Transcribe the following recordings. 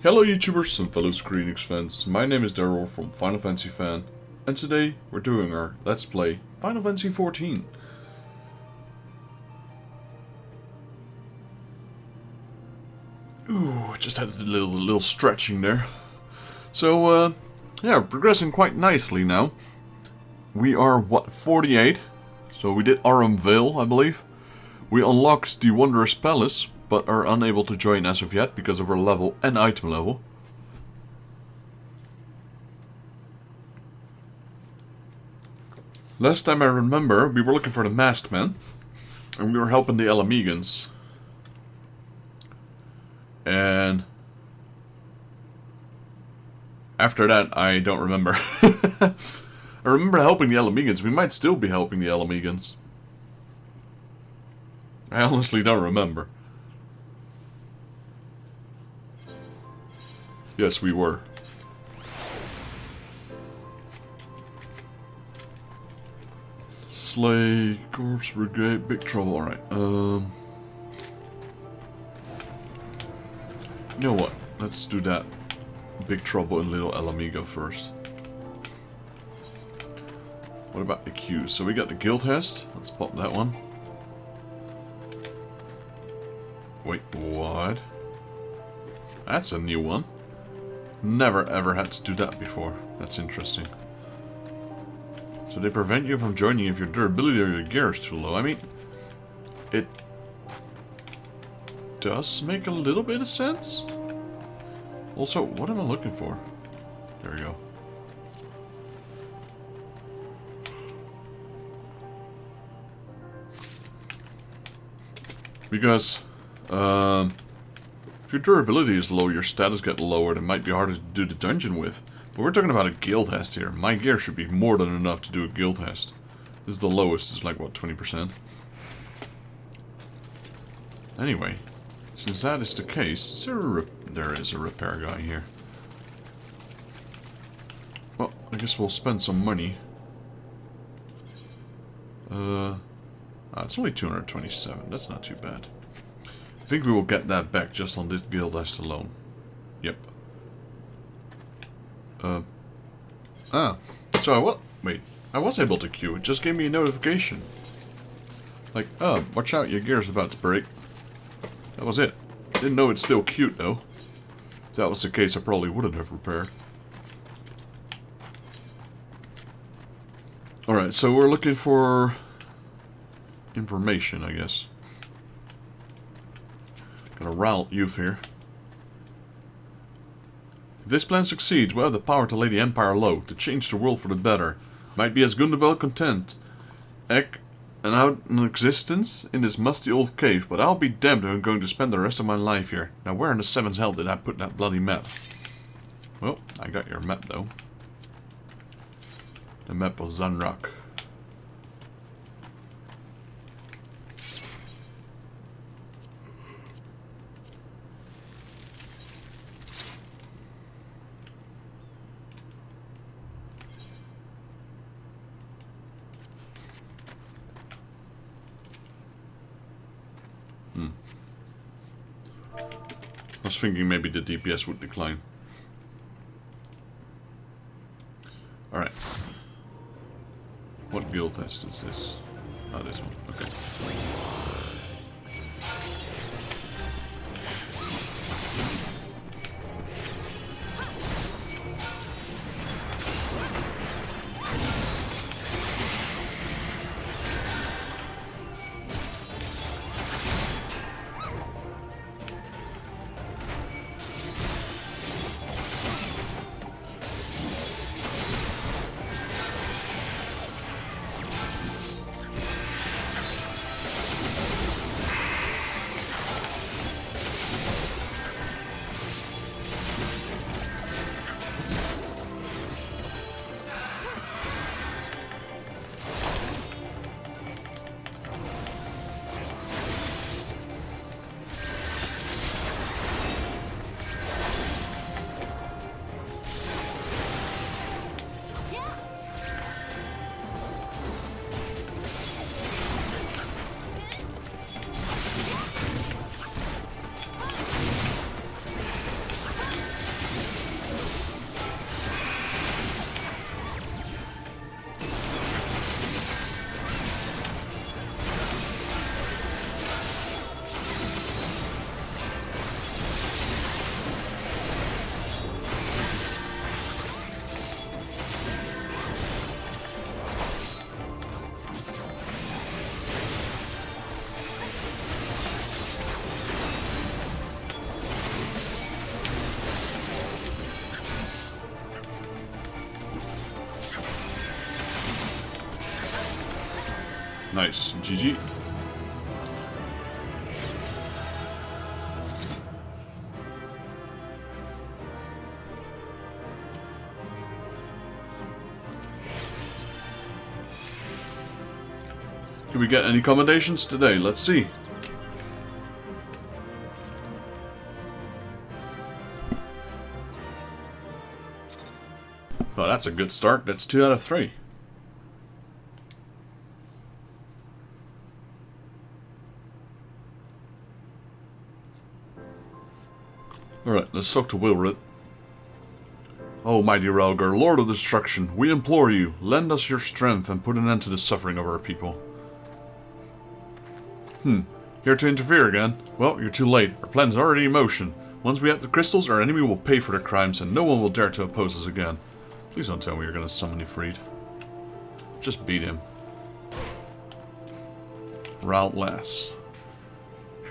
Hello YouTubers and fellow Square Enix fans, my name is Daryl from Final Fantasy Fan, and today we're doing our Let's Play Final Fantasy XIV. Ooh, just had a little stretching there. So, yeah, we're progressing quite nicely now. We are, what, 48? So we did Aurum Vale, I believe. We unlocked the Wondrous Palace, but are unable to join as of yet because of our level and item level. Last time I remember, we were looking for the Masked Man, and we were helping the Elamigans. And after that, I don't remember. I remember helping the Elamigans. We might still be helping the Elamigans. I honestly don't remember. Yes, we were. Slay, Corpse Brigade, big trouble. Alright, you know what? Let's do that. Big trouble in Little Alamigo first. What about the queue? So we got the guild test. Let's pop that one. Wait, what? That's a new one. Never ever had to do that before. That's interesting. So they prevent you from joining if your durability or your gear is too low. I mean, it does make a little bit of sense. Also, what am I looking for? There we go. Because, if your durability is low, your status gets lowered, it might be harder to do the dungeon with. But we're talking about a guild test here. My gear should be more than enough to do a guild test. This is the lowest, it's like, what, 20%? Anyway, since that is the case, there is a repair guy here. Well, I guess we'll spend some money. It's only 227, that's not too bad. I think we will get that back just on this guild test alone. Yep. So I was able to queue. It just gave me a notification. Like, oh, watch out, your gear's about to break. That was it. Didn't know it's still queued though. If that was the case, I probably wouldn't have repaired. Alright, so we're looking for information, I guess. Got a Ralt youth here. If this plan succeeds, we'll have the power to lay the Empire low, to change the world for the better. Might be as Gundabel content. Egg and out in existence in this musty old cave, but I'll be damned if I'm going to spend the rest of my life here. Now where in the seventh hell did I put that bloody map? Well, I got your map though. The map was Zanrak. I was thinking maybe the DPS would decline. Alright. What guild test is this? Oh, this one. Okay. Nice. GG. Do we get any commendations today? Let's see. Well, that's a good start. That's 2 out of 3. Alright, let's talk to Wilred. Oh, mighty Relgar, Lord of Destruction, we implore you, lend us your strength and put an end to the suffering of our people. Here to interfere again? Well, you're too late. Our plan's already in motion. Once we have the crystals, our enemy will pay for their crimes, and no one will dare to oppose us again. Please don't tell me you're gonna summon Ifrit. Just beat him. Raltlass.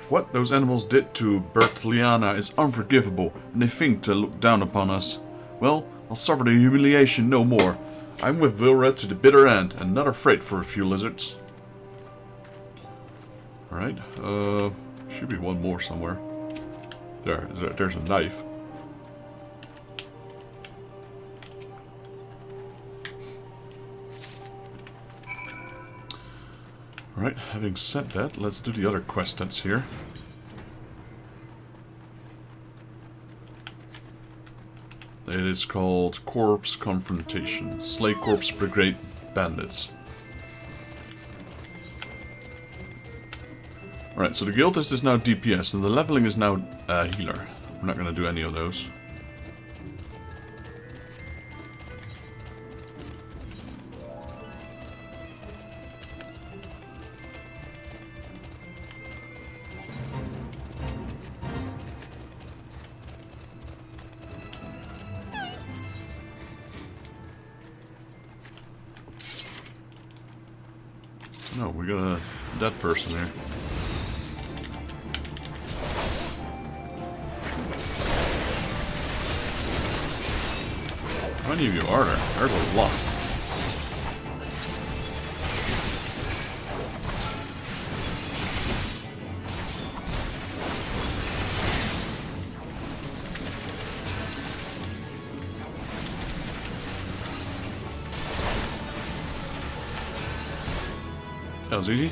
What those animals did to Bertliana is unforgivable, and they think to look down upon us. Well, I'll suffer the humiliation no more. I'm with Wilred to the bitter end, and not afraid for a few lizards. Alright, should be one more somewhere. There's a knife. Alright, having said that, let's do the other quest that's here. It is called Corpse Confrontation. Slay Corpse Brigade Bandits. Alright, so the guild is now DPS, and the leveling is now healer. We're not going to do any of those. No, we got a dead person here. How many of you are there? There's a lot. That was easy.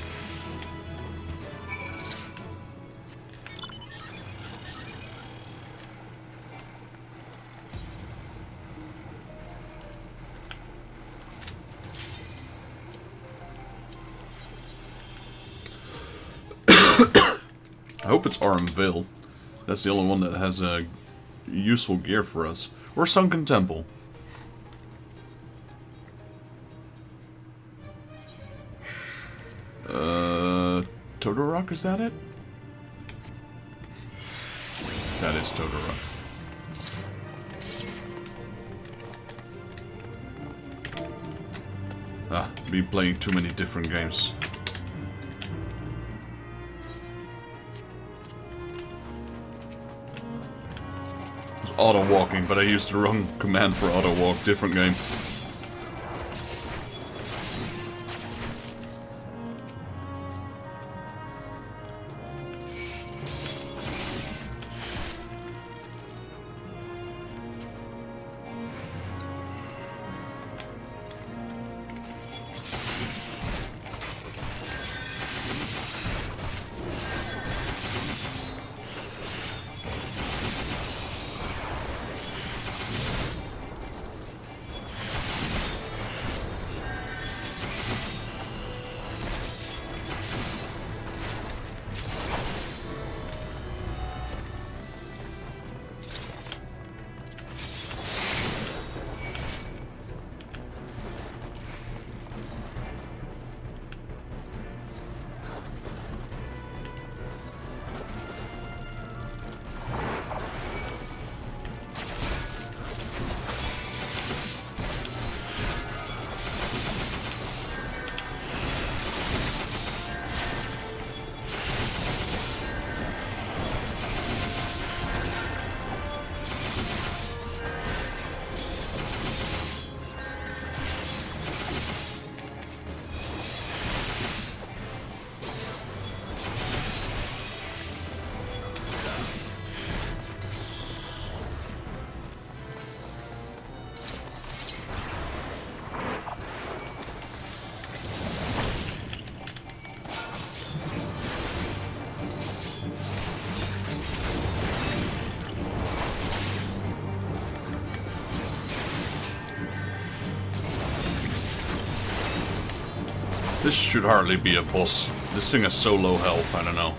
I hope it's Aramvale. That's the only one that has useful gear for us. Or Sunken Temple. Todorok, is that it? That is Todorok. Ah, been playing too many different games. It's auto-walking, but I used the wrong command for auto-walk. Different game. This should hardly be a boss. This thing has so low health, I don't know.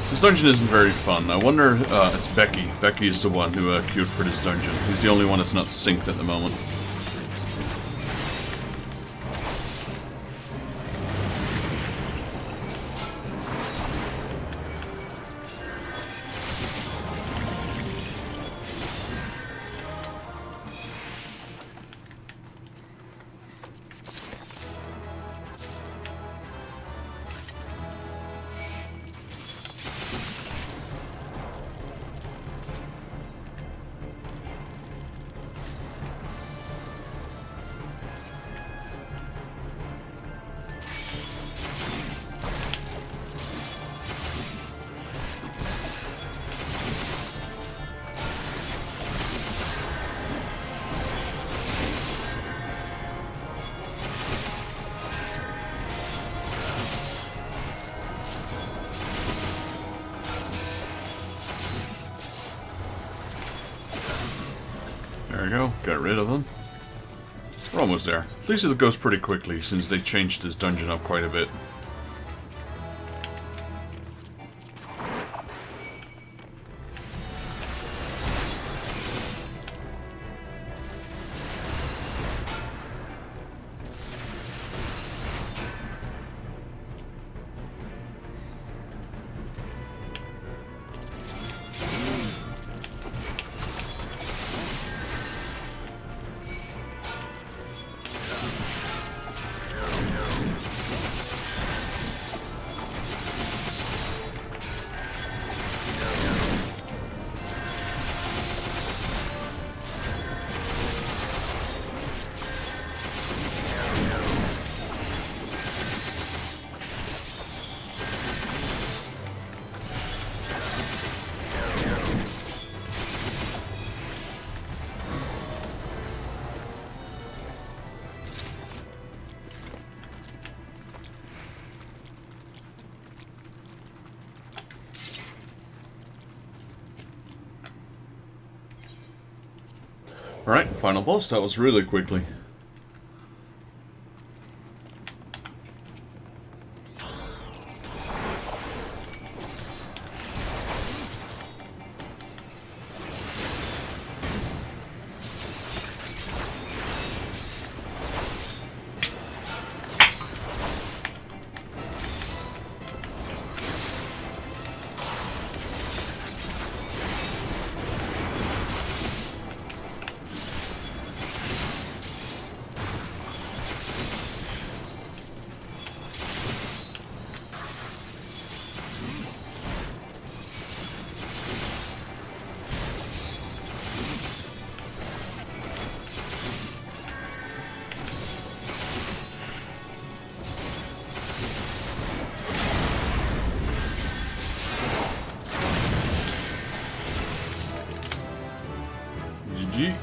This dungeon isn't very fun. I wonder, it's Becky. Becky is the one who queued for this dungeon. He's the only one that's not synced at the moment. There we go, got rid of them. We're almost there. At least it goes pretty quickly since they changed this dungeon up quite a bit. Alright, final boss. That was really quickly. GG.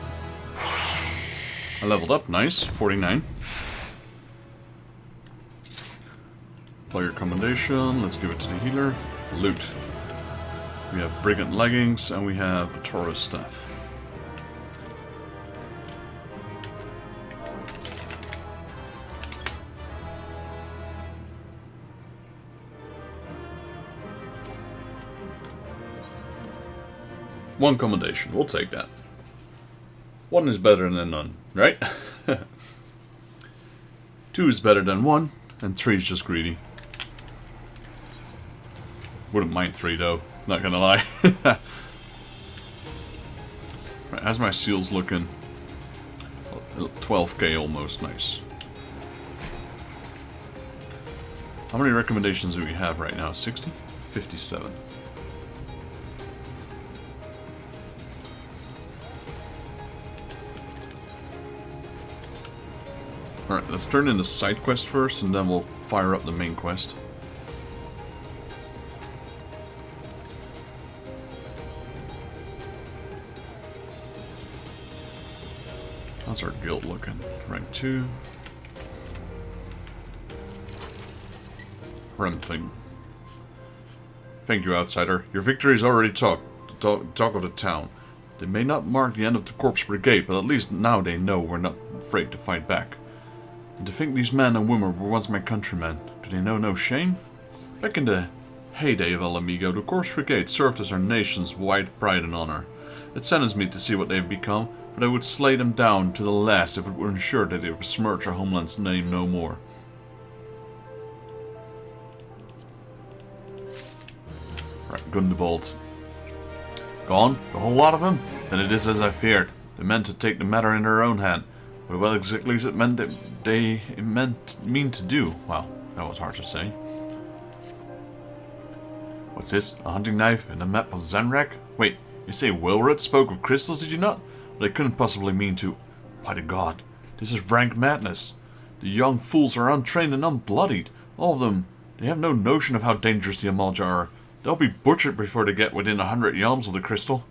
I leveled up, nice, 49. Player commendation, let's give it to the healer. Loot. We have brigand leggings and we have a Taurus staff. One commendation, we'll take that. One is better than none, right? 2 is better than 1, and 3 is just greedy. Wouldn't mind 3 though, not gonna lie. Right, how's my seals looking? 12k almost, nice. How many recommendations do we have right now? 60? 57. Alright, let's turn in the side quest first, and then we'll fire up the main quest. How's our guild looking? Rank 2. Thing. Thank you, outsider. Your victory is already talk of the town. They may not mark the end of the Corpse Brigade, but at least now they know we're not afraid to fight back. And to think these men and women were once my countrymen, do they know no shame? Back in the heyday of El Amigo, the Corpse Brigade served as our nation's wide pride and honor. It saddens me to see what they've become, but I would slay them down to the last if it were ensured that they would besmirch our homeland's name no more. Right, Gundebold. Gone? The whole lot of them? Then it is as I feared. They meant to take the matter in their own hand. But what exactly it meant that they mean to do? Wow, that was hard to say. What's this? A hunting knife and a map of Zanrak? Wait, you say Wilred spoke of crystals, did you not? But they couldn't possibly mean to... By the god, this is rank madness. The young fools are untrained and unbloodied. All of them. They have no notion of how dangerous the Amalja are. They'll be butchered before they get within 100 yalms of the crystal.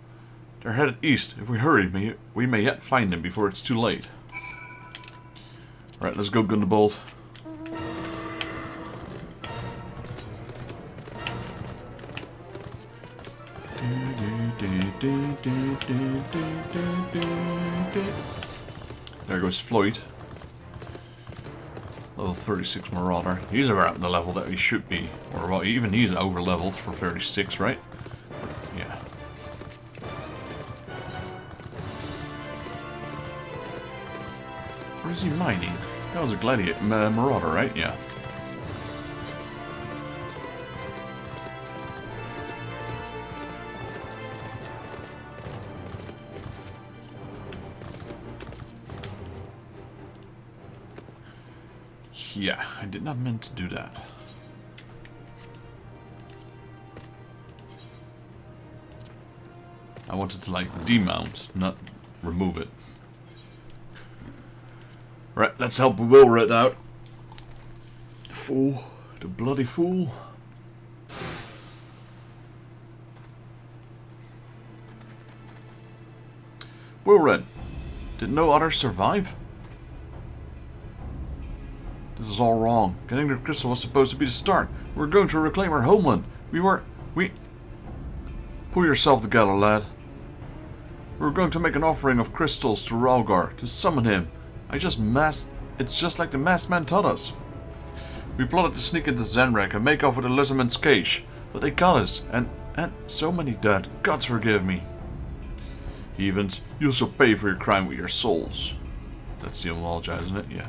They're headed east. If we hurry, we may yet find them before it's too late. Alright, let's go Gundebold. There goes Floyd. Level 36 Marauder. He's about the level that he should be. Or well, even he's over leveled for 36, right? Yeah. Where is he mining? That was a gladiator, Marauder, right? Yeah. Yeah, I did not mean to do that. I wanted to, like, demount, not remove it. Right, let's help Wilred out. Fool. The bloody fool. Wilred, did no others survive? This is all wrong. Getting the crystal was supposed to be the start. We're going to reclaim our homeland. Pull yourself together, lad. We were going to make an offering of crystals to Ralgar to summon him. It's just like the masked man taught us. We plotted to sneak into Zanrak and make off with Elizabeth's cache, but they got us, and so many dead. Gods forgive me. Heathens, you shall pay for your crime with your souls. That's the Amalja, isn't it? Yeah.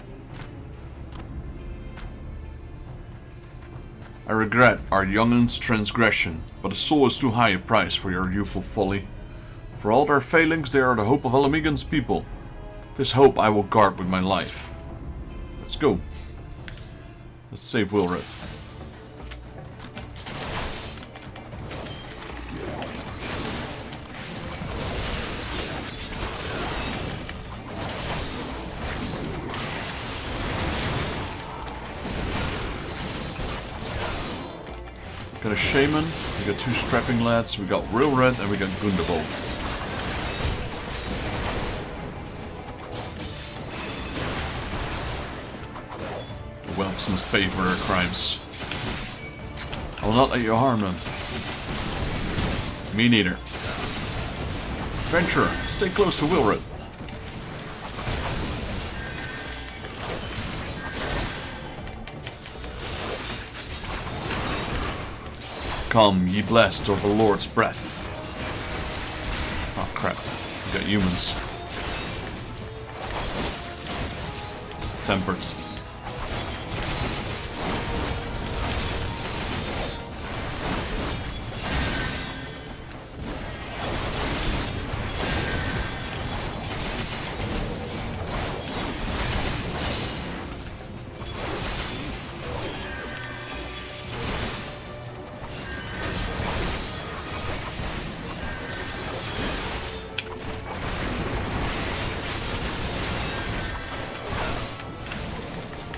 I regret our youngin's transgression, but a soul is too high a price for your youthful folly. For all their failings, they are the hope of Elamigan's people. This hope I will guard with my life. Let's go. Let's save Wilred. Got a shaman, we got two strapping lads, we got Wilred, and we got Gundebold. Orcs must pay for their crimes. I will not let you harm them. Me neither. Adventurer, stay close to Wilred. Come, ye blessed of the Lord's breath. Oh crap, we got humans. Tempers.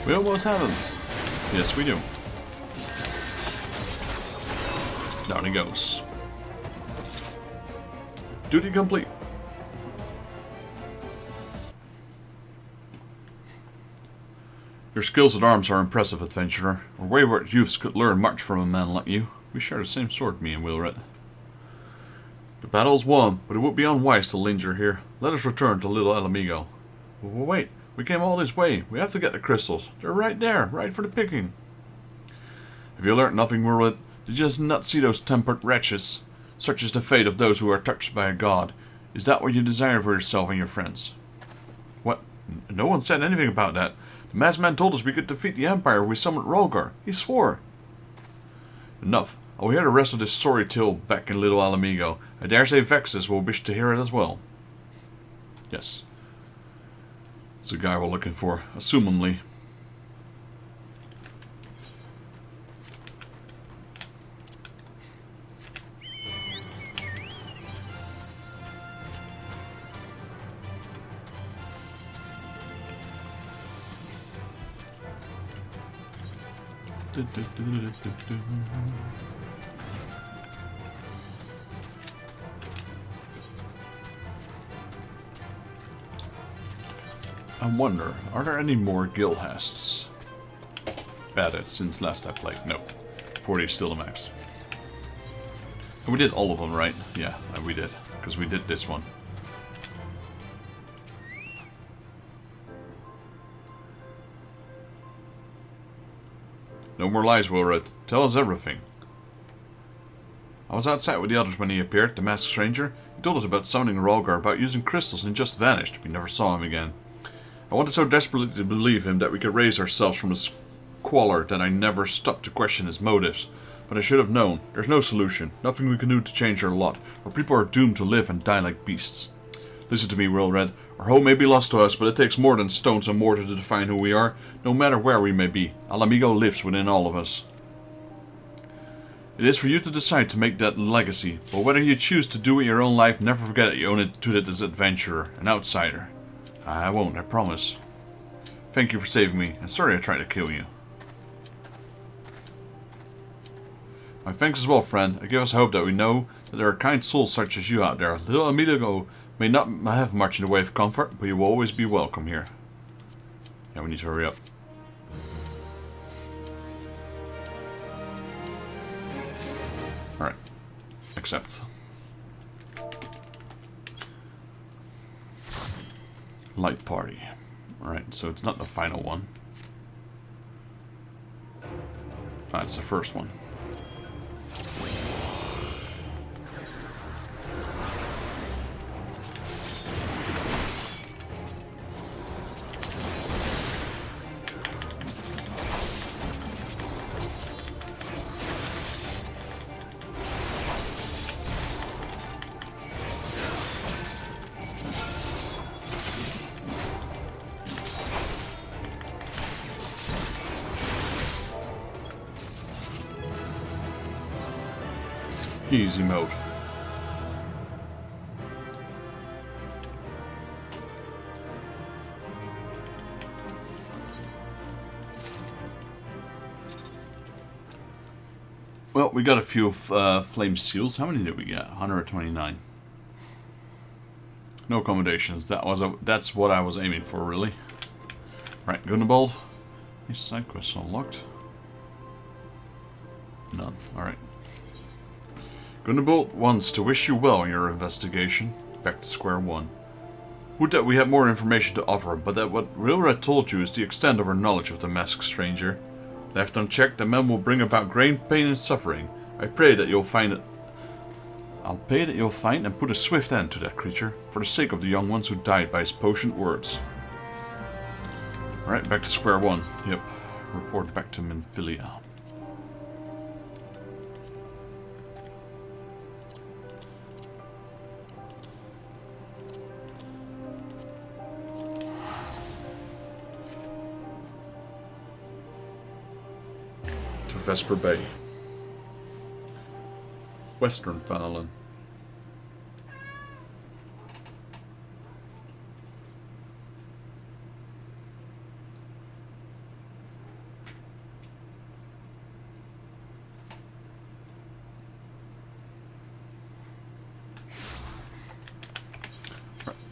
We almost have him. Yes, we do. Down he goes. Duty complete. Your skills at arms are impressive, adventurer. Our wayward youths could learn much from a man like you. We share the same sword, me and Wilred. The battle's won, but it would be unwise to linger here. Let us return to Little El Amigo. Wait. We came all this way. We have to get the crystals. They're right there, right for the picking. Have you learnt nothing, Wilred? Did you just not see those tempered wretches? Such is the fate of those who are touched by a god. Is that what you desire for yourself and your friends? What? No one said anything about that. The masked man told us we could defeat the Empire if we summoned Rolgar. He swore. Enough. I will hear the rest of this sorry tale back in Little El Amigo. I dare say Vexus will wish to hear it as well. Yes. It's the guy we're looking for, assumingly. I wonder, are there any more guild hasts added since last I played? No. 40 is still the max. And we did all of them, right? Yeah, we did. Because we did this one. No more lies, Wilred. Tell us everything. I was outside with the others when he appeared, the masked stranger. He told us about summoning Rolgar, about using crystals, and just vanished. We never saw him again. I wanted so desperately to believe him that we could raise ourselves from his squalor that I never stopped to question his motives. But I should have known. There's no solution. Nothing we can do to change our lot. Our people are doomed to live and die like beasts. Listen to me, Wilred. Our home may be lost to us, but it takes more than stones and mortar to define who we are, no matter where we may be. El Amigo lives within all of us. It is for you to decide to make that legacy, but whether you choose to do it your own life, never forget that you own it to it as an adventurer, an outsider. I won't, I promise. Thank you for saving me, and sorry I tried to kill you. My thanks as well, friend. It gives us hope that we know that there are kind souls such as you out there. Little Amigo may not have much in the way of comfort, but you will always be welcome here. Yeah, we need to hurry up. Alright. Accept. Light party. Alright, so it's not the final one. It's the first one. Easy mode. Well, we got a few flame seals. How many did we get? 129. No accommodations. That's what I was aiming for, really. Right, Gunnabold. Any side quests unlocked? None. Alright. Gunderbolt wants to wish you well in your investigation. Back to square one. Would that we had more information to offer, but that what Rilred told you is the extent of our knowledge of the masked stranger. Left unchecked, the man will bring about great pain and suffering. I pray that you'll find it. I'll pray that you'll find and put a swift end to that creature, for the sake of the young ones who died by his potent words. Alright, back to square one. Yep. Report back to Minfilia. To Vesper Bay. Western Fanelin.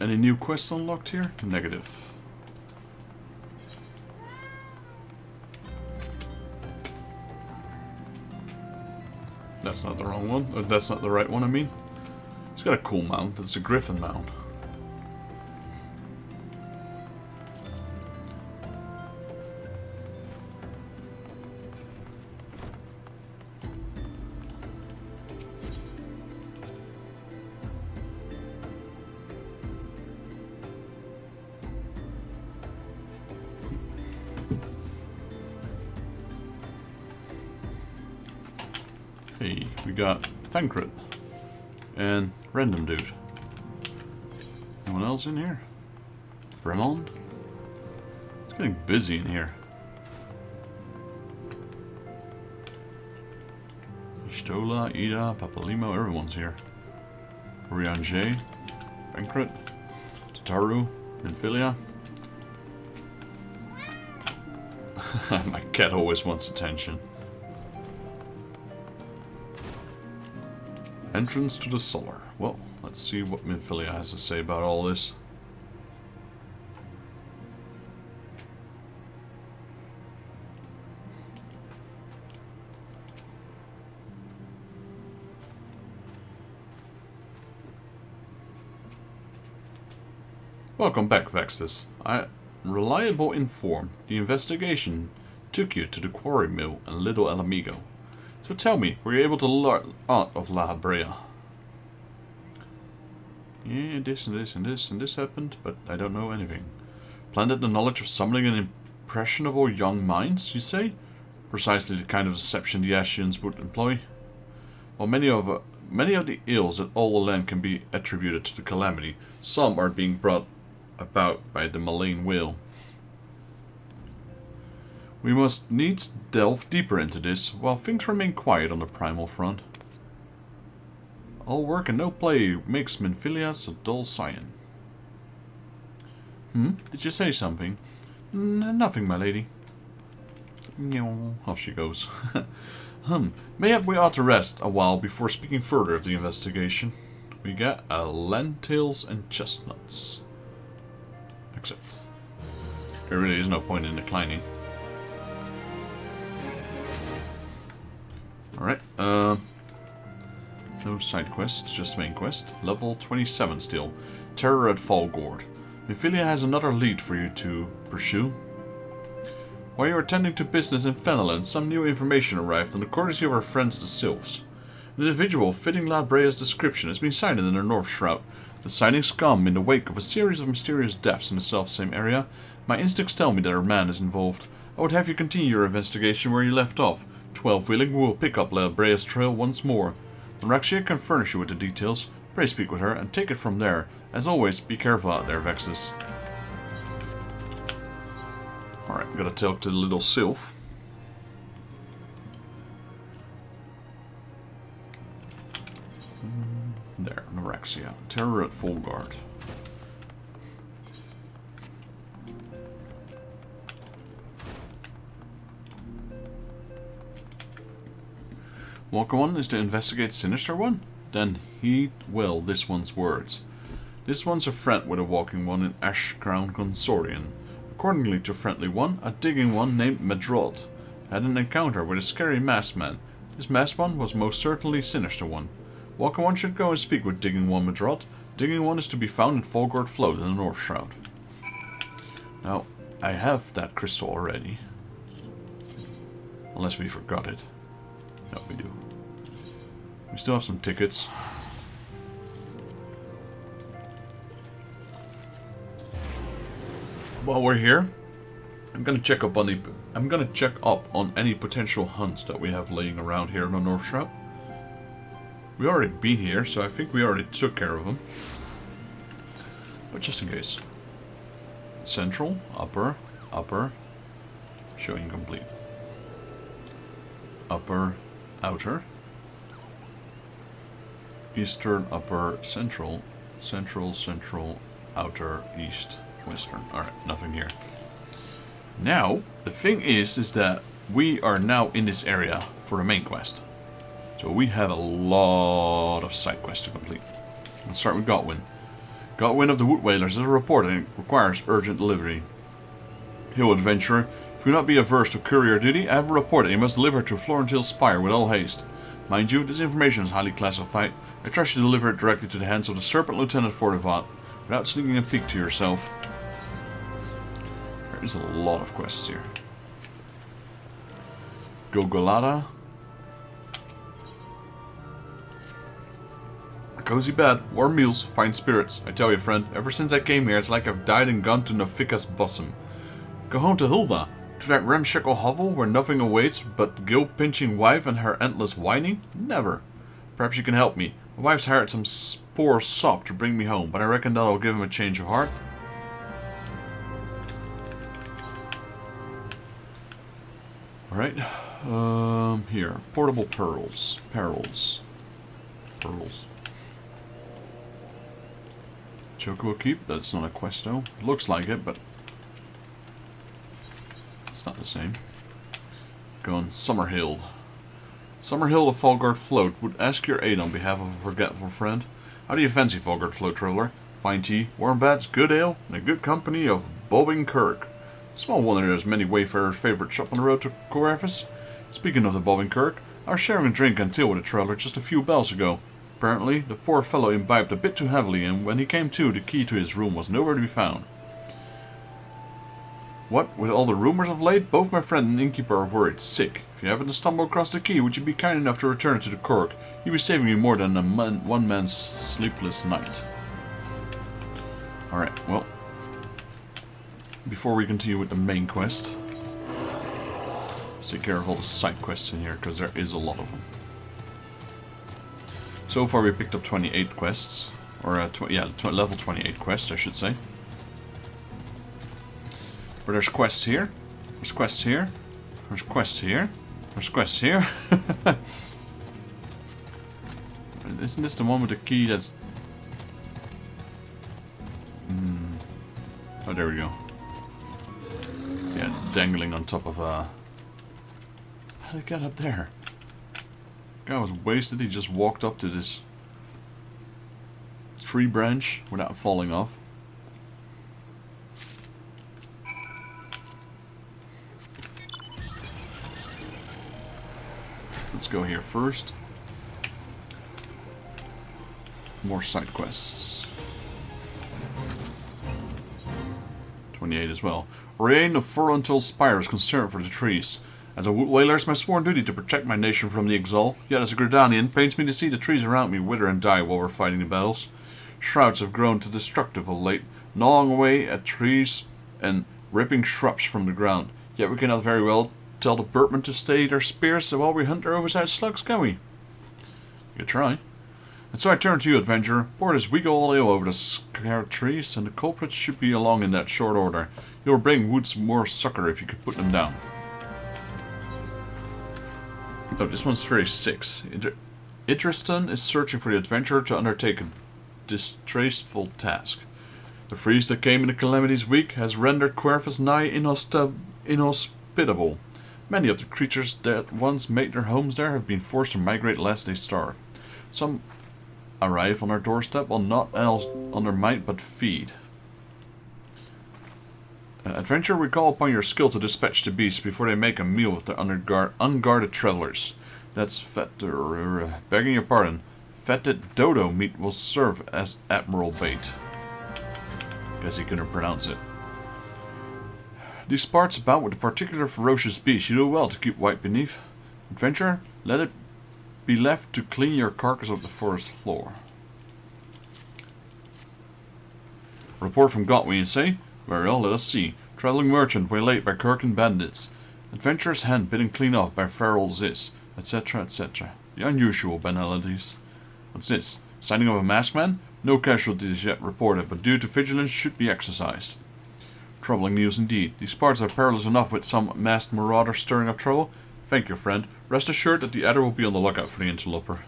Any new quests unlocked here? Negative. That's not the wrong one. Or that's not the right one, I mean. He's got a cool mount. That's the Griffin mount. Hey, we got Thancred and Random Dude. Anyone else in here? Bremond? It's getting busy in here. Ishtola, Ida, Papalimo, everyone's here. Rianje, Thancred, Tataru, Minfilia. My cat always wants attention. Entrance to the cellar. Well, let's see what Minfilia has to say about all this. Welcome back, Vextus. I'm reliable informed. The investigation took you to the quarry mill and Little El Amigo. So tell me, were you able to learn aught of La Habrea? Yeah, this and this and this and this happened, but I don't know anything. Planted the knowledge of summoning an impressionable young minds, you say? Precisely the kind of deception the Ashians would employ. While many of the ills at all the land can be attributed to the Calamity, some are being brought about by the malign will. We must needs delve deeper into this, while things remain quiet on the primal front. All work and no play makes Minfilias a dull scion. Did you say something? Nothing, my lady. Off she goes. Mayhap we ought to rest a while before speaking further of the investigation. We got lentils and chestnuts. Except there really is no point in declining. Alright, no side quests, just main quest. Level 27 still. Terror at Falgord. Minfilia has another lead for you to pursue. While you were attending to business in Fenelon, some new information arrived on the courtesy of our friends the Sylphs. An individual fitting La Brea's description has been sighted in the North Shroud. The sightings come in the wake of a series of mysterious deaths in the self-same area. My instincts tell me that a man is involved. I would have you continue your investigation where you left off. 12-wheeling will pick up La Brea's trail once more. Raxia can furnish you with the details. Pray speak with her and take it from there. As always, be careful out there, Vexus. Alright, gotta talk to the little sylph. There, Noraxia. Terror at full guard. Walker one is to investigate Sinister One? Then heed well this one's words. This one's a friend with a walking one in Ash Crown Consorian. Accordingly to Friendly One, a digging one named Medrod had an encounter with a scary masked man. This masked one was most certainly Sinister One. Walker One should go and speak with Digging One Medrod. Digging One is to be found in Folgord Float in the North Shroud. Now, I have that crystal already. Unless we forgot it. No, we do. We still have some tickets. While we're here, I'm gonna check up on any potential hunts that we have laying around here in the North Shroud. We already been here, so I think we already took care of them. But just in case. Central, upper, showing complete. Upper, outer. Eastern, upper, central, outer, east, western. Alright, nothing here. Now, the thing is that we are now in this area for the main quest. So we have a lot of side quests to complete. Let's start with Godwin. Godwin of the Wood Whalers is a report and requires urgent delivery. Hail, adventurer. If you not be averse to courier duty, I have a report that you must deliver to Florentine Spire with all haste. Mind you, this information is highly classified. I trust you to deliver it directly to the hands of the Serpent Lieutenant Fortivat, without sneaking a peek to yourself. There is a lot of quests here. Gogolada. A cozy bed, warm meals, fine spirits. I tell you, friend, ever since I came here, it's like I've died and gone to Nafika's bosom. Go home to Hilda, to that ramshackle hovel where nothing awaits but guilt-pinching wife and her endless whining? Never. Perhaps you can help me. My wife's hired some poor sop to bring me home, but I reckon that'll give him a change of heart. Alright, here. Portable pearls. Pearls. Chocobo Keep, that's not a quest though. Looks like it, but it's not the same. Go on Summerhill. Summerhill of Folgord Float would ask your aid on behalf of a forgetful friend. How do you fancy Folgord Float, traveler? Fine tea, warm beds, good ale, and a good company of Bobbing Kirk. Small wonder there's many wayfarers' favourite shop on the road to Corefus. Speaking of the Bobbing Kirk, I was sharing a drink and tea with a traveller just a few bells ago. Apparently, the poor fellow imbibed a bit too heavily, and when he came to, the key to his room was nowhere to be found. What, with all the rumours of late, both my friend and innkeeper are worried sick. If you happen to stumble across the key, would you be kind enough to return it to the Cork? You'd be saving me more than one man's sleepless night. Alright, well, before we continue with the main quest, let's take care of all the side quests in here, because there is a lot of them. So far we picked up 28 quests, or level 28 quests I should say. But there's quests here, there's quests here, there's quests here, there's quests here. Isn't this the one with the key that's... Oh, there we go. Yeah, it's dangling on top of a... How did it get up there? Guy was wasted, he just walked up to this tree branch without falling off. Let's go here first. More side quests. 28 as well. Reign of Florentine Spire is concerned for the trees. As a wood whaler, it's my sworn duty to protect my nation from the exalt. Yet as a Gridanian, it pains me to see the trees around me wither and die while we're fighting the battles. Shrouds have grown too destructive of late, gnawing away at trees and ripping shrubs from the ground. Yet we cannot very well tell the birdmen to stay their spears while we hunt their oversized slugs, can we? You could try. And so I turn to you, adventurer. Board as we go all over the scared trees, and the culprits should be along in that short order. You'll bring woods more succor if you could put them down. Oh, this one's 36. Idriston is searching for the adventurer to undertake a distasteful task. The freeze that came in the Calamity's week has rendered Querfus nigh inhospitable. Many of the creatures that once made their homes there have been forced to migrate lest they starve. Some arrive on our doorstep while not else on their might but feed. Adventurer, we call upon your skill to dispatch the beasts before they make a meal of the unguarded travelers. That's begging your pardon. Fatted dodo meat will serve as admiral bait. Guess he couldn't pronounce it. These parts abound with a particular ferocious beast. You do well to keep white beneath. Adventurer, let it be left to clean your carcass of the forest floor. Report from Godwin, you say? Very well, let us see. Traveling merchant waylaid by Kirkin bandits. Adventurer's hand bidden clean off by feral Ziz, etc., etc. The unusual banalities. What's this? Sighting of a masked man? No casualties yet reported, but due to vigilance should be exercised. Troubling news indeed. These parts are perilous enough with some masked marauder stirring up trouble. Thank you, friend. Rest assured that the adder will be on the lookout for the interloper.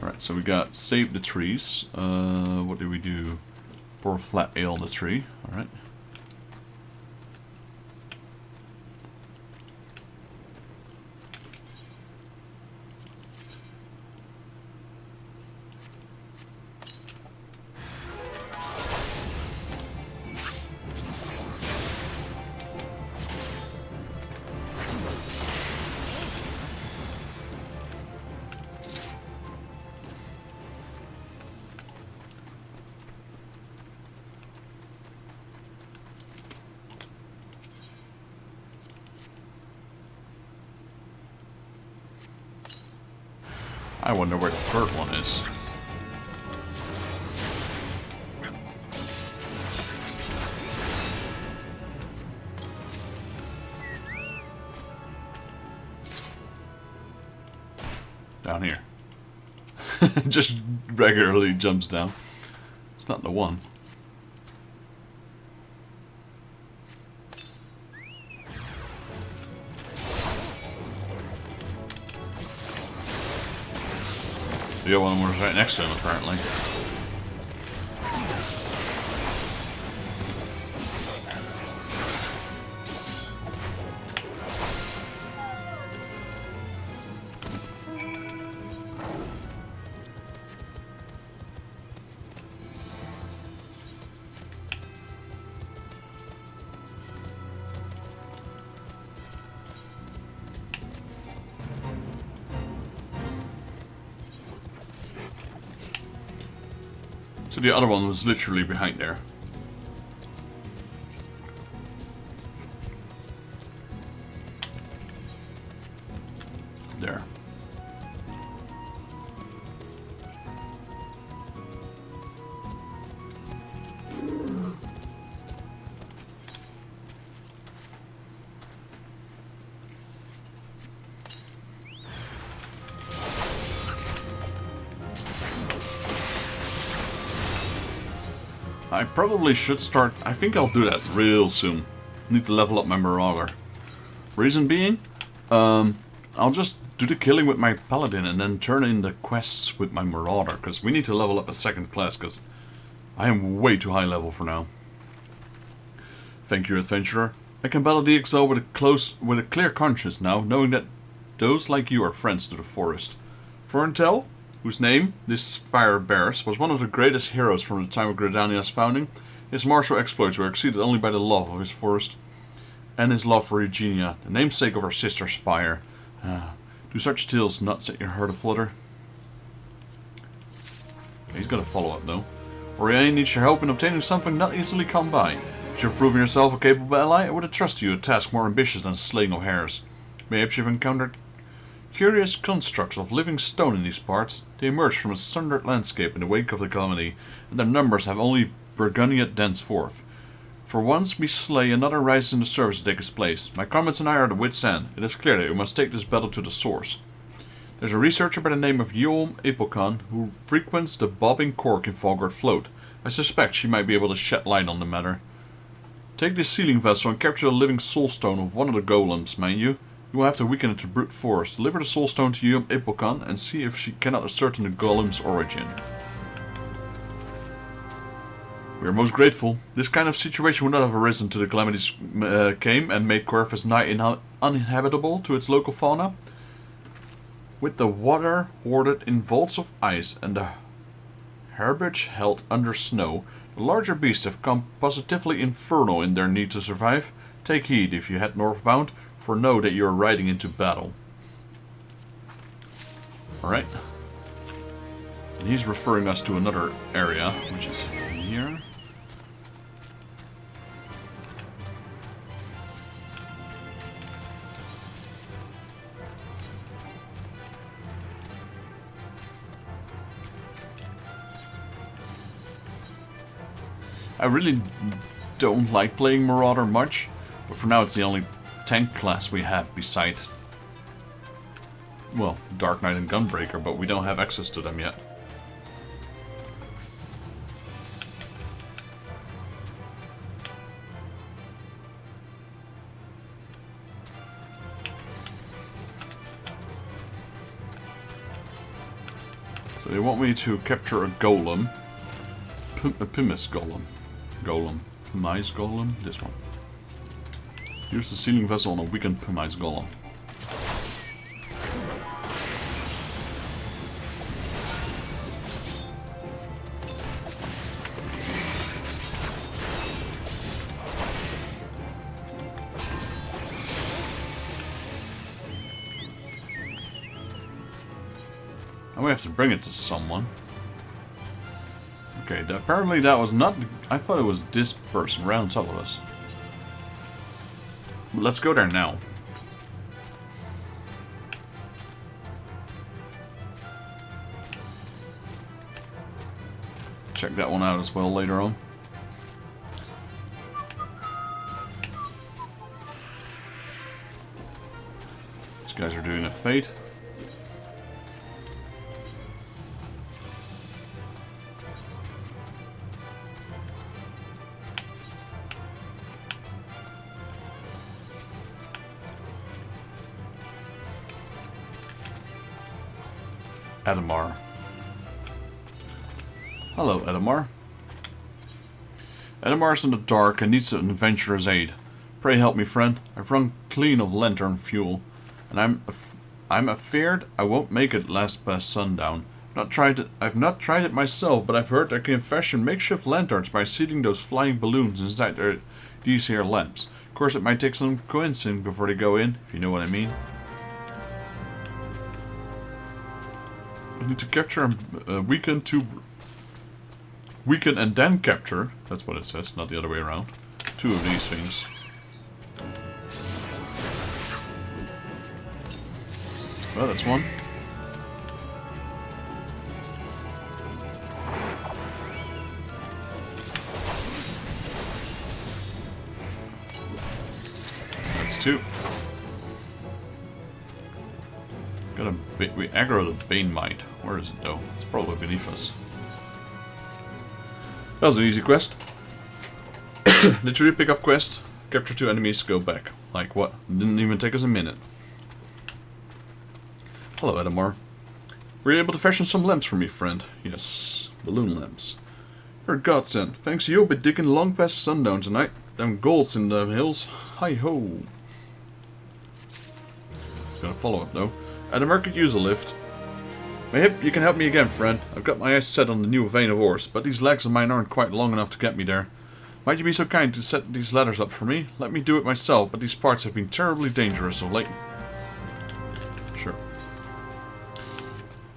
Alright, so we got save the trees. What did we do? Pour flat ale on the tree. Alright. I wonder where the third one is. Down here. Just regularly jumps down. It's not the one. The other one was right next to him, apparently. So the other one was literally behind there. There. I probably should start. I think I'll do that real soon. Need to level up my Marauder. Reason being, I'll just do the killing with my Paladin and then turn in the quests with my Marauder, because we need to level up a second class, because I am way too high level for now. Thank you, Adventurer. I can battle the XL with a clear conscience now, knowing that those like you are friends to the forest. Ferntel, whose name this spire bears, was one of the greatest heroes from the time of Gridania's founding. His martial exploits were exceeded only by the love of his forest and his love for Eugenia, the namesake of our sister spire. Do such tales not set your heart aflutter? Okay, he's got a follow-up though. Oriane needs your help in obtaining something not easily come by. If you have proven yourself a capable ally, I would entrust you a task more ambitious than the slaying of hares. Mayhaps you've encountered curious constructs of living stone in these parts. They emerged from a sundered landscape in the wake of the calamity, and their numbers have only begun yet thenceforth. For once we slay, another rises in the service to take its place. My comrades and I are at the wit's end. It is clear that we must take this battle to the source. There's a researcher by the name of Eorzea Apelkan who frequents the bobbing cork in Fogard Float. I suspect she might be able to shed light on the matter. Take this sealing vessel and capture the living soulstone of one of the golems, mind you. You will have to weaken it to brute force. Deliver the soulstone to Eorzea Apelkan and see if she cannot ascertain the golem's origin. We are most grateful. This kind of situation would not have arisen till the calamities came and made Corvus nigh uninhabitable to its local fauna. With the water hoarded in vaults of ice and the herbage held under snow, the larger beasts have come positively infernal in their need to survive. Take heed if you head northbound, for know that you are riding into battle. Alright. And he's referring us to another area, which is here. I really don't like playing Marauder much, but for now it's the only tank class we have beside, well, Dark Knight and Gunbreaker, but we don't have access to them yet. So they want me to capture a golem, a pumice golem. Pumice golem? This one. Use the sealing vessel on a weakened pumice golem. And we have to bring it to someone. Okay, apparently that was not... I thought it was this person right on top of us. But let's go there now. Check that one out as well later on. These guys are doing a fate. Adamar. Hello, Adamar. Adamar's in the dark and needs an adventurer's aid. Pray help me, friend. I've run clean of lantern fuel, and I'm afeard I won't make it last past sundown. I've not tried it myself, but I've heard I can fashion makeshift lanterns by sealing those flying balloons inside these here lamps. Of course, it might take some coincidence before they go in, if you know what I mean. I need to capture a weaken and then capture. That's what it says, not the other way around. 2 of these things. Well, that's one. That's 2. We aggro the Bane Might. Where is it though? It's probably beneath us. That was an easy quest. Literally pick up quest, capture 2 enemies, go back. Like what? Didn't even take us a minute. Hello, Adamar. Were you able to fashion some lamps for me, friend? Yes, balloon lamps. You're a godsend. Thanks to you, I'll be digging long past sundown tonight. Them golds in the hills. Hi-ho. Gotta follow up though. Adamar could use a lift. Mayhap you can help me again, friend. I've got my eyes set on the new vein of ores, but these legs of mine aren't quite long enough to get me there. Might you be so kind to set these ladders up for me? Let me do it myself, but these parts have been terribly dangerous of late. Sure.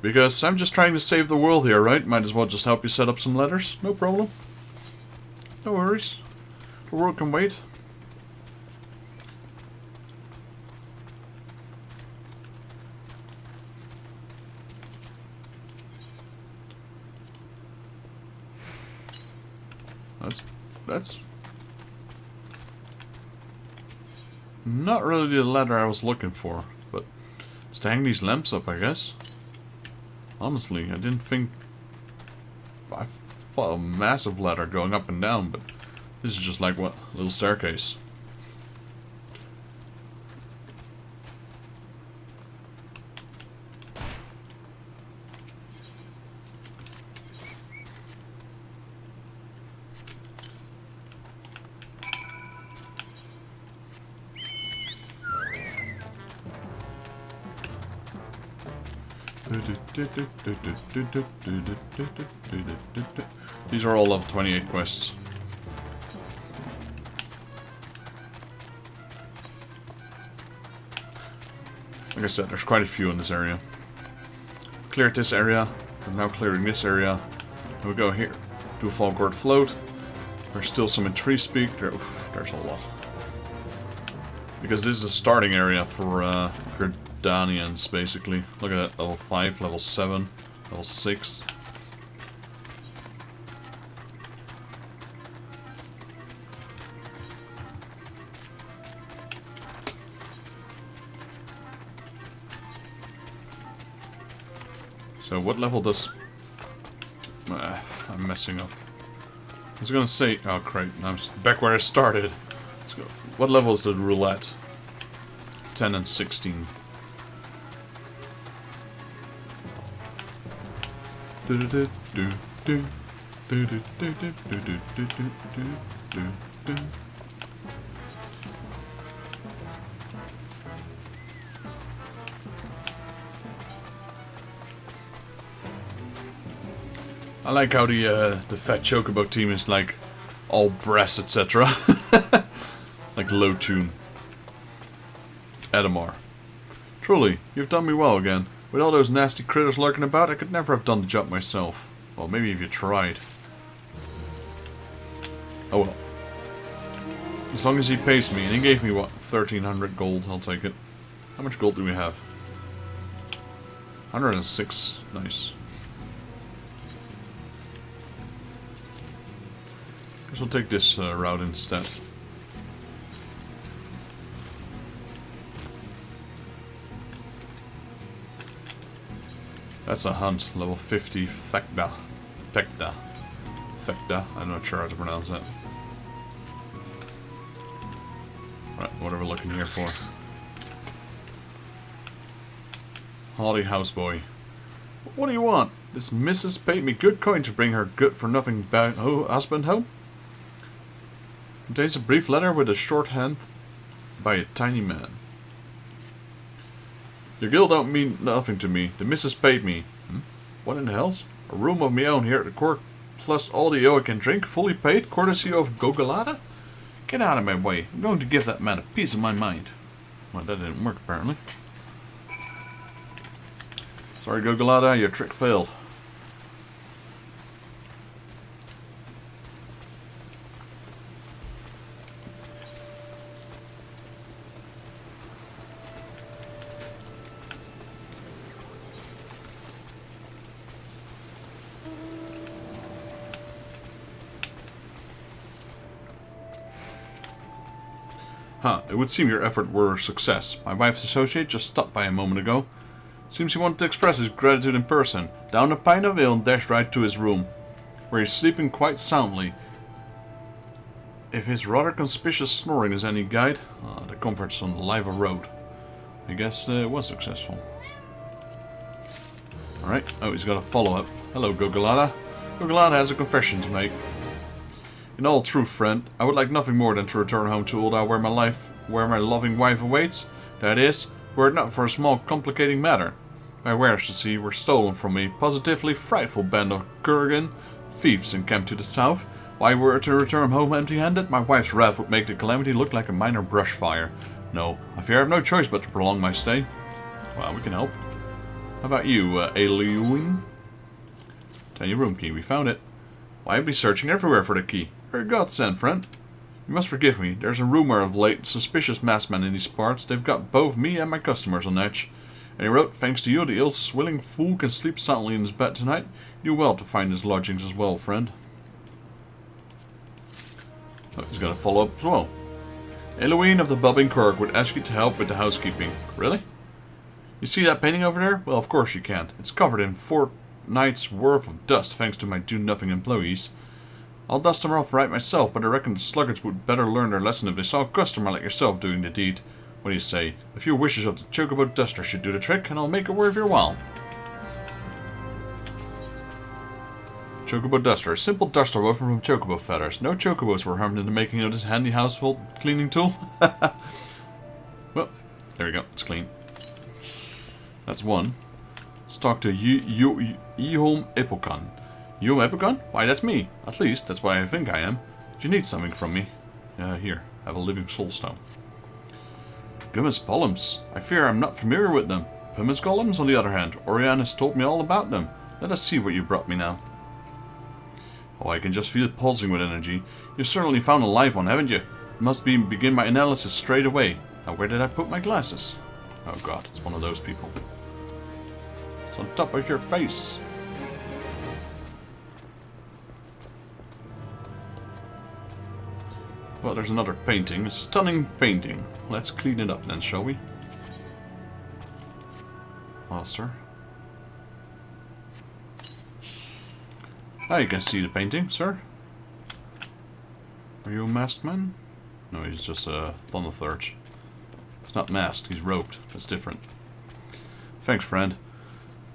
Because I'm just trying to save the world here, right? Might as well just help you set up some ladders. No problem. No worries. The world can wait. That's not really the ladder I was looking for, but it's to hang these lamps up, I guess. Honestly, I didn't think... I thought a massive ladder going up and down, but this is just like, what, a little staircase. These are all level 28 quests. Like I said, there's quite a few in this area. Cleared this area. We're now clearing this area. And we go here. Do a Falgord float. There's still some in Tree Speak. There's a lot. Because this is a starting area for Gridanians, basically. Look at that. Level 5, level 7, level 6. So what level does... I'm messing up. I was gonna say... Oh, great. I'm back where I started. Let's go. What level is the roulette? 10 and 16. I like how the fat chocobo team is like all brass, etc. Like low tune. Adamar. Truly, you've done me well again. With all those nasty critters lurking about, I could never have done the job myself. Well, maybe if you tried. Oh well. As long as he pays me, and he gave me what, 1300 gold, I'll take it. How much gold do we have? 106. Nice. Guess we'll take this route instead. That's a hunt, level 50, Fekda. Fekda. Fekda, I'm not sure how to pronounce that. Right, what are we looking here for? Haughty houseboy. What do you want? This missus paid me good coin to bring her good-for-nothing husband home? Contains a brief letter with a shorthand by a tiny man. Your guild don't mean nothing to me. The missus paid me. What in the hell's? A room of my own here at the court, plus all the ale I can drink, fully paid, courtesy of Gogalada? Get out of my way. I'm going to give that man a piece of my mind. Well, that didn't work, apparently. Sorry, Gogalada, your trick failed. Huh, it would seem your effort were a success. My wife's associate just stopped by a moment ago. Seems he wanted to express his gratitude in person. Downed a pint of ale and dashed right to his room, where he's sleeping quite soundly. If his rather conspicuous snoring is any guide, the comfort's on the Liva Road. I guess it was successful. Alright, oh, he's got a follow-up. Hello, Gogalada. Gogalada has a confession to make. In all truth, friend, I would like nothing more than to return home to Ulda where my loving wife awaits. That is, were it not for a small complicating matter. My wares, you see, were stolen from me. Positively frightful band of Kurgan thieves encamped to the south. Why were to return home empty-handed? My wife's wrath would make the calamity look like a minor brush fire. No, I fear I have no choice but to prolong my stay. Well, we can help. How about you, Eluing? Tiny room key, we found it. Why, I'd be searching everywhere for the key. You're a godsend, friend. You must forgive me. There's a rumor of late suspicious maskmen in these parts. They've got both me and my customers on edge. And he wrote, thanks to you, the ill-swilling fool can sleep soundly in his bed tonight. You do well to find his lodgings as well, friend. Oh, he's got a follow-up as well. Eloine of the Bobbing Kirk would ask you to help with the housekeeping. Really? You see that painting over there? Well, of course you can't. It's covered in 4 nights' worth of dust thanks to my do-nothing employees. I'll dust them off right myself, but I reckon the sluggards would better learn their lesson if they saw a customer like yourself doing the deed. What do you say? A few wishes of the chocobo duster should do the trick, and I'll make it worth your while. Chocobo duster. A simple duster woven from chocobo feathers. No chocobos were harmed in the making of this handy household cleaning tool. Well, there we go. It's clean. That's one. Let's talk to Ehom Epokan. Ehom Epokan? Why, that's me. At least, that's what I think I am. Do you need something from me? Here, have a living soulstone. Goodness polems. I fear I'm not familiar with them. Pumice golems, on the other hand. Orion has told me all about them. Let us see what you brought me now. Oh, I can just feel it pulsing with energy. You've certainly found a live one, haven't you? Must begin my analysis straight away. Now, where did I put my glasses? Oh god, it's one of those people. It's on top of your face. Well, there's another painting. A stunning painting. Let's clean it up then, shall we? Master. Ah, you can see the painting, sir. Are you a masked man? No, he's just a thunderthurge. He's not masked, he's robed. That's different. Thanks, friend.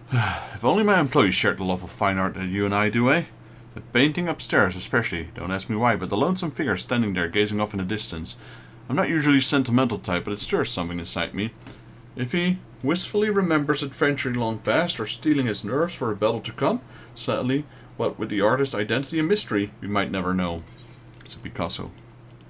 If only my employees shared the love of fine art that you and I do, eh? The painting upstairs especially. Don't ask me why, but the lonesome figure standing there gazing off in the distance. I'm not usually a sentimental type, but it stirs something inside me. If he wistfully remembers adventure long past, or steeling his nerves for a battle to come, sadly, what with the artist's identity and mystery, we might never know. It's a Picasso.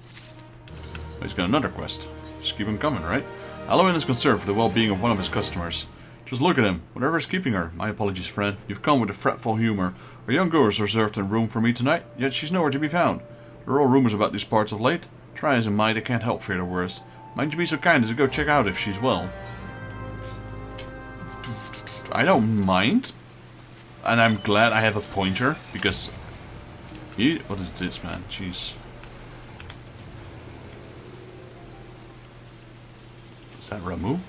Oh, he's got another quest. Just keep him coming, right? Halloween is concerned for the well-being of one of his customers. Just look at him. Whatever is keeping her. My apologies, friend. You've come with a fretful humor. Our young girl is reserved in room for me tonight, yet she's nowhere to be found. There are all rumors about these parts of late. Try as I might, I can't help fear the worst. Mind you be so kind as to go check out if she's well. I don't mind. And I'm glad I have a pointer, because... What is this, man? Jeez. Is that Ramu?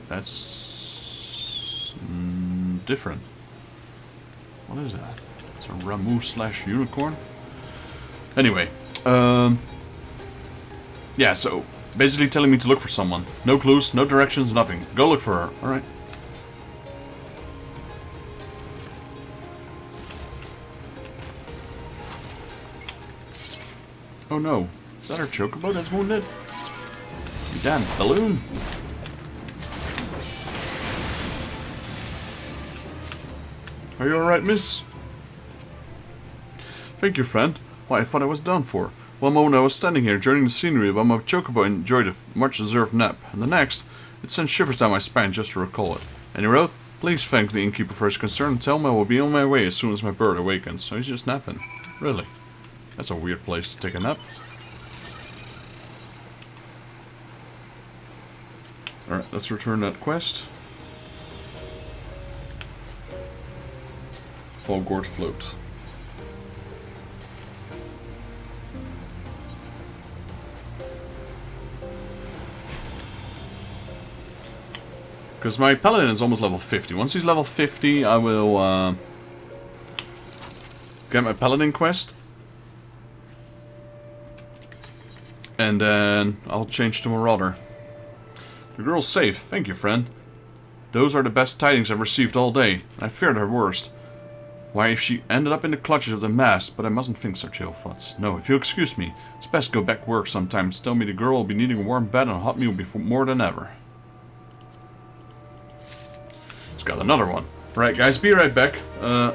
That's... different. What is that? It's a Ramu / unicorn? Anyway. Yeah, so... basically telling me to look for someone. No clues, no directions, nothing. Go look for her. Alright. Oh no. Is that our chocobo that's wounded? You damn balloon. Are you alright, miss? Thank you, friend. Why, I thought I was done for. One moment I was standing here, enjoying the scenery while my chocobo enjoyed a much-deserved nap, and the next, it sent shivers down my spine just to recall it. And he wrote, please thank the innkeeper for his concern and tell him I will be on my way as soon as my bird awakens. So he's just napping. Really? That's a weird place to take a nap. Alright, let's return that quest. Fogort float. Because my paladin is almost level 50. Once he's level 50, I will get my paladin quest. And then I'll change to Marauder. The girl's safe. Thank you, friend. Those are the best tidings I've received all day. I feared her worst. Why, if she ended up in the clutches of the mask, but I mustn't think such ill thoughts. No, if you'll excuse me, it's best to go back to work sometimes. Tell me the girl will be needing a warm bed and a hot meal before more than ever. It's got another one. Right, guys, be right back.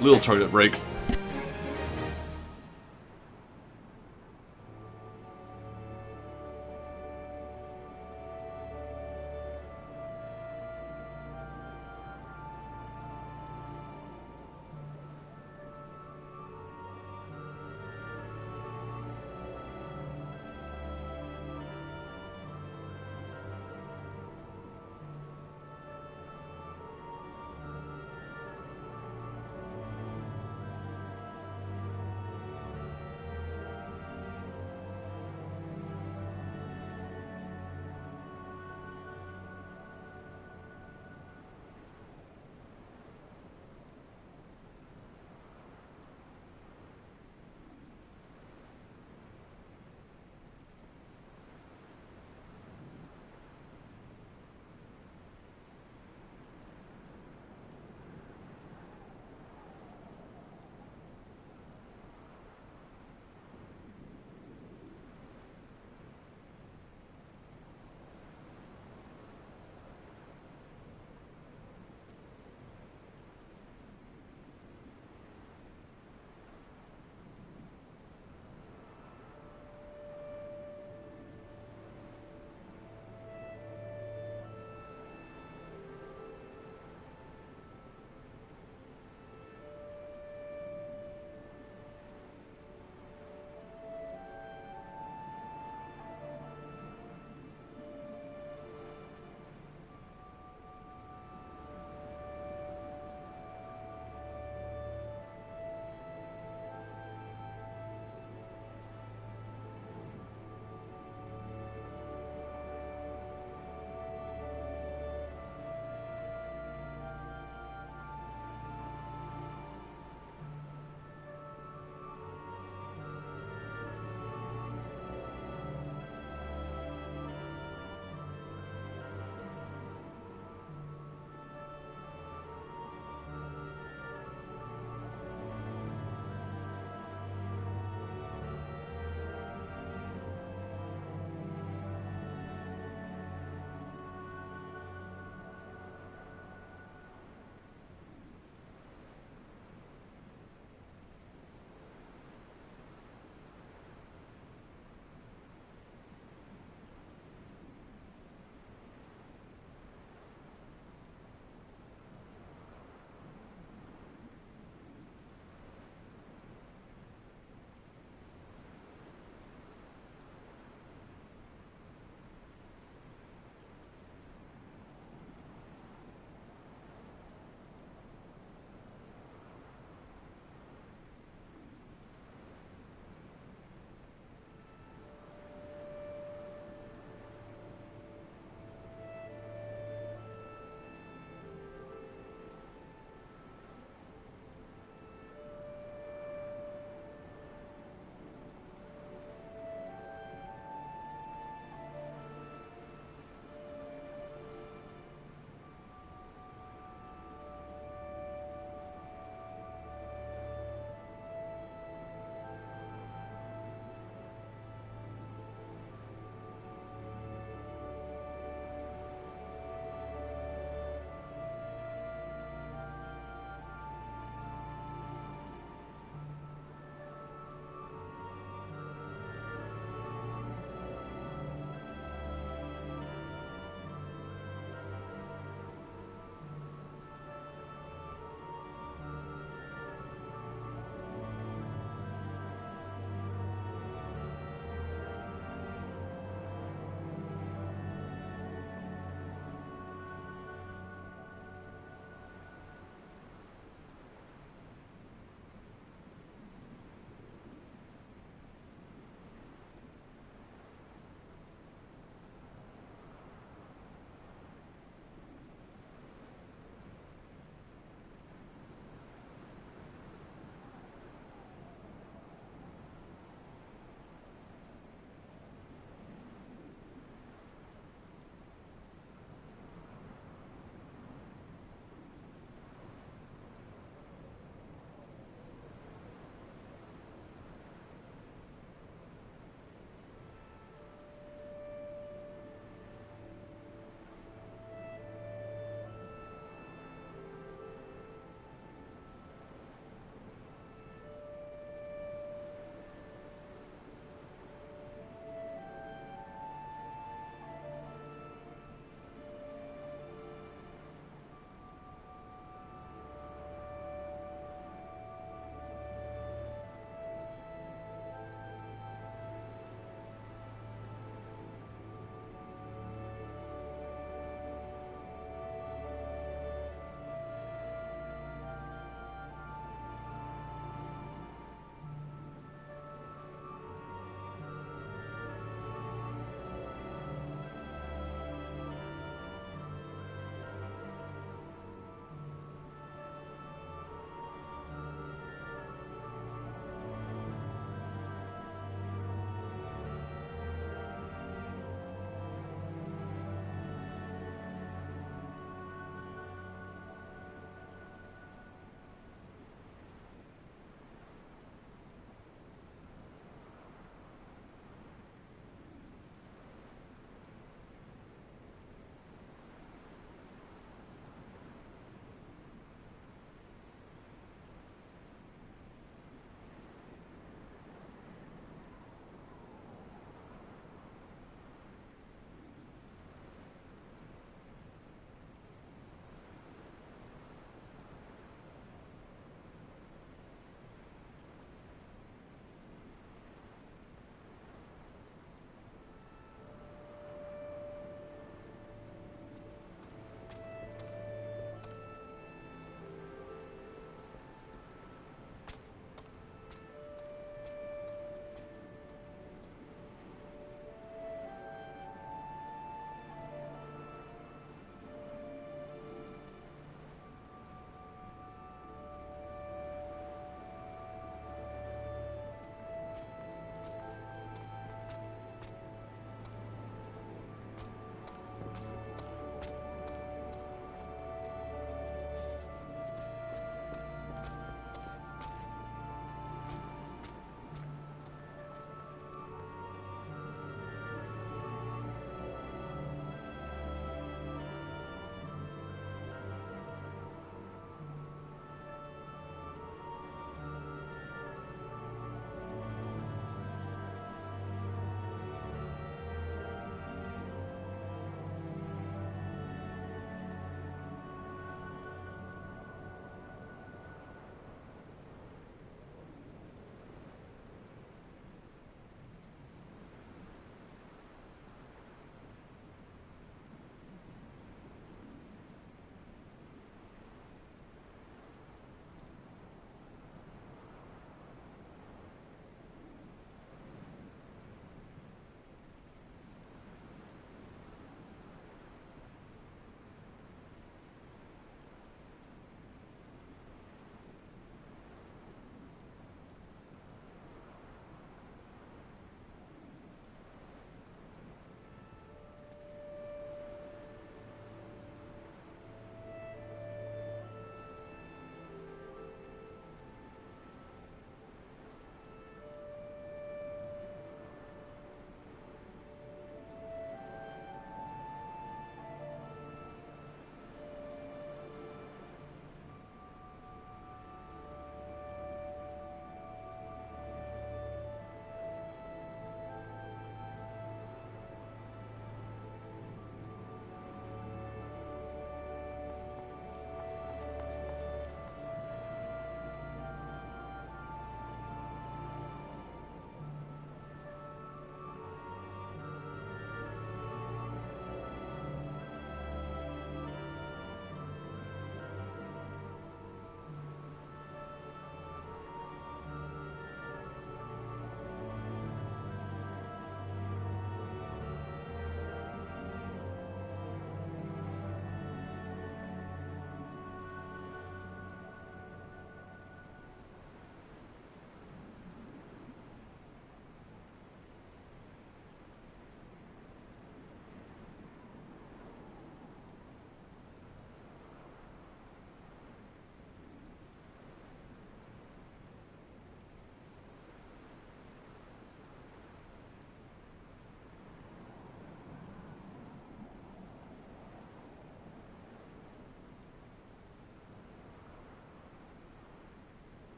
Little toilet break.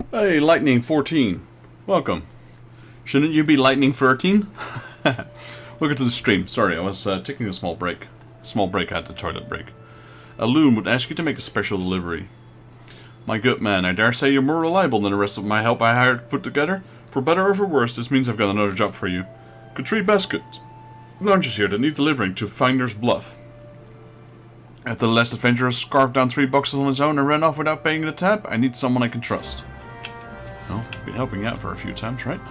Hey, Lightning 14. Welcome. Shouldn't you be Lightning 13? Welcome to the stream. Sorry, I was taking a small break. I had the toilet break. A loon would ask you to make a special delivery. My good man, I dare say you're more reliable than the rest of my help I hired put together. For better or for worse, this means I've got another job for you. Got 3 baskets. Lunches here that need delivering to Finder's Bluff. After the last adventurer scarfed down 3 boxes on his own and ran off without paying the tab, I need someone I can trust. Well, been helping out for a few times, right?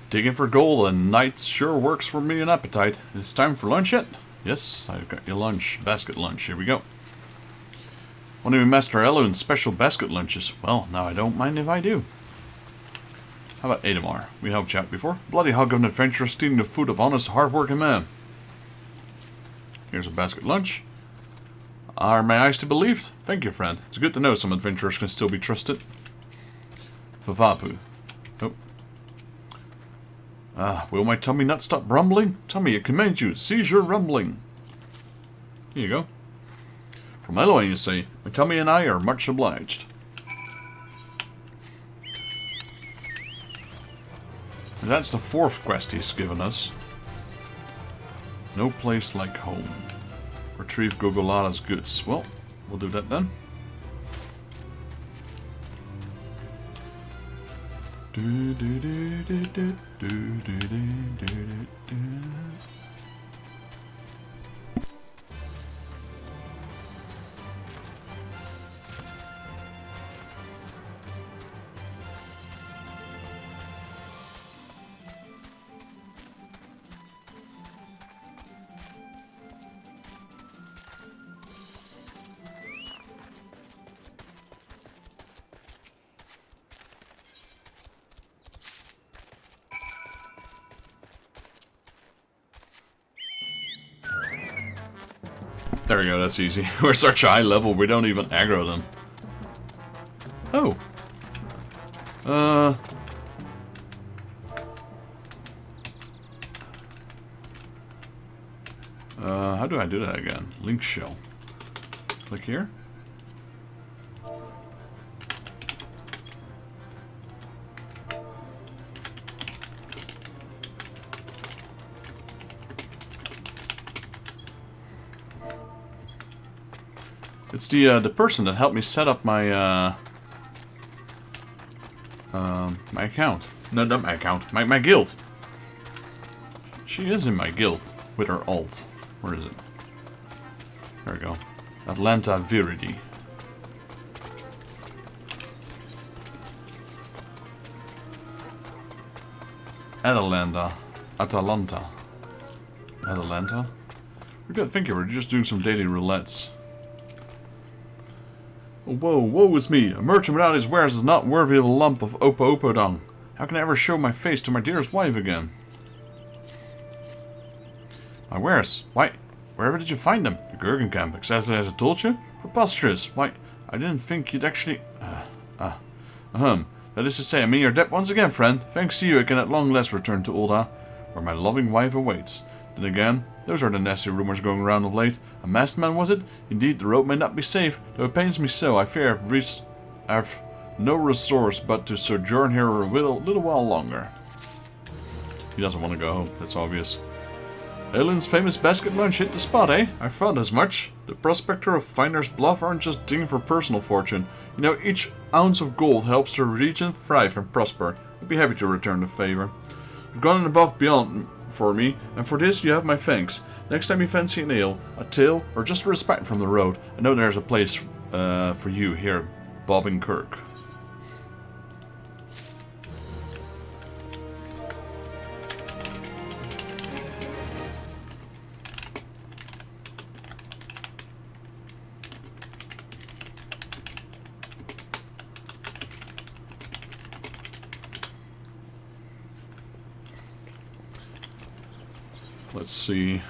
Digging for gold and nights sure works for me and appetite. It's time for lunch yet? Yes, I've got your lunch. Basket lunch. Here we go. Want to master Eloin's special basket lunches? Well, now I don't mind if I do. How about Adamar? We helped you out before. Bloody hug of an adventurer stealing the food of honest, hard-working man. Here's a basket lunch. Are my eyes to believe? Thank you, friend. It's good to know some adventurers can still be trusted. Vavapu. Oh. Will my tummy not stop rumbling? Tummy, I command you, cease your rumbling. Here you go. From Eloin, you say, my tummy and I are much obliged. And that's the 4th quest he's given us. No place like home. Retrieve Gogolada's goods. Well, we'll do that then. There we go, that's easy. We're such a high level, we don't even aggro them. Oh. How do I do that again? Link shell. Click here. It's the person that helped me set up my my account. No, not my account. My guild. She is in my guild with her alt. Where is it? There we go. Atlanta Viridi. Atalanta. Atalanta. We're good. Thank you. We're just doing some daily roulettes. Whoa, woe is me. A merchant without his wares is not worthy of a lump of opo dung. How can I ever show my face to my dearest wife again? My wares? Why, wherever did you find them? The Gurgen camp, exactly as I told you? Preposterous. Why, I didn't think you'd actually... That is to say, I'm in your debt once again, friend. Thanks to you, I can at long last return to Ulda, where my loving wife awaits. Then again, those are the nasty rumors going around of late. A masked man, was it? Indeed, the road may not be safe, though it pains me so. I fear I've no resource but to sojourn here a little while longer. He doesn't want to go home, that's obvious. Eolin's famous basket lunch hit the spot, eh? I thought as much. The prospector of Finder's Bluff aren't just digging for personal fortune. You know, each ounce of gold helps the region thrive and prosper. I'd be happy to return the favor. You've gone above beyond for me, and for this you have my thanks. Next time you fancy an ale, a tale, or just a respite from the road, I know there's a place for you here at Bobbing Kirk. Let's see.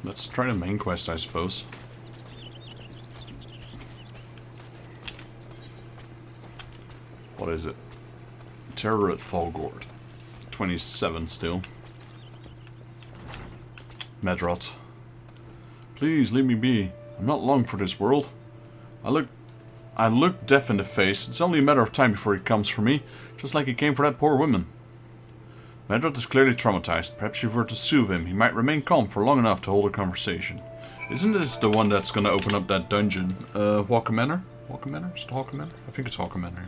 Let's try the main quest, I suppose. What is it? Terror at Falgord. 27 still. Medrot. Please leave me be. I'm not long for this world. I look death in the face. It's only a matter of time before he comes for me, just like he came for that poor woman. Medrot is clearly traumatized. Perhaps if you were to soothe him, he might remain calm for long enough to hold a conversation. Isn't this the one that's gonna open up that dungeon? Walker Manor? Walker Manor? Is it Hawker Manor? I think it's Hawker Manor.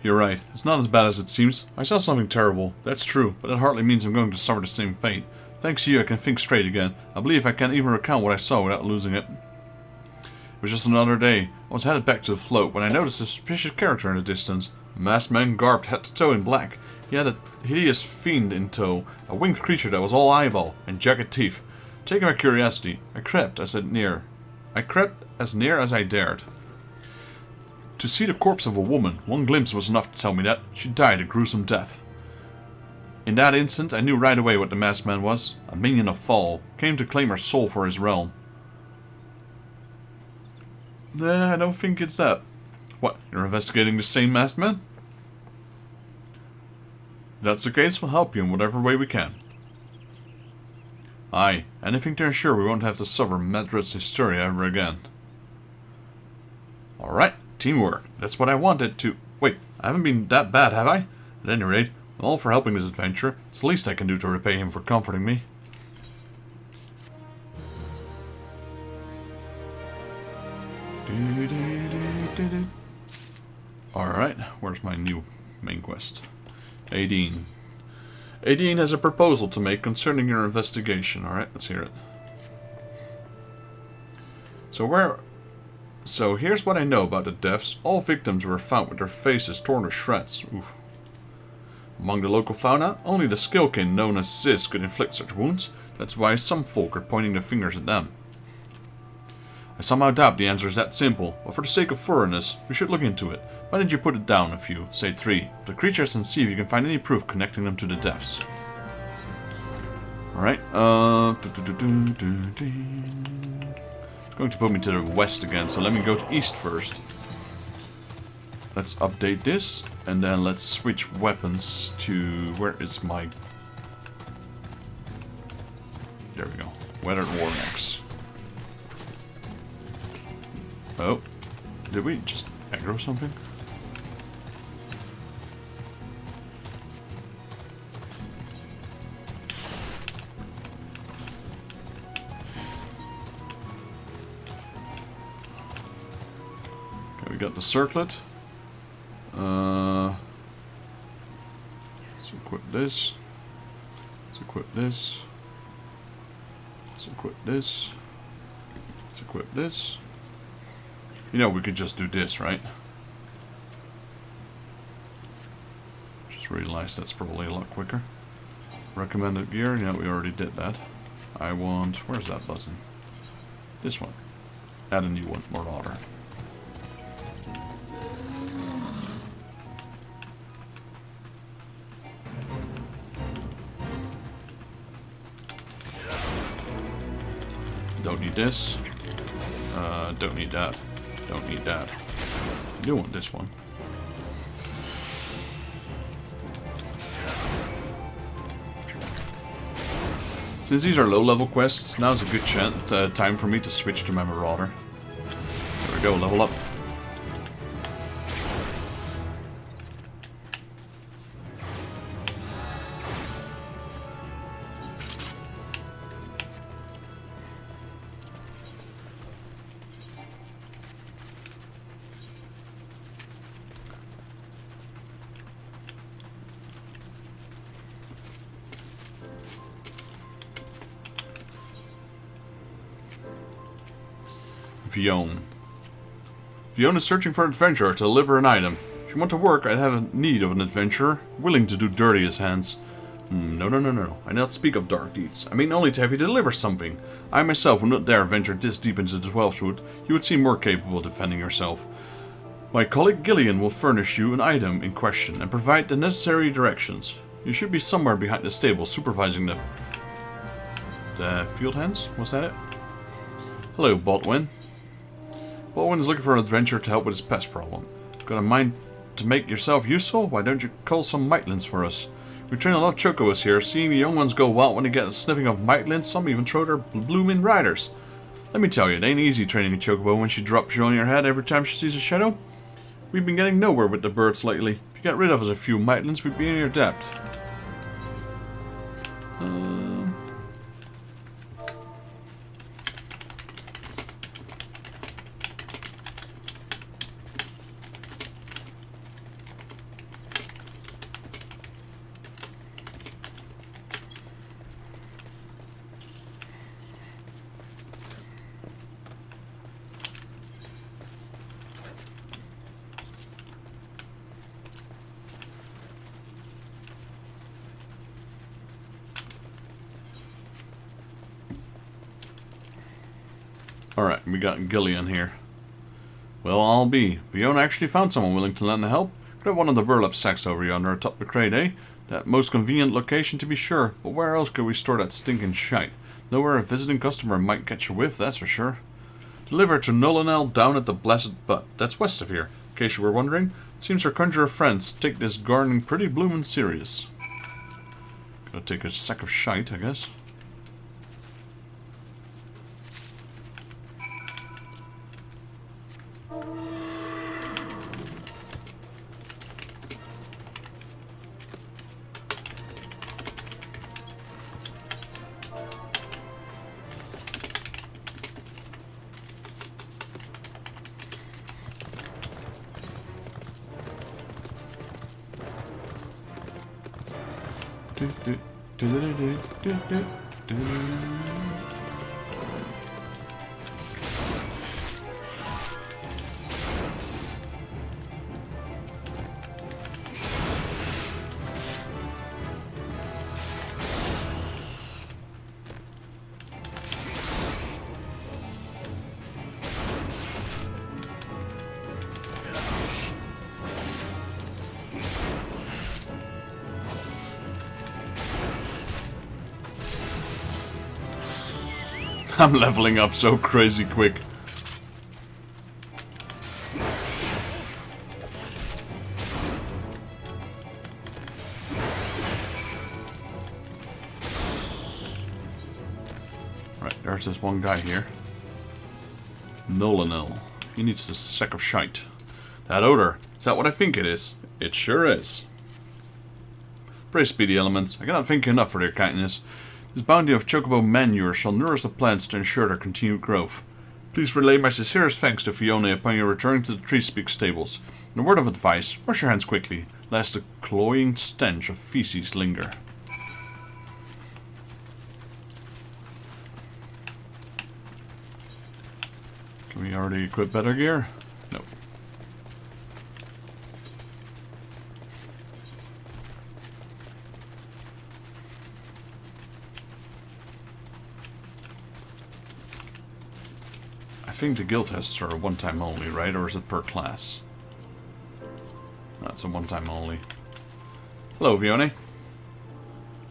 You're right. It's not as bad as it seems. I saw something terrible. That's true, but it hardly means I'm going to suffer the same fate. Thanks to you, I can think straight again. I believe I can even recount what I saw without losing it. It was just another day. I was headed back to the float when I noticed a suspicious character in the distance. A masked man garbed head to toe in black. He had a hideous fiend in tow, a winged creature that was all eyeball and jagged teeth. Taking my curiosity, I crept as near as I dared. To see the corpse of a woman, one glimpse was enough to tell me that she died a gruesome death. In that instant, I knew right away what the masked man was. A minion of Fall, came to claim her soul for his realm. Nah, I don't think it's that. What, you're investigating the same masked man? If that's the case, we'll help you in whatever way we can. Aye, anything to ensure we won't have to suffer Medrot's hysteria ever again. Alright, teamwork. That's what I wanted to... Wait, I haven't been that bad, have I? At any rate, I'm all for helping this adventure. It's the least I can do to repay him for comforting me. Alright, where's my new main quest? Aideen. Aideen has a proposal to make concerning your investigation. Alright, let's hear it. So here's what I know about the deaths. All victims were found with their faces torn to shreds. Oof. Among the local fauna, only the skillkin known as Sis could inflict such wounds. That's why some folk are pointing their fingers at them. I somehow doubt the answer is that simple, but for the sake of thoroughness, we should look into it. Why don't you put it down a few, say 3, of the creatures and see if you can find any proof connecting them to the deaths. Alright, it's going to put me to the west again, so let me go to east first. Let's update this, and then let's switch weapons to... Where is my... There we go. Weathered War Axe. Oh, did we just aggro something? Okay, we got the circlet. Let's equip this. Let's equip this. Let's equip this. Let's equip this. You know, we could just do this, right? Just realized that's probably a lot quicker. Recommended gear, yeah, we already did that. I want... Where's that button? This one. Add a new one, Marauder. Don't need this. Don't need that. Don't need that. I do want this one. Since these are low-level quests, now's a good time for me to switch to my Marauder. There we go, level up. Fiona. Fiona is searching for an adventurer to deliver an item. If you want to work, I'd have a need of an adventurer, willing to do dirty his hands. No. I not speak of dark deeds. I mean only to have you deliver something. I myself would not dare venture this deep into the 12th wood. You would seem more capable of defending yourself. My colleague Gillian will furnish you an item in question and provide the necessary directions. You should be somewhere behind the stable supervising the field hands? Was that it? Hello, Baldwin. Baldwin is looking for an adventurer to help with his pest problem. Got a mind to make yourself useful? Why don't you call some Mightlands for us? We train a lot of chocobos here. Seeing the young ones go wild when they get a sniffing of Mightlands, some even throw their blooming riders. Let me tell you, it ain't easy training a chocobo when she drops you on your head every time she sees a shadow. We've been getting nowhere with the birds lately. If you get rid of us a few Mightlands, we'd be in your debt. Alright, we got Gillian here. Well, I'll be. Fiona actually found someone willing to lend a help. Grab one of the burlap sacks over yonder atop the crate, eh? That most convenient location to be sure, but where else could we store that stinking shite? Nowhere a visiting customer might catch a whiff, that's for sure. Deliver to Nolanel down at the Blessed Butt. That's west of here, in case you were wondering. Seems our conjurer friends take this gardening pretty bloomin' serious. Gotta take a sack of shite, I guess. I'm leveling up so crazy quick. Right, there's this one guy here. Nolanel. He needs this sack of shite. That odor. Is that what I think it is? It sure is. Praise be the elements. I cannot thank you enough for their kindness. This bounty of chocobo manure shall nourish the plants to ensure their continued growth. Please relay my sincerest thanks to Fiona upon your return to the Treespeak stables. And a word of advice, wash your hands quickly, lest the cloying stench of feces linger. Can we already equip better gear? No. I think the guild tests are one time only, right? Or is it per class? That's a one time only. Hello, Vione.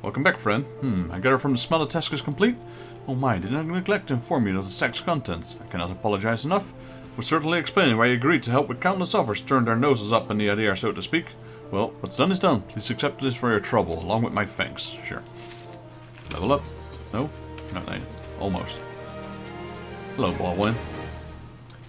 Welcome back, friend. I gather from the smell the task is complete? Oh my, did I neglect to inform you of the sack's contents? I cannot apologize enough. Would certainly explain why you agreed to help with countless others turned their noses up in the idea, so to speak. Well, what's done is done. Please accept this for your trouble, along with my thanks. Sure. Level up? No? Not yet. Almost. Hello, Baldwin.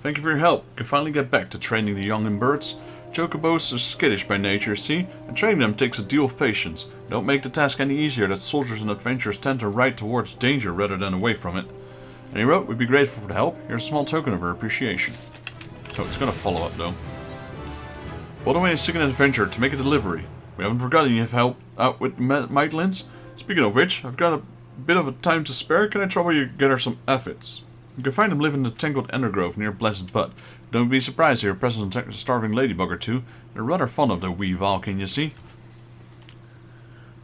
Thank you for your help. I can finally get back to training the young and birds. Chocobos are skittish by nature, see? And training them takes a deal of patience. Don't make the task any easier that soldiers and adventurers tend to ride towards danger rather than away from it. Any road, we'd be grateful for the help. Here's a small token of our appreciation. So it's gonna follow up though. Baldwin is seeking an adventurer to make a delivery. We haven't forgotten you have helped out with Mightlands. Speaking of which, I've got a bit of a time to spare. Can I trouble you get her some aphids? You can find them living in the tangled undergrowth near Blessed Bud. Don't be surprised to hear present a starving ladybug or two. They're rather fond of the wee Valkin, you see.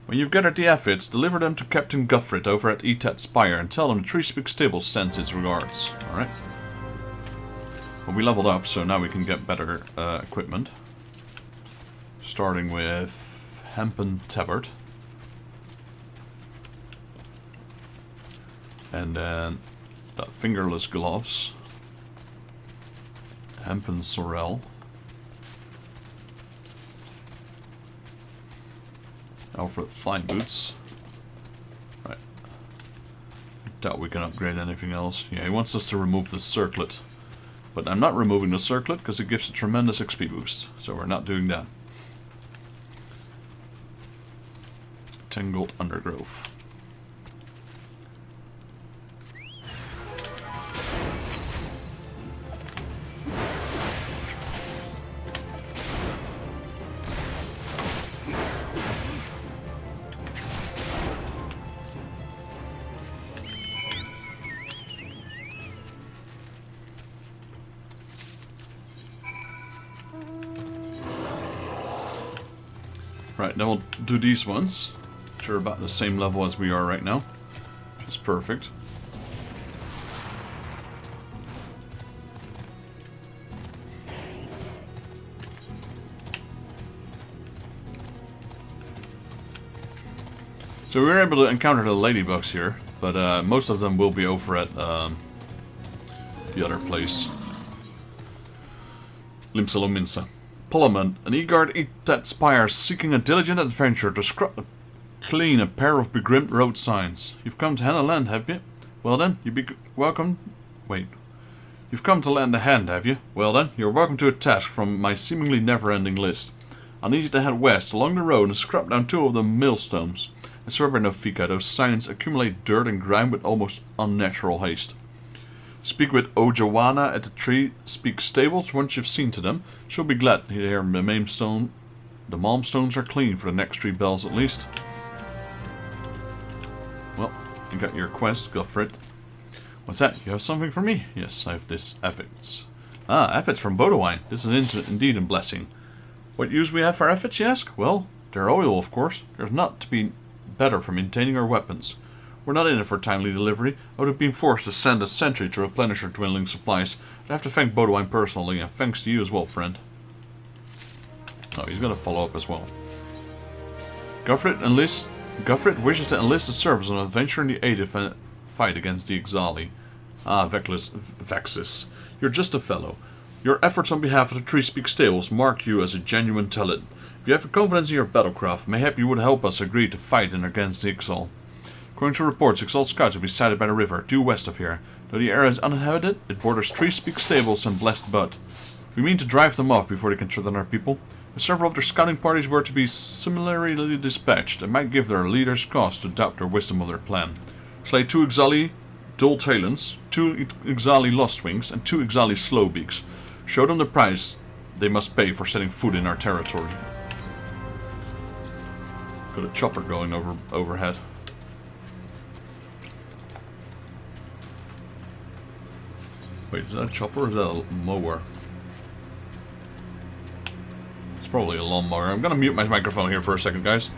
When you've gathered the aphids, deliver them to Captain Guffred over at Etat Spire and tell them the Treespeak Stables sends its regards. Alright. Well, we leveled up, so now we can get better equipment. Starting with Hempen Tabard. And then that fingerless gloves. Hempen Sorrel. Alfred Fine Boots. Right. Doubt we can upgrade anything else. Yeah, he wants us to remove the circlet. But I'm not removing the circlet because it gives a tremendous XP boost. So we're not doing that. Tangled Undergrowth. Right, then we'll do these ones, which are about the same level as we are right now, which is perfect. So we were able to encounter the ladybugs here, but most of them will be over at the other place. Limsalominsa. Pullman, an Egard Etat Spire seeking a diligent adventure to scrub clean a pair of begrimed road signs. You've come to hand a land, have you? Well then, you be welcome. Wait. You've come to lend a hand, have you? Well then, you're welcome to a task from my seemingly never-ending list. I'll need you to head west along the road and scrub down 2 of the millstones. I swear by no Fika, those signs accumulate dirt and grime with almost unnatural haste. Speak with Ojawana at the Treespeak Stables once you've seen to them. She'll be glad to hear the malmstones are clean for the next 3 bells at least. Well, you got your quest, Guffred. What's that? You have something for me? Yes, I have this aphids. Ah, aphids from Bodawine. This is indeed a blessing. What use we have for aphids, you ask? Well, they're oil, of course. There's not to be better for maintaining our weapons. We're not in it for timely delivery. I would have been forced to send a sentry to replenish our dwindling supplies. I have to thank Bodawine personally, and thanks to you as well, friend. Oh, he's going to follow up as well. Guffred wishes to enlist the service of an adventurer in the aid of a fight against the Ixali. Ah, Vexus. You're just a fellow. Your efforts on behalf of the Treespeak Stables mark you as a genuine talent. If you have confidence in your battlecraft, mayhap you would help us agree to fight in against the Ixal. According to reports, Ixal scouts will be sighted by the river, due west of here. Though the area is uninhabited, it borders Treespeak Stables and Blessed Bud. We mean to drive them off before they can threaten our people. If several of their scouting parties were to be similarly dispatched, it might give their leaders cause to doubt the wisdom of their plan. Slay 2 Ixali Dull Talons, 2 Ixali Lostwings, and 2 Ixali Slowbeaks. Show them the price they must pay for setting foot in our territory. Got a chopper going overhead. Wait, is that a chopper or is that a mower? It's probably a lawnmower. I'm gonna mute my microphone here for a second, guys.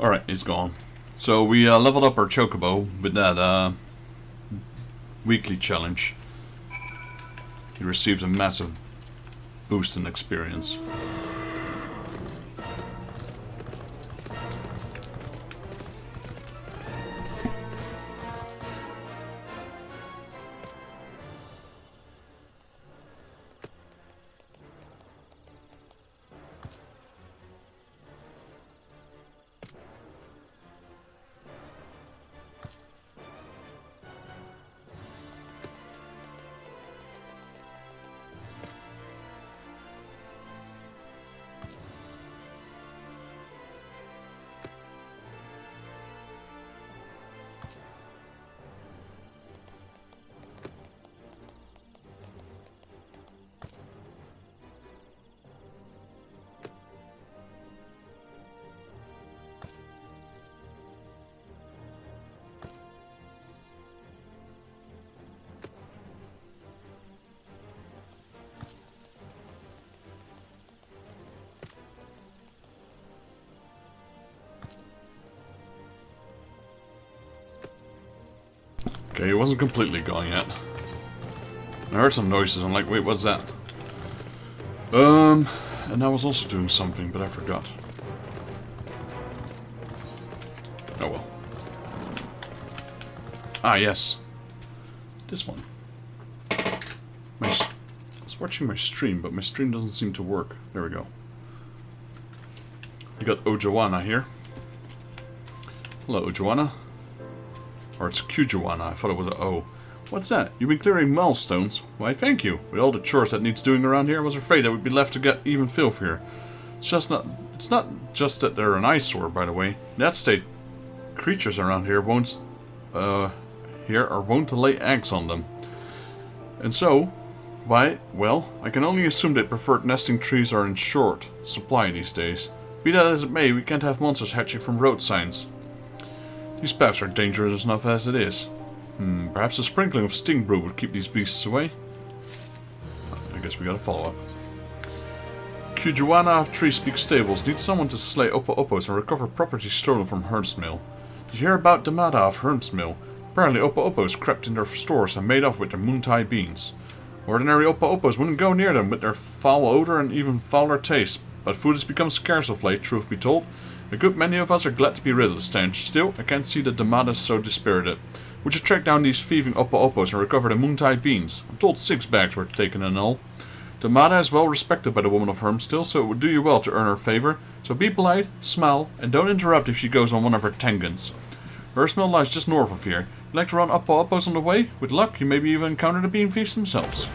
Alright, he's gone. So we leveled up our Chocobo with that weekly challenge. He received a massive boost in experience. Okay, he wasn't completely gone yet. I heard some noises, I'm like, wait, what's that? And I was also doing something, but I forgot. Oh well. Ah, yes. This one. I was watching my stream, but my stream doesn't seem to work. There we go. We got Ojoanna here. Hello, Ojoanna. Or it's Q-Joanna, I thought it was an O. What's that? You've been clearing milestones? Why, thank you. With all the chores that needs doing around here, I was afraid I would be left to get even filthier. It's not just that they're an eyesore, by the way. In that state, creatures around here won't to lay eggs on them. And so, why, well, I can only assume that preferred nesting trees are in short supply these days. Be that as it may, we can't have monsters hatching from road signs. These paths are dangerous enough as it is. Perhaps a sprinkling of sting brew would keep these beasts away? I guess we gotta follow up. Q-Joanna of Tree Speak Stables needs someone to slay Oppo-Oppos and recover property stolen from Hernsmill. Did you hear about Damada of Hernsmill? Apparently Oppo-Oppos crept in their stores and made off with their Moontai beans. Ordinary Oppo-Oppos wouldn't go near them with their foul odor and even fouler taste, but food has become scarce of late, truth be told. A good many of us are glad to be rid of the stench. Still, I can't see the Damada so dispirited. Would you track down these thieving Oppo-Oppos and recover the Moontai beans? I'm told 6 bags were taken in all. Damada is well respected by the woman of Hermstill, so it would do you well to earn her favor. So be polite, smile, and don't interrupt if she goes on one of her tangents. Hermstill lies just north of here. You'd like to run Oppo-Oppos on the way? With luck, you maybe even encounter the bean thieves themselves.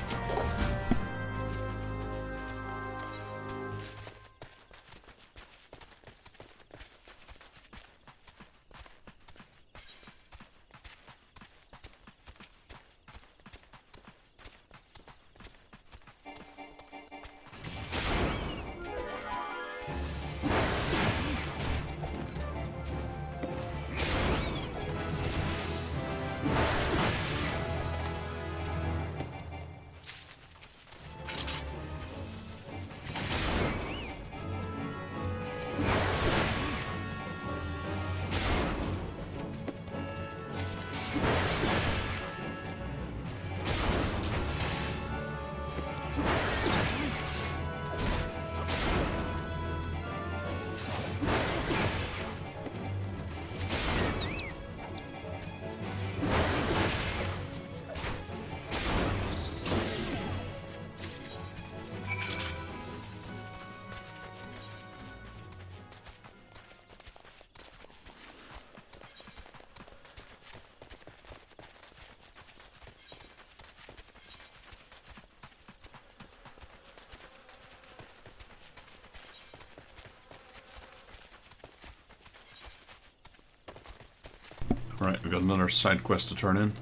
Right, we got another side quest to turn in. It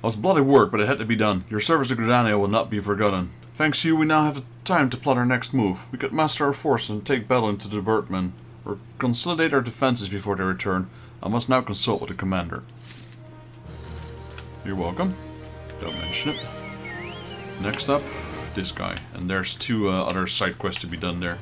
was bloody work, but it had to be done. Your service to Gridania will not be forgotten. Thanks to you, we now have the time to plot our next move. We could master our forces and take battle into the Birdmen, or consolidate our defenses before they return. I must now consult with the commander. You're welcome. Don't mention it. Next up, this guy. And there's 2 other side quests to be done there.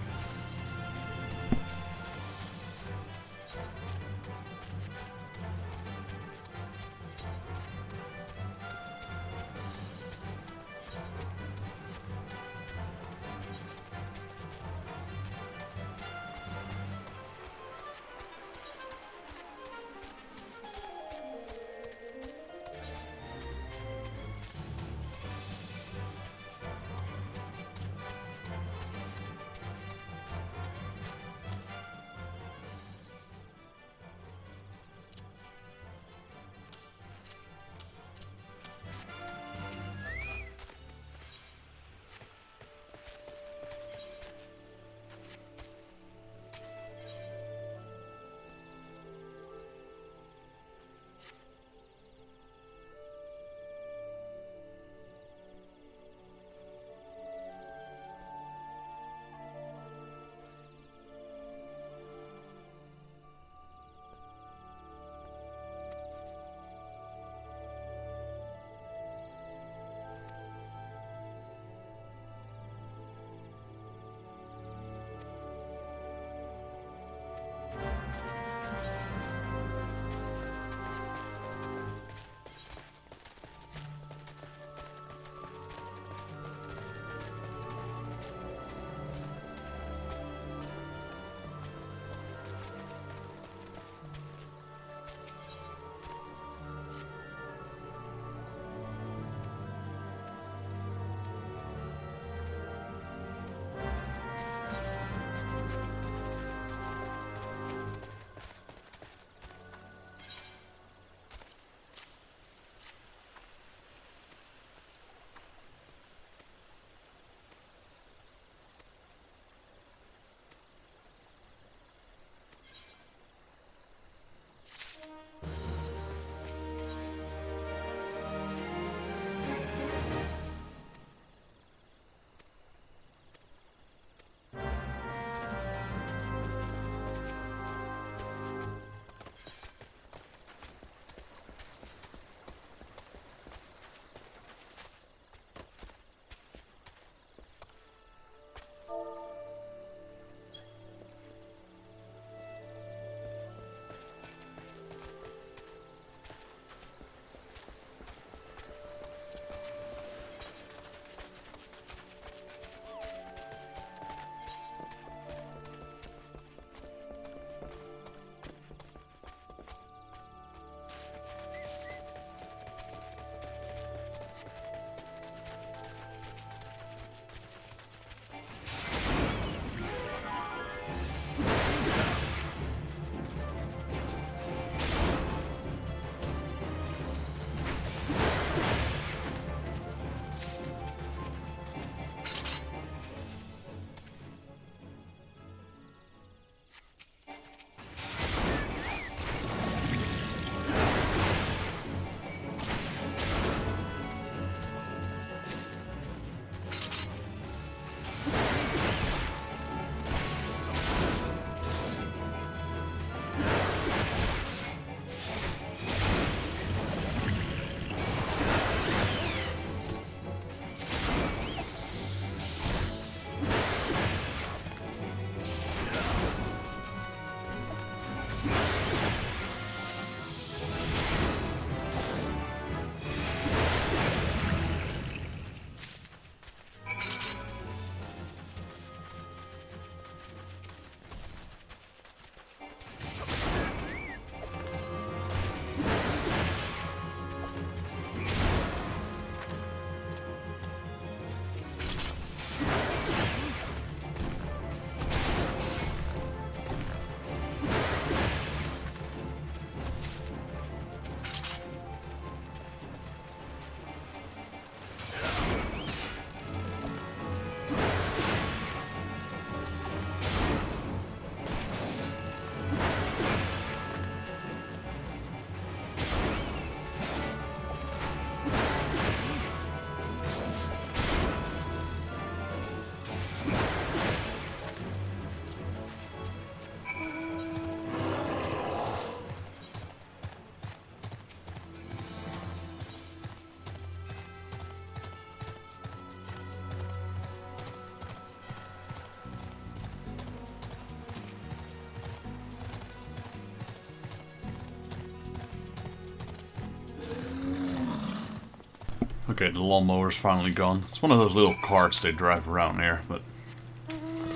Okay, the lawnmower's finally gone. It's one of those little carts they drive around here, but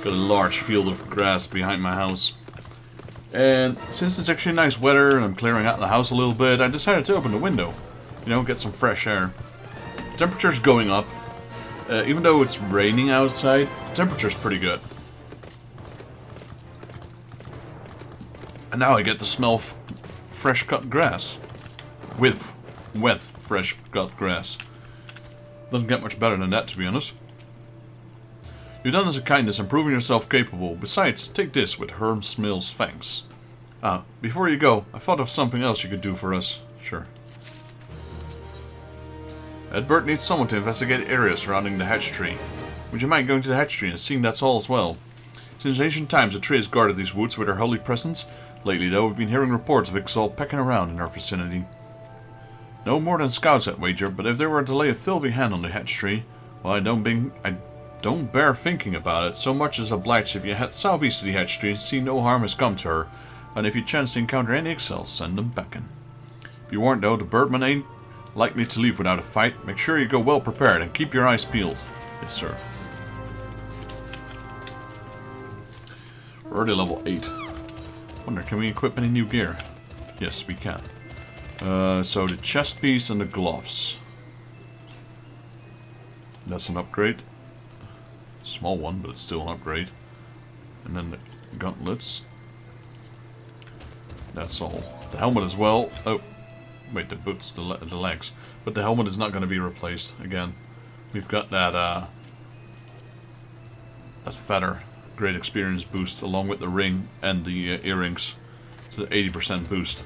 got a large field of grass behind my house. And since it's actually nice weather and I'm clearing out the house a little bit, I decided to open the window. You know, get some fresh air. Temperature's going up. Even though it's raining outside, the temperature's pretty good. And now I get the smell of fresh cut grass. With wet, fresh cut grass. Doesn't get much better than that, to be honest. You've done us a kindness and proven yourself capable. Besides, take this with Herm Smill's thanks. Ah, before you go, I thought of something else you could do for us. Sure. Edbert needs someone to investigate the area surrounding the hatch tree. Would you mind going to the hatch tree and seeing that's all as well? Since ancient times, the tree has guarded these woods with her holy presence. Lately, though, we've been hearing reports of Ixal pecking around in our vicinity. No more than scouts, I'd wager, but if there were to lay a filthy hand on the hatch tree, well, I don't bear thinking about it so much as obliged if you head southeast of the hatch tree and see no harm has come to her, and if you chance to encounter any Ixals, send them pecking. Be warned though, the birdman ain't likely to leave without a fight. Make sure you go well prepared and keep your eyes peeled. Yes, sir. We're already level 8. Wonder, can we equip any new gear? Yes, we can. So the chest piece and the gloves. That's an upgrade. Small one, but it's still an upgrade. And then the gauntlets. That's all. The helmet as well. Oh, wait, the boots, the legs. But the helmet is not going to be replaced. Again, we've got that that feather, great experience boost, along with the ring and the earrings. So the 80% boost.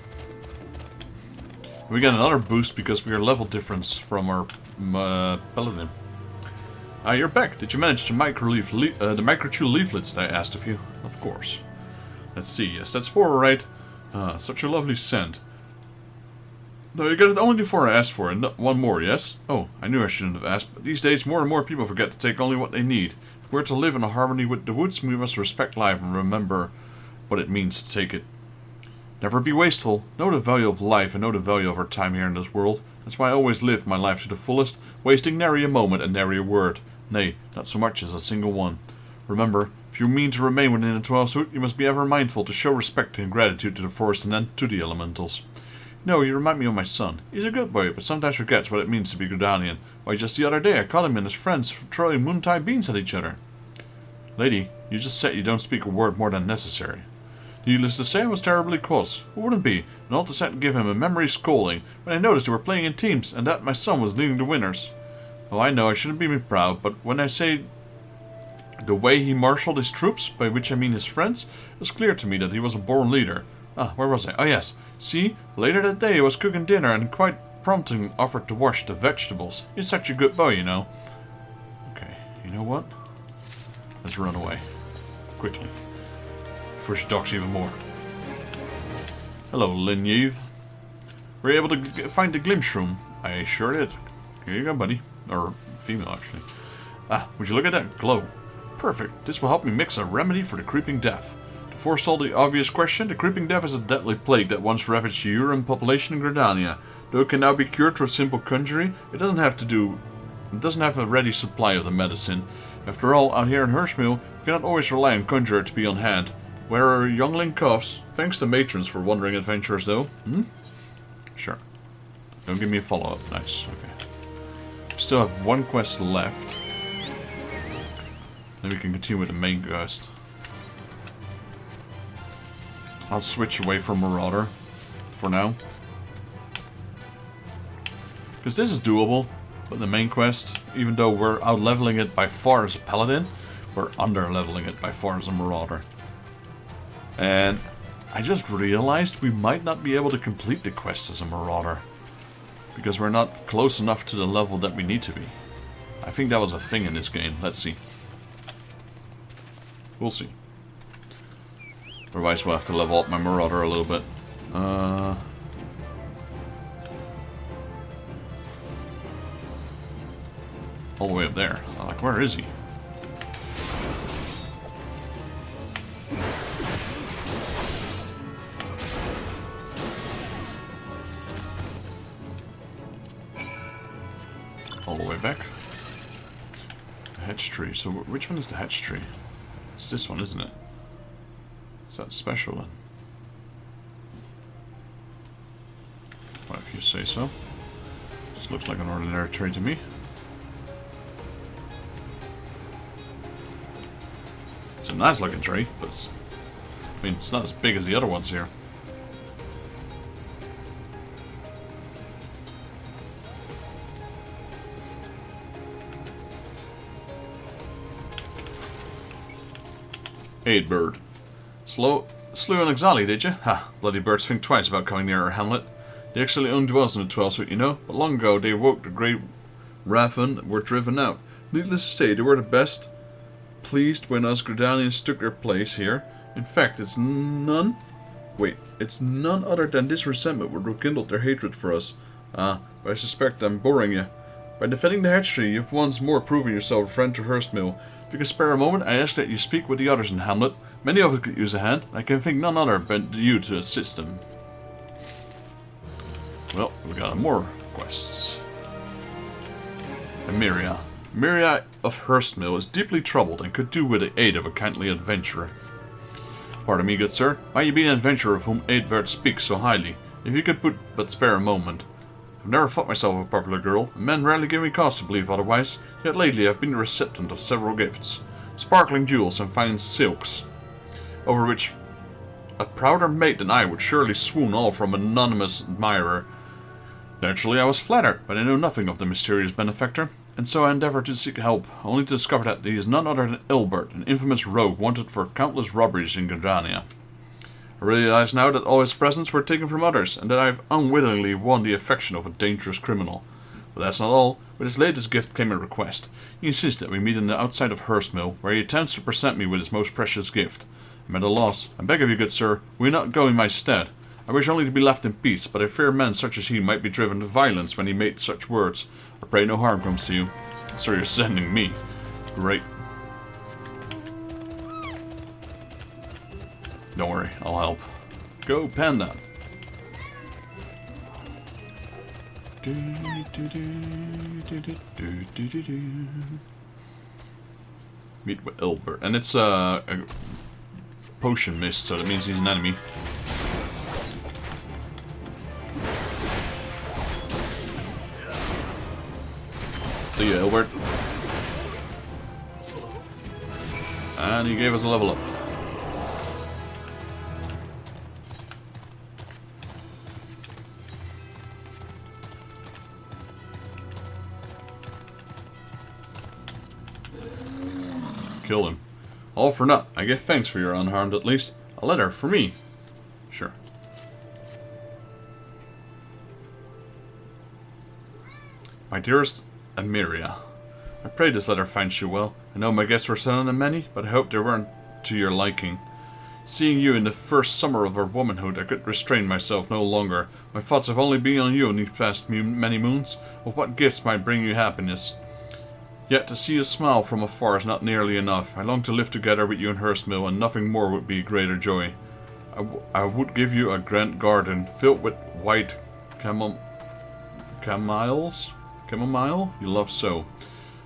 We got another boost because we are level difference from our paladin. You're back. Did you manage to the microchew leaflets that I asked of you? Of course. Let's see. Yes, that's 4, right? Such a lovely scent. No, you got it only the 4 I asked for, and one more, yes? Oh, I knew I shouldn't have asked, but these days more and more people forget to take only what they need. If we're to live in harmony with the woods, we must respect life and remember what it means to take it. Never be wasteful. Know the value of life and know the value of our time here in this world. That's why I always live my life to the fullest, wasting nary a moment and nary a word. Nay, not so much as a single one. Remember, if you mean to remain within the 12th suit, you must be ever mindful to show respect and gratitude to the forest and then to the elementals. No, you remind me of my son. He's a good boy, but sometimes forgets what it means to be Gridanian. Why, just the other day I caught him and his friends throwing moontide beans at each other. Lady, you just said you don't speak a word more than necessary. Needless to say, I was terribly cross. Who wouldn't be? And all to set to give him a memory scolding when I noticed they were playing in teams and that my son was leading the winners. Oh, I know I shouldn't be proud, but when I say the way he marshaled his troops, by which I mean his friends, it was clear to me that he was a born leader. Ah, where was I? Oh yes. See, later that day I was cooking dinner and quite promptly offered to wash the vegetables. He's such a good boy, you know. Okay, you know what? Let's run away. Quickly. Before she talks even more. Hello, Linyev. Were you able to find the glimpse room? I sure did. Here you go, buddy. Or female, actually. Ah, would you look at that glow? Perfect. This will help me mix a remedy for the creeping death. To forestall the obvious question, the creeping death is a deadly plague that once ravaged the Urim population in Gridania. Though it can now be cured through a simple conjuring, it doesn't have a ready supply of the medicine. After all, out here in Hirschmill, you cannot always rely on conjurer to be on hand. Where are youngling coughs? Thanks to matrons for wandering adventurers, though. Sure. Don't give me a follow-up. Nice. Okay. Still have one quest left. Then we can continue with the main quest. I'll switch away from Marauder for now. Because this is doable, but the main quest, even though we're out-leveling it by far as a Paladin, we're under-leveling it by far as a Marauder. And I just realized we might not be able to complete the quest as a Marauder. Because we're not close enough to the level that we need to be. I think that was a thing in this game. Let's see. We'll see. Otherwise we'll have to level up my Marauder a little bit. All the way up there. Like, where is he? all the way back. The hedge tree. So which one is the hedge tree? It's this one, isn't it? Is that special then? Well, if you say so. This looks like an ordinary tree to me. It's a nice looking tree, but it's, I mean, it's not as big as the other ones here. Aid bird. Slew an exile, did you? Ha! Bloody birds think twice about coming near our hamlet. They actually owned dwells in the 12th Street, you know, but long ago they awoke the great Raven and were driven out. Needless to say, they were the best pleased when us Gridanians took their place here. In fact, it's none other than this resentment would rekindled their hatred for us. But I suspect I'm boring you. By defending the hedge tree, you've once more proven yourself a friend to Hurstmill. If you can spare a moment, I ask that you speak with the others in Hamlet. Many of us could use a hand, and I can think none other but you to assist them. Well, we got more quests. Emeria. Emeria of Hurstmill is deeply troubled and could do with the aid of a kindly adventurer. Pardon me, good sir. Might you be an adventurer of whom Eadbert speaks so highly? If you could but spare a moment. I've never thought myself a popular girl, and men rarely give me cause to believe otherwise, yet lately I've been the recipient of several gifts. Sparkling jewels and fine silks, over which a prouder mate than I would surely swoon, all from an anonymous admirer. Naturally I was flattered, but I know nothing of the mysterious benefactor, and so I endeavoured to seek help, only to discover that he is none other than Eadbert, an infamous rogue wanted for countless robberies in Gridania. I realize now that all his presents were taken from others, and that I have unwittingly won the affection of a dangerous criminal. But that's not all. With his latest gift came a request. He insists that we meet on the outside of Hurstmill, where he attempts to present me with his most precious gift. I'm at a loss. I beg of you, good sir, will you not go in my stead? I wish only to be left in peace, but I fear men such as he might be driven to violence when he made such words. I pray no harm comes to you. So you're sending me. Great. Don't worry, I'll help. Go, Panda! Meet with Eadbert. And it's a potion mist, so that means he's an enemy. See ya, Eadbert. And he gave us a level up. Kill him. All for naught. I give thanks for your unharmed at least. A letter for me. Sure. My dearest Emeria, I pray this letter finds you well. I know my gifts were sudden and many, but I hope they weren't to your liking. Seeing you in the first summer of our womanhood, I could restrain myself no longer. My thoughts have only been on you in these past many moons, of what gifts might bring you happiness. Yet to see you smile from afar is not nearly enough. I long to live together with you in Hurstmill, and nothing more would be greater joy. I would give you a grand garden filled with white chamomile you love so.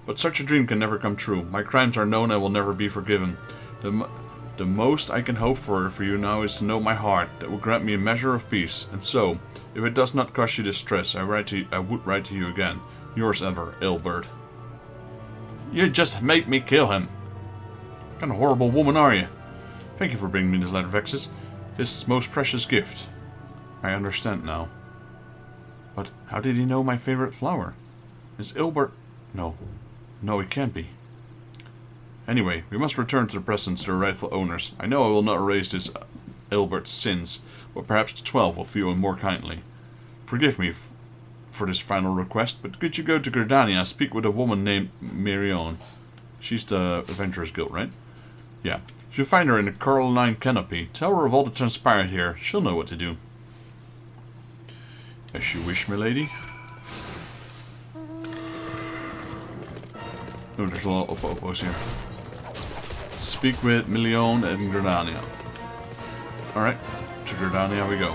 But such a dream can never come true. My crimes are known and will never be forgiven. The most I can hope for you now is to know my heart, that will grant me a measure of peace. And so, if it does not cause you distress, I would write to you again. Yours ever, Eadbert. You just made me kill him. What kind of horrible woman are you? Thank you for bringing me this letter, Vexus. His most precious gift. I understand now. But how did he know my favorite flower? Is Eadbert... No, it can't be. Anyway, we must return to the presents to their rightful owners. I know I will not erase this Eadbert's sins, but perhaps the 12 will feel him more kindly. Forgive me for this final request, but could you go to Gridania, speak with a woman named Mirion? She's the Adventurers Guild, right? Yeah. If you find her in the Garlean Canopy, tell her of all that transpired here. She'll know what to do. As you wish, milady. Oh, there's a lot of opos here. Speak with Milion and Gridania. Alright, to Gridania we go.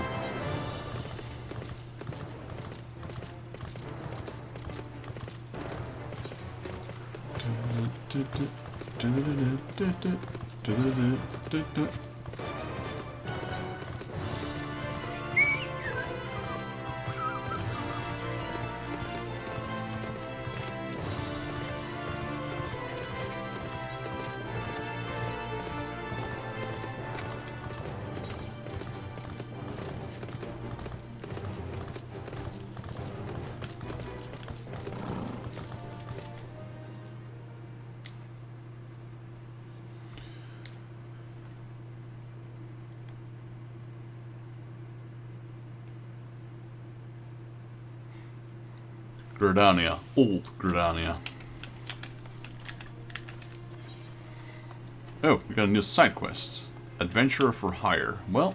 Gridania. Old Gridania. Oh, we got a new side quest. Adventurer for Hire. Well,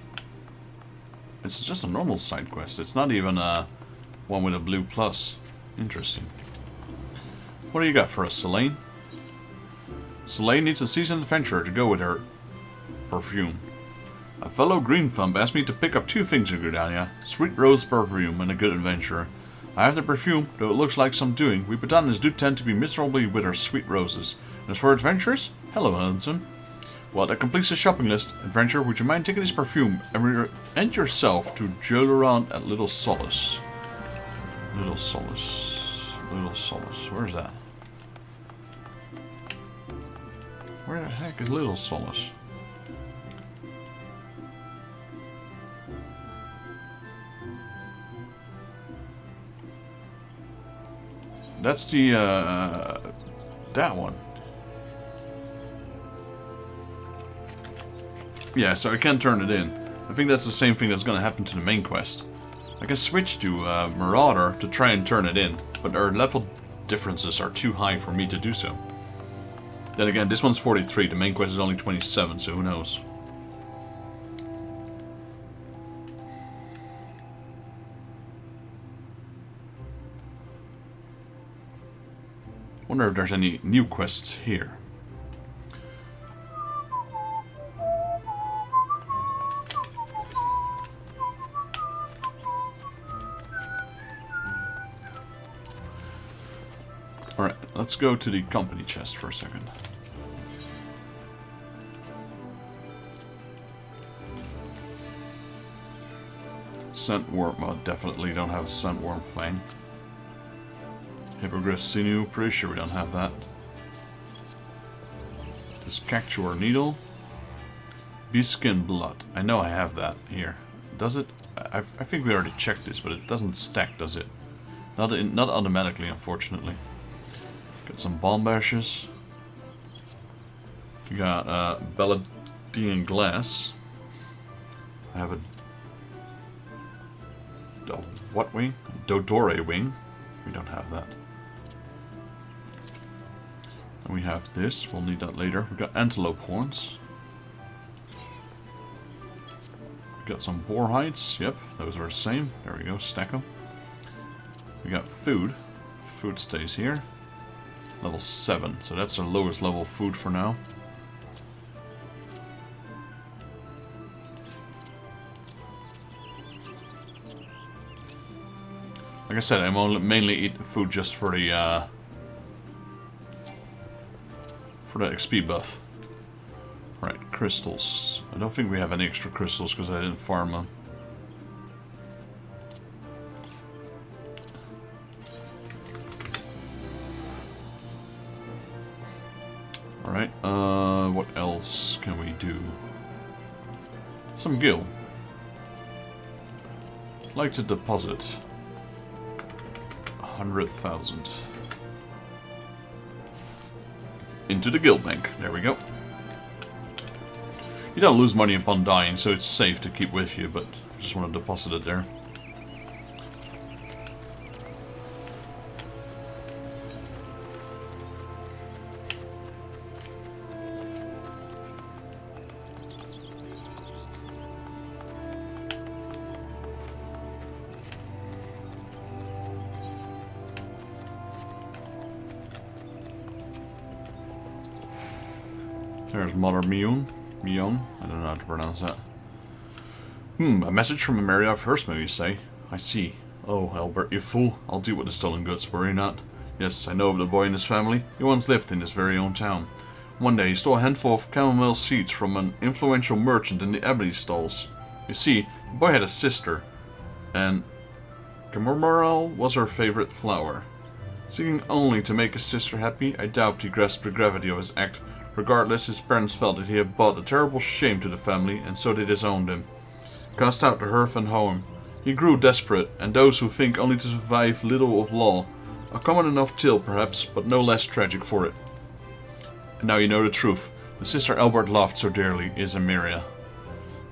it's just a normal side quest. It's not even one with a blue plus. Interesting. What do you got for us, Selene? Selene needs a seasoned adventurer to go with her perfume. A fellow green thumb asked me to pick up 2 things in Gridania. Sweet rose perfume and a good adventurer. I have the perfume, though it looks like some doing. We Botanas do tend to be miserably with our sweet roses. And as for adventurers? Hello, handsome. Well, that completes the shopping list. Adventurer, would you mind taking this perfume and yourself to Jolaran at Little Solace? Little Solace. Little Solace. Where's that? Where the heck is Little Solace? That's the, that one. Yeah, so I can't turn it in. I think that's the same thing that's gonna happen to the main quest. I can switch to Marauder to try and turn it in, but our level differences are too high for me to do so. Then again, this one's 43, the main quest is only 27, so who knows. Wonder if there's any new quests here. Alright, let's go to the company chest for a second. Scentworm, well, definitely don't have a scentworm fang. Hippogriff sinew, pretty sure we don't have that. This cactuar needle. Beeskin blood. I know I have that here. Does it? I think we already checked this, but it doesn't stack, does it? Not automatically, unfortunately. Got some bomb ashes. We got Balladian glass. I have a what wing? Dodore wing. We don't have that. And we have this. We'll need that later. We got antelope horns. We got some boar hides. Yep, those are the same. There we go. Stack them. We got food. Food stays here. Level 7. So that's our lowest level food for now. Like I said, I'm only mainly eating food just for the XP buff. Right, crystals. I don't think we have any extra crystals because I didn't farm them. Alright, what else can we do? Some gil. I'd like to deposit 100,000 into the guild bank. There we go. You don't lose money upon dying, so it's safe to keep with you, but I just want to deposit it there. There's Mother Mion. Mion? I don't know how to pronounce that. A message from Ameria first, maybe you say. I see. Oh, Albert, you fool. I'll deal with the stolen goods, worry not. Yes, I know of the boy and his family. He once lived in his very own town. One day he stole a handful of chamomile seeds from an influential merchant in the ebony stalls. You see, the boy had a sister, and chamomile was her favorite flower. Seeking only to make his sister happy, I doubt he grasped the gravity of his act. Regardless, his parents felt that he had brought a terrible shame to the family, and so they disowned him. Cast out the hearth and home. He grew desperate, and those who think only to survive little of law. A common enough tale, perhaps, but no less tragic for it. And now you know the truth. The sister Albert loved so dearly is Emeria.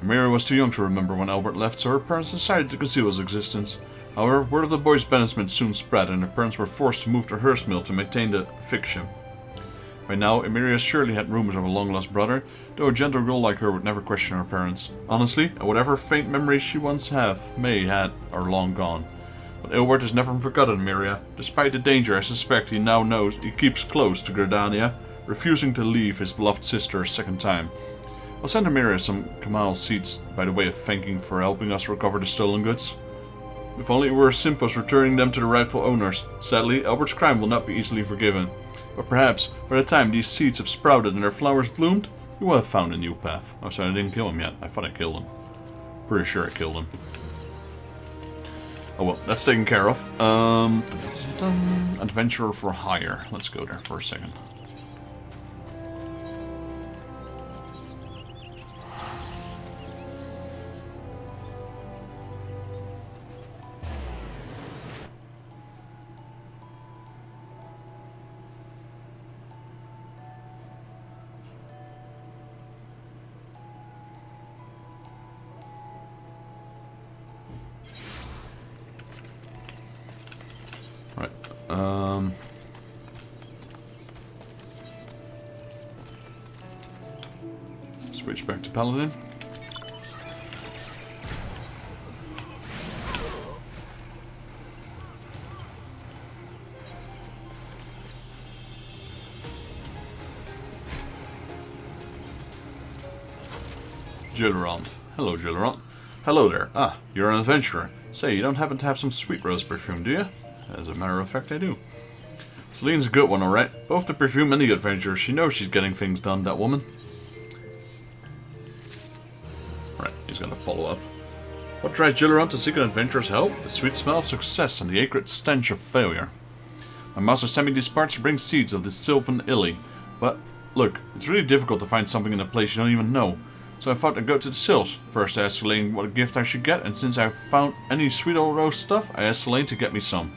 Emeria was too young to remember when Albert left, so her parents decided to conceal his existence. However, word of the boy's banishment soon spread, and her parents were forced to move to Hearst Mill to maintain the fiction. By now, Emeria surely had rumors of a long-lost brother, though a gentle girl like her would never question her parents. Honestly, whatever faint memories she once may had are long gone. But Albert has never forgotten Emeria. Despite the danger, I suspect he now knows he keeps close to Gridania, refusing to leave his beloved sister a second time. I'll send Emeria some chamomile seeds by the way of thanking for helping us recover the stolen goods. If only it were as simple as returning them to the rightful owners. Sadly, Albert's crime will not be easily forgiven. But perhaps, by the time these seeds have sprouted and their flowers bloomed, you will have found a new path. Oh, sorry, I didn't kill him yet. I thought I killed him. Pretty sure I killed him. Oh well, that's taken care of. Adventurer for hire. Let's go there for a second. Switch back to Paladin. Gillerand. Hello, Gillerand. Hello there. Ah, you're an adventurer. Say, you don't happen to have some sweet rose perfume, do you? As a matter of fact, I do. Celine's a good one, alright. Both the perfume and the adventure. She knows she's getting things done, that woman. Right, he's gonna follow up. What drives Gillerand to seek an adventurer's help? The sweet smell of success and the acrid stench of failure. My master sent me these parts to bring seeds of this sylvan illy. But, look, it's really difficult to find something in a place you don't even know. So I thought I'd go to the sylphs. First I asked Selene what a gift I should get, and since I found any sweet old rose stuff, I asked Selene to get me some.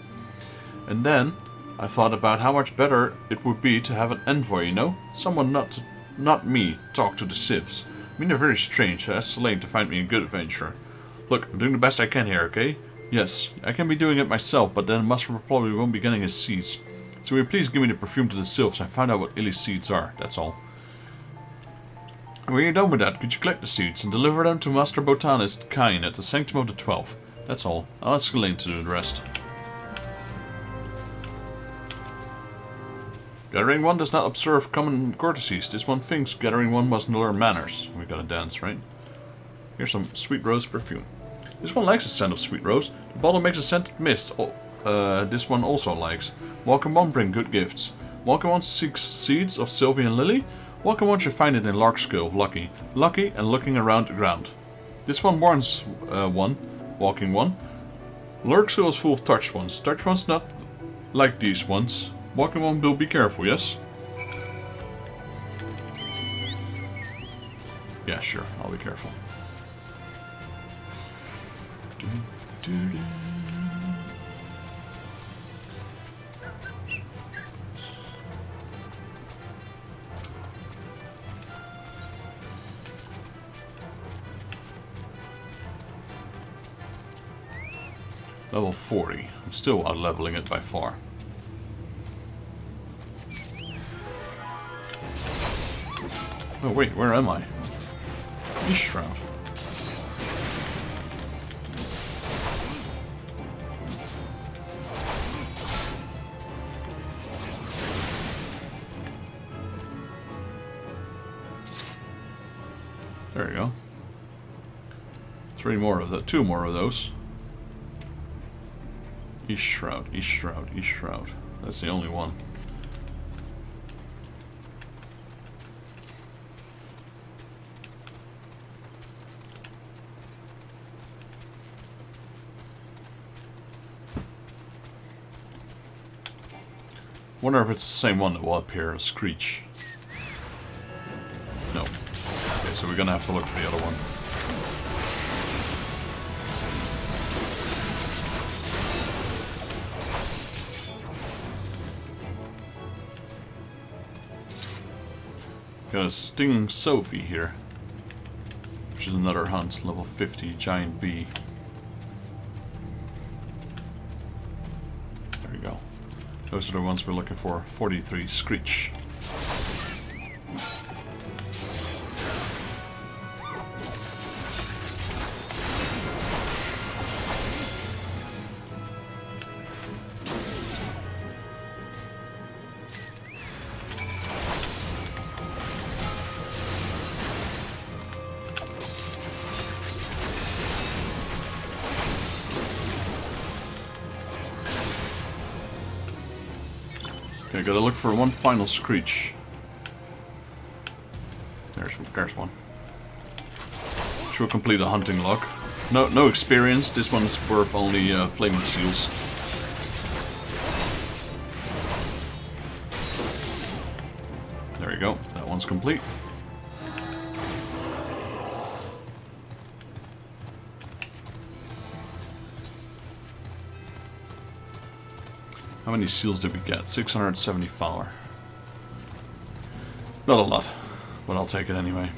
And then I thought about how much better it would be to have an envoy, you know? Someone not me, talk to the sylphs. I mean, they're very strange, so I asked Selene to find me a good adventurer. Look, I'm doing the best I can here, okay? Yes, I can be doing it myself, but then Master probably won't be getting his seeds. So will you please give me the perfume to the sylphs and find out what illy seeds are, that's all. When you're done with that, could you collect the seeds and deliver them to Master Botanist Kain at the Sanctum of the 12th? That's all. I'll ask Selene to do the rest. Gathering 1 does not observe common courtesies. This one thinks Gathering 1 must learn manners. We gotta dance, right? Here's some sweet rose perfume. This one likes the scent of sweet rose. The bottle makes a scented mist. This one also likes. Welcome 1 bring good gifts. Welcome 1 seeks seeds of Sylvian Lily. Welcome 1 should find it in Larkskill of Lucky. Lucky and looking around the ground. This one warns 1. Walking 1. Larkskill is full of touched ones. Touched ones not like these ones. Walking 1 will be careful, yes? Yeah, sure. I'll be careful. Level 40. I'm still out-leveling it by far. Oh wait, where am I? East Shroud. There you go. 3 more of that. 2 more of those. East Shroud, East Shroud, East Shroud. That's the only one. Wonder if it's the same one that will appear as Screech. No. Okay, so we're gonna have to look for the other one. Got a Stinging Sophie here, which is another hunt, level 50, giant bee. There we go. Those are the ones we're looking for. 43 Screech. Okay, gotta look for one final Screech. There's one. Which will complete a hunting log. No experience. This one's worth only flaming seals. There you go. That one's complete. How many seals did we get? 674. Not a lot, but I'll take it anyway.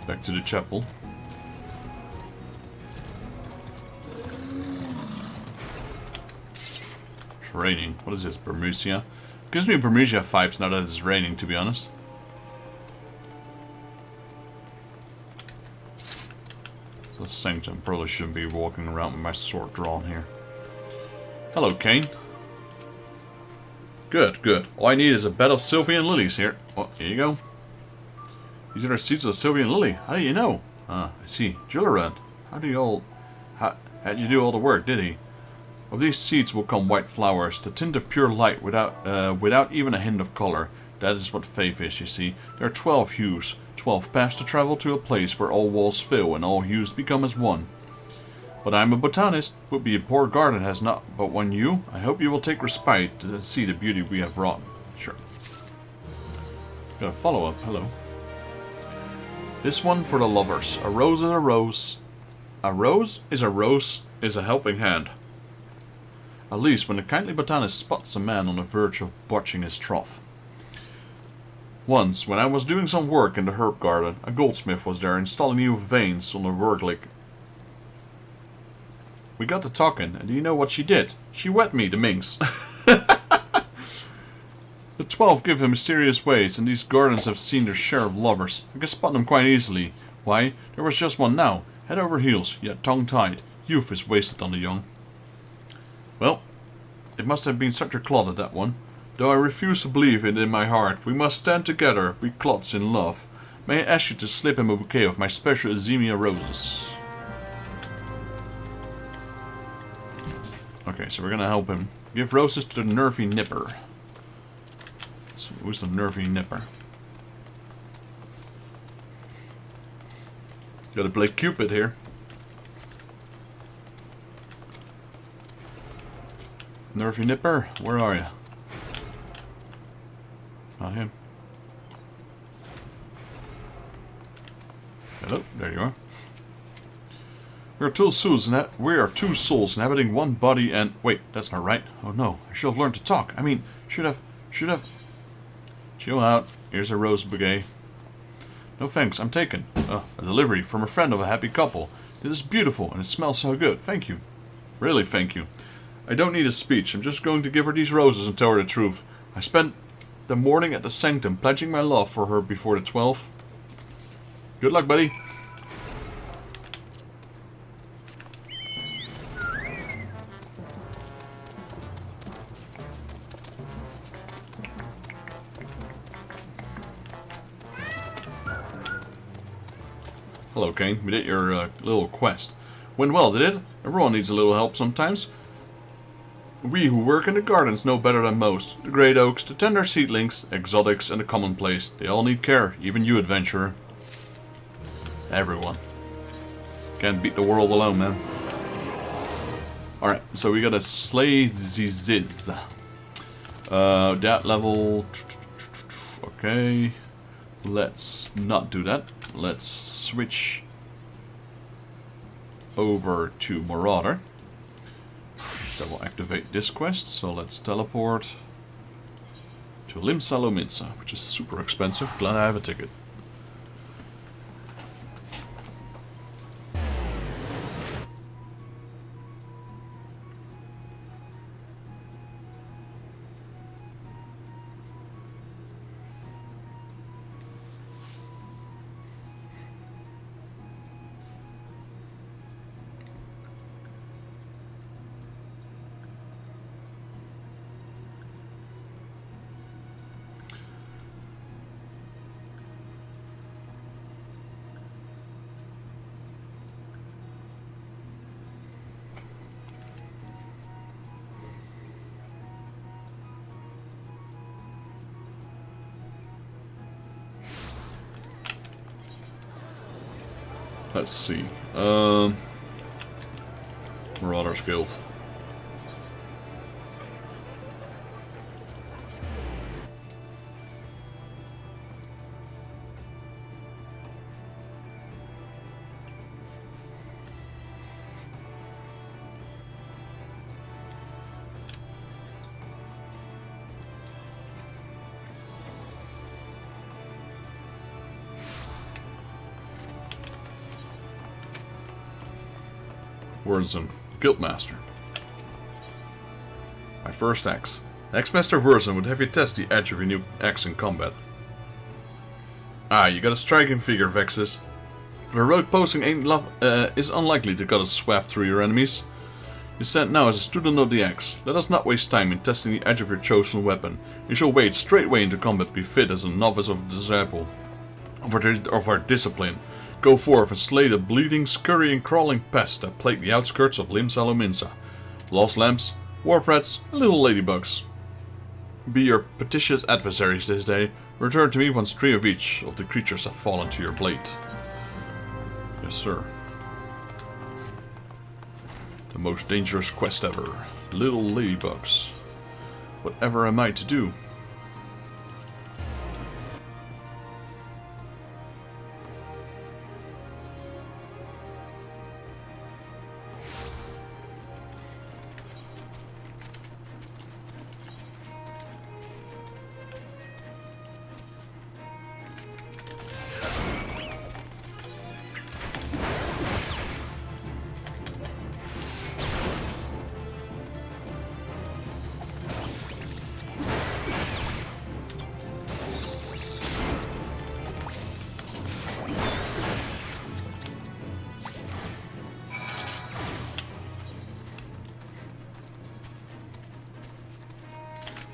Back to the chapel. It's raining. What is this? Bermusia? Gives me Bermusia vibes now that it's raining, to be honest. So Sanctum probably shouldn't be walking around with my sword drawn here. Hello, Kane. Good, good. All I need is a bed of Sylvian lilies here. Oh, here you go. These are the seeds of the Sylvian lily. How do you know? Ah, I see. Jillerand. How'd you do all the work, did he? Of these seeds will come white flowers, the tint of pure light without even a hint of color. That is what faith is, you see. There are 12 hues, 12 paths to travel to a place where all walls fill and all hues become as one. But I am a botanist. Would be a poor garden has not but one hue. I hope you will take respite to see the beauty we have wrought. Sure. Got a follow-up. Hello. This one for the lovers. A rose is a rose. A rose is a helping hand. At least when the kindly botanist spots a man on the verge of botching his trough. Once, when I was doing some work in the herb garden, a goldsmith was there installing new veins on the worklick. We got to talking, and do you know what she did? She wet me, the minx. The 12 give them mysterious ways, and these gardens have seen their share of lovers. I can spot them quite easily. Why, there was just one now, head over heels, yet tongue-tied. Youth is wasted on the young. Well, it must have been such a clod at that one. Though I refuse to believe it in my heart, we must stand together, we clods in love. May I ask you to slip him a bouquet of my special Eorzea roses? Okay, so we're gonna help him. Give roses to the nervy nipper. So who's the nervy nipper? Gotta play Cupid here. Nervy nipper, where are you? Not him. Hello, there you are. We are two souls inhabiting one body and... Wait, that's not right. Oh no, I should have learned to talk. I mean, should have... Chill out. Here's a rose bouquet. No thanks, I'm taken. A delivery from a friend of a happy couple. It is beautiful and it smells so good. Thank you. Really, thank you. I don't need a speech. I'm just going to give her these roses and tell her the truth. I spent the morning at the Sanctum, pledging my love for her before the 12th. Good luck, buddy. Hello, Kane. We did your little quest. Went well, did it? Everyone needs a little help sometimes. We who work in the gardens know better than most. The great oaks, the tender seedlings, exotics, and the commonplace. They all need care, even you, adventurer. Everyone. Can't beat the world alone, man. Alright, so we gotta slay Ziz. That level... Okay. Let's not do that. Let's switch over to Marauder. That will activate this quest, so let's teleport to Limsa Lominsa, which is super expensive. Glad I have a ticket. Let's see. Marauders Guild. Wurzen, Guildmaster. My first axe. Axe-Master Wurzen would have you test the edge of your new axe in combat. Ah, you got a striking figure, Vexus. The road posting is unlikely to cut a swath through your enemies. You stand now as a student of the axe. Let us not waste time in testing the edge of your chosen weapon. You shall wade straightway into combat, be fit as a novice of the disciple of our discipline. Go forth and slay the bleeding, scurrying, crawling pests that plague the outskirts of Limsa Lominsa. Lost lamps, wharf rats, and little ladybugs. Be your petitious adversaries this day. Return to me once 3 of each of the creatures have fallen to your blade. Yes, sir. The most dangerous quest ever. Little ladybugs. Whatever am I to do?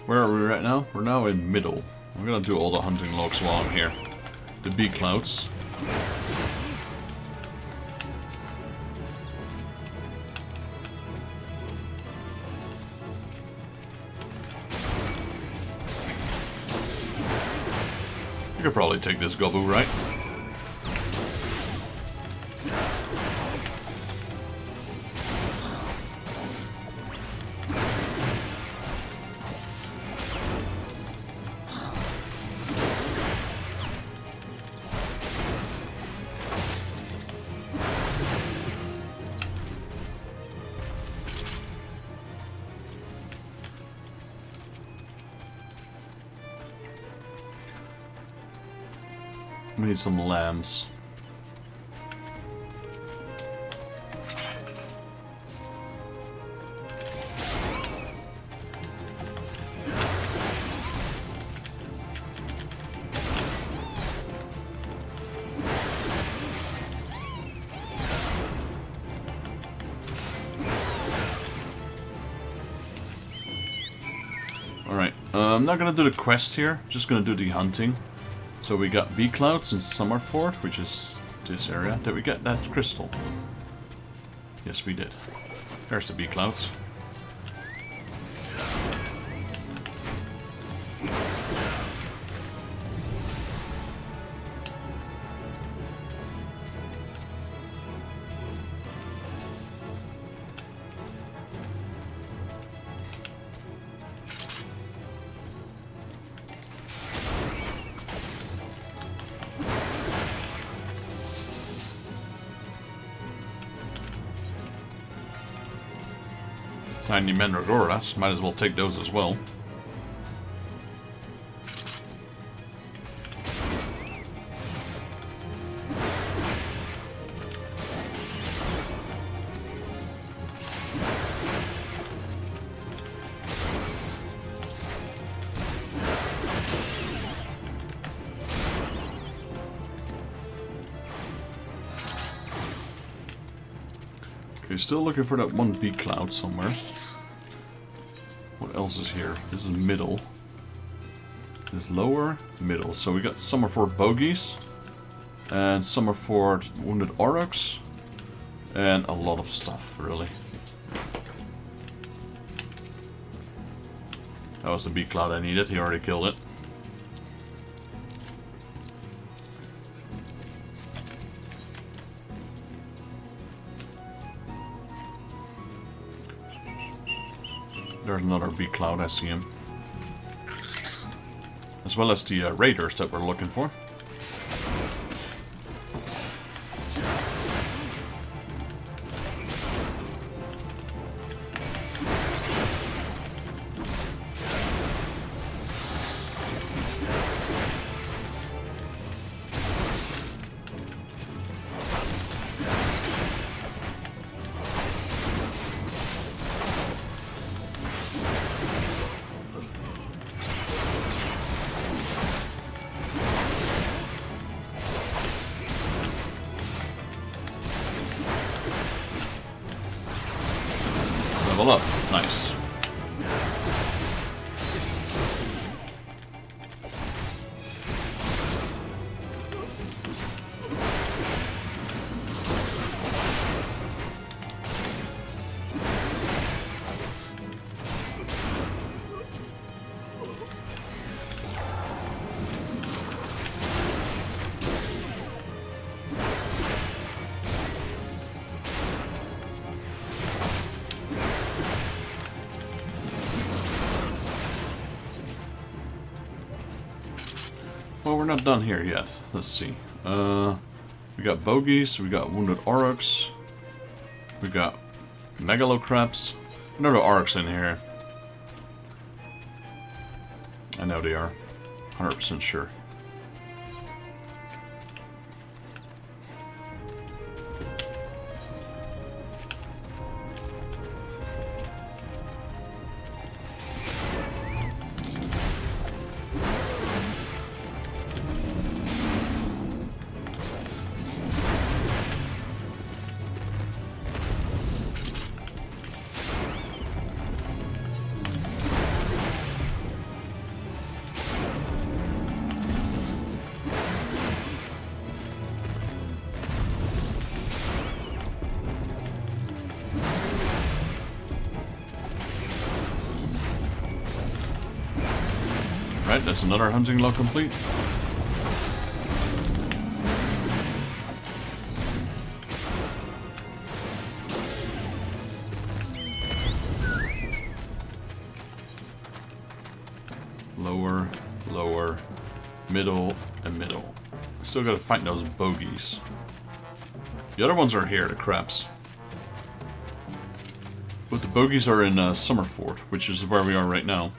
Where are we right now? We're now in middle. I'm gonna do all the hunting logs while I'm here. The bee clouds. You could probably take this Gobu, right? We need some lambs. Alright, I'm not gonna do the quest here, just gonna do the hunting. So we got bee clouds in Summerford, which is this area. Did we get that crystal? Yes, we did. There's the bee clouds. Tiny mandragoras, might as well take those as well. Okay, still looking for that one bee cloud somewhere. What else is here? This is middle. This is lower, middle. So we got Summerford bogies. And Summerford wounded aurochs. And a lot of stuff, really. That was the bee cloud I needed. He already killed it. There's another bee cloud, I see him. As well as the raiders that we're looking for. Level up. Nice. Well, we're not done here yet. Let's see. We got bogies, we got wounded aurochs, we got megalocrabs. I know the aurochs in here. I know they are. 100% sure. Right, that's another hunting log complete. Lower, lower, middle, and middle. Still gotta find those bogies. The other ones are here, the crabs. But the bogies are in Summerford, which is where we are right now.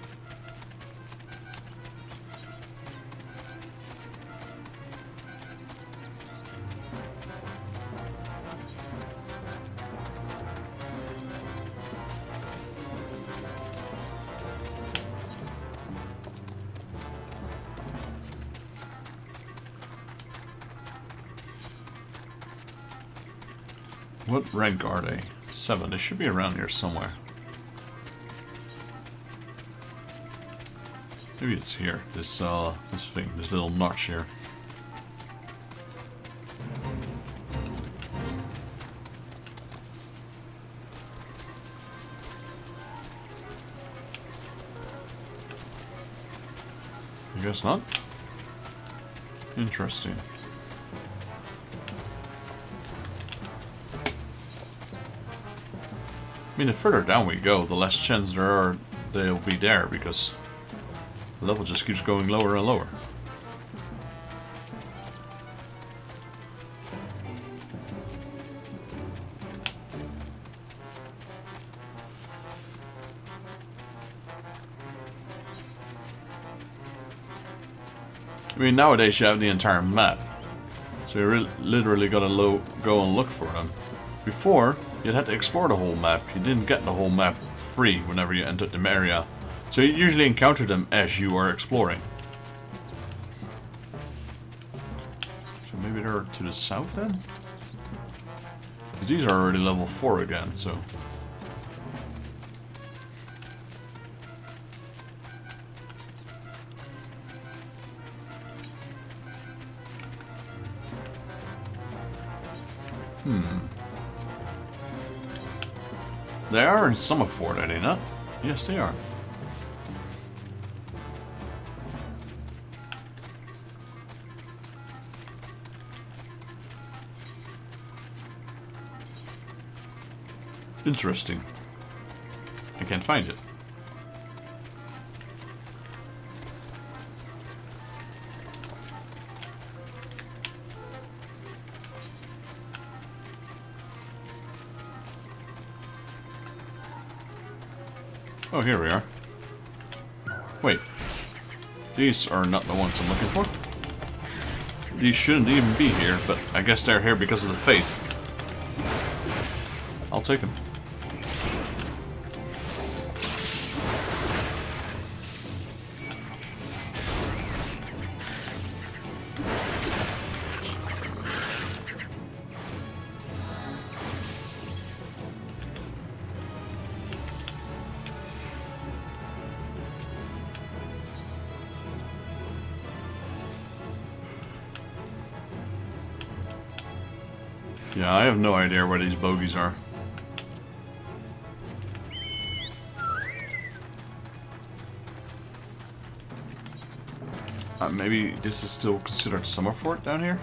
What rank are they? 7. They should be around here somewhere. Maybe it's here. This thing, this little notch here. I guess not. Interesting. I mean, the further down we go, the less chance there are they'll be there, because the level just keeps going lower and lower. I mean, nowadays you have the entire map, so you literally gotta go and look for them. Before, you had to explore the whole map. You didn't get the whole map free whenever you entered the area, so you usually encounter them as you are exploring. So maybe they're to the south then? But these are already level 4 again, so... They are in Summerford, are they not? Yes, they are. Interesting. I can't find it. Oh, here we are. Wait. These are not the ones I'm looking for. These shouldn't even be here, but I guess they're here because of the fate. I'll take them. Yeah, I have no idea where these bogies are. Maybe this is still considered Summerfort down here?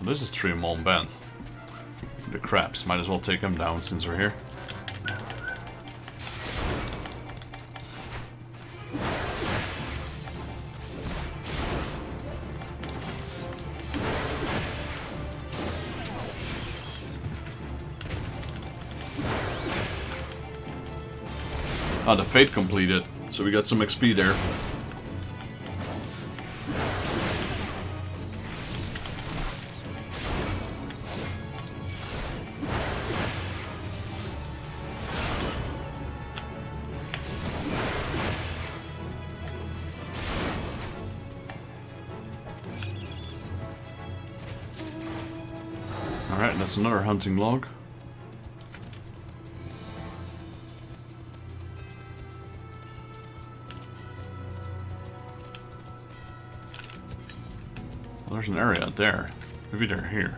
Well, this is Tremont Band. The crabs, might as well take them down since we're here. Ah, the fate completed, so we got some XP there. Alright, that's another hunting log. Well, there's an area out there. Maybe they're here.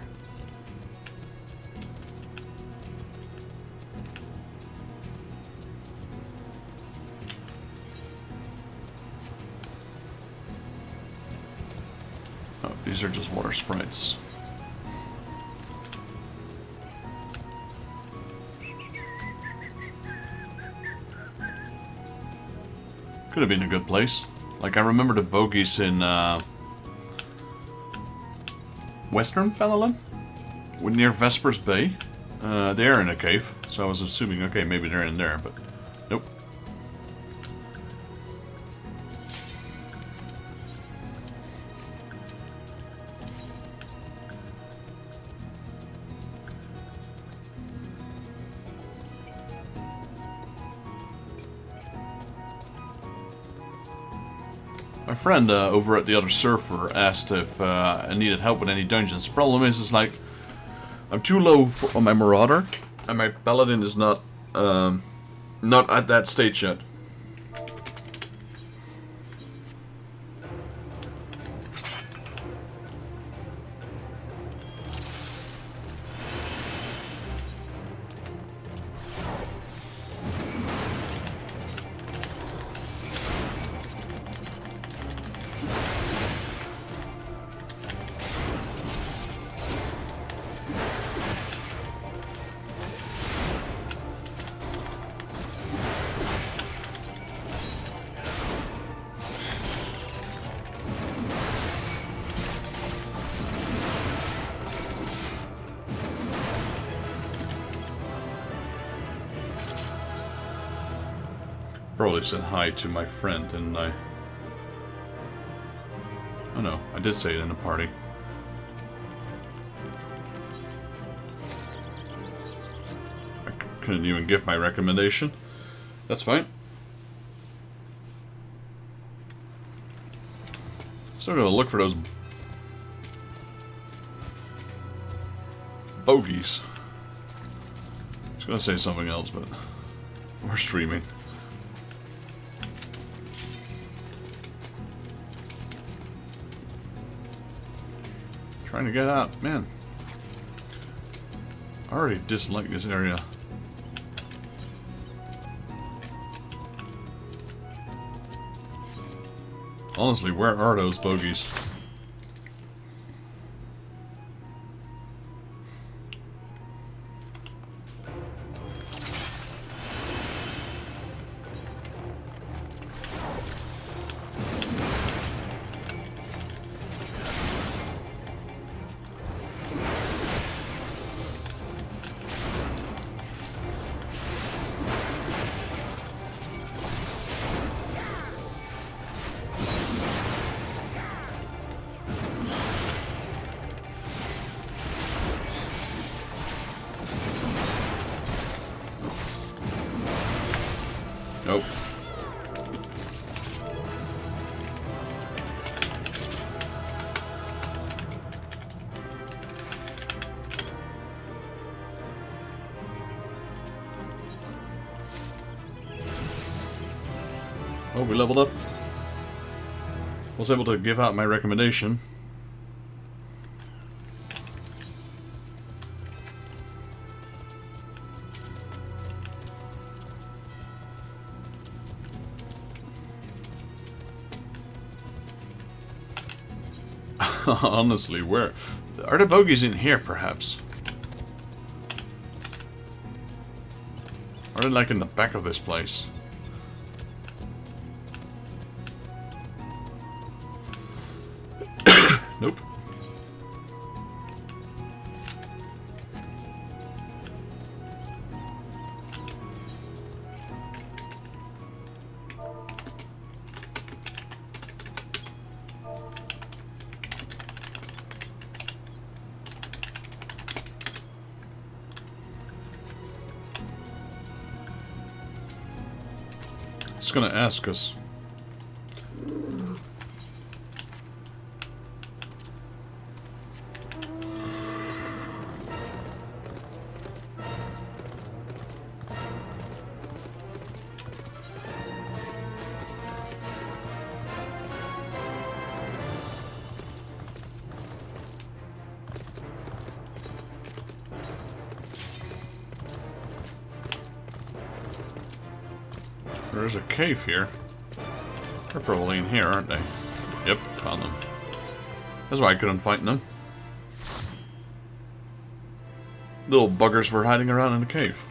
Oh, these are just water sprites. Could have been a good place. Like, I remember the bogies in Western Valley, near Vespers Bay. They're in a cave, so I was assuming, okay, maybe they're in there, but nope. My friend over at the other server asked if I needed help with any dungeons. The problem is like I'm too low on my Marauder, and my Paladin is not at that stage yet. Probably said hi to my friend, didn't I? Oh no, I did say it in the party. I couldn't even give my recommendation. That's fine. Still gonna look for those bogeys. I was gonna say something else, but we're streaming. Trying to get out, man. I already dislike this area. Honestly, where are those bogeys? Nope. Oh, we leveled up. Was able to give out my recommendation. Honestly, where are the bogeys in here, perhaps? Are they like in the back of this place? Nope. It's gonna ask us. There's a cave here. They're probably in here, aren't they? Yep, found them. That's why I couldn't find them. Little buggers were hiding around in the cave.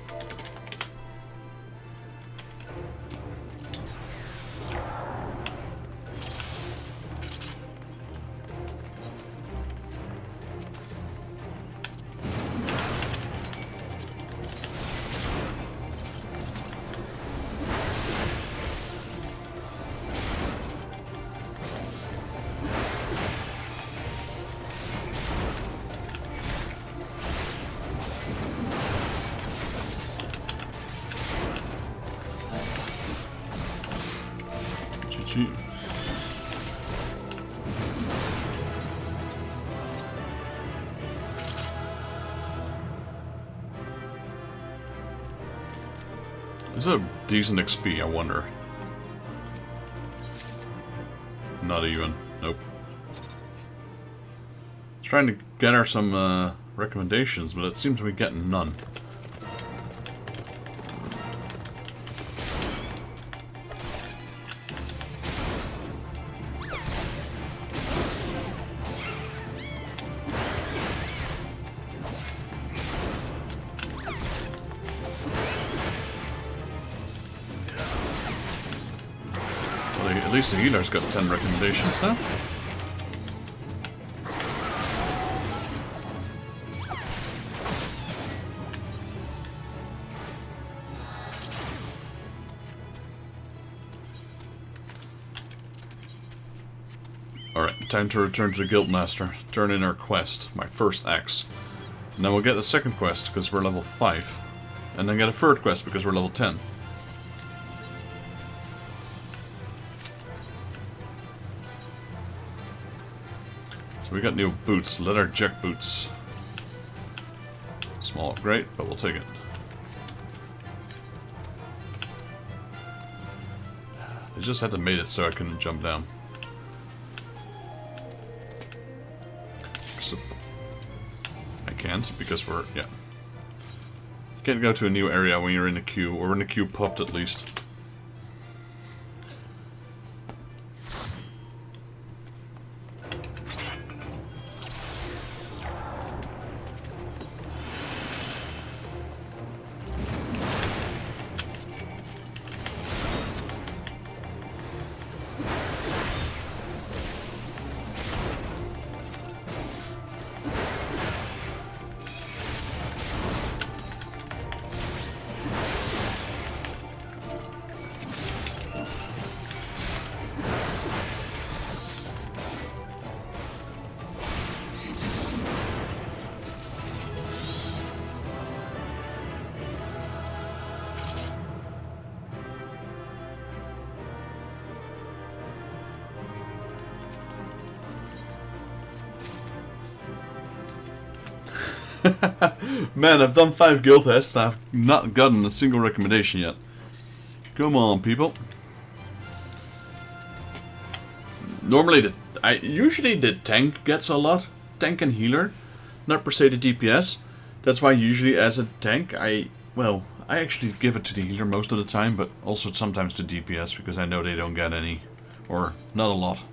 Is it a decent XP, I wonder? Not even. Nope. Trying to get her some recommendations, but it seems to be getting none. At least the healer's got 10 recommendations now. Alright, time to return to the Guildmaster. Turn in our quest, my first axe. And then we'll get the second quest because we're level 5. And then get a third quest because we're level 10. So we got new boots, leather jack boots. Small upgrade, but we'll take it. I just had to made it so I couldn't jump down. So I can't because we're, yeah. You can't go to a new area when you're in a queue, or in a queue popped at least. Man, I've done 5 guild tests and I've not gotten a single recommendation yet. Come on, people. Normally, usually the tank gets a lot. Tank and healer. Not per se the DPS. That's why usually as a tank, I actually give it to the healer most of the time, but also sometimes to DPS because I know they don't get any, or not a lot.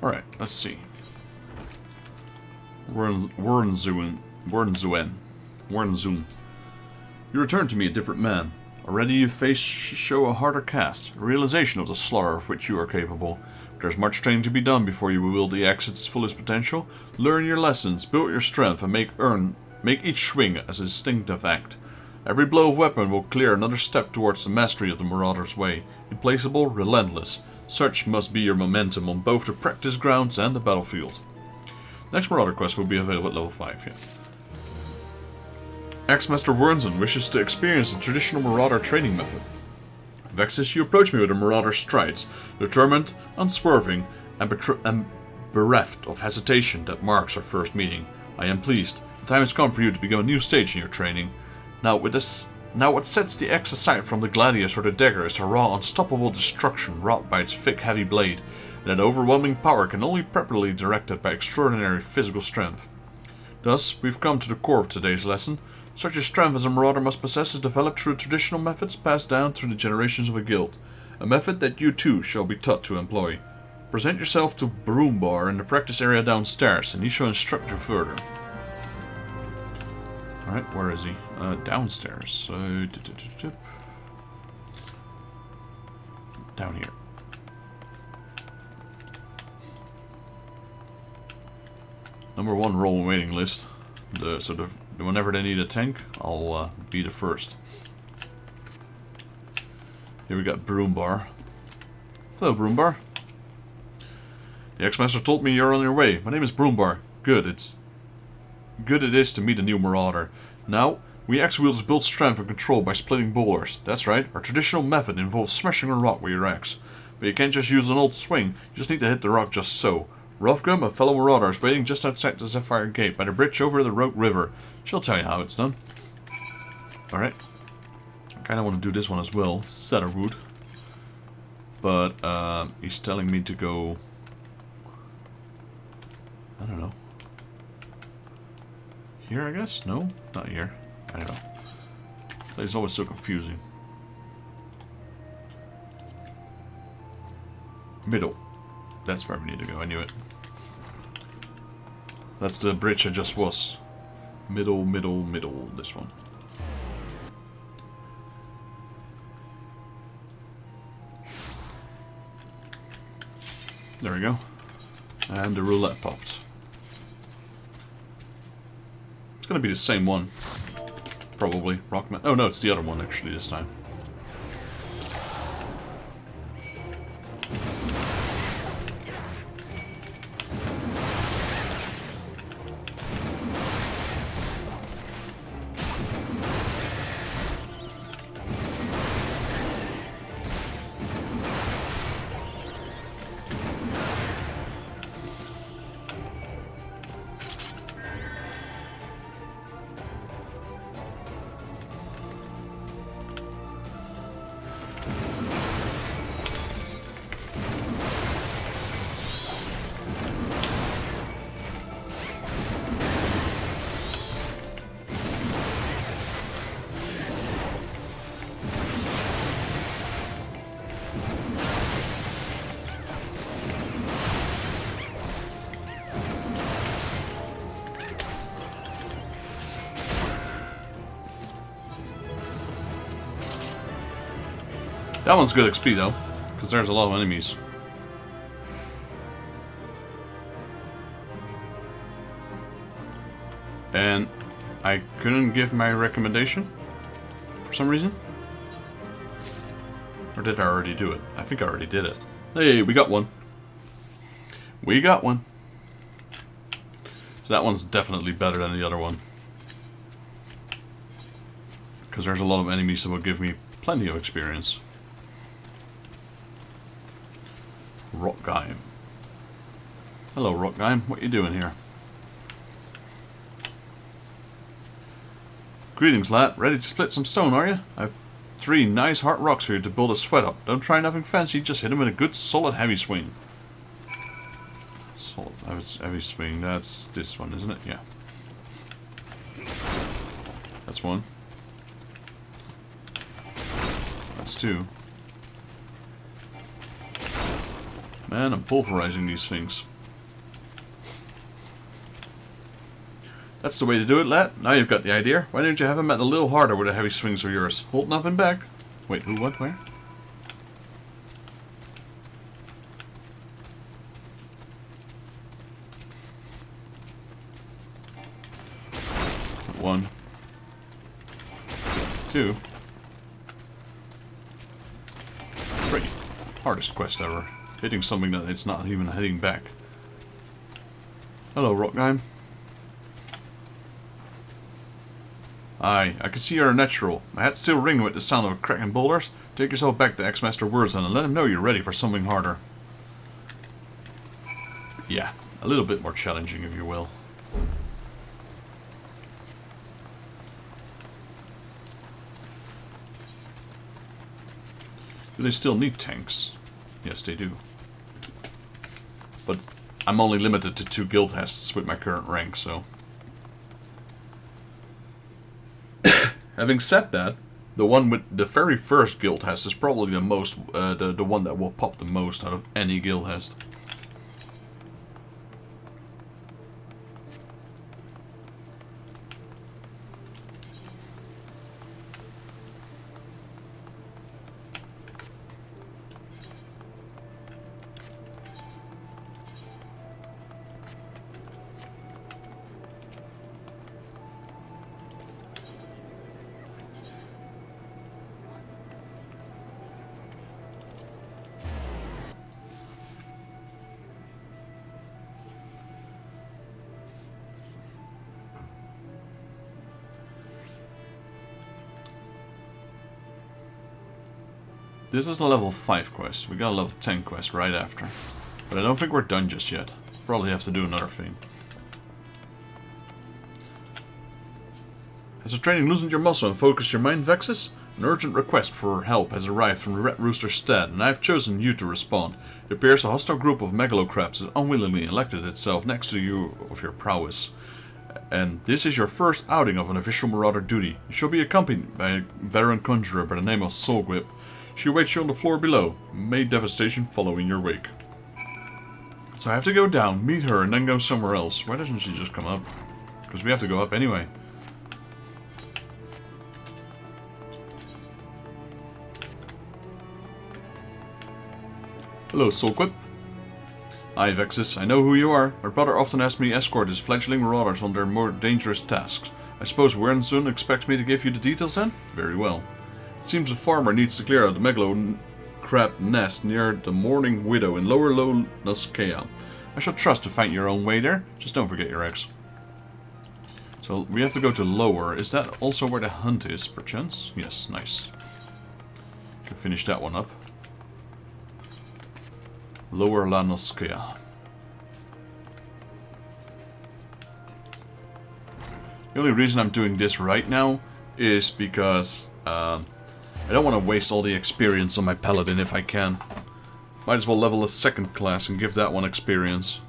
Alright, let's see. Wernzuen. You return to me a different man. Already you show a harder cast, a realization of the slaughter of which you are capable. There's much training to be done before you wield the axe at its fullest potential. Learn your lessons, build your strength, and make each swing as a distinctive act. Every blow of weapon will clear another step towards the mastery of the Marauder's way. Implacable, relentless. Such must be your momentum on both the practice grounds and the battlefield. Next Marauder quest will be available at level 5, yeah. Axe-Master Wernzen wishes to experience the traditional Marauder training method. Vexus, you approach me with a Marauder's strides, determined, unswerving, and bereft of hesitation that marks our first meeting. I am pleased. The time has come for you to begin a new stage in your training. Now what sets the axe aside from the gladius or the dagger is a raw, unstoppable destruction wrought by its thick, heavy blade, and that overwhelming power can only be properly directed by extraordinary physical strength. Thus, we've come to the core of today's lesson. Such a strength as a marauder must possess is developed through traditional methods passed down through the generations of a guild, a method that you too shall be taught to employ. Present yourself to Broombar in the practice area downstairs, and he shall instruct you further. Alright, where is he? Downstairs. Down here. Number 1 role waiting list. Whenever they need a tank, I'll be the first. Here we got Broombar. Hello, Broombar. The X-Master told me you're on your way. My name is Broombar. Good it is to meet a new marauder. Now, we X-Wielders build strength and control by splitting boulders. That's right, our traditional method involves smashing a rock with your axe. But you can't just use an old swing, you just need to hit the rock just so. Roughgum, a fellow marauder, is waiting just outside the Sapphire Gate by the bridge over the Rogue River. She'll tell you how it's done. Alright. I kinda want to do this one as well, Cedarwood. But, he's telling me to go... I don't know. Here, I guess? No? Not here. I don't know. This place is always so confusing. Middle. That's where we need to go, I knew it. That's the bridge I just was. Middle, this one. There we go. And the roulette popped. It's gonna be the same one. Probably. Rockman. Oh no, it's the other one actually this time. That one's good XP though, because there's a lot of enemies. And I couldn't give my recommendation for some reason. Or did I already do it? I think I already did it. Hey, we got one. We got one. So that one's definitely better than the other one. Because there's a lot of enemies that will give me plenty of experience. Rockheim. Hello, Rockheim. What you doing here? Greetings, lad. Ready to split some stone, are you? I've 3 nice hard rocks for you to build a sweat up. Don't try nothing fancy, just hit him with a good, solid, heavy swing. Solid, heavy swing. That's this one, isn't it? Yeah. That's one. That's 2. Man, I'm pulverizing these things. That's the way to do it, lad. Now you've got the idea. Why don't you have him at a little harder with the heavy swings of yours? Hold nothing back. Wait, who, what, where? One. 2. 3. Hardest quest ever. Hitting something that it's not even hitting back. Hello, Rockheim. Aye, I can see you're a natural. My head's still ringing with the sound of cracking boulders. Take yourself back to X-Master Wurzan and let him know you're ready for something harder. Yeah, a little bit more challenging, if you will. Do they still need tanks? Yes, they do. But I'm only limited to 2 guild hests with my current rank, so... Having said that, the one with the very first guild hest is probably the most, the one that will pop the most out of any guild hest. This is the level 5 quest. We got a level 10 quest right after. But I don't think we're done just yet. Probably have to do another thing. Has the training loosened your muscle and focused your mind, Vexus? An urgent request for help has arrived from the Red Rooster Stead, and I have chosen you to respond. It appears a hostile group of megalocrabs has unwillingly elected itself next to you of your prowess. And this is your first outing of an official marauder duty. You shall be accompanied by a veteran conjurer by the name of Soulgrip. She awaits you on the floor below. May devastation follow in your wake. So I have to go down, meet her, and then go somewhere else. Why doesn't she just come up? Because we have to go up anyway. Hello, Soulgrip. Hi, Vexus. I know who you are. My brother often has me escort his fledgling marauders on their more dangerous tasks. I suppose Wernsun expects me to give you the details then? Very well. It seems a farmer needs to clear out the megalo crab nest near the Mourning Widow in Lower Noskea. I shall trust to find your own way there. Just don't forget your eggs. So we have to go to Lower. Is that also where the hunt is, perchance? Yes, nice. Can finish that one up. Lower Noskea. The only reason I'm doing this right now is because I don't want to waste all the experience on my paladin if I can. Might as well level a second class and give that one experience.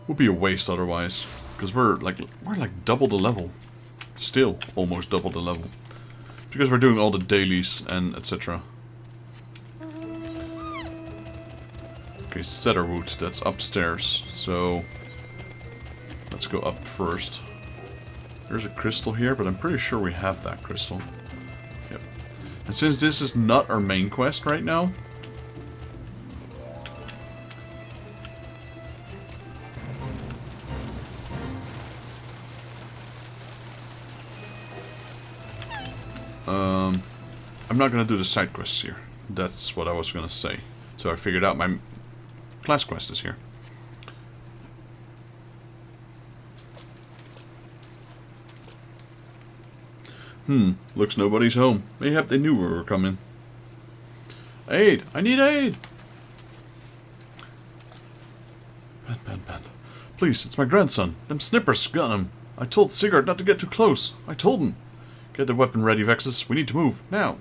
Would be a waste otherwise, because we're like double the level. Still almost double the level, because we're doing all the dailies and etc. Okay, Cedarwood, that's upstairs. So let's go up first. There's a crystal here, but I'm pretty sure we have that crystal. Yep. And since this is not our main quest right now, I'm not gonna do the side quests here. That's what I was gonna say. So I figured out my class quest is here. Looks nobody's home. Mayhap they knew we were coming. Aid! I need aid! Pant. Please, it's my grandson. Them snippers got him. I told Sigurd not to get too close. I told him. Get the weapon ready, Vexus. We need to move. Now.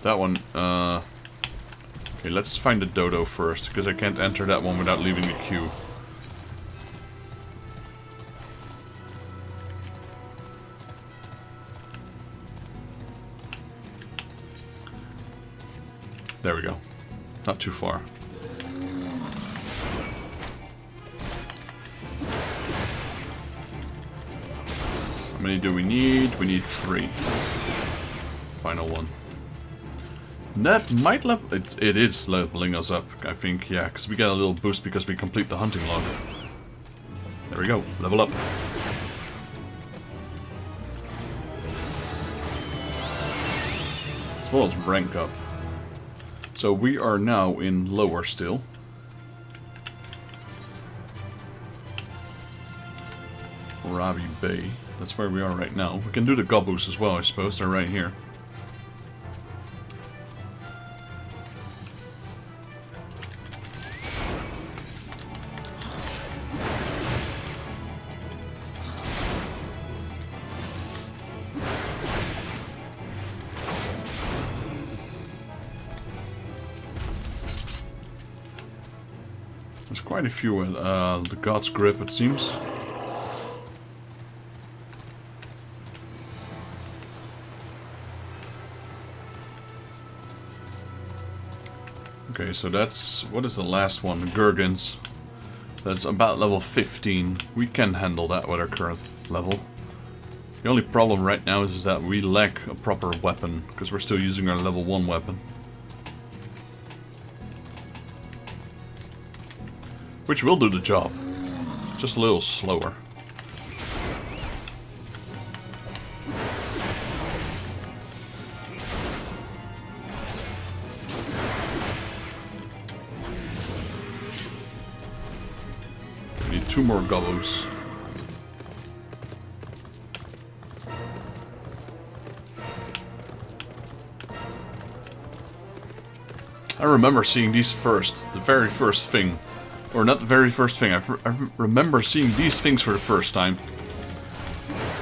That one, okay, let's find the dodo first, because I can't enter that one without leaving the queue. There we go. Not too far. How many do we need? We need 3. Final one. That might level... It is leveling us up, I think, yeah, because we get a little boost because we complete the hunting log. There we go, level up. As well as rank up. So we are now in Lower still. Ravi Bay. That's where we are right now. We can do the gobboos as well, I suppose. They're right here. There's quite a few the God's Grip, it seems. Okay, so that's... what is the last one? The Gurgans. That's about level 15. We can handle that with our current level. The only problem right now is that we lack a proper weapon, because we're still using our level 1 weapon. Which will do the job. Just a little slower. We need 2 more gobboos. I remember seeing these first. The very first thing. Or not the very first thing. I remember seeing these things for the first time.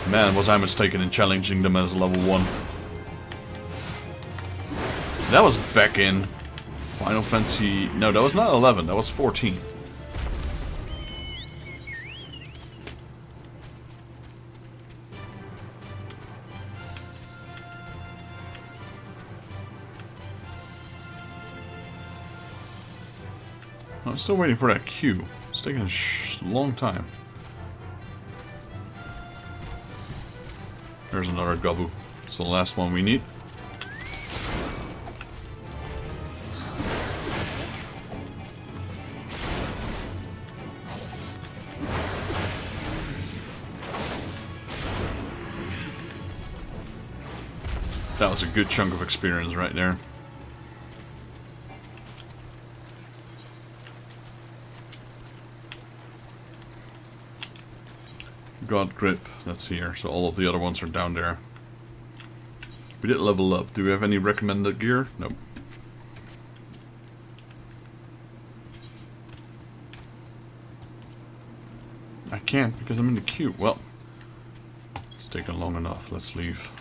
Man, was I mistaken in challenging them as level 1. That was back in Final Fantasy... No, that was not 11. That was 14. I'm still waiting for that queue. It's taking a long time. There's another Gabu. It's the last one we need. That was a good chunk of experience right there. God Grip, that's here, so all of the other ones are down there. We did level up. Do we have any recommended gear? Nope. I can't because I'm in the queue. Well, it's taken long enough. Let's leave.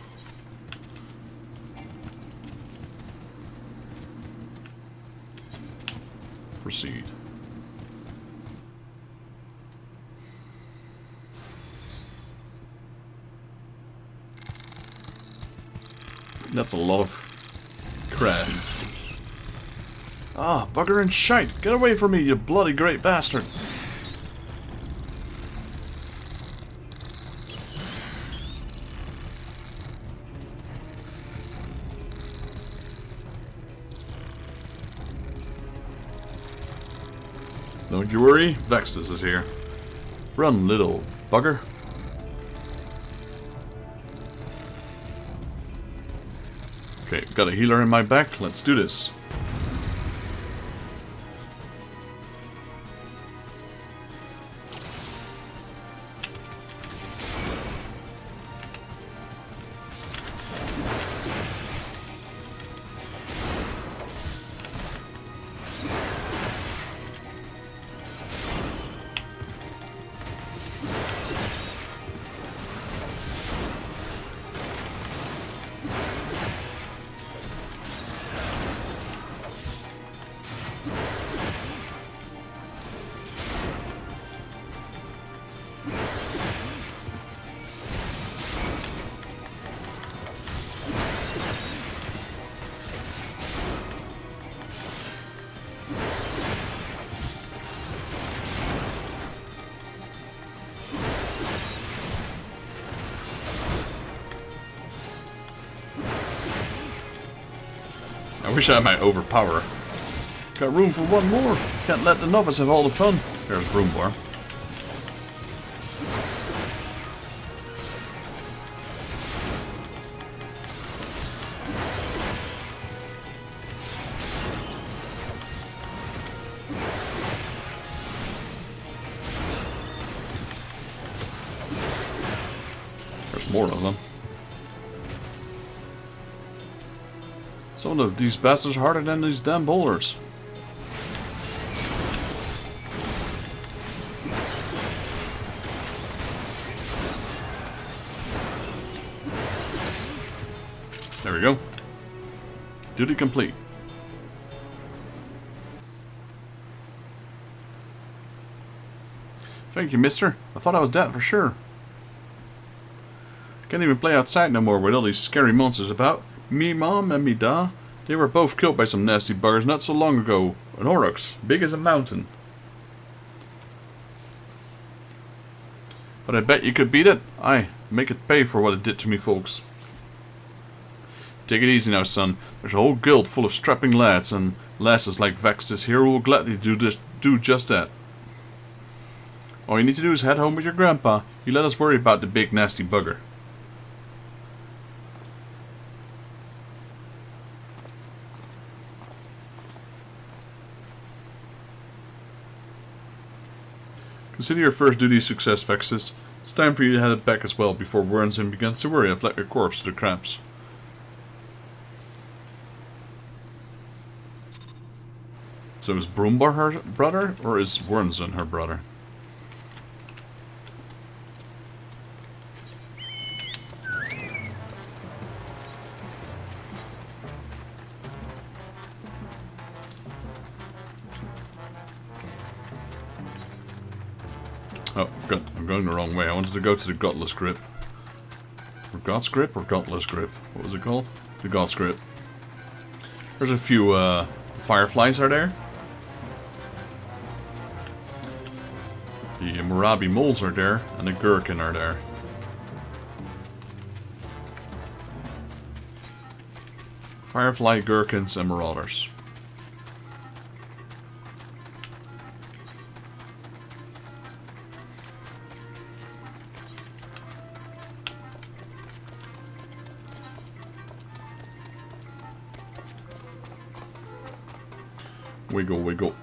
Proceed. That's a lot of crabs. Ah, bugger and shite! Get away from me, you bloody great bastard! Don't you worry, Vexus is here. Run, little bugger. Okay, got a healer in my back. Let's do this. I wish I might overpower. Got room for one more. Can't let the novice have all the fun. There's room more. There's more of them. Some of these bastards are harder than these damn boulders. There we go. Duty complete. Thank you, mister. I thought I was dead for sure. Can't even play outside no more with all these scary monsters about. Me mom and me da, they were both killed by some nasty buggers not so long ago. An Aurochs, big as a mountain. But I bet you could beat it. Aye, make it pay for what it did to me folks. Take it easy now, son. There's a whole guild full of strapping lads and lasses like Vexus here who will gladly do just that. All you need to do is head home with your grandpa. You let us worry about the big nasty bugger. Consider your first duty a success, Vexus. It's time for you to head back as well before Wernzen begins to worry and flat your corpse to the crabs. So is Broombar her brother, or is Wernzen her brother? Oh, I forgot. I'm going the wrong way. I wanted to go to the Godless Grip. Or God's Grip or Godless Grip? What was it called? The God's Grip. There's a few fireflies are there. The Murabi moles are there, and the gherkin are there. Firefly, gherkins, and marauders. Wiggle, wiggle.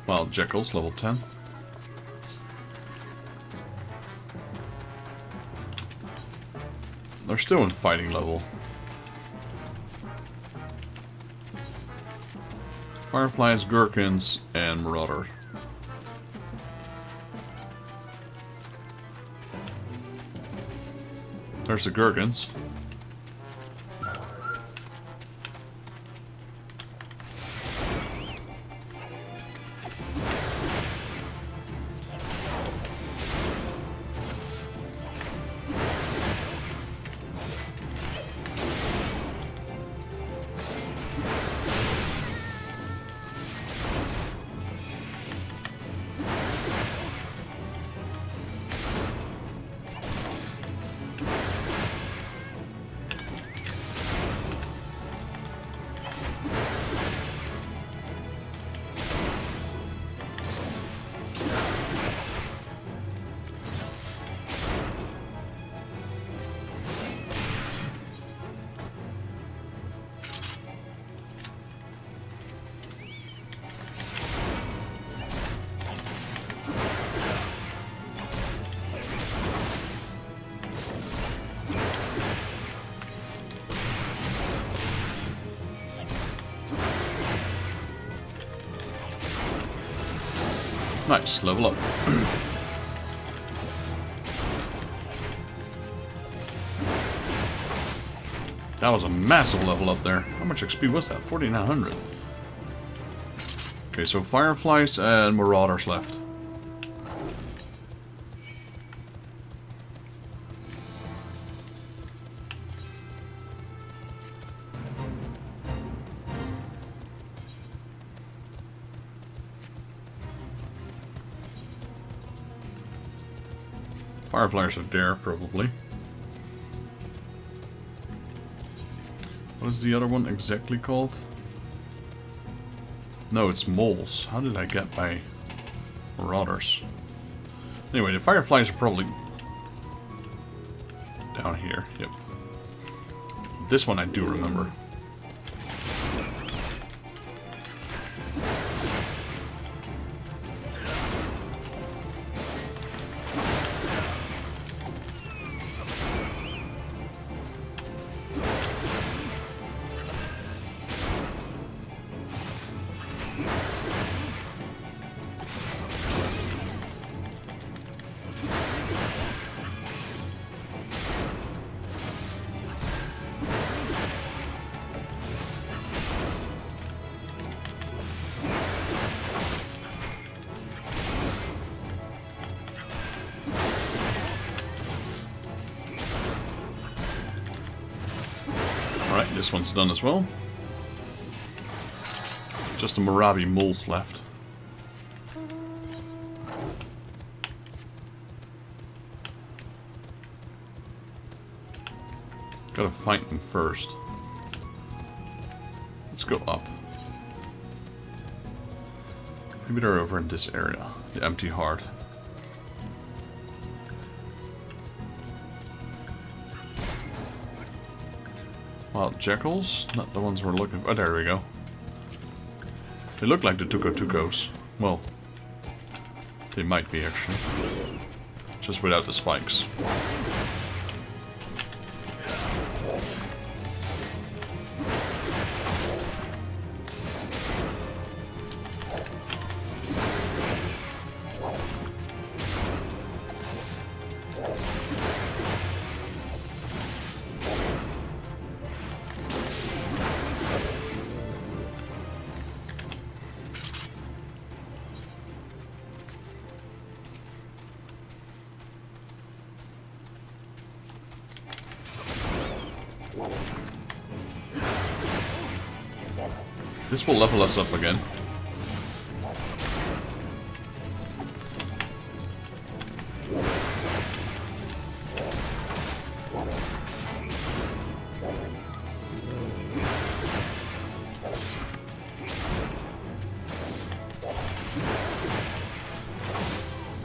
Wild Jackals, level 10. They're still in fighting level. Fireflies, gherkins, and marauders. There's the gherkins. Nice, level up. That was a massive level up there. How much XP was that? 4,900. Okay, so fireflies and marauders left. Fireflies are there, probably. What is the other one exactly called? No, it's moles. How did I get my marauders? Anyway, the fireflies are probably down here. Yep. This one I do remember. Alright, this one's done as well. Just the Murabi moles left. Gotta fight them first. Let's go up. Maybe they're over in this area. The empty heart. Wild jackals? Not the ones we're looking for. Oh, there we go. They look like the Tuco-Tucos. Well, they might be actually. Just without the spikes. This will level us up again.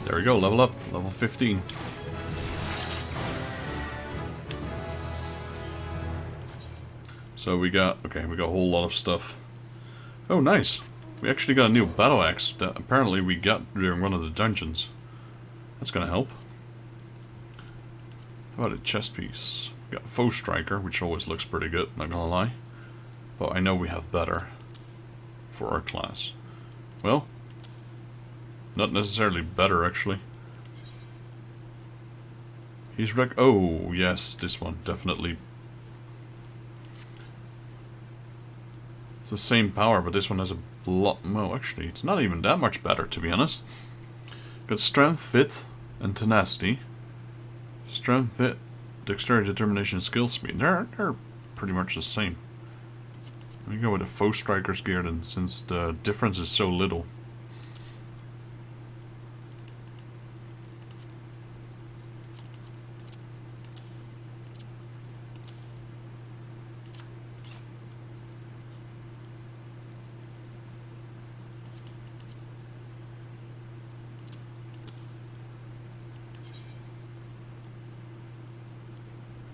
There we go, level up, level 15. So we got a whole lot of stuff. Oh, nice. We actually got a new battle axe that apparently we got during one of the dungeons. That's gonna help. How about a chest piece? We got a foe striker, which always looks pretty good, not gonna lie. But I know we have better for our class. Well, not necessarily better, actually. He's oh, yes, this one, definitely. It's the same power, but this one has a lot... No, actually, it's not even that much better, to be honest. Got strength, fit, and tenacity. Strength, fit, dexterity, determination, and skill speed. They're pretty much the same. Let me go with the foe striker's gear then, since the difference is so little.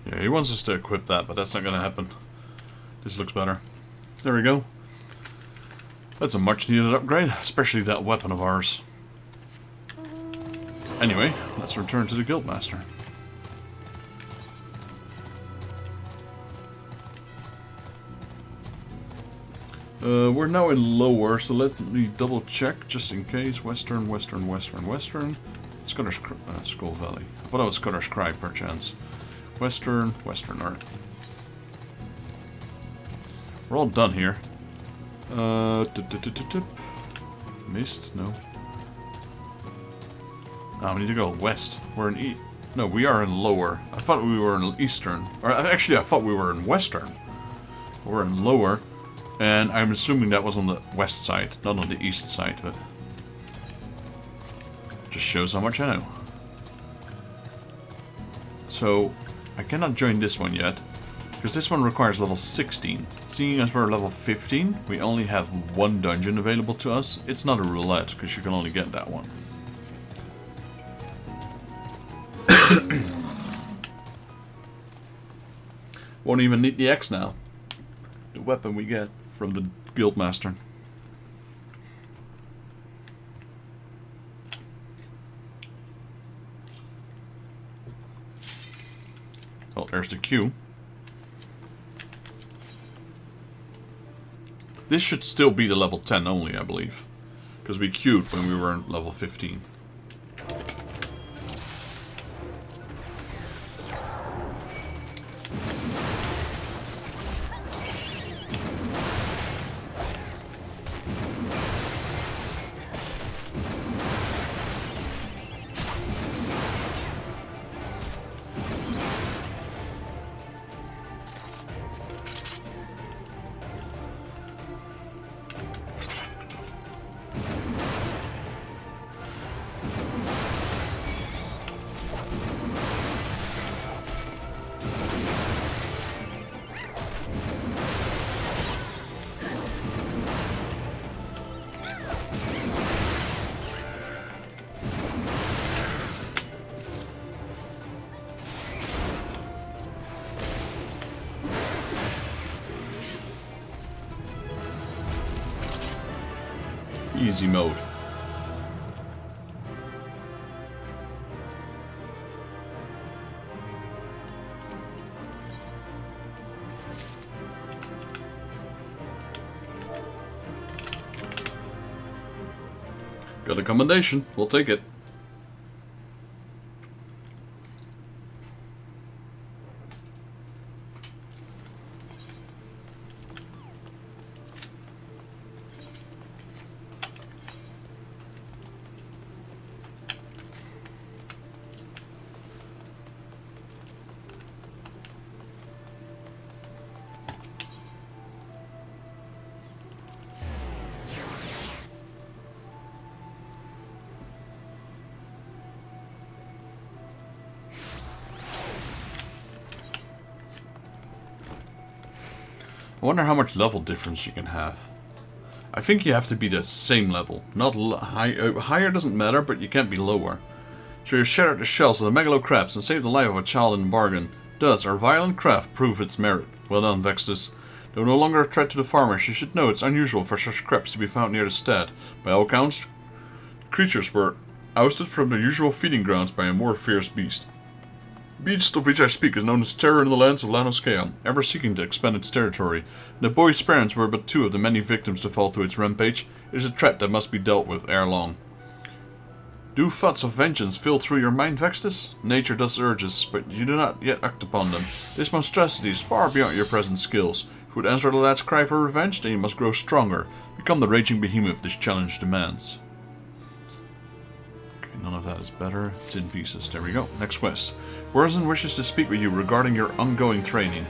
Yeah, he wants us to equip that, but that's not going to happen. This looks better. There we go. That's a much needed upgrade, especially that weapon of ours. Anyway, let's return to the Guildmaster. We're now in lower, so let me double check just in case. Western, western, western, western. Scudder's Skull Valley. I thought it was Scudder's Cry, perchance. Western, western, alright. We're all done here. Mist? No. Ah, we need to go west. We're in No, we are in lower. I thought we were in eastern. Or actually, I thought we were in western. We're in lower. And I'm assuming that was on the west side, not on the east side, but... just shows how much I know. So, I cannot join this one yet, because this one requires level 16. Seeing as we're level 15, we only have one dungeon available to us. It's not a roulette, because you can only get that one. Won't even need the X now. The weapon we get from the Guildmaster. Oh, there's the queue. This should still be the level 10 only, I believe. Because we queued when we were in level 15. Easy mode. Got a commendation. We'll take it. I wonder how much level difference you can have. I think you have to be the same level. Not higher doesn't matter, but you can't be lower. So you shattered the shells of the megalo crabs and saved the life of a child in the bargain. Thus, our violent craft proved its merit. Well done, Vextus. Though no longer a threat to the farmers, you should know it's unusual for such crabs to be found near the stead. By all accounts, creatures were ousted from their usual feeding grounds by a more fierce beast. The beast of which I speak is known as terror in the lands of Lanoskea, ever seeking to expand its territory. The boy's parents were but two of the many victims to fall to its rampage. It is a threat that must be dealt with ere long. Do thoughts of vengeance fill through your mind, Vextus? Nature does urges, but you do not yet act upon them. This monstrosity is far beyond your present skills. If you would answer the lad's cry for revenge, then you must grow stronger. Become the raging behemoth this challenge demands. Okay, none of that is better. It's in pieces. There we go. Next quest. Wurzen wishes to speak with you regarding your ongoing training.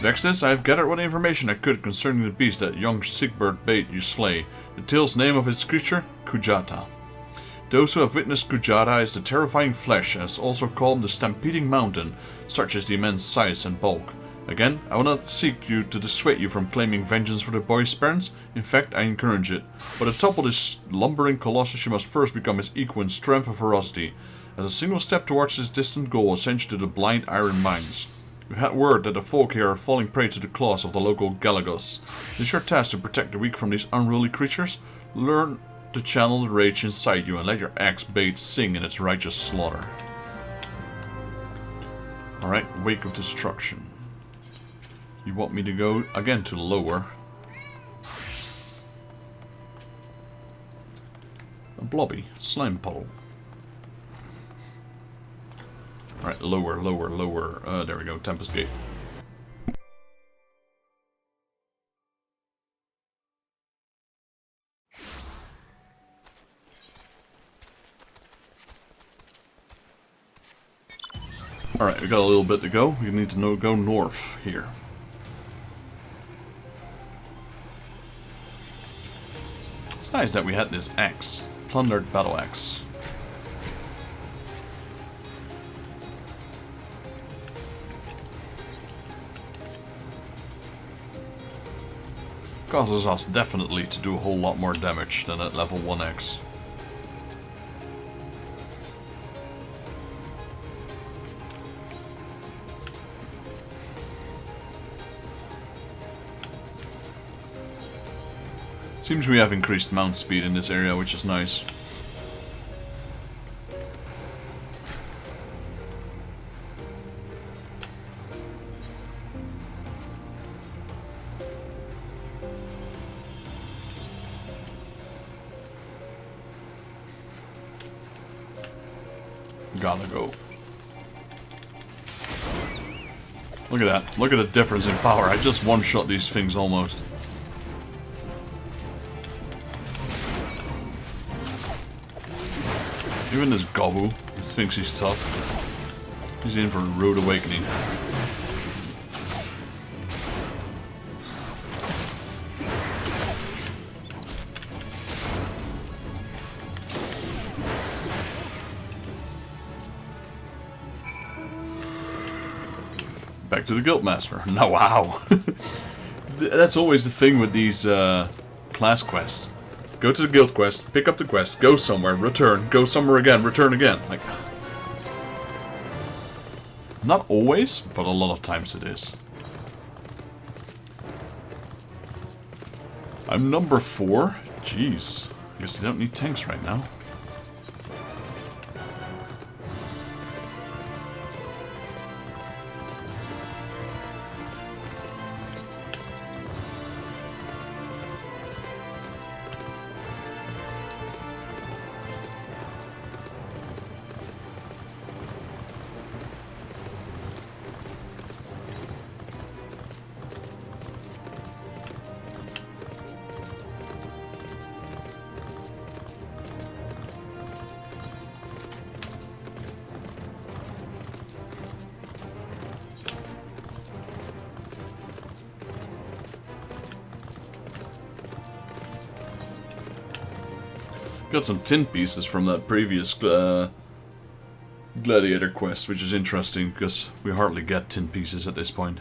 Vextus, I have gathered what information I could concerning the beast that young Sigbert bade you slay. The tale's name of its creature? Kujata. Those who have witnessed Kujata is the terrifying flesh, as also called the stampeding mountain, such as the immense size and bulk. Again, I will not seek you to dissuade you from claiming vengeance for the boy's parents. In fact, I encourage it. But atop of this lumbering colossus, you must first become his equal in strength and ferocity. As a single step towards this distant goal ascends to the blind iron mines. We've had word that the folk here are falling prey to the claws of the local Galagos. It is your task to protect the weak from these unruly creatures. Learn to channel the rage inside you and let your axe blade sing in its righteous slaughter. Alright, Wake of Destruction. You want me to go again to lower. A blobby, slime puddle. Alright, lower, lower, lower. There we go, Tempest Gate. Alright, we got a little bit to go. We need to go north here. It's nice that we had this axe. Plundered battle axe. Causes us definitely to do a whole lot more damage than at level 1x. Seems we have increased mount speed in this area, which is nice. Gotta go. Look at that. Look at the difference in power. I just one-shot these things almost. Even this Gobu, who thinks he's tough, he's in for a rude awakening. Back to the Guildmaster. No, wow. That's always the thing with these class quests. Go to the guild quest, pick up the quest, go somewhere, return, go somewhere again, return again. Like, not always, but a lot of times it is. I'm number 4? Jeez. I guess they don't need tanks right now. Got some tin pieces from that previous gladiator quest, which is interesting because we hardly get tin pieces at this point.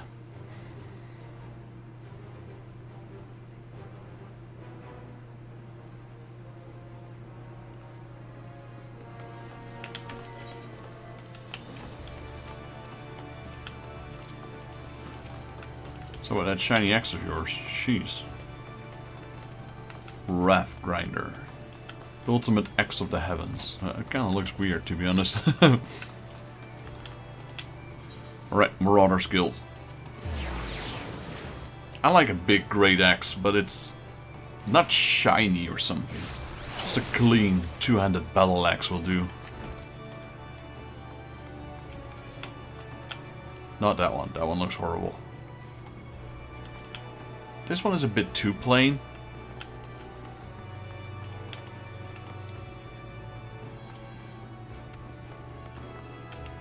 So that shiny axe of yours, jeez. Wrath Grinder. The ultimate axe of the heavens. It kind of looks weird, to be honest. Alright, Marauder's Guild. I like a big great axe, but it's not shiny or something. Just a clean two-handed battle axe will do. Not that one. That one looks horrible. This one is a bit too plain.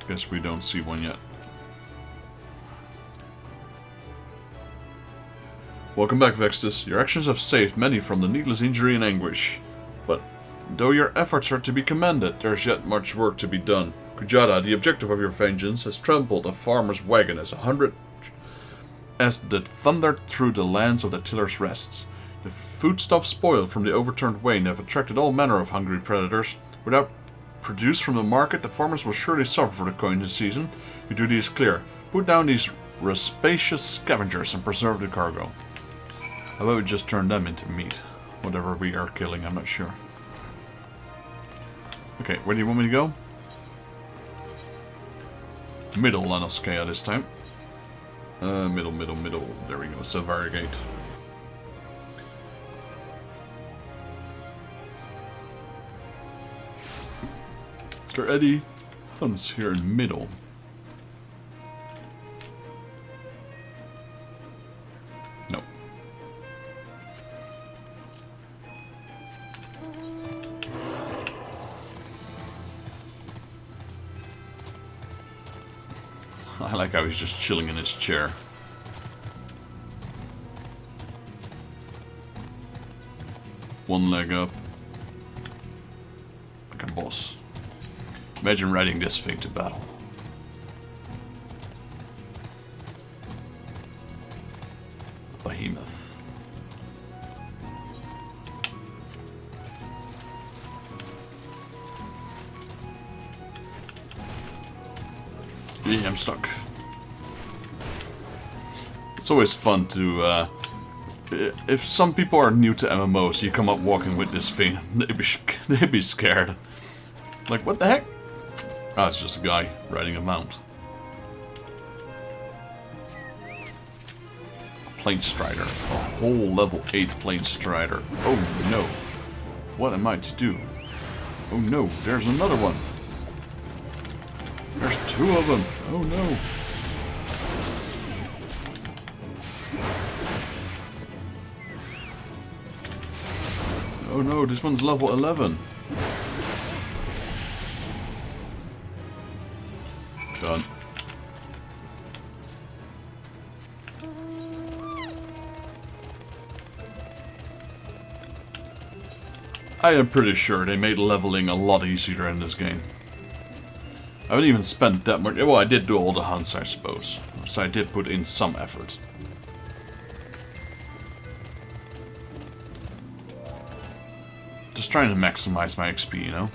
Guess we don't see one yet. Welcome back, Vextus. Your actions have saved many from the needless injury and anguish. But though your efforts are to be commended, there is yet much work to be done. Kujata, the objective of your vengeance, has trampled a farmer's wagon as that thundered through the lands of the tiller's rests. The foodstuffs spoiled from the overturned wain have attracted all manner of hungry predators. Without produce from the market, the farmers will surely suffer for the coin season. Your duty is clear. Put down these rapacious scavengers and preserve the cargo. How about we just turn them into meat? Whatever we are killing, I'm not sure. Okay, where do you want me to go? Middle Lanoskea this time. Middle. There we go, Silvergate. Is there any hunts here in middle? No. I like how he's just chilling in his chair. One leg up. Like a boss. Imagine riding this thing to battle. Behemoth. Yeah, I'm stuck. It's always fun to, if some people are new to MMOs, you come up walking with this thing, they'd be scared. Like, what the heck? Ah, it's just a guy riding a mount. Plane Strider. A whole level 8 Plane Strider. Oh no. What am I to do? Oh no, there's another one. There's two of them. Oh no. Oh no, this one's level 11. Done. I am pretty sure they made leveling a lot easier in this game. I haven't even spent that much. Well, I did do all the hunts, I suppose. So I did put in some effort. Just trying to maximize my XP, you know?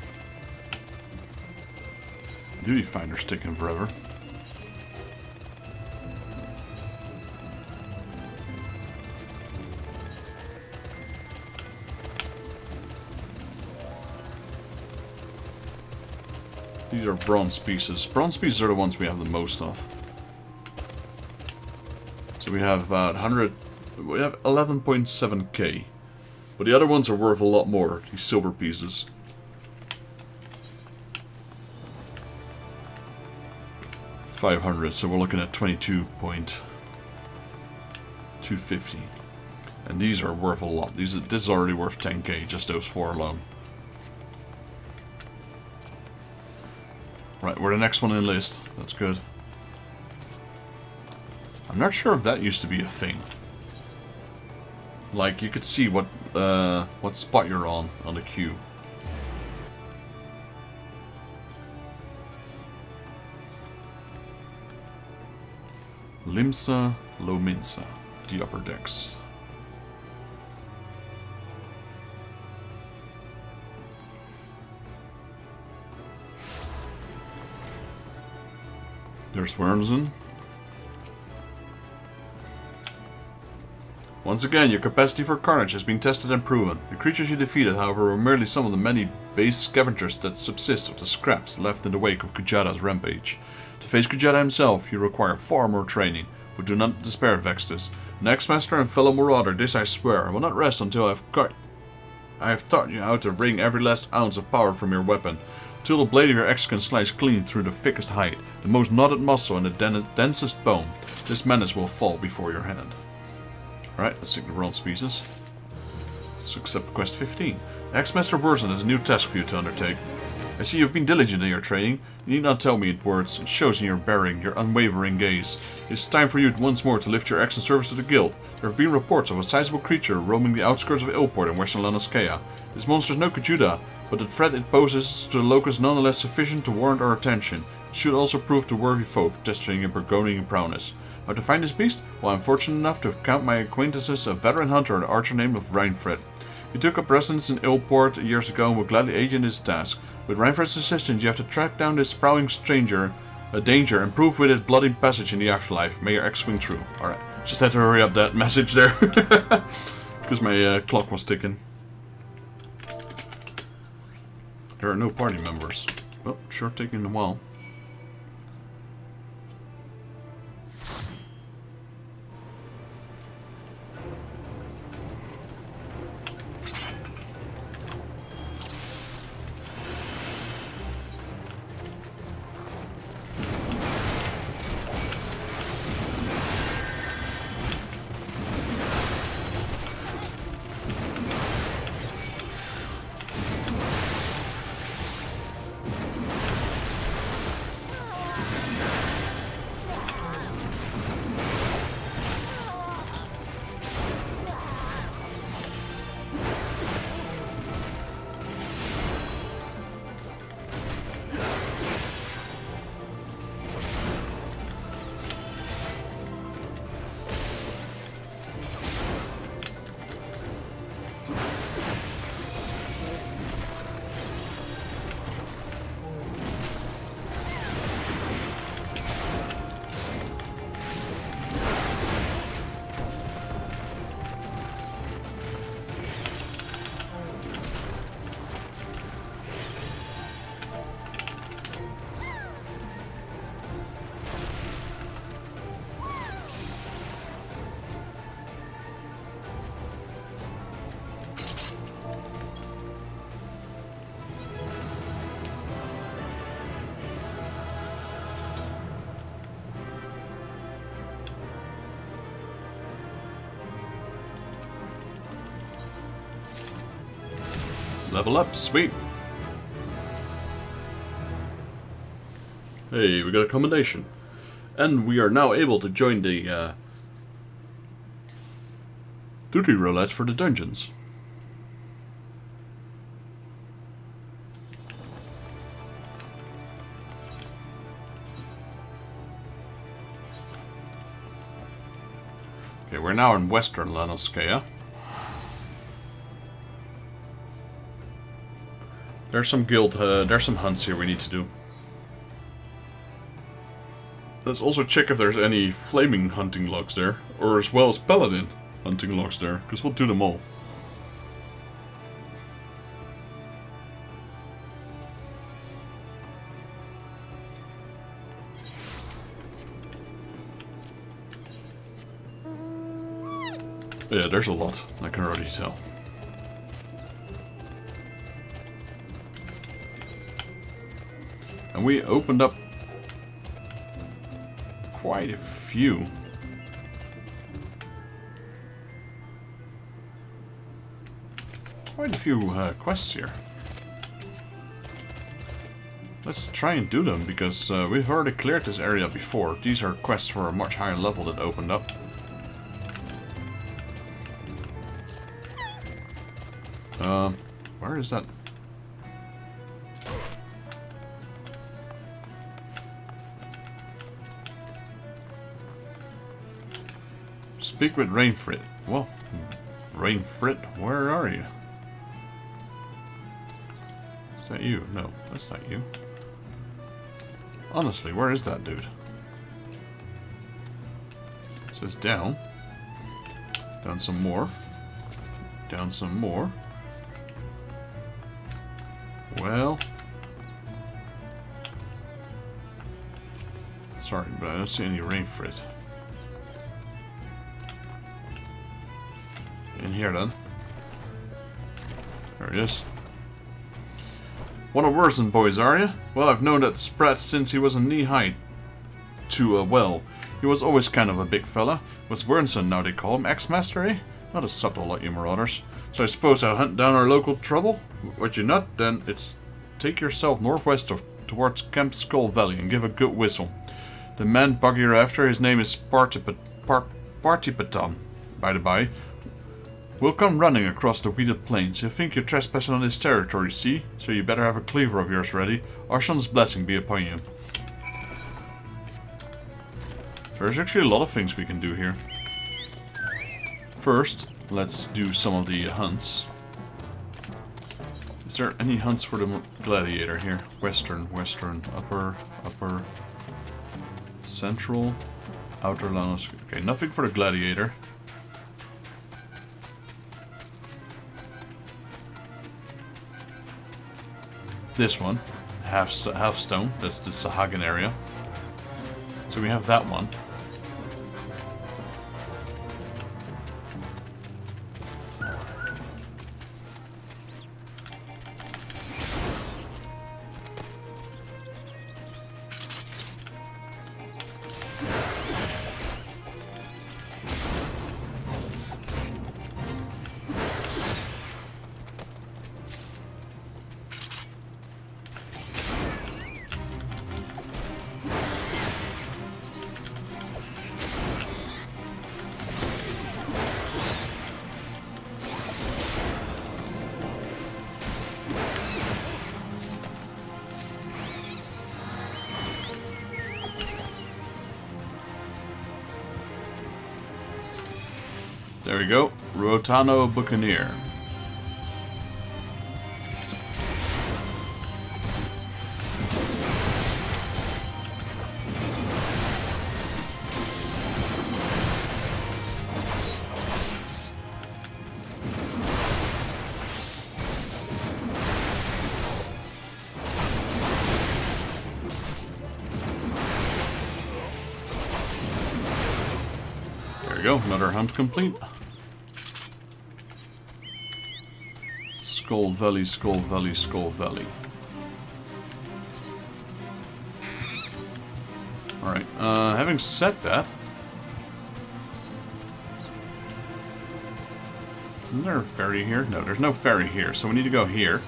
Duty Finder's taking forever. These are bronze pieces. Bronze pieces are the ones we have the most of. So we have about 100... We have 11.7k. But the other ones are worth a lot more, these silver pieces. $500, so we're looking at 22.250. And these are worth a lot. This is already worth 10k, just those four alone. Right, we're the next one in the list. That's good. I'm not sure if that used to be a thing. Like, you could see what spot you're on the queue. Limsa Lominsa, the upper decks. There's Wormsen. Once again, your capacity for carnage has been tested and proven. The creatures you defeated, however, were merely some of the many base scavengers that subsist of the scraps left in the wake of Kujata's rampage. To face Kujata himself, you require far more training, but do not despair, Vextus. Next master and fellow marauder, this I swear, I will not rest until I have taught you how to wring every last ounce of power from your weapon, till the blade of your axe can slice clean through the thickest hide, the most knotted muscle and the densest bone. This menace will fall before your hand. Alright, let's take the bronze pieces. Let's accept quest 15. Ex-Master Burson has a new task for you to undertake. I see you've been diligent in your training. You need not tell me in words. It shows in your bearing, your unwavering gaze. It's time for you once more to lift your axe in service to the guild. There have been reports of a sizable creature roaming the outskirts of Ilport in western Lanoskea. This monster is no Kajuda, but the threat it poses to the locals is nonetheless sufficient to warrant our attention. It should also prove to worthy foe for testing your Burgonian prowess. How to find this beast? Well, I'm fortunate enough to count my acquaintances a veteran hunter and archer named of Reinfred. He took up residence in Ilport years ago and will gladly aid you in this task. With Reinfred's assistance, you have to track down this prowling danger and prove with it bloody passage in the afterlife. May your axe swing true. Alright, just had to hurry up that message there. Because my clock was ticking. There are no party members. Well, sure taking a while. Level up, sweet. Hey, we got a commendation. And we are now able to join the duty roulette for the dungeons. Okay, we're now in western Lanoskea. There's some there's some hunts here we need to do. Let's also check if there's any flaming hunting logs there, or as well as paladin hunting logs there, because we'll do them all. Yeah, there's a lot, I can already tell. And we opened up quite a few. Quests here. Let's try and do them, because we've already cleared this area before. These are quests for a much higher level that opened up. Where is that? Speak with Reinfred. Well, Reinfred, where are you? Is that you? No, that's not you. Honestly, where is that dude? It says down. Down some more. Down some more. Well. Sorry, but I don't see any rain for it. In here then. There it is. Wanna worsen, boys, are you? Well, I've known that Sprat since he was a knee-high to a well. He was always kind of a big fella. Was Wernson, now they call him. Ex-master, eh? Not a subtle lot, you marauders. So I suppose I'll hunt down our local trouble? What you not? Then it's take yourself northwest towards Camp Skull Valley and give a good whistle. The man bug you're after, his name is Partipatan, by the by. We'll come running across the weeded plains. He'll think you're trespassing on his territory, see? So you better have a cleaver of yours ready. Arshan's blessing be upon you. There's actually a lot of things we can do here. First, let's do some of the hunts. Is there any hunts for the gladiator here? Western, upper, central, outer Lanos. Okay, nothing for the gladiator. This one, half stone, that's the Sahagan area. So we have that one. There we go. Rotano Buccaneer. There we go. Another hunt complete. Skull Valley, Skull Valley, Skull Valley. Alright, having said that... Isn't there a ferry here? No, there's no ferry here, so we need to go here.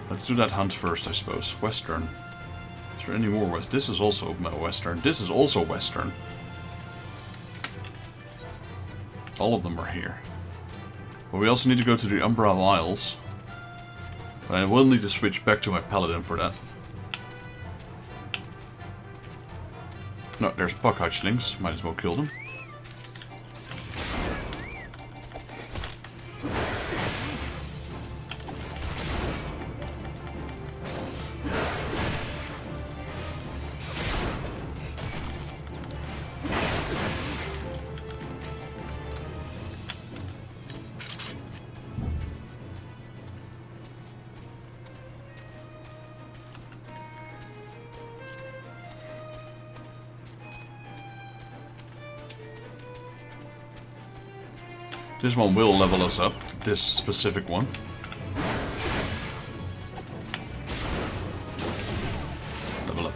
Let's do that hunt first, I suppose. Western. Is there any more west? This is also western. This is also western. All of them are here. But we also need to go to the Umbral Isles. But I will need to switch back to my paladin for that. No, there's bug hatchlings. Might as well kill them. This one will level us up, this specific one. Level up.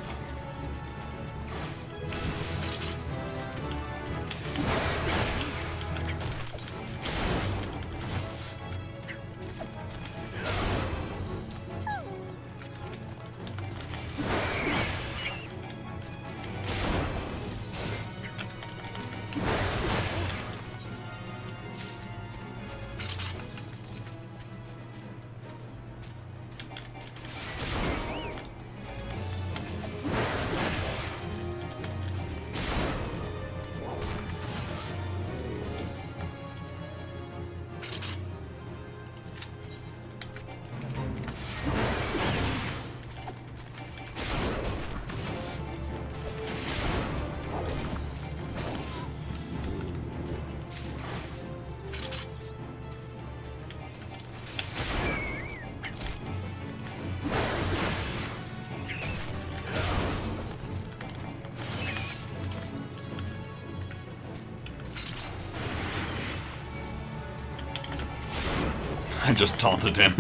I just taunted him.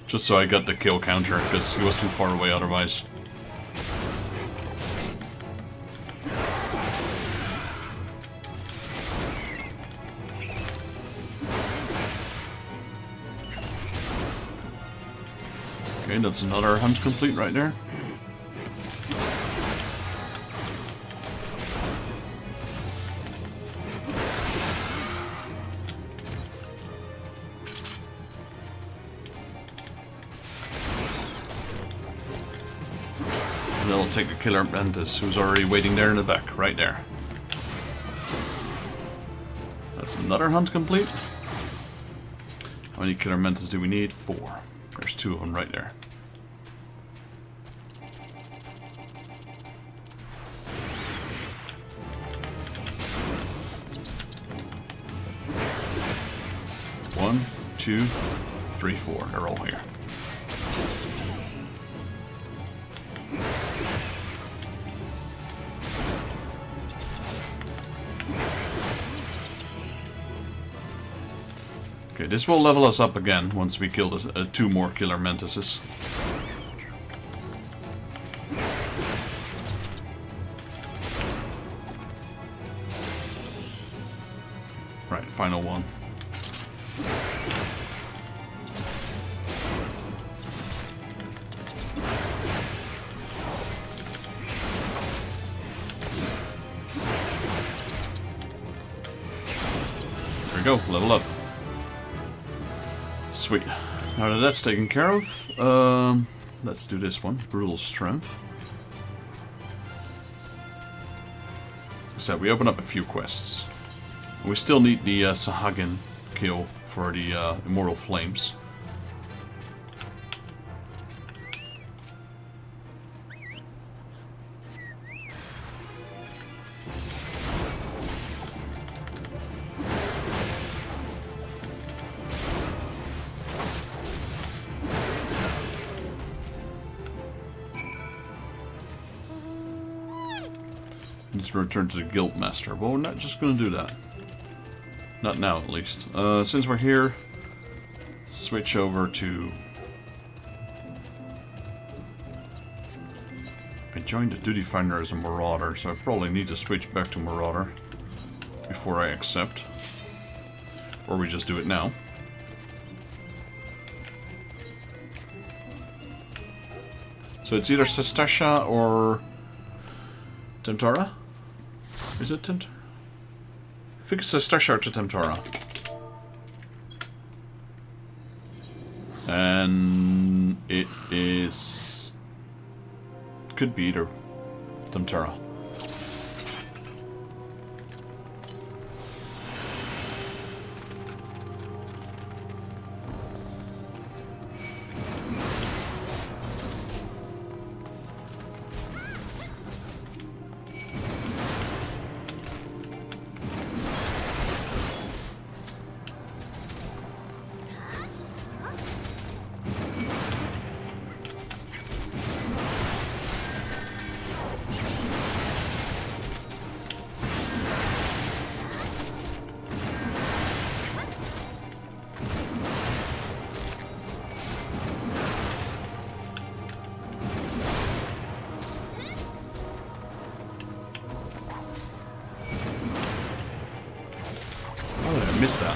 Just so I got the kill counter, because he was too far away otherwise. Okay, that's another hunt complete right there. And then we'll take the killer apprentice, who's already waiting there in the back, right there. That's another hunt complete. How many killer mantis do we need? 4. There's 2 of them right there. One, 2, 3, 4. They're all here. Okay, this will level us up again once we kill this, 2 more killer mantises. Right, final one. There we go, level up. Sweet. Now that that's taken care of, let's do this one. Brutal Strength. So we open up a few quests. We still need the Sahagin kill for the Immortal Flames. Let's return to the Guild Master. Well, we're not just going to do that. Not now, at least. Since we're here, switch over to... I joined the Duty Finder as a Marauder, so I probably need to switch back to Marauder before I accept. Or we just do it now. So it's either Sestasha or Temptora? Is it Temptora? I think it's Sestasha to Temptora. And it is... could be either Temptora. Missed that.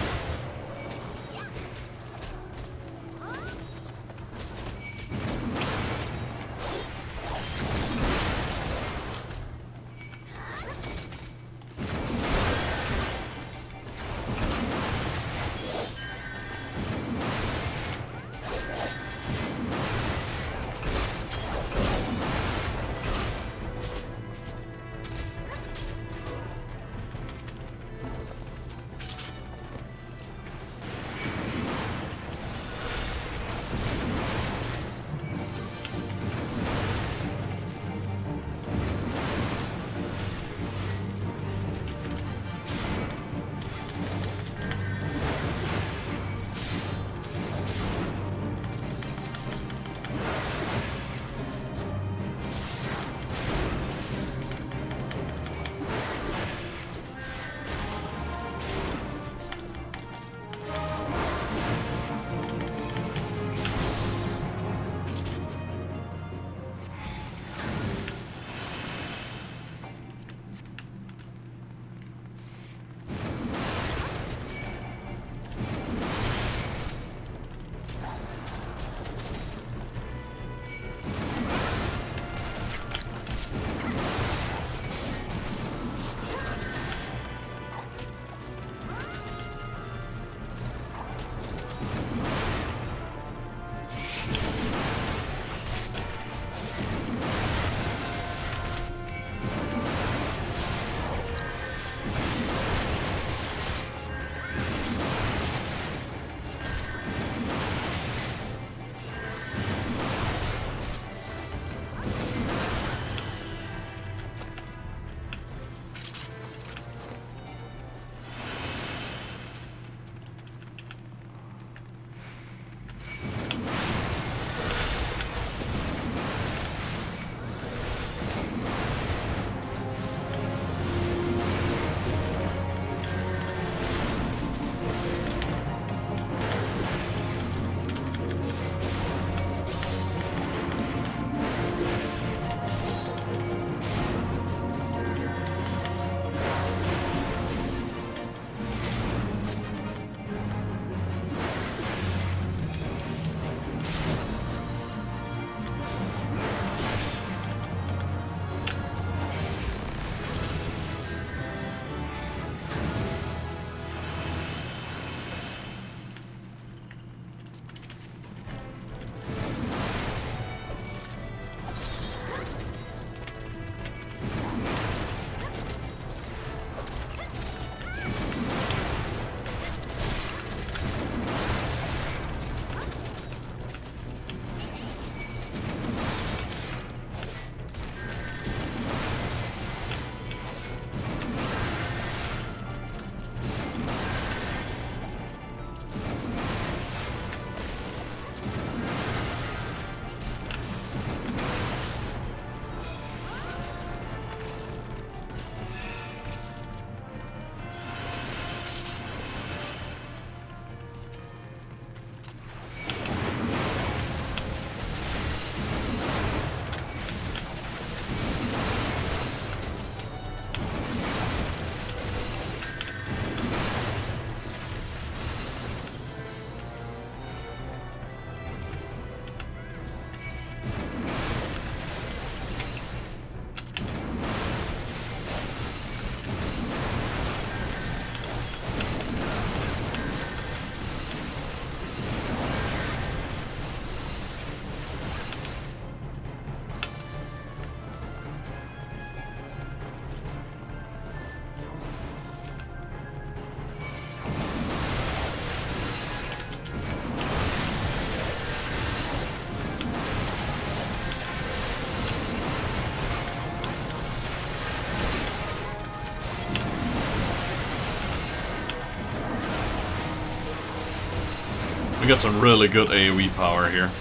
We got some really good AoE power here.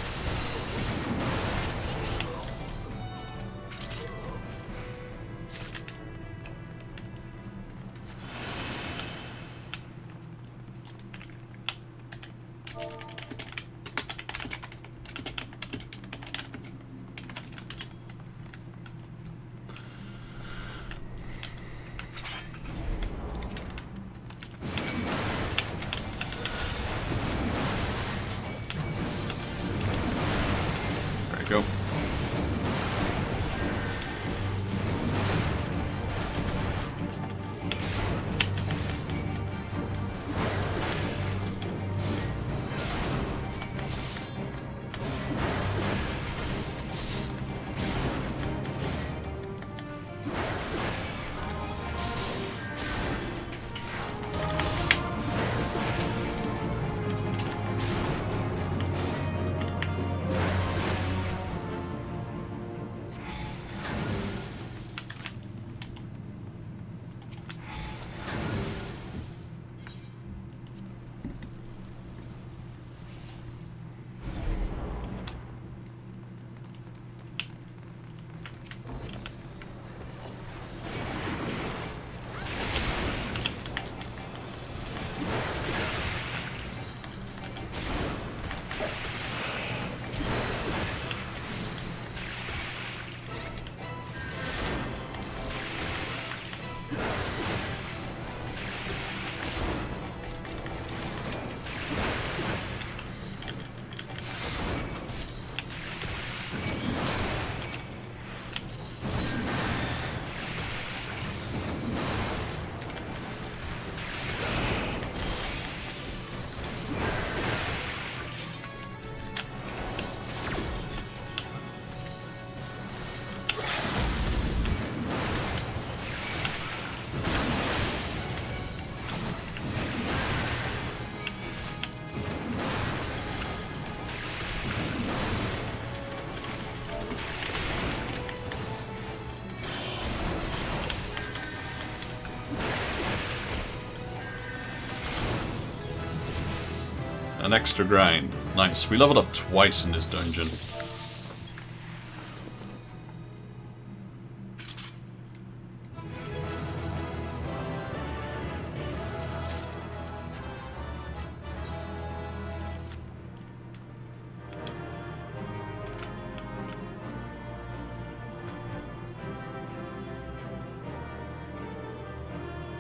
Go. An extra grind. Nice. We leveled up twice in this dungeon.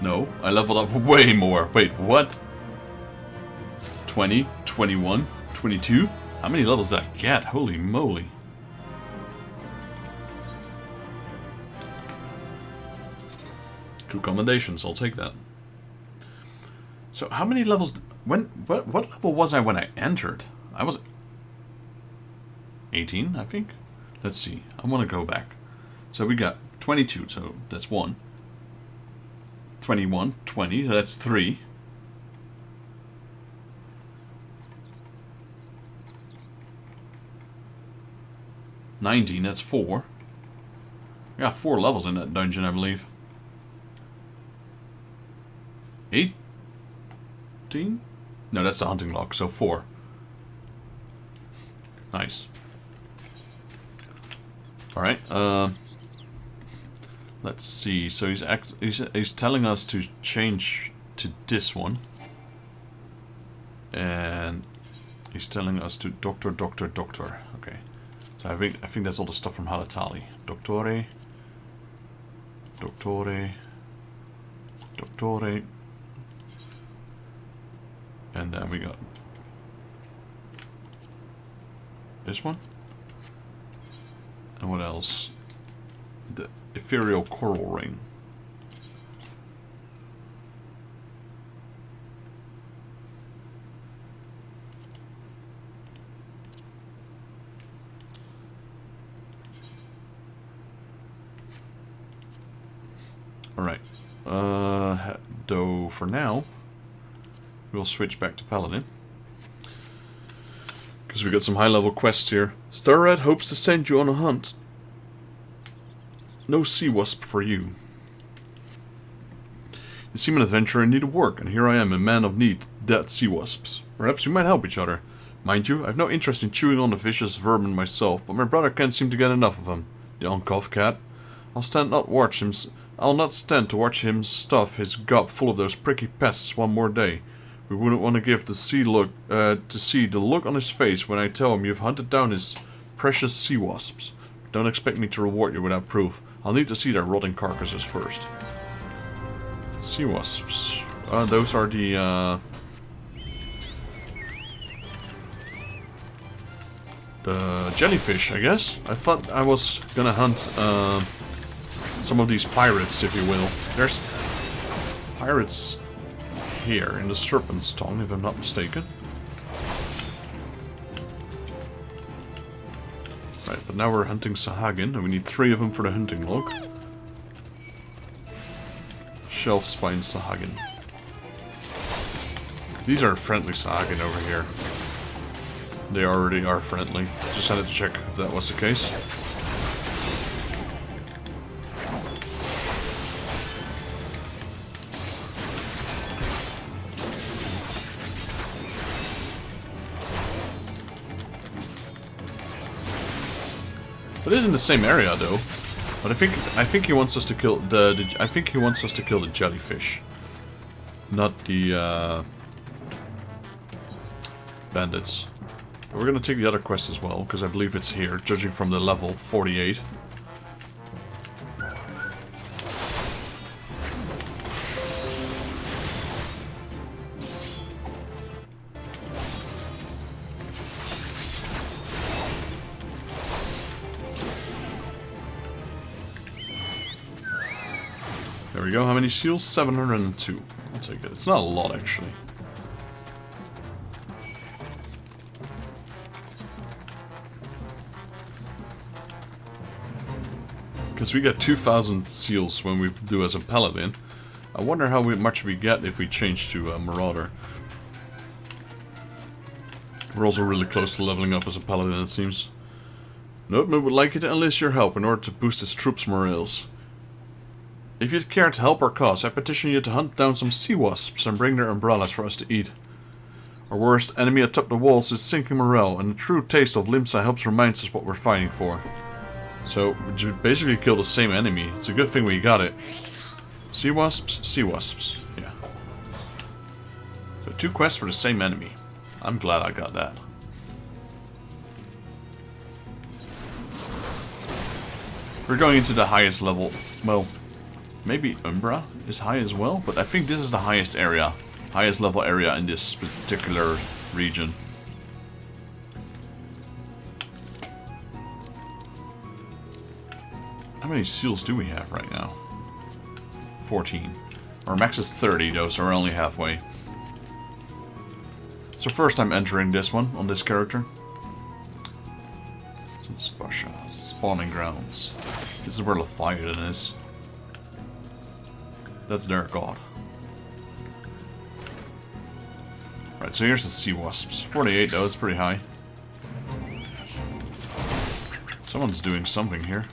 No, I leveled up way more. Wait, what? 20, 21, 22? How many levels did I get? Holy moly. Two commendations, I'll take that. So how many levels... What level was I when I entered? I was... 18, I think? Let's see. I want to go back. So we got 22, so that's 1. 21, 20, that's 3. 19, that's 4. I got 4 levels in that dungeon, I believe. 18? No, that's the hunting log, so 4. Nice. Alright, let's see. So he's telling us to change to this one. And he's telling us to doctor. Okay. So I think that's all the stuff from Halatali. Doctore. And then we got this one. And what else? The ethereal coral ring. Alright. Though for now, we'll switch back to Paladin. Because we got some high level quests here. Starred hopes to send you on a hunt. No sea wasp for you. You seem an adventurer in need of work, and here I am, a man of need, dead sea wasps. Perhaps we might help each other. Mind you, I've no interest in chewing on the vicious vermin myself, but my brother can't seem to get enough of him. The uncouth cat. I'll not stand to watch him stuff his gob full of those pricky pests one more day. We wouldn't want to give to see the look on his face when I tell him you've hunted down his precious sea wasps. Don't expect me to reward you without proof. I'll need to see their rotting carcasses first. Sea wasps. Those are the jellyfish, I guess. I thought I was gonna hunt some of these pirates, if you will. There's pirates here in the Serpent's Tongue, if I'm not mistaken. Right, but now we're hunting Sahagin, and we need 3 of them for the hunting log. Shelf Spine Sahagin. These are friendly Sahagin over here. They already are friendly. Just had to check if that was the case. It is in the same area though. But I think he wants us to kill I think he wants us to kill the jellyfish. Not the bandits. But we're gonna take the other quest as well, because I believe it's here, judging from the level 48. There we go. How many seals? 702. I'll take it. It's not a lot, actually. Because we get 2,000 seals when we do as a paladin. I wonder how much we get if we change to a marauder. We're also really close to leveling up as a paladin, it seems. Notman would like you to enlist your help in order to boost his troops' morales. If you'd care to help our cause, I petition you to hunt down some sea wasps and bring their umbrellas for us to eat. Our worst enemy atop the walls is sinking morale, and the true taste of Limsa helps remind us what we're fighting for. So, we basically kill the same enemy. It's a good thing we got it. Sea wasps, yeah. So 2 quests for the same enemy. I'm glad I got that. We're going into the highest level, well... Maybe Umbra is high as well, but I think this is the highest area. Highest level area in this particular region. How many seals do we have right now? 14. Our max is 30 though, so we're only halfway. So first I'm entering this one, on this character. Spawning grounds. This is where Leviathan is. That's their god. Right, so here's the sea wasps. 48 though, it's pretty high. Someone's doing something here.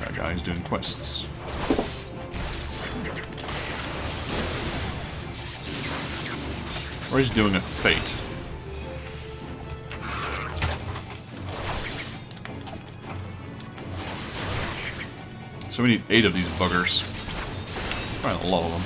That guy's doing quests. Or he's doing a fate. So we need 8 of these buggers. Quite a lot of them.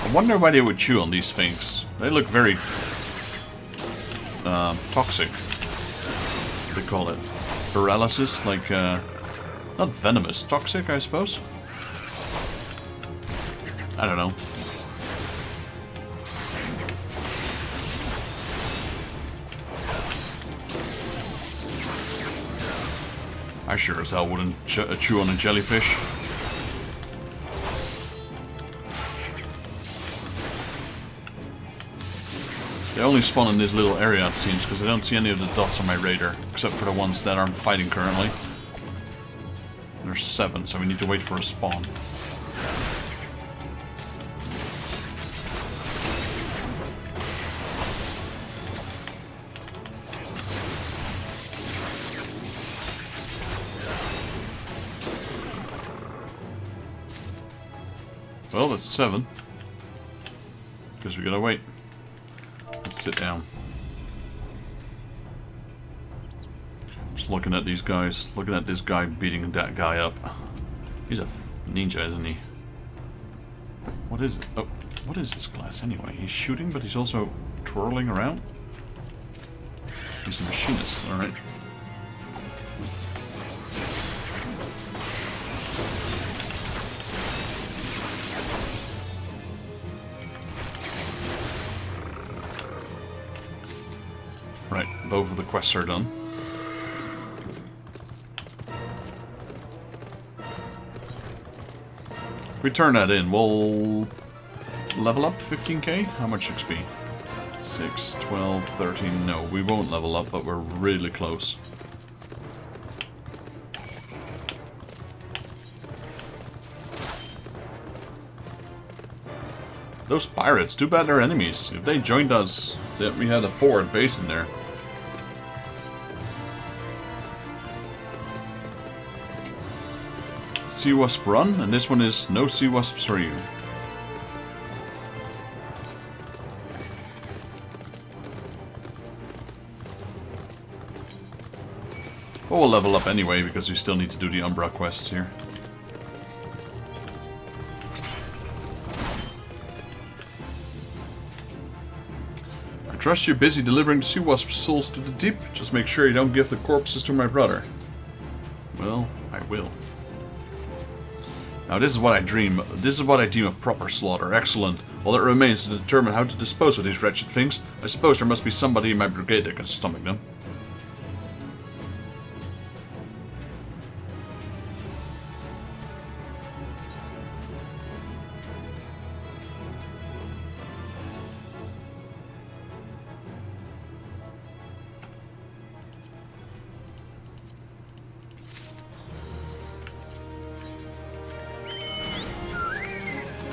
I wonder why they would chew on these things. They look very toxic. What do they call it? Paralysis? Like, not venomous. Toxic, I suppose? I don't know. I sure as hell wouldn't chew on a jellyfish. They only spawn in this little area, it seems, because I don't see any of the dots on my radar, except for the ones that I'm fighting currently. There's 7, so we need to wait for a spawn. Well, that's 7. Because we gotta wait. Let's sit down. Just looking at these guys. Looking at this guy beating that guy up. He's a ninja, isn't he? What is it? Oh, what is this class anyway? He's shooting, but he's also twirling around? He's a machinist, alright. Right, both of the quests are done. If we turn that in, we'll level up 15k? How much XP? 6, 12, 13... No, we won't level up, but we're really close. Those pirates, too bad they're enemies. If they joined us, then we had a forward base in there. Sea Wasp run, and this one is no Sea Wasps for you. But we'll level up anyway, because we still need to do the Umbra quests here. I trust you're busy delivering the Sea Wasp souls to the deep. Just make sure you don't give the corpses to my brother. Well, I will. Now this is what I dream. This is what I deem a proper slaughter. Excellent. All that remains to determine how to dispose of these wretched things. I suppose there must be somebody in my brigade that can stomach them.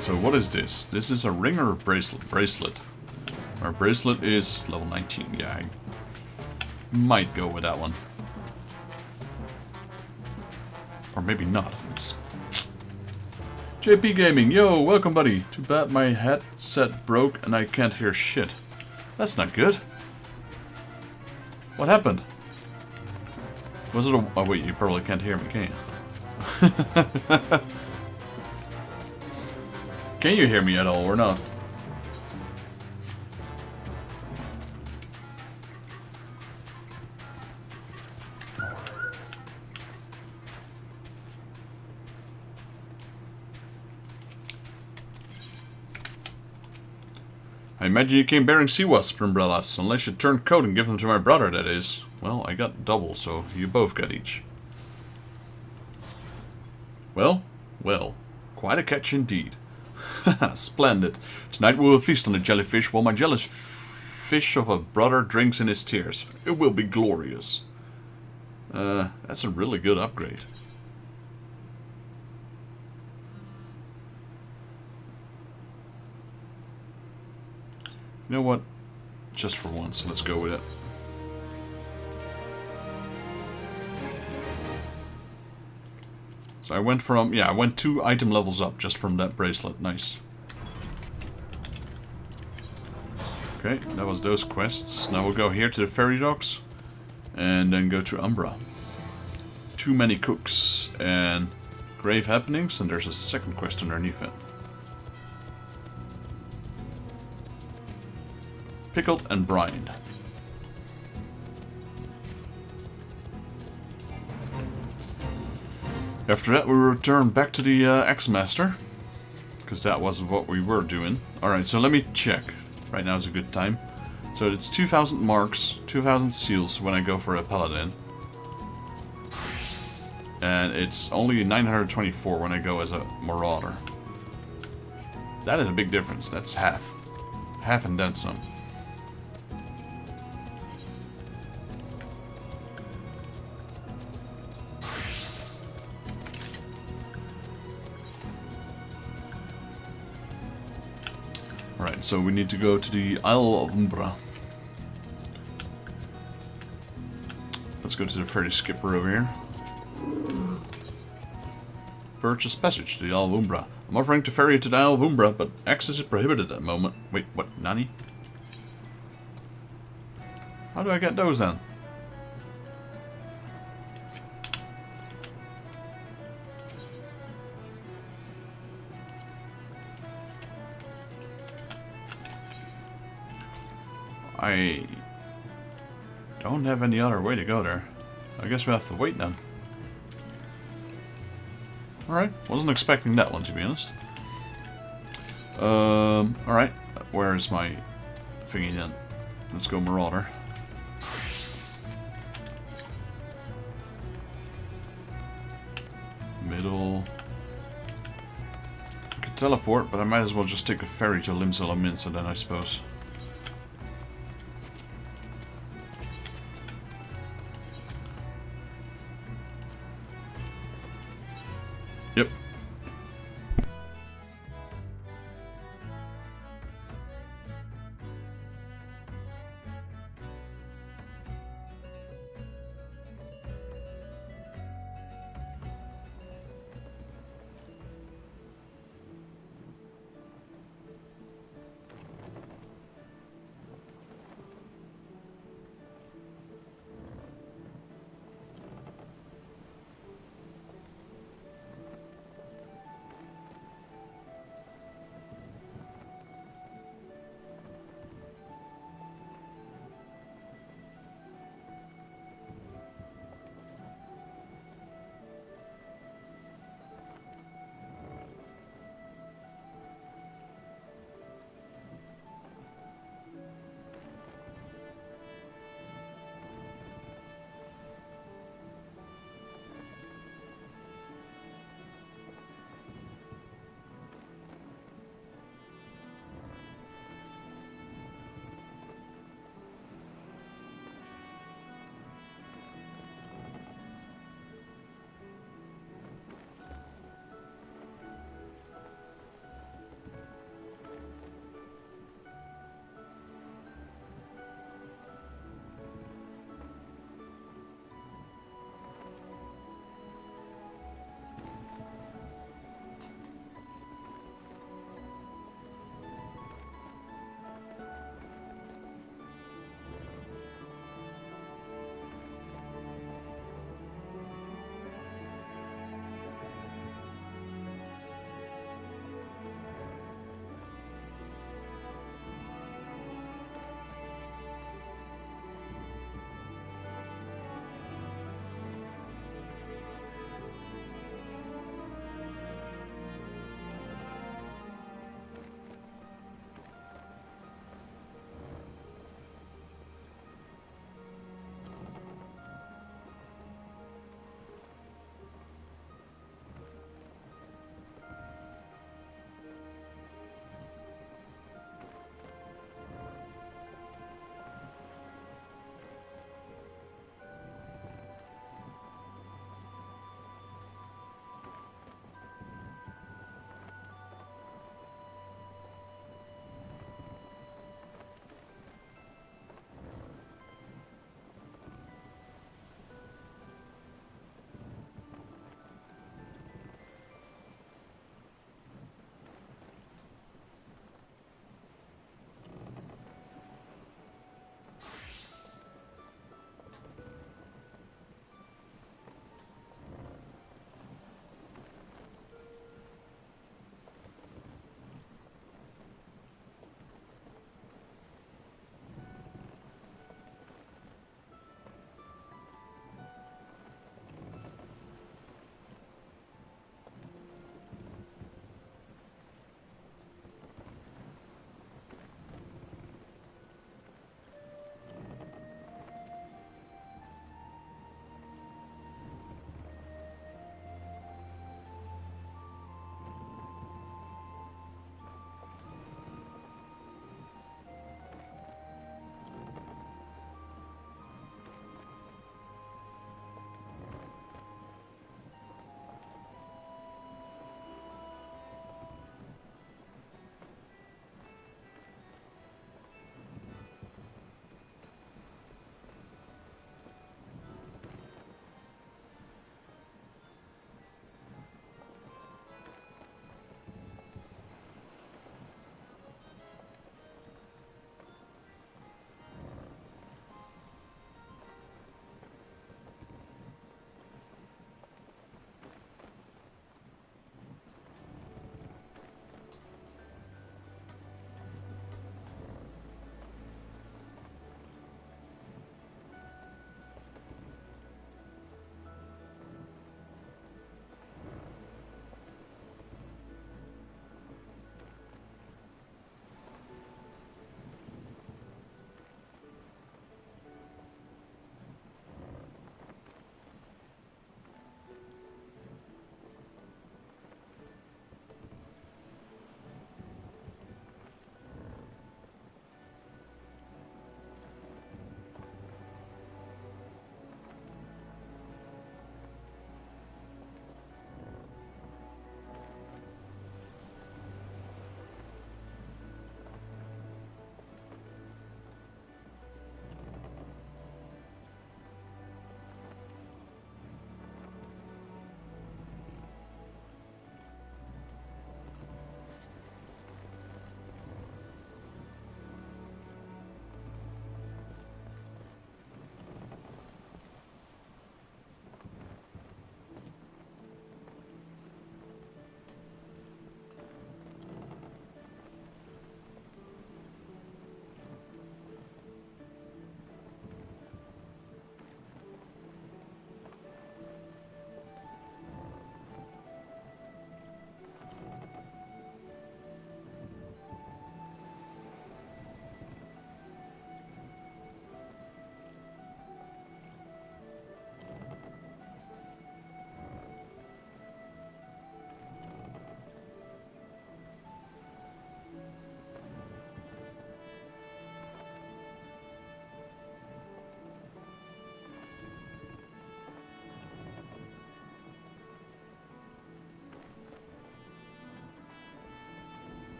So what is this? This is a ring or a bracelet? Bracelet. Our bracelet is level 19. Yeah, I might go with that one. Or maybe not. It's JP Gaming. Yo, welcome buddy. Too bad my headset broke and I can't hear shit. That's not good. What happened? Was it a... Oh wait, you probably can't hear me, can you? Can you hear me at all, or not? I imagine you came bearing sea wasp umbrellas, unless you turned coat and give them to my brother, that is. Well, I got double, so you both got each. Well, well, quite a catch indeed. Splendid. Tonight we will feast on the jellyfish while my jellyfish of a brother drinks in his tears. It will be glorious. That's a really good upgrade. You know what? Just for once, let's go with it. So I went from, yeah, I went 2 item levels up just from that bracelet. Nice. Okay, that was those quests. Now we'll go here to the ferry docks and then go to Umbra. Too many cooks and grave happenings, and there's a second quest underneath it. Pickled and brined. After that, we return back to the X-Master, because that was what we were doing. Alright, so let me check. Right now is a good time. So it's 2,000 marks, 2,000 seals when I go for a Paladin. And it's only 924 when I go as a Marauder. That is a big difference. That's half. Half and then some. Alright, so we need to go to the Isle of Umbra. Let's go to the ferry skipper over here. Purchase passage to the Isle of Umbra. I'm offering to ferry to the Isle of Umbra, but access is prohibited at the moment. Wait, what? Nani? How do I get those then? I don't have any other way to go there. I guess we have to wait then. Alright, wasn't expecting that one, to be honest. Alright, where is my thingy then? Let's go Marauder. Middle. I could teleport, but I might as well just take a ferry to Limsala Minsa then, I suppose. Yep.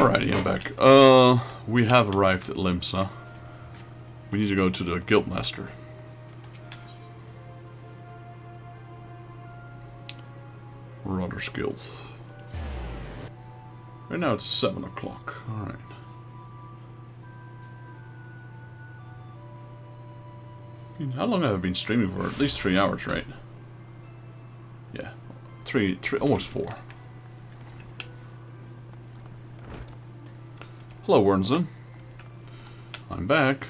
Alrighty, I'm back. We have arrived at Limsa. We need to go to the Guildmaster. Marauders Guild. Right now it's 7 o'clock. Alright. How long have I been streaming for? At least 3 hours, right? Yeah. Three, almost 4. Hello, Wernzen. I'm back.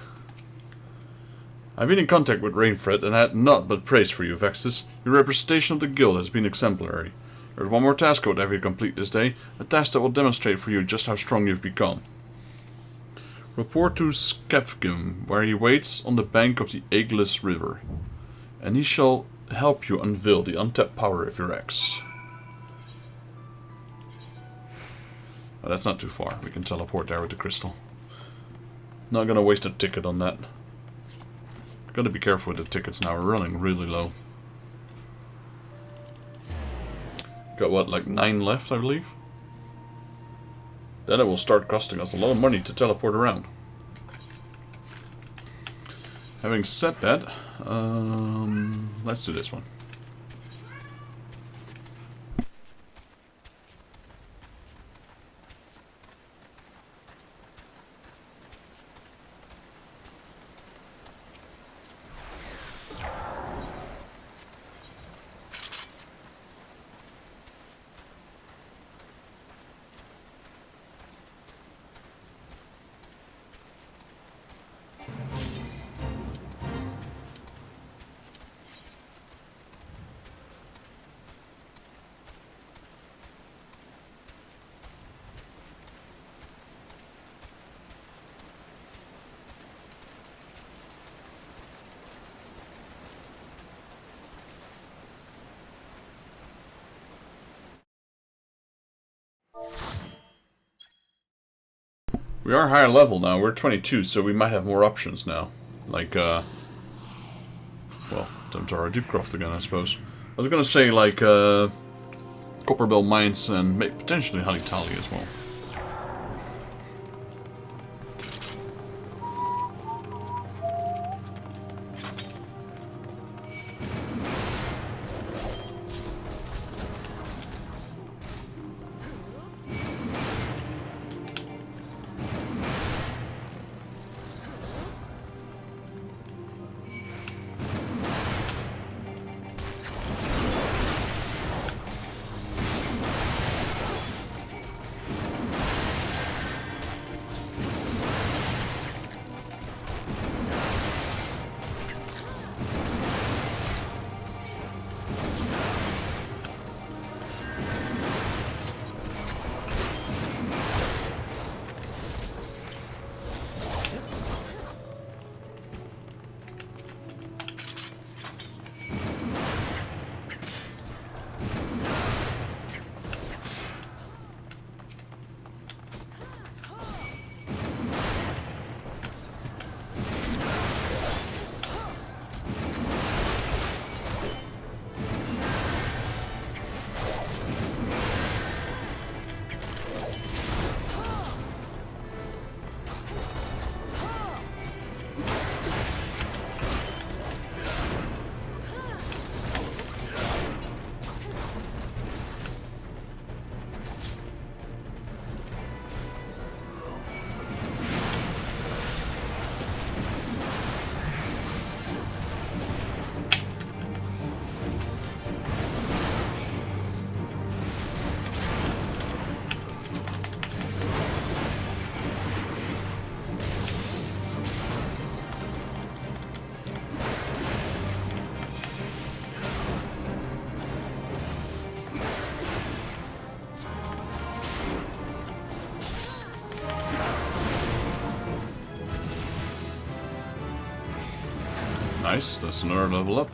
I've been in contact with Rainfred and had naught but praise for you, Vexus. Your representation of the guild has been exemplary. There's one more task I would have you complete this day, a task that will demonstrate for you just how strong you've become. Report to Skefgim, where he waits on the bank of the Ageless River, and he shall help you unveil the untapped power of your axe. Oh, that's not too far. We can teleport there with the crystal. Not gonna waste a ticket on that. Gotta be careful with the tickets now. We're running really low. Got what, like 9 left, I believe? Then it will start costing us a lot of money to teleport around. Having said that, let's do this one. We are higher level now. We're 22, so we might have more options now. Like, well, temporal Deepcroft again, I suppose. I was gonna say, like, Copperbell Mines and potentially Halitali as well. Nice, that's another level up.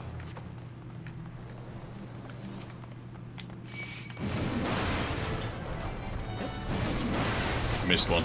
Missed one.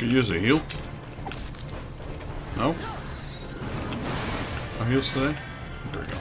Could use a heal. No? No heals today? There we go.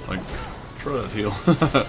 Like, try that heal.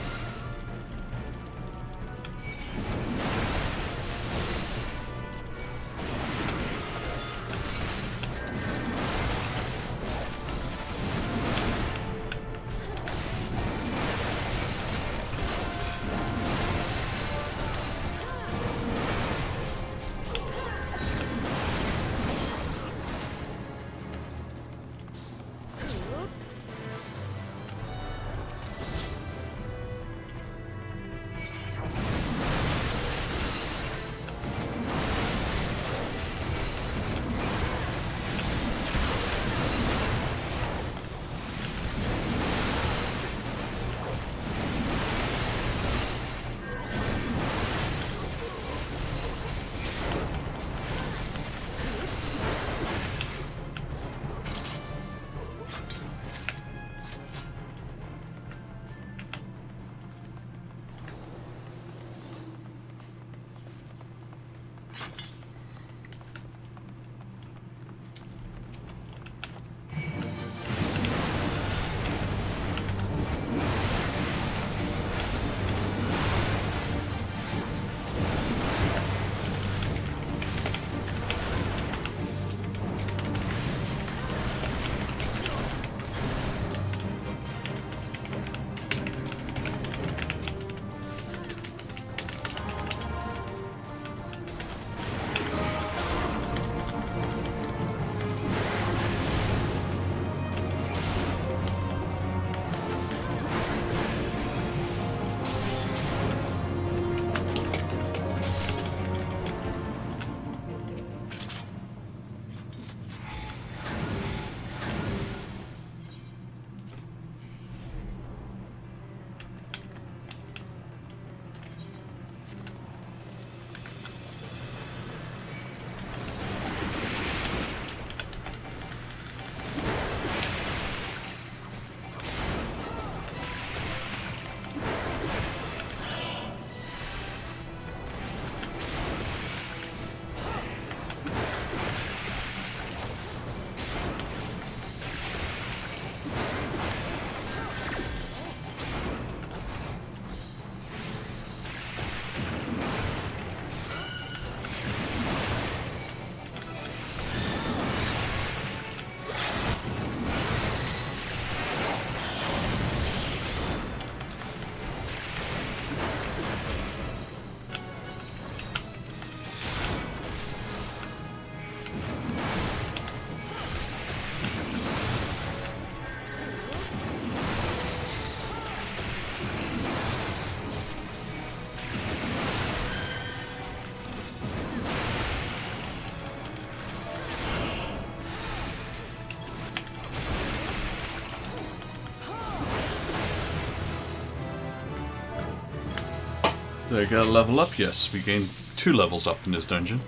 They got a level up, yes. We gained 2 levels up in this dungeon.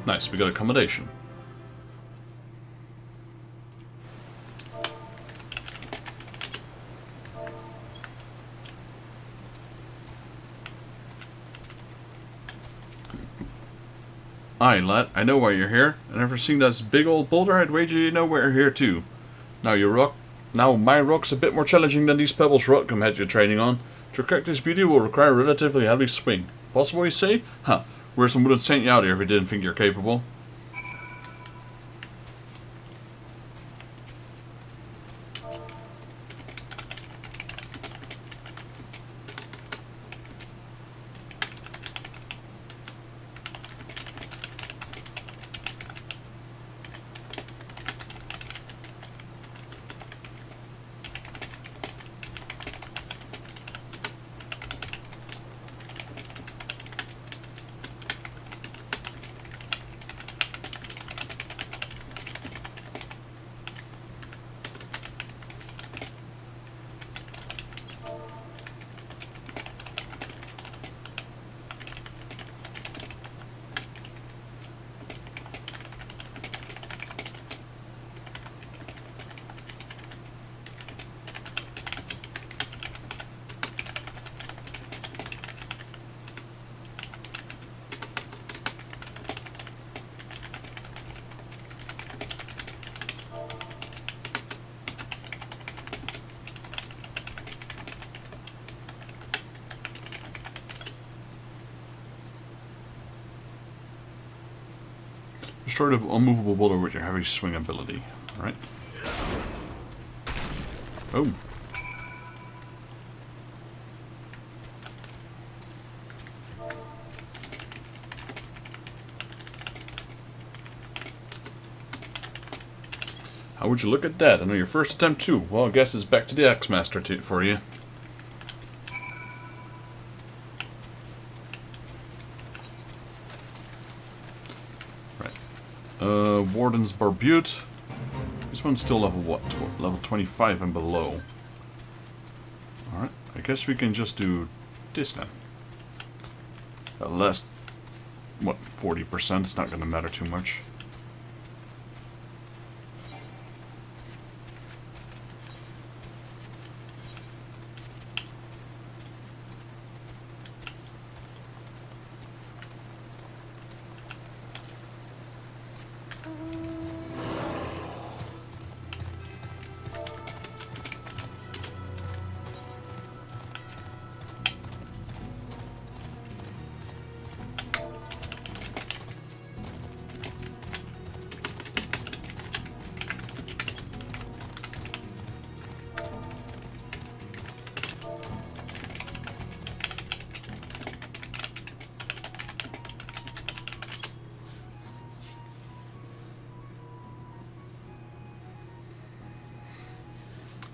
Nice, we got accommodation. Aye, lad, I know why you're here, and after seeing that big old boulder, I'd wager you know why you're here too. Now my rock's a bit more challenging than these pebbles rock I'm had you training on. To correct this beauty will require a relatively heavy swing. Possible, you say? Huh. Where's would have sent you out here if he didn't think you're capable? Destroy the unmovable boulder with your heavy swing ability. Alright. Boom. How would you look at that? I know your first attempt too. Well, I guess it's back to the X-Master for you. Warden's Barbute. This one's still level what? Level 25 and below. Alright, I guess we can just do this then. At least, what, 40%? It's not going to matter too much.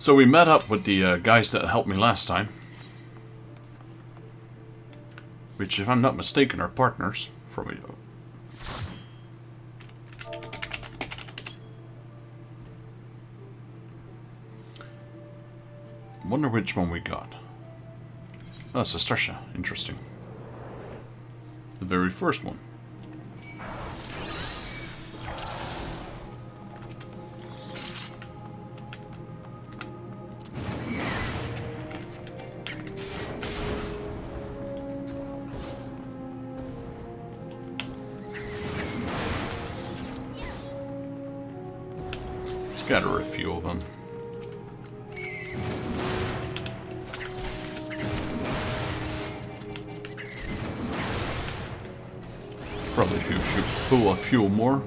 So we met up with the guys that helped me last time. Which, if I'm not mistaken, are partners. From wonder which one we got. Oh, it's a Stresha. Interesting. The very first one. Gotta refuel them. Probably pull a fuel more.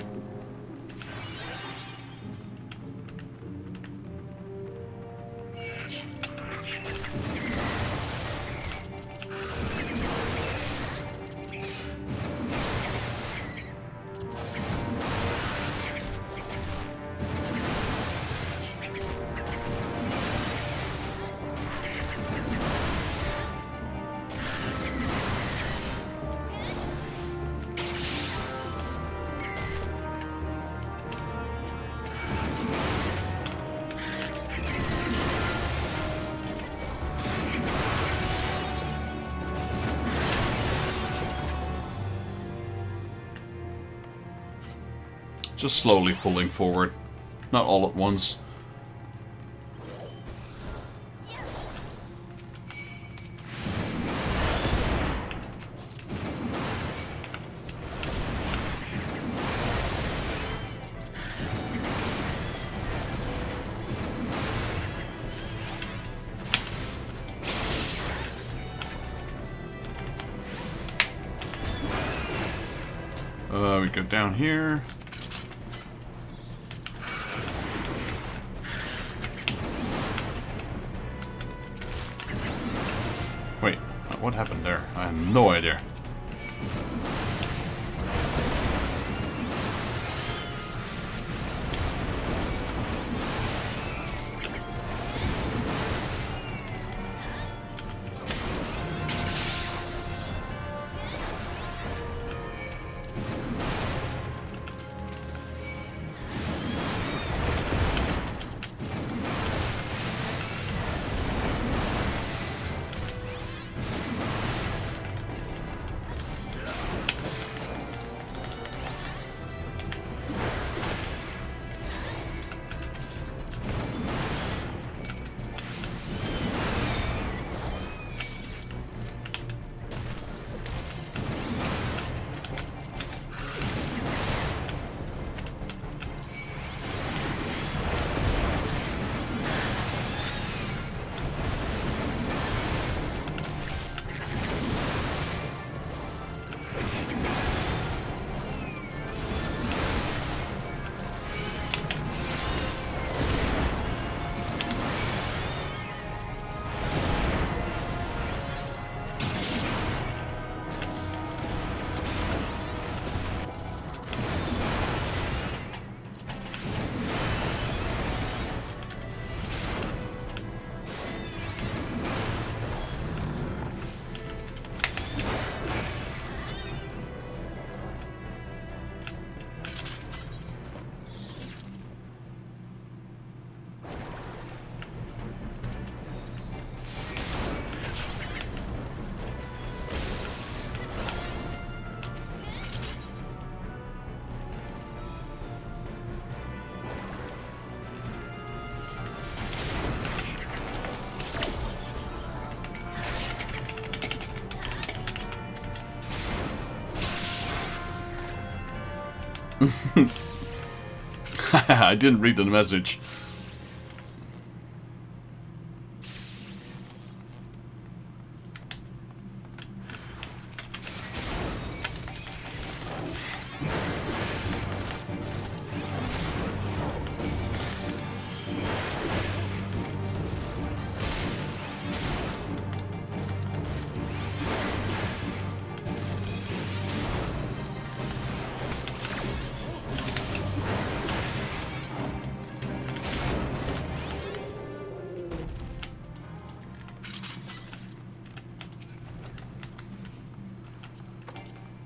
Just slowly pulling forward, not all at once. We go down here. Wait, what happened there? I have no idea. I didn't read the message.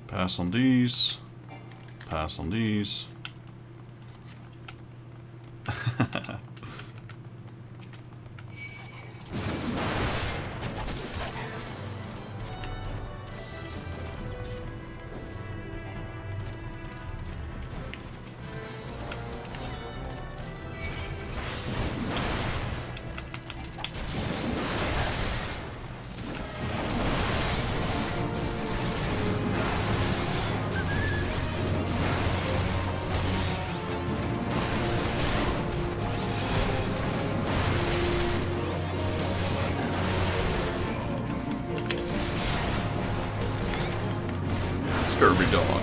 Pass on these. Pass on these. Scurvy dog.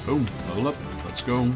Boom, level up. Let's go.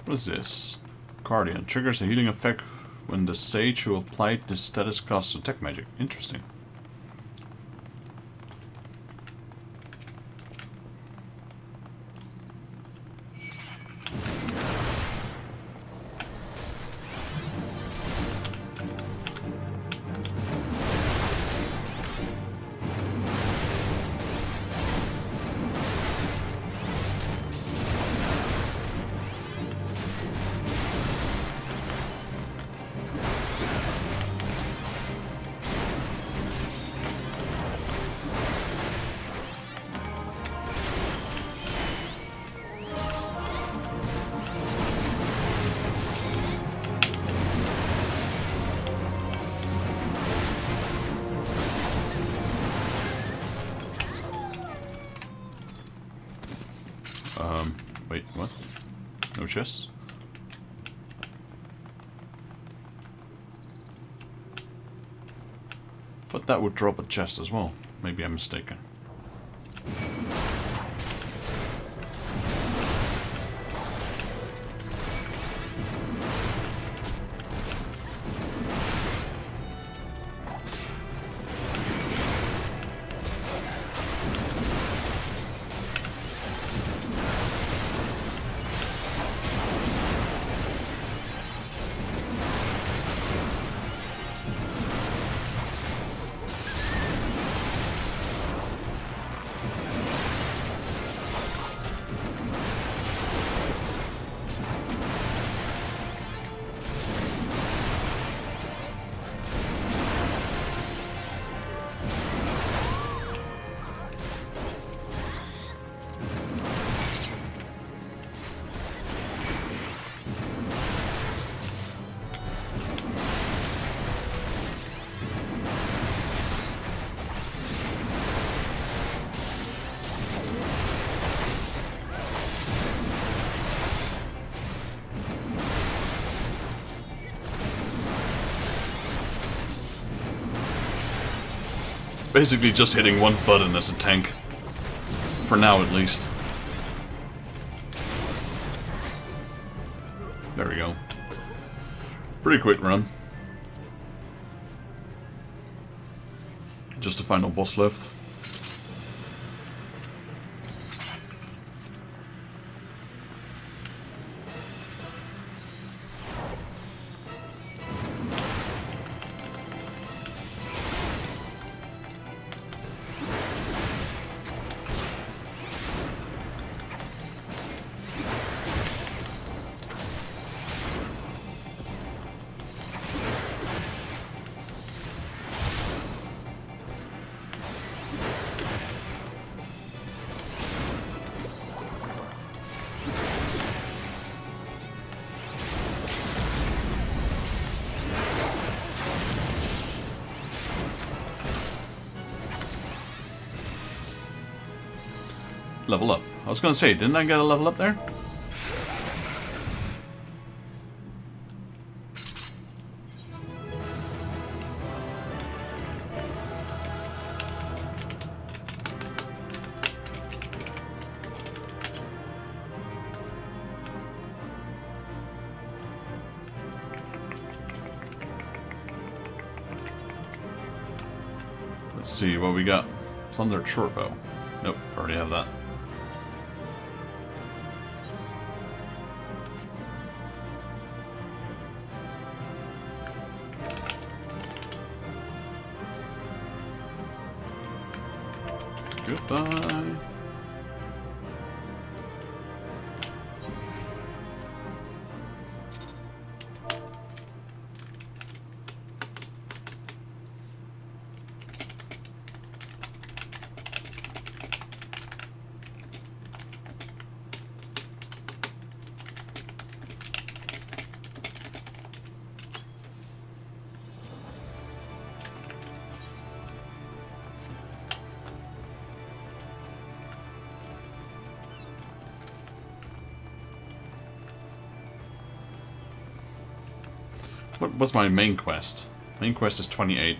What is this? Guardian. Triggers a healing effect when the sage who applied this status casts attack magic. Interesting. Wait, what? No chests? Thought that would drop a chest as well. Maybe I'm mistaken. Basically just hitting one button as a tank. For now, at least. There we go. Pretty quick run. Just the final boss left. Level up. I was gonna say, didn't I get a level up there? Let's see what we got. Thunder Shortbow. Nope, already have that. Goodbye. What's my main quest? Main quest is 28.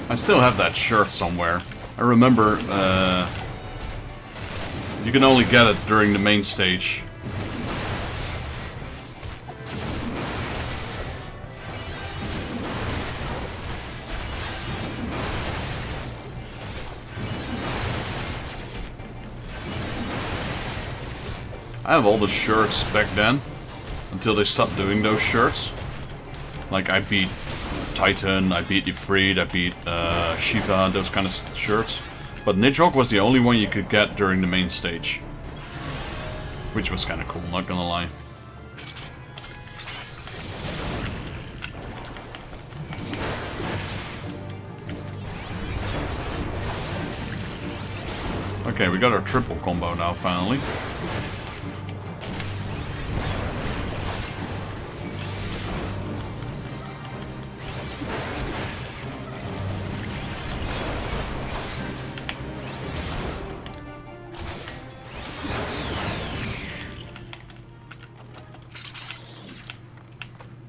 I still have that shirt somewhere. I remember, you can only get it during the main stage. I have all the shirts back then, until they stopped doing those shirts. Like, I beat Titan, I beat Ifrit, I beat Shiva, those kind of shirts. But Nidhogg was the only one you could get during the main stage. Which was kind of cool, not gonna lie. Okay, we got our triple combo now, finally.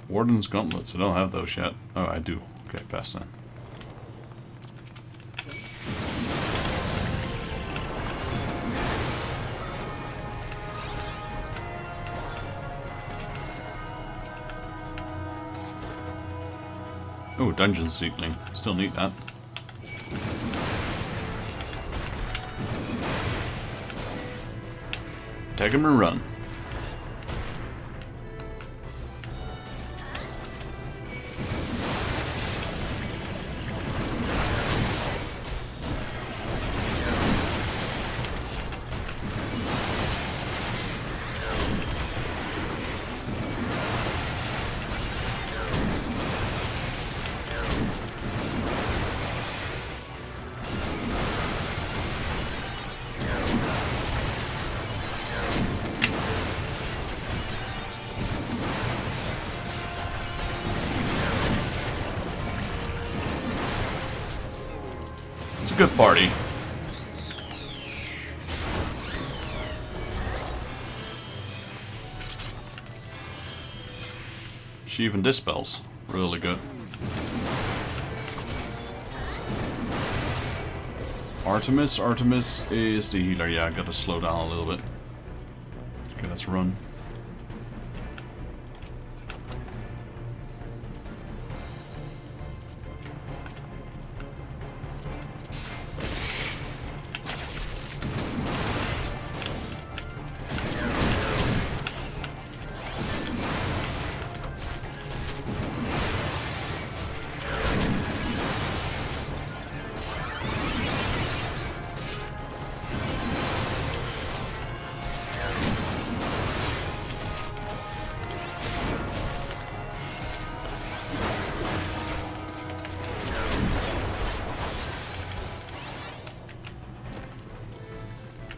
Warden's Gauntlets, I don't have those yet. Oh, I do. Okay, pass then. Oh, Dungeon Seedling. Still need that. Take him and run. Good party. She even dispels. Really good. Artemis. Artemis is the healer. Yeah, I gotta slow down a little bit. Okay, let's run.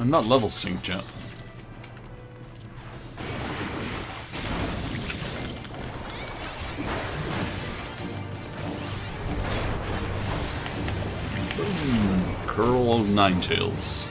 I'm not level synced yet. Curl of Ninetails.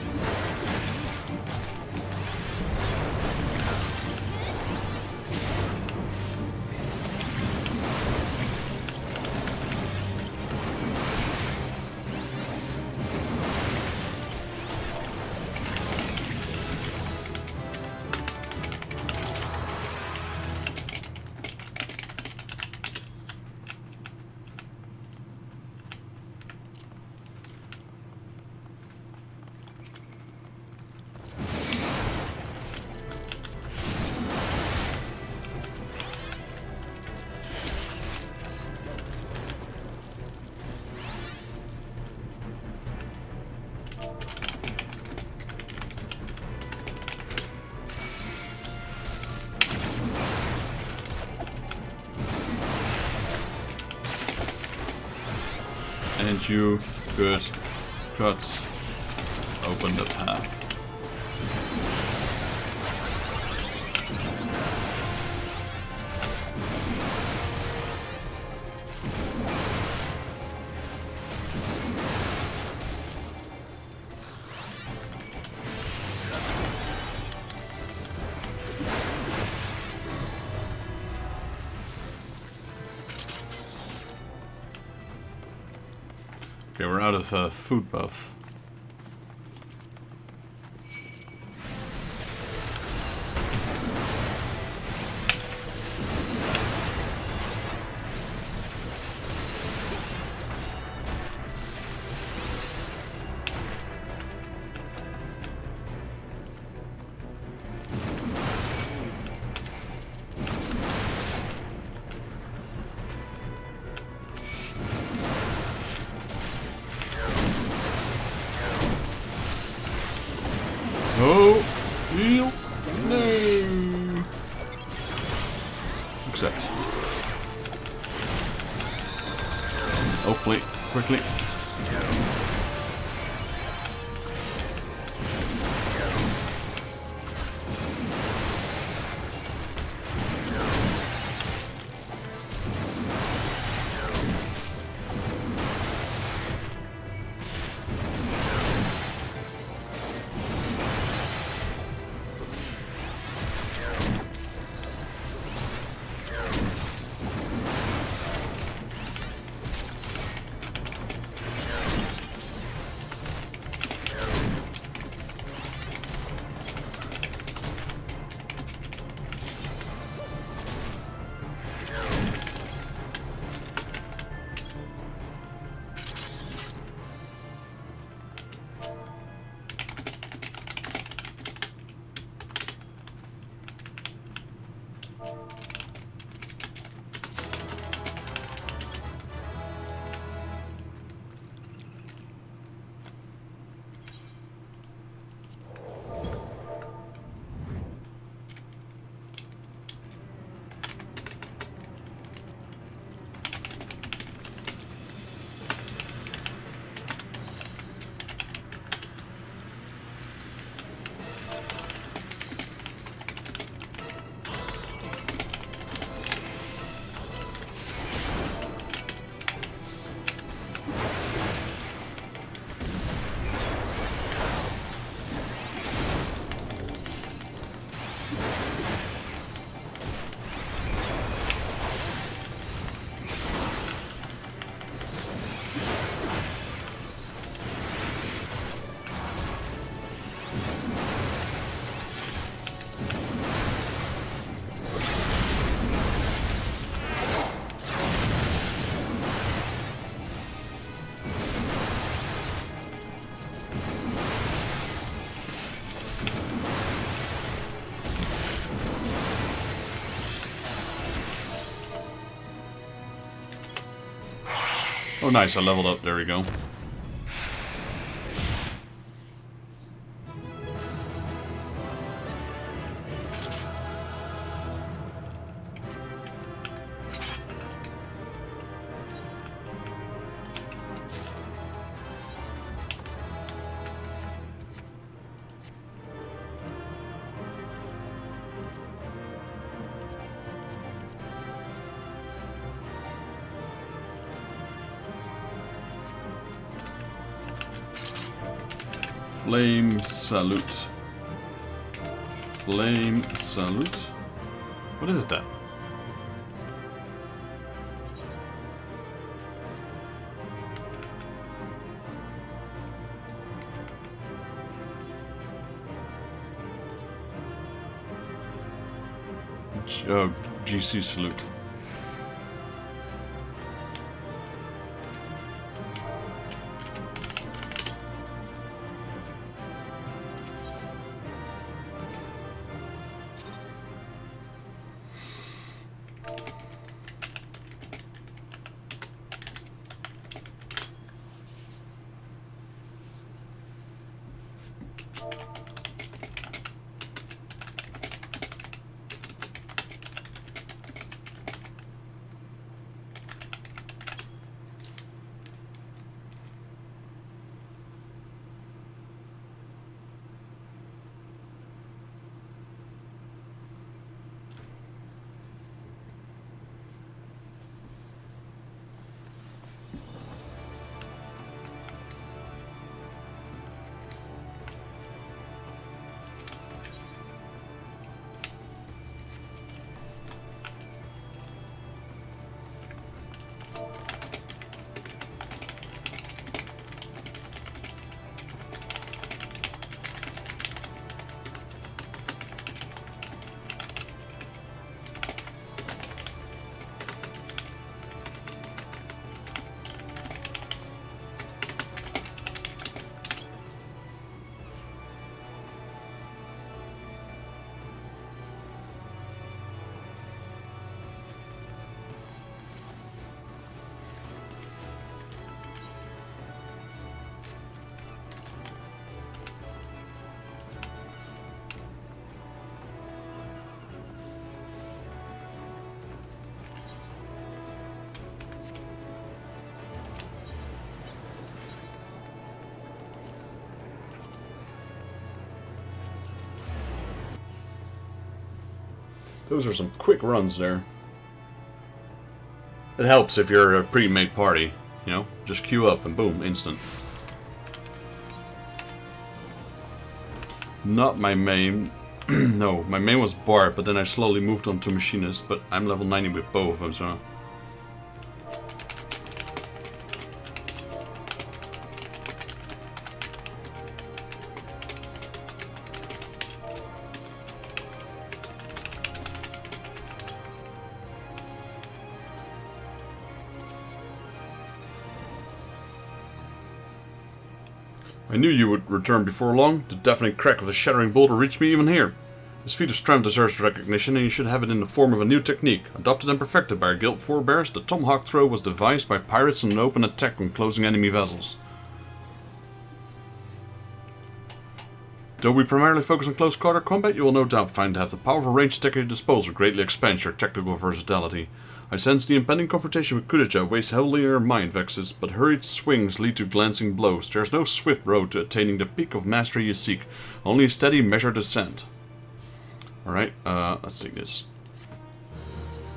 And you could cut open the path. Okay, we're out of food buff. Oh, heals? No. Accept. Hopefully, quickly. Oh nice, I leveled up, there we go. Flame salute. Flame salute? What is that? GC salute. Those are some quick runs there. It helps if you're a pre-made party, you know? Just queue up and boom, instant. Not my main. No, my main was Bard, but then I slowly moved on to Machinist, but I'm level 90 with both of them, so... I knew you would return before long. The deafening crack of the shattering boulder reached me even here. This feat of strength deserves recognition, and you should have it in the form of a new technique. Adopted and perfected by our guild forebears, the tomahawk throw was devised by pirates in an open attack on closing enemy vessels. Though we primarily focus on close quarter combat, you will no doubt find to have the powerful ranged attack at your disposal greatly expands your technical versatility. I sense the impending confrontation with Kudaja weighs heavily on your mind, Vexus, but hurried swings lead to glancing blows. There is no swift road to attaining the peak of mastery you seek, only a steady, measured ascent. Alright, let's take this.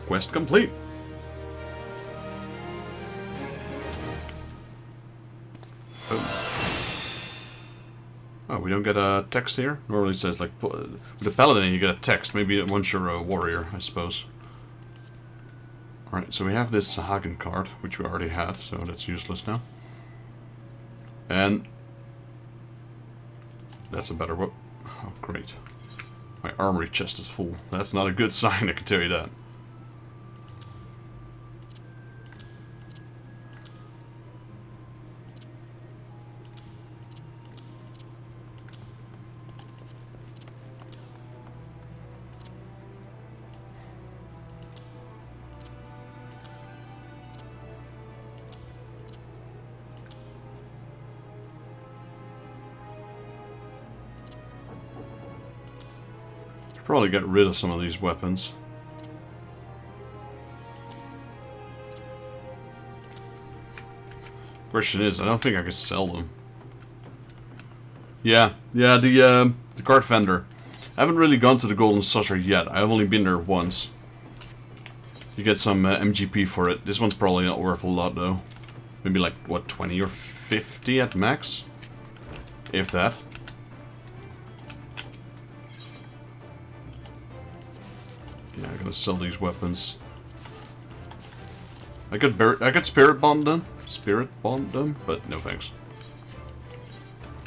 Quest complete. Oh, we don't get a text here? Normally it says, like, with the paladin you get a text. Maybe once you're a warrior, I suppose. Alright, so we have this Hagen card, which we already had, so that's useless now. And... that's a better whip. Oh, great. My armory chest is full. That's not a good sign, I can tell you that. Probably get rid of some of these weapons. Question is, I don't think I can sell them. Yeah, the card vendor. I haven't really gone to the Golden Saucer yet. I've only been there once. You get some MGP for it. This one's probably not worth a lot though. Maybe like, what, 20 or 50 at max? If that. Yeah, I'm gonna sell these weapons. I could spirit bond them, but no thanks.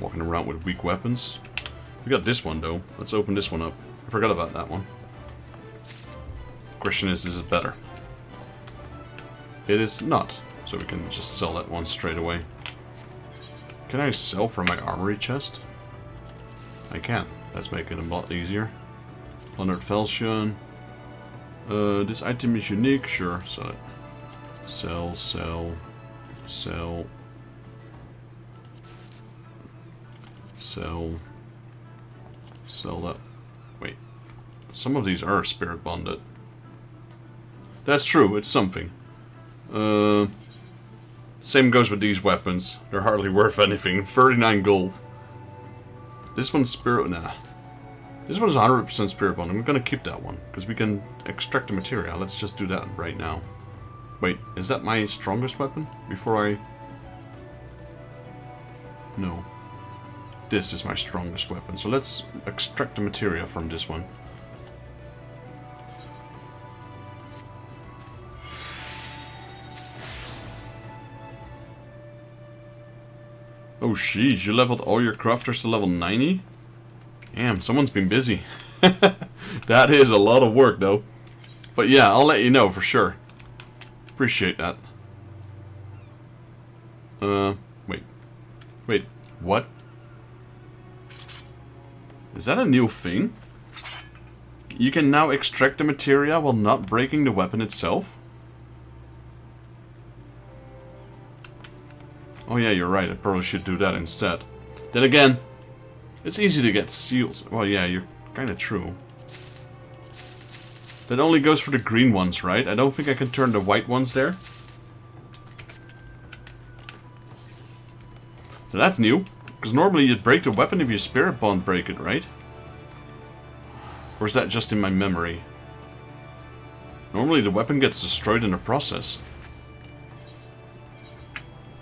Walking around with weak weapons. We got this one though. Let's open this one up. I forgot about that one. Question is it better? It is not. So we can just sell that one straight away. Can I sell from my armory chest? I can. That's making it a lot easier. Plundered Falchion. This item is unique, sure, so sell, sell, sell, sell, sell that. Wait, some of these are spirit bonded. That's true, it's something. Same goes with these weapons. They're hardly worth anything. 39 gold. This one's spirit, nah. This one's 100% spirit bond. I'm gonna keep that one, because we can extract the material. Let's just do that right now. Wait, is that my strongest weapon? Before I... No. This is my strongest weapon. So let's extract the material from this one. Oh jeez, you leveled all your crafters to level 90? Damn, someone's been busy. That is a lot of work, though. But yeah, I'll let you know for sure. Appreciate that. Wait. Wait, what? Is that a new thing? You can now extract the materia while not breaking the weapon itself? Oh yeah, you're right. I probably should do that instead. Then again, it's easy to get seals. Well, yeah, you're kind of true. That only goes for the green ones, right? I don't think I can turn the white ones there. So that's new. Because normally you'd break the weapon if you spirit bond break it, right? Or is that just in my memory? Normally the weapon gets destroyed in the process.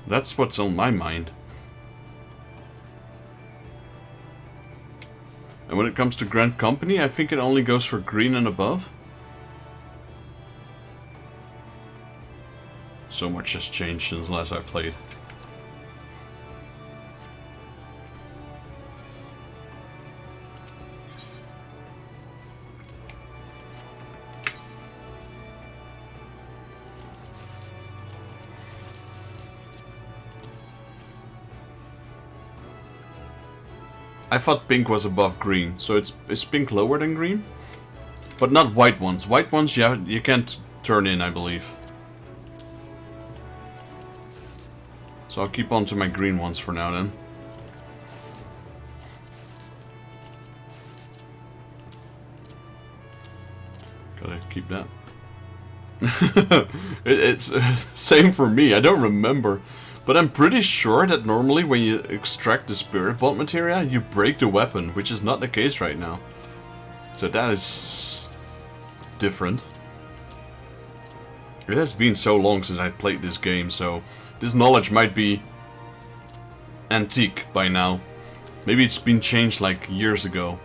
That's what's on my mind. And when it comes to Grand Company, I think it only goes for green and above. So much has changed since last I played. I thought pink was above green, so is pink lower than green? But not white ones. White ones, yeah, you can't turn in, I believe. So I'll keep on to my green ones for now then. Gotta keep that. It's same for me, I don't remember. But I'm pretty sure that normally when you extract the spirit vault materia, you break the weapon, which is not the case right now. So that is different. It has been so long since I played this game, so this knowledge might be antique by now. Maybe it's been changed like years ago.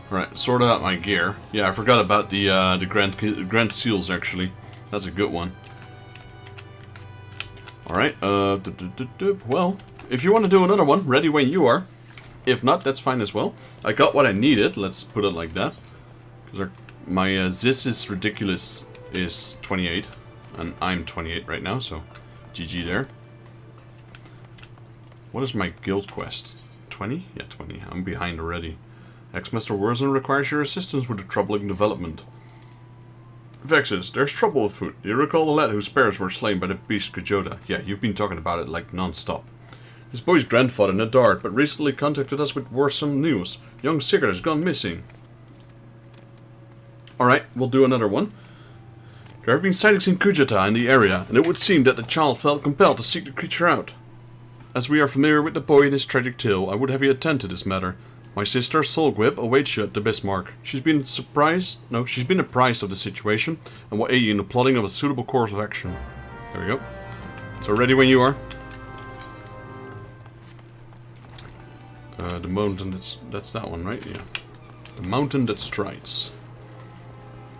Alright, sorted out my gear. Yeah, I forgot about the Grand Seals, actually. That's a good one. Alright, well, if you want to do another one, ready when you are. If not, that's fine as well. I got what I needed, let's put it like that. Because my This is Ridiculous is 28. And I'm 28 right now, so GG there. What is my guild quest? 20? Yeah, 20. I'm behind already. Ex-Master Wurzen requires your assistance with a troubling development. Vexus, there's trouble with food. Do you recall the lad whose parents were slain by the beast Kajoda? Yeah, you've been talking about it like non-stop. His boy's grandfather in the dark, but recently contacted us with worrisome news. Young Sigurd has gone missing. Alright, we'll do another one. There have been sightings in Kujata in the area, and it would seem that the child felt compelled to seek the creature out. As we are familiar with the boy and his tragic tale, I would have you attend to this matter. My sister, Solgwib, awaits you at the Bismarck. She's been apprised of the situation and will aid you in the plotting of a suitable course of action. There we go. So ready when you are. The mountain, that's that one, right? Yeah. The mountain that strides.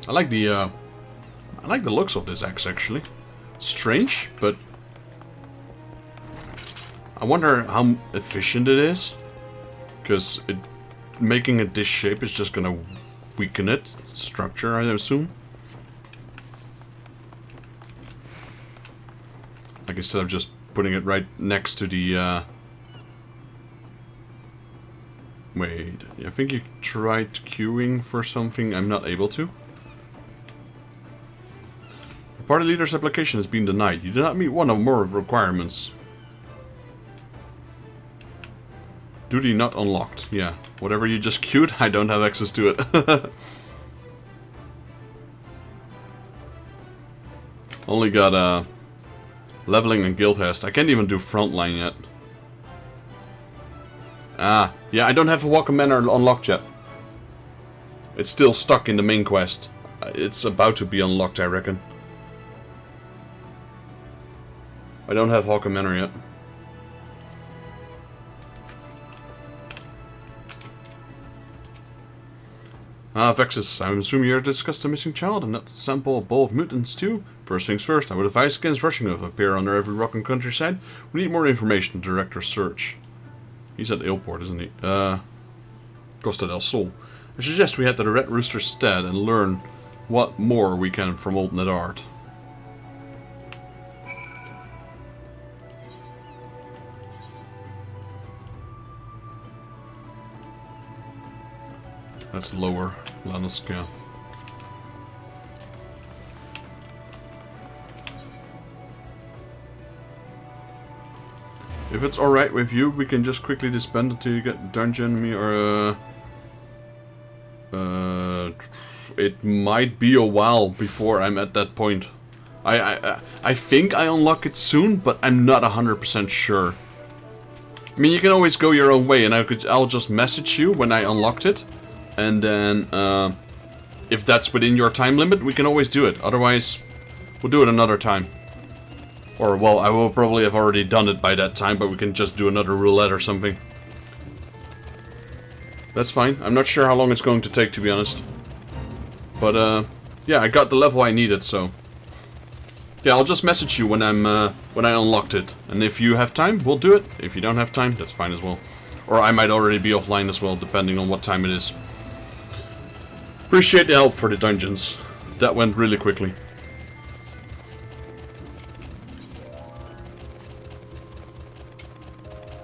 I like the looks of this axe, actually. It's strange, but I wonder how efficient it is. Because making it this shape is just gonna weaken its structure, I assume. Like instead of just putting it right next to the wait, I think you tried queuing for something I'm not able to. The party leader's application has been denied. You do not meet one or more requirements. Duty not unlocked. Yeah. Whatever you just queued, I don't have access to it. Only got leveling and guild hast. I can't even do frontline yet. Ah, yeah, I don't have a Walker Manor unlocked yet. It's still stuck in the main quest. It's about to be unlocked, I reckon. I don't have Hawker Manor yet. Ah, Vexus, I assume you discussed the missing child and not sample a bowl of mutants too? First things first, I would advise against rushing of a pair under every rock and countryside. We need more information to direct our search. He's at Ilport, isn't he? Costa del Sol. I suggest we head to the Red Rooster's stead and learn what more we can from Old Nedard. That's lower, Lanuska. If it's alright with you, we can just quickly disband until you get dungeon me or it might be a while before I'm at that point. I think I unlock it soon, but I'm not 100% sure. I mean, you can always go your own way, and I'll just message you when I unlocked it, and then if that's within your time limit, we can always do it. Otherwise, we'll do it another time. Or, well, I will probably have already done it by that time, but we can just do another roulette or something. That's fine. I'm not sure how long it's going to take, to be honest. But, yeah, I got the level I needed, so... Yeah, I'll just message you when when I unlocked it. And if you have time, we'll do it. If you don't have time, that's fine as well. Or I might already be offline as well, depending on what time it is. Appreciate the help for the dungeons. That went really quickly.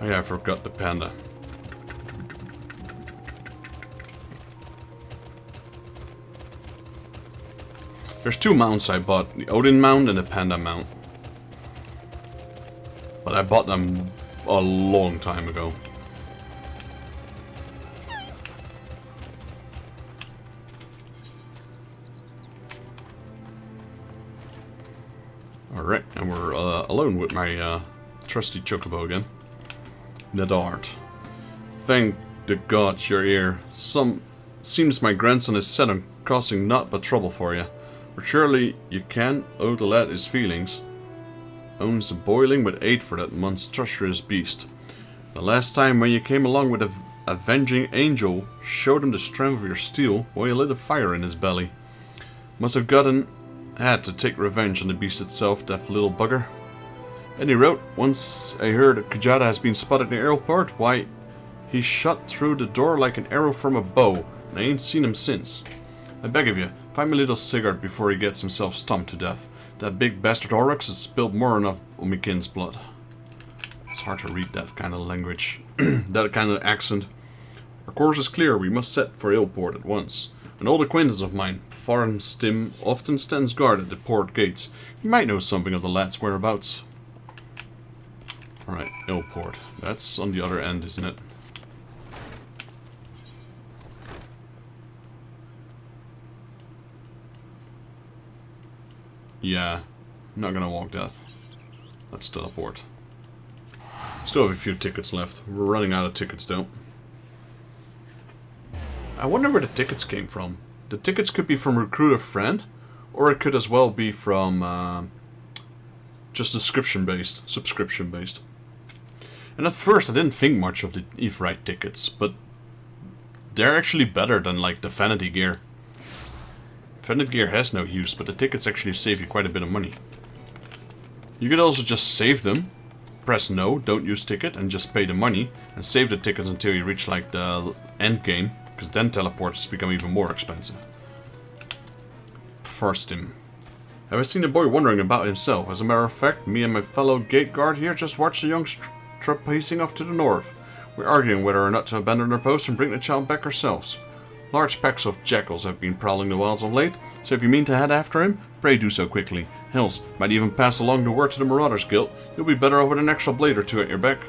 Oh yeah, I forgot the panda. There's two mounts I bought, the Odin mount and the panda mount. But I bought them a long time ago. Alright, and we're alone with my trusty chocobo again. Nedard. Thank the gods you're here. Seems my grandson is set on causing naught but trouble for you. But surely you can owe the lad his feelings. Owns a boiling with aid for that monstrous beast. The last time when you came along with a avenging angel, showed him the strength of your steel while you lit a fire in his belly. Must have had to take revenge on the beast itself, that little bugger. And he wrote, once I heard that Kujata has been spotted in the airport, why, he shot through the door like an arrow from a bow, and I ain't seen him since. I beg of you, find me a little cigarette before he gets himself stomped to death. That big bastard Horrocks has spilled more than enough of my kin's blood. It's hard to read that kind of language, that kind of accent. Our course is clear, we must set for Ilport at once. An old acquaintance of mine, Farnstim, often stands guard at the port gates. He might know something of the lad's whereabouts. Alright, Ilport. That's on the other end, isn't it? Yeah, I'm not gonna walk that. Let's teleport. Still have a few tickets left. We're running out of tickets though. I wonder where the tickets came from. The tickets could be from Recruit a Friend, or it could as well be from just subscription based. And at first I didn't think much of the Evrite tickets, but they're actually better than like the Vanity gear. Vanity gear has no use, but the tickets actually save you quite a bit of money. You could also just save them, press no, don't use ticket, and just pay the money, and save the tickets until you reach like the end game, because then teleports become even more expensive. First him. Have I seen the boy wondering about himself? As a matter of fact, me and my fellow gate guard here just watched the young trapezing off to the north. We're arguing whether or not to abandon our post and bring the child back ourselves. Large packs of jackals have been prowling the wilds of late, so if you mean to head after him, pray do so quickly. Hells, might even pass along the word to the Marauders Guild. You'll be better off with an extra blade or two at your back.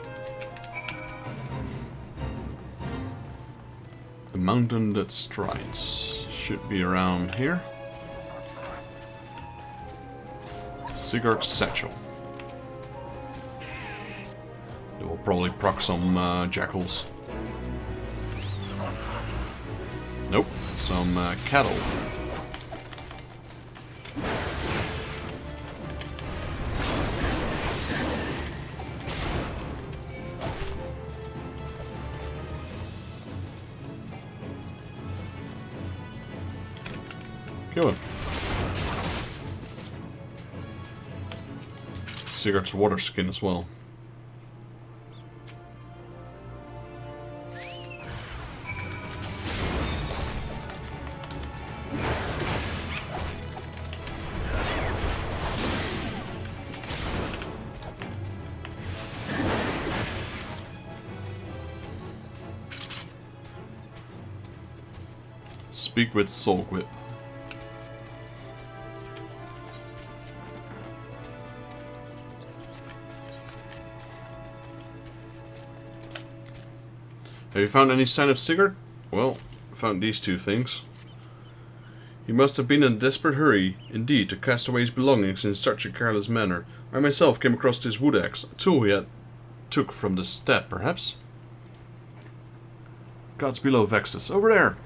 The mountain that strides should be around here. Sigurd's Satchel. It will probably proc some jackals. Nope, some cattle. Kill him. Sigurd's water skin as well. Speak with Soulquip. Have you found any sign of Sigurd? Well, found these two things. He must have been in a desperate hurry, indeed, to cast away his belongings in such a careless manner. I myself came across this wood axe, a tool he had took from the steppe, perhaps? Gods below Vexus. Over there!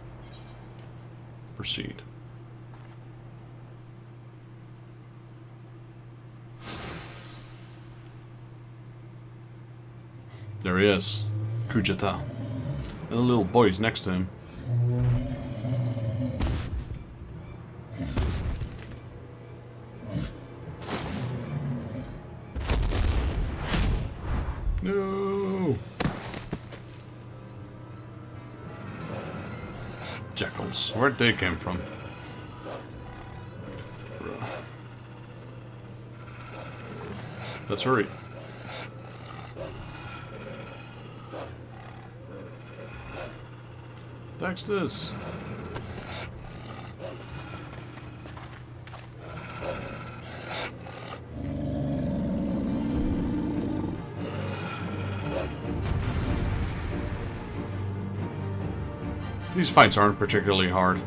Proceed. There he is. Kujata. And the little boy's next to him. No! Jackals. Where'd they come from? Let's hurry. Thanks this. These fights aren't particularly hard.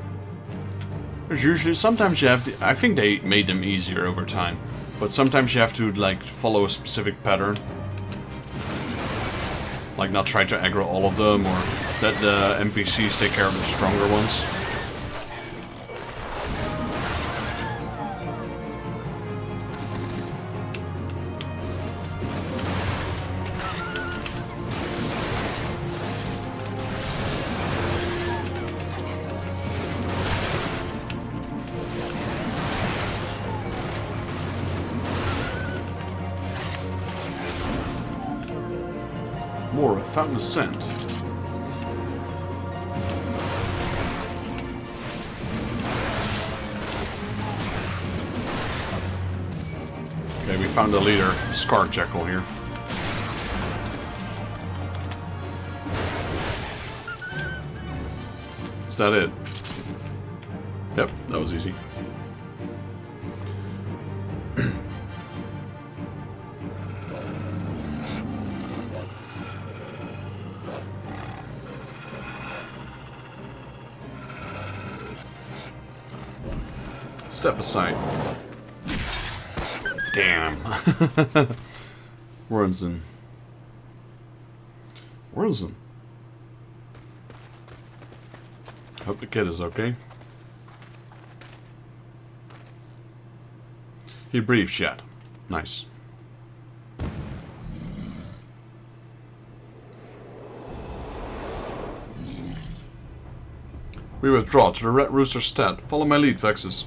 There's usually, sometimes you have to, I think they made them easier over time, but sometimes you have to like follow a specific pattern. Like not try to aggro all of them, or let the NPCs take care of the stronger ones. More have found the scent. Okay, we found the leader, Scar Jackal here. Is that it? Yep, that was easy. Step aside. Damn. Wernzen. Wernzen. Hope the kid is okay. He breathes yet. Nice. We withdraw to the Red Rooster's stead. Follow my lead, Vexus.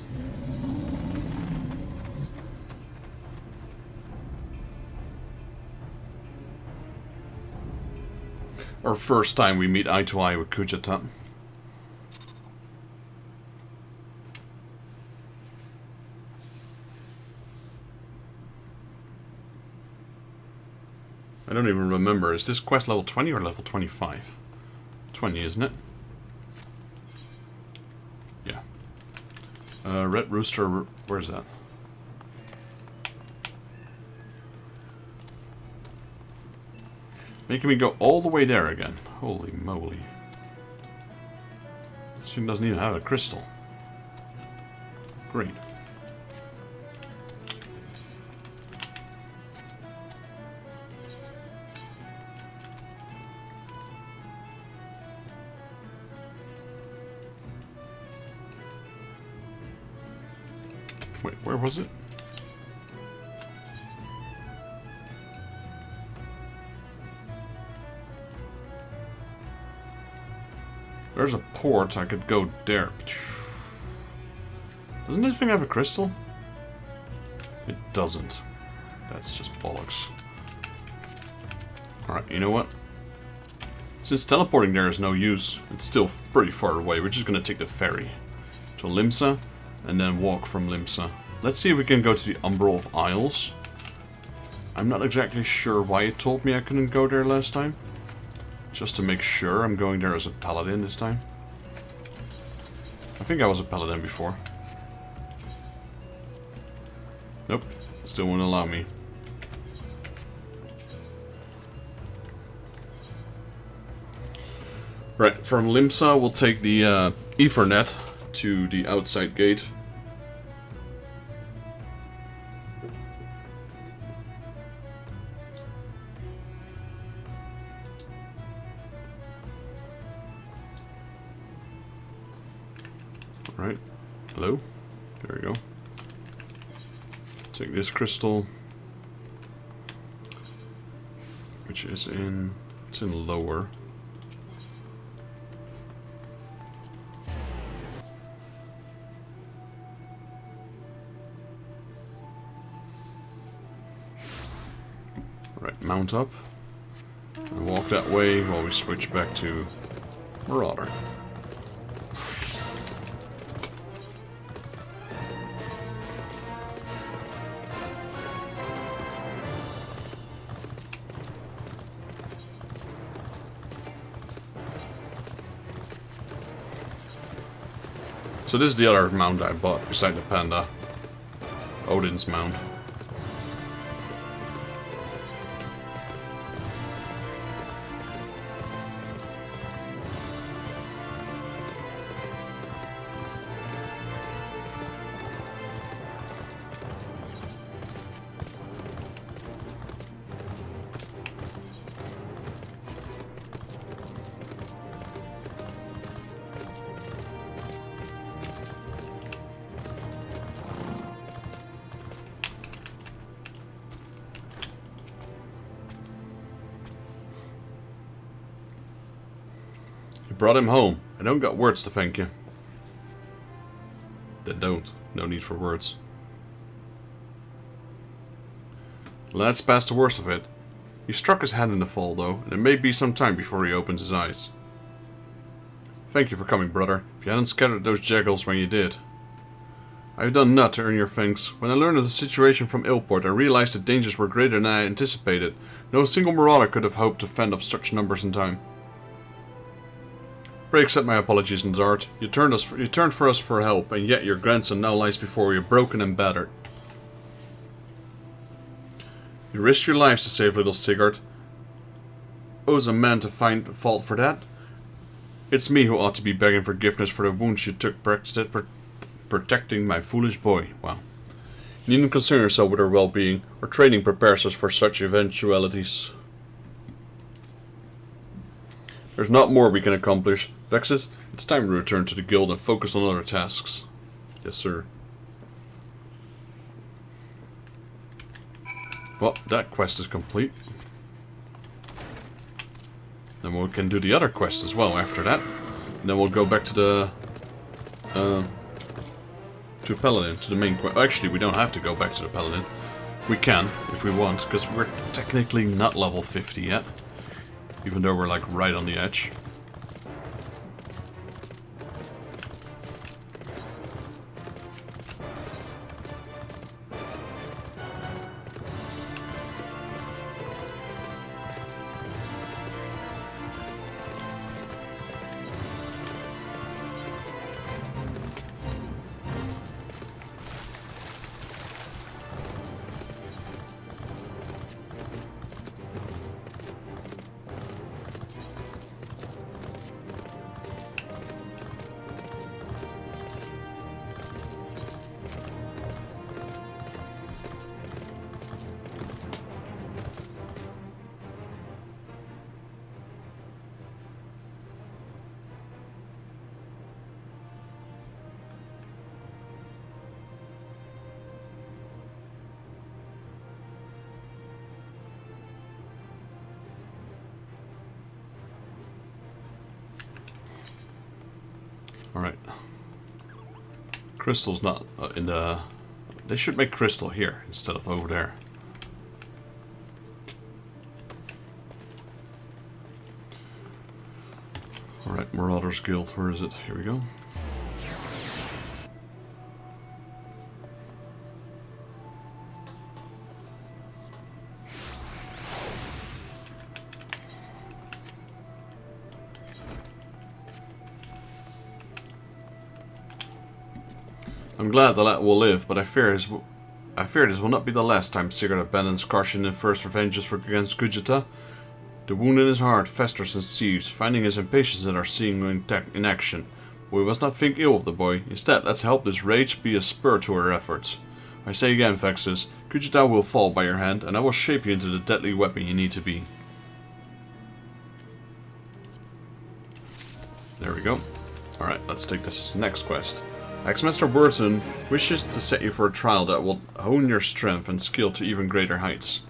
Our first time we meet eye to eye with Kujata. I don't even remember. Is this quest level 20 or level 25? 20, isn't it? Yeah. Red Rooster, where's that? Making me go all the way there again. Holy moly. This thing doesn't even have a crystal. Great. Wait, where was it? There's a port, I could go there. Doesn't this thing have a crystal? It doesn't. That's just bollocks. Alright, you know what? Since teleporting there is no use, it's still pretty far away. We're just gonna take the ferry to Limsa and then walk from Limsa. Let's see if we can go to the Umbral of Isles. I'm not exactly sure why it told me I couldn't go there last time. Just to make sure I'm going there as a paladin this time. I think I was a paladin before. Nope, still won't allow me. Right, from Limsa we'll take the Ethernet to the outside gate. Right, hello, there we go. Take this crystal, which is it's in lower. Right, mount up, and walk that way while we switch back to Marauder. So this is the other mount I bought beside the panda. Odin's mount. You brought him home. I don't got words to thank you. Then don't. No need for words. Let's pass the worst of it. He struck his head in the fall, though, and it may be some time before he opens his eyes. Thank you for coming, brother. If you hadn't scattered those jackals when you did. I've done naught to earn your thanks. When I learned of the situation from Ilport, I realized the dangers were greater than I anticipated. No single marauder could have hoped to fend off such numbers in time. Pray accept my apologies, Nazard. You turned for us for help, and yet your grandson now lies before you, broken and battered. You risked your lives to save little Sigurd. Owes a man to find fault for that. It's me who ought to be begging forgiveness for the wounds you took protecting my foolish boy. Wow. You needn't concern yourself with her well-being. Our training prepares us for such eventualities. There's not more we can accomplish. Vexus, it's time to return to the guild and focus on other tasks. Yes, sir. Well, that quest is complete. Then we can do the other quest as well after that. And then we'll go back to the... to Paladin, to the main quest. Actually, we don't have to go back to the Paladin. We can, if we want, because we're technically not level 50 yet. Even though we're like right on the edge. Alright. Crystal's not in the... They should make crystal here instead of over there. Alright, Marauders Guild, where is it? Here we go. I'm glad the lad will live, but I fear this will not be the last time Sigurd abandons Karshin in first revenges against Kujata. The wound in his heart festers and seethes, finding his impatience at our seeing him in action. But we must not think ill of the boy. Instead, let's help this rage be a spur to our efforts. I say again, Vexus, Kuchita will fall by your hand, and I will shape you into the deadly weapon you need to be. There we go. Alright, let's take this next quest. Ex-Master Burton wishes to set you for a trial that will hone your strength and skill to even greater heights.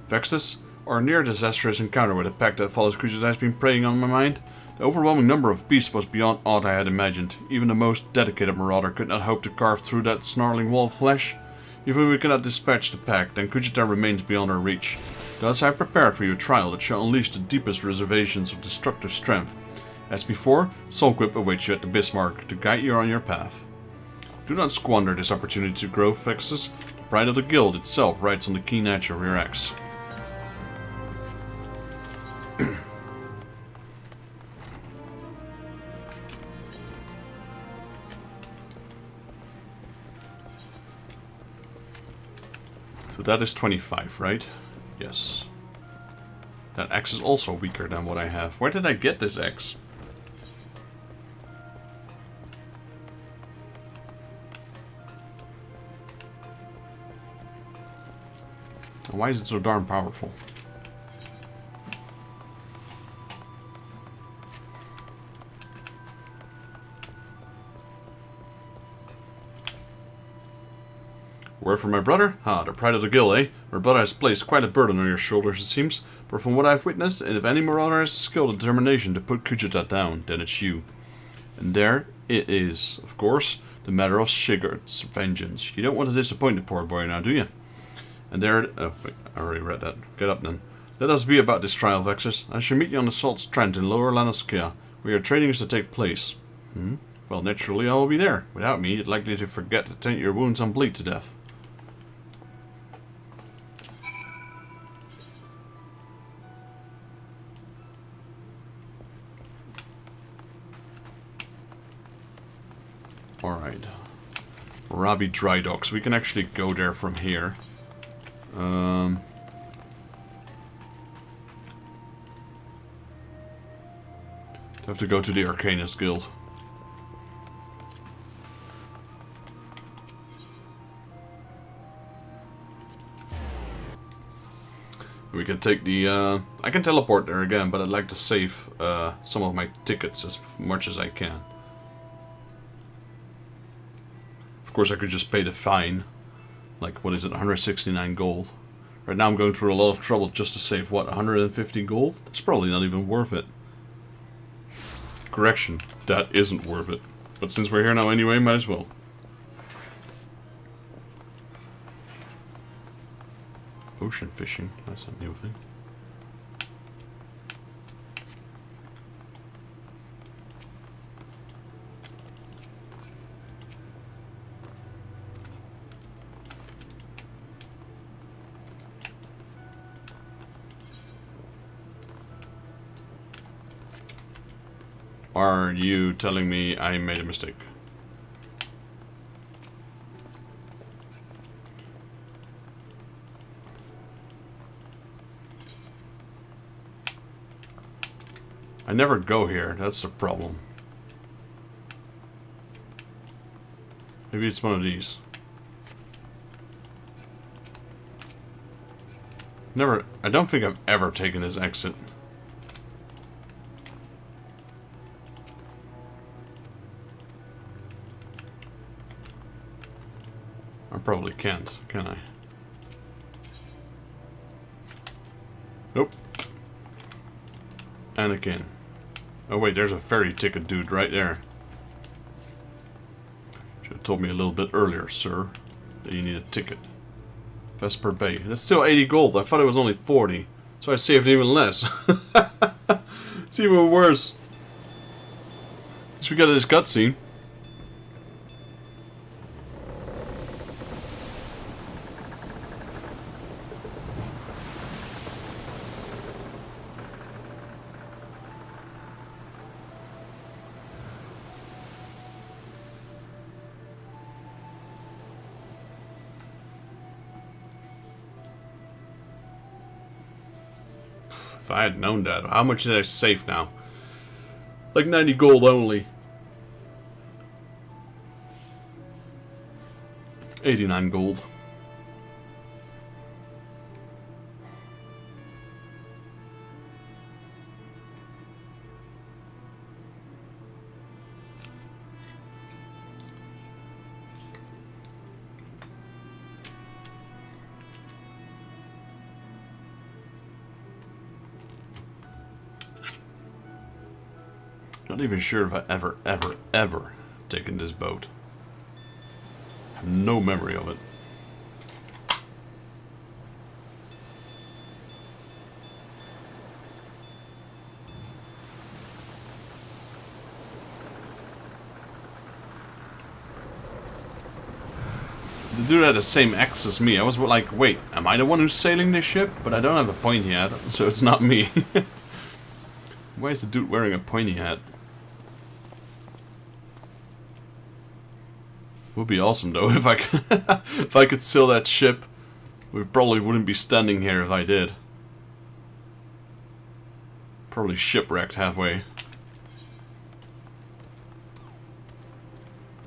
Vexus, our near disastrous encounter with a pack that follows creatures has been preying on my mind. The overwhelming number of beasts was beyond aught I had imagined. Even the most dedicated marauder could not hope to carve through that snarling wall of flesh. Even if we cannot dispatch the pack, then Kuchita remains beyond our reach. Thus I have prepared for you a trial that shall unleash the deepest reservations of destructive strength. As before, Soulquip awaits you at the Bismarck to guide you on your path. Do not squander this opportunity to grow, Vexus. The pride of the guild itself rides on the keen edge of your axe. So that is 25, right? Yes. That axe is also weaker than what I have. Where did I get this axe? And why is it so darn powerful? Word from my brother? Ah, the pride of the guild, eh? My brother has placed quite a burden on your shoulders, it seems. But from what I've witnessed, and if any marauder has the skill and determination to put Kuchita down, then it's you. And there it is, of course, the matter of Sigurd's vengeance. You don't want to disappoint the poor boy now, do you? And there... Oh, wait, I already read that. Get up, then. Let us be about this trial, Vexus. I shall meet you on the Salt Strand in Lower Lanaskia, where your training is to take place. Well, naturally, I will be there. Without me, you'd likely to forget to tend your wounds and bleed to death. Alright. Rabi Dry Docks. We can actually go there from here. Have to go to the Arcanist Guild. We can take the... I can teleport there again, but I'd like to save some of my tickets as much as I can. Of course, I could just pay the fine. Like, what is it, 169 gold. Right now I'm going through a lot of trouble just to save, what, 150 gold? That's probably not even worth it. Correction, that isn't worth it. But since we're here now anyway, might as well. Ocean fishing, that's a new thing. Are you telling me I made a mistake? I never go here, that's the problem. Maybe it's one of these. I don't think I've ever taken this exit. I probably can't, can I? Nope. And again. Oh wait, there's a ferry ticket dude right there. Should have told me a little bit earlier, sir, that you need a ticket. Vesper Bay. That's still 80 gold. I thought it was only 40. So I saved even less. It's even worse. At least we got this cutscene. If I had known that. How much did I save now? Like 90 gold only. 89 gold. Not even sure if I ever taken this boat. I have no memory of it. The dude had the same axe as me. I was like, wait, am I the one who's sailing this ship? But I don't have a pointy hat, so it's not me. Why is the dude wearing a pointy hat? Would be awesome though if I could if I could sail that ship. We probably wouldn't be standing here if I did. Probably shipwrecked halfway.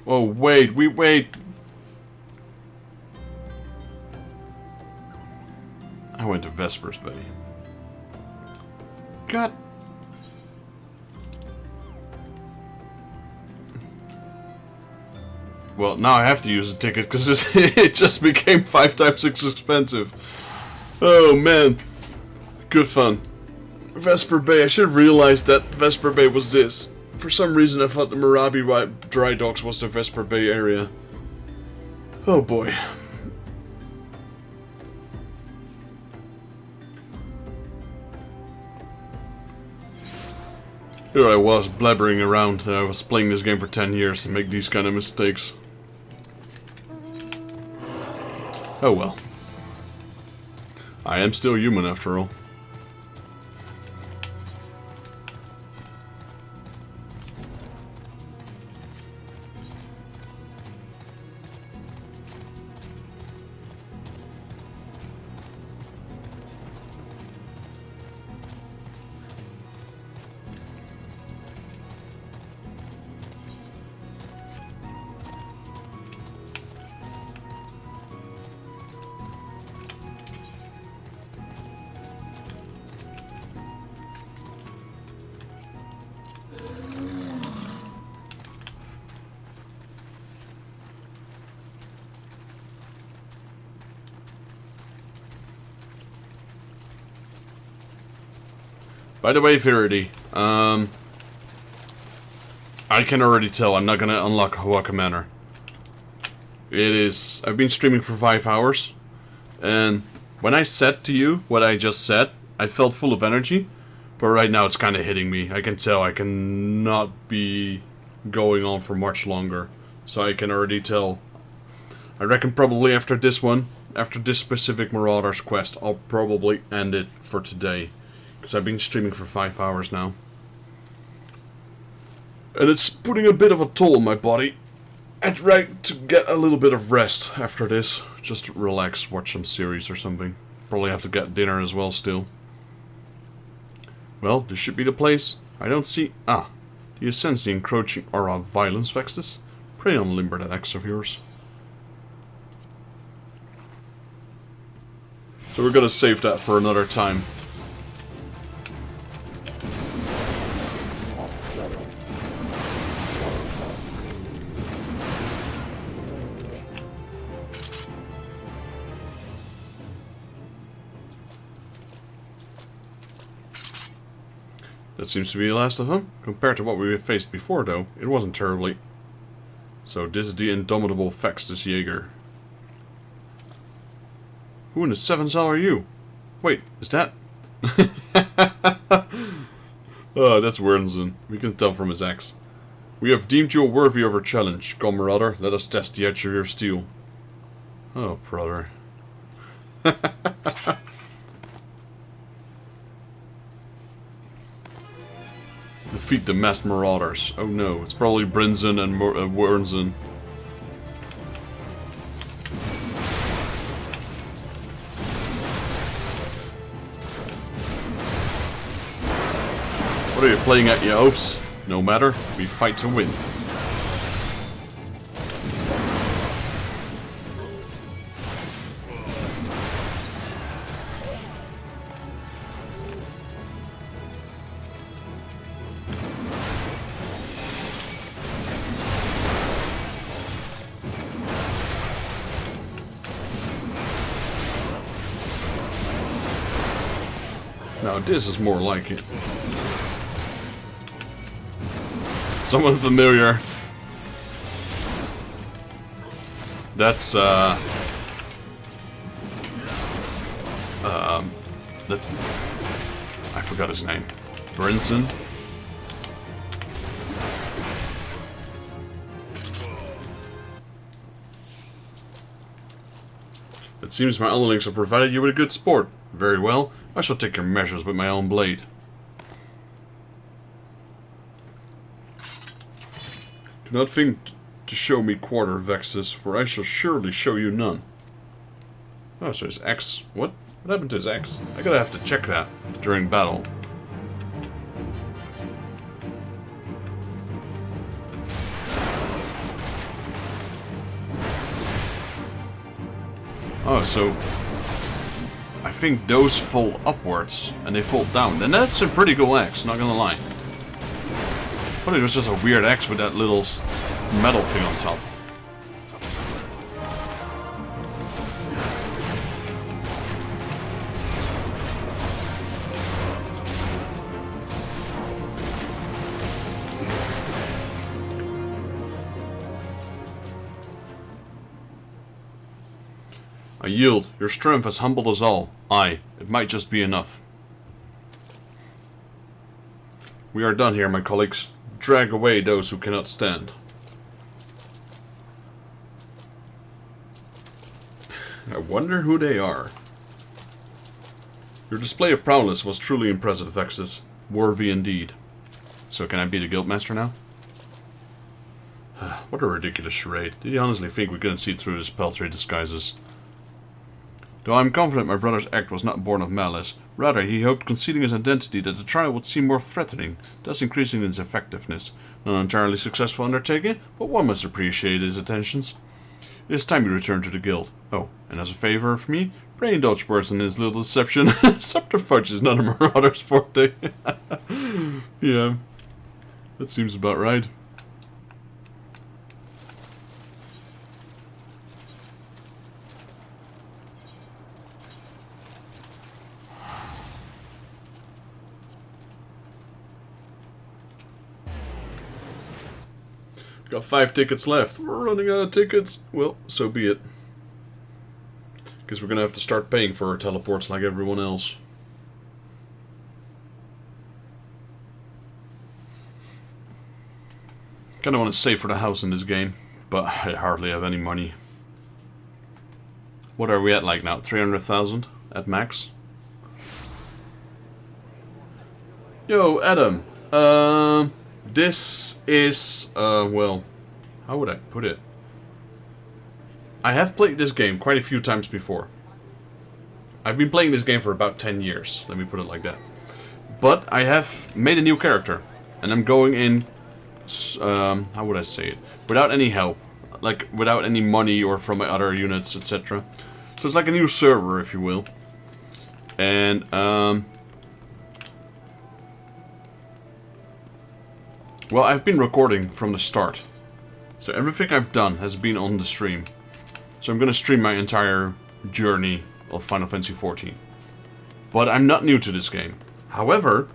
Oh wait, wait. I went to Vesper's Bay. God. Well, now I have to use a ticket because it just became 5 times as expensive. Oh man, good fun. Vesper Bay. I should have realized that Vesper Bay was this. For some reason, I thought the Marabi dry docks was the Vesper Bay area. Oh boy. Here I was blabbering around that I was playing this game for 10 years and make these kind of mistakes. Oh well. I am still human after all. By the way, Verity, I can already tell I'm not gonna unlock Hawaka Manor. I've been streaming for 5 hours, and when I said to you what I just said, I felt full of energy, but right now it's kinda hitting me. I can tell I cannot be going on for much longer, so I can already tell. I reckon probably after this one, after this specific Marauders quest, I'll probably end it for today. Because I've been streaming for 5 hours now. And it's putting a bit of a toll on my body. I'd like to get a little bit of rest after this. Just relax, watch some series or something. Probably have to get dinner as well still. Well, this should be the place. I don't see... Ah. Do you sense the encroaching aura of violence, Vextus? Pray unlimber that axe of yours. So we're gonna save that for another time. That seems to be the last of them. Compared to what we faced before, though, it wasn't terribly. So this is the indomitable Vextus Jaeger. Who in the seventh hell are you? Wait, is that... Oh, that's Wernzen. We can tell from his axe. We have deemed you worthy of our challenge. Come, Marauder, let us test the edge of your steel. Oh, brother. Defeat the masked Marauders. Oh no, it's probably Brinzen and Wernzen. What are you playing at, you oafs? No matter, we fight to win. Now this is more like it. Someone familiar. That's I forgot his name. Brinson. It seems my underlings have provided you with a good sport. Very well, I shall take your measures with my own blade. Do not think to show me quarter, Vexus, for I shall surely show you none. Oh, so his X... What? What happened to his X? I gotta have to check that during battle. Oh, so... I think those fall upwards, and they fall down. And that's a pretty cool X, not gonna lie. I thought it was just a weird X with that little metal thing on top. I yield. Your strength has humbled us all. Aye, it might just be enough. We are done here, my colleagues. Drag away those who cannot stand. I wonder who they are. Your display of prowess was truly impressive, Vexus. Worthy indeed. So can I be the guildmaster now? What a ridiculous charade. Did he honestly think we couldn't see through his paltry disguises? Though I am confident my brother's act was not born of malice, rather he hoped concealing his identity that the trial would seem more threatening, thus increasing its effectiveness. Not an entirely successful undertaking, but one must appreciate his attentions. It is time you return to the guild. Oh, and as a favor of me, pray indulge person in his little deception. Subterfuge is none of Marauder's forte. Yeah, that seems about right. Got 5 tickets left. We're running out of tickets. Well, so be it. Because we're going to have to start paying for our teleports like everyone else. Kind of want to save for the house in this game, but I hardly have any money. What are we at like now? 300,000 at max? Yo, Adam. This is, well, how would I put it? I have played this game quite a few times before. I've been playing this game for about 10 years, let me put it like that. But I have made a new character, and I'm going in, how would I say it? Without any help, like without any money or from my other units, etc. So it's like a new server, if you will. And, well, I've been recording from the start. So everything I've done has been on the stream. So I'm going to stream my entire journey of Final Fantasy XIV. But I'm not new to this game. However,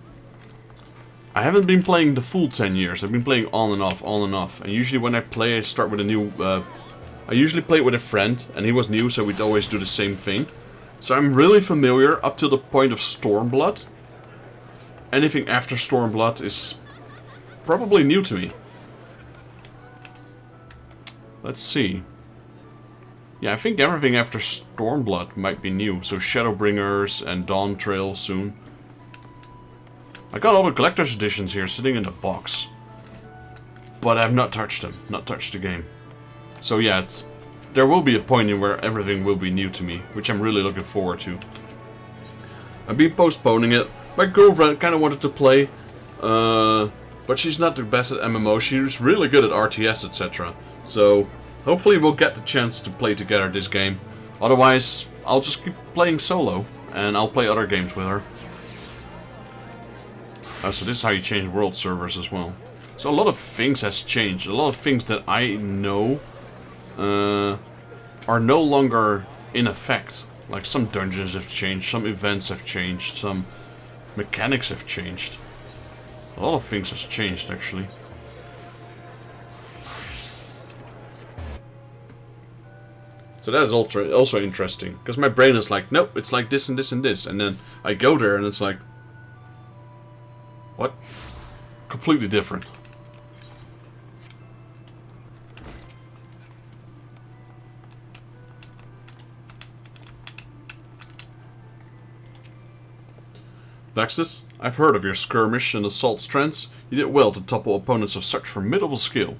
I haven't been playing the full 10 years. I've been playing on and off, on and off. And usually when I play, I start with a new... I usually play it with a friend, and he was new, so we'd always do the same thing. So I'm really familiar up to the point of Stormblood. Anything after Stormblood is... probably new to me. Let's see. Yeah, I think everything after Stormblood might be new. So Shadowbringers and Dawn Trail soon. I got all the collector's editions here sitting in the box. But I've not touched them. Not touched the game. So yeah, there will be a point in where everything will be new to me. Which I'm really looking forward to. I've been postponing it. My girlfriend kind of wanted to play. But she's not the best at MMO. She's really good at RTS, etc. So hopefully we'll get the chance to play together this game. Otherwise, I'll just keep playing solo, and I'll play other games with her. Oh, so this is how you change world servers as well. So a lot of things has changed. A lot of things that I know are no longer in effect. Like some dungeons have changed, some events have changed, some mechanics have changed. A lot of things has changed actually. So that is also interesting, because my brain is like, nope, it's like this and this and this, and then I go there and it's like, what? Completely different. Vexus, I've heard of your skirmish and assault strengths. You did well to topple opponents of such formidable skill.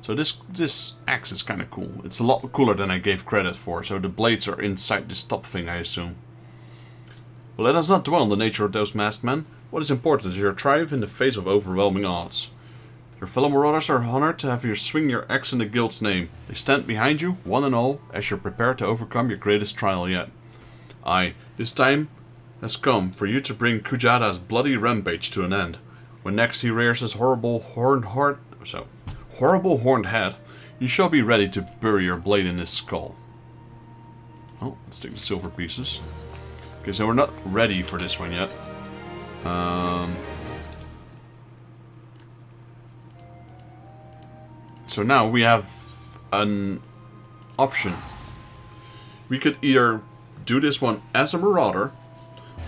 So this axe is kind of cool. It's a lot cooler than I gave credit for, so the blades are inside this top thing, I assume. Well, let us not dwell on the nature of those masked men. What is important is your triumph in the face of overwhelming odds. Your fellow marauders are honored to have you swing your axe in the guild's name. They stand behind you, one and all, as you prepare to overcome your greatest trial yet. Aye, this time has come for you to bring Kujada's bloody rampage to an end. When next he rears his horrible horned head, you shall be ready to bury your blade in his skull. Oh, let's take the silver pieces. Okay, so we're not ready for this one yet. So now we have an option. We could either do this one as a marauder,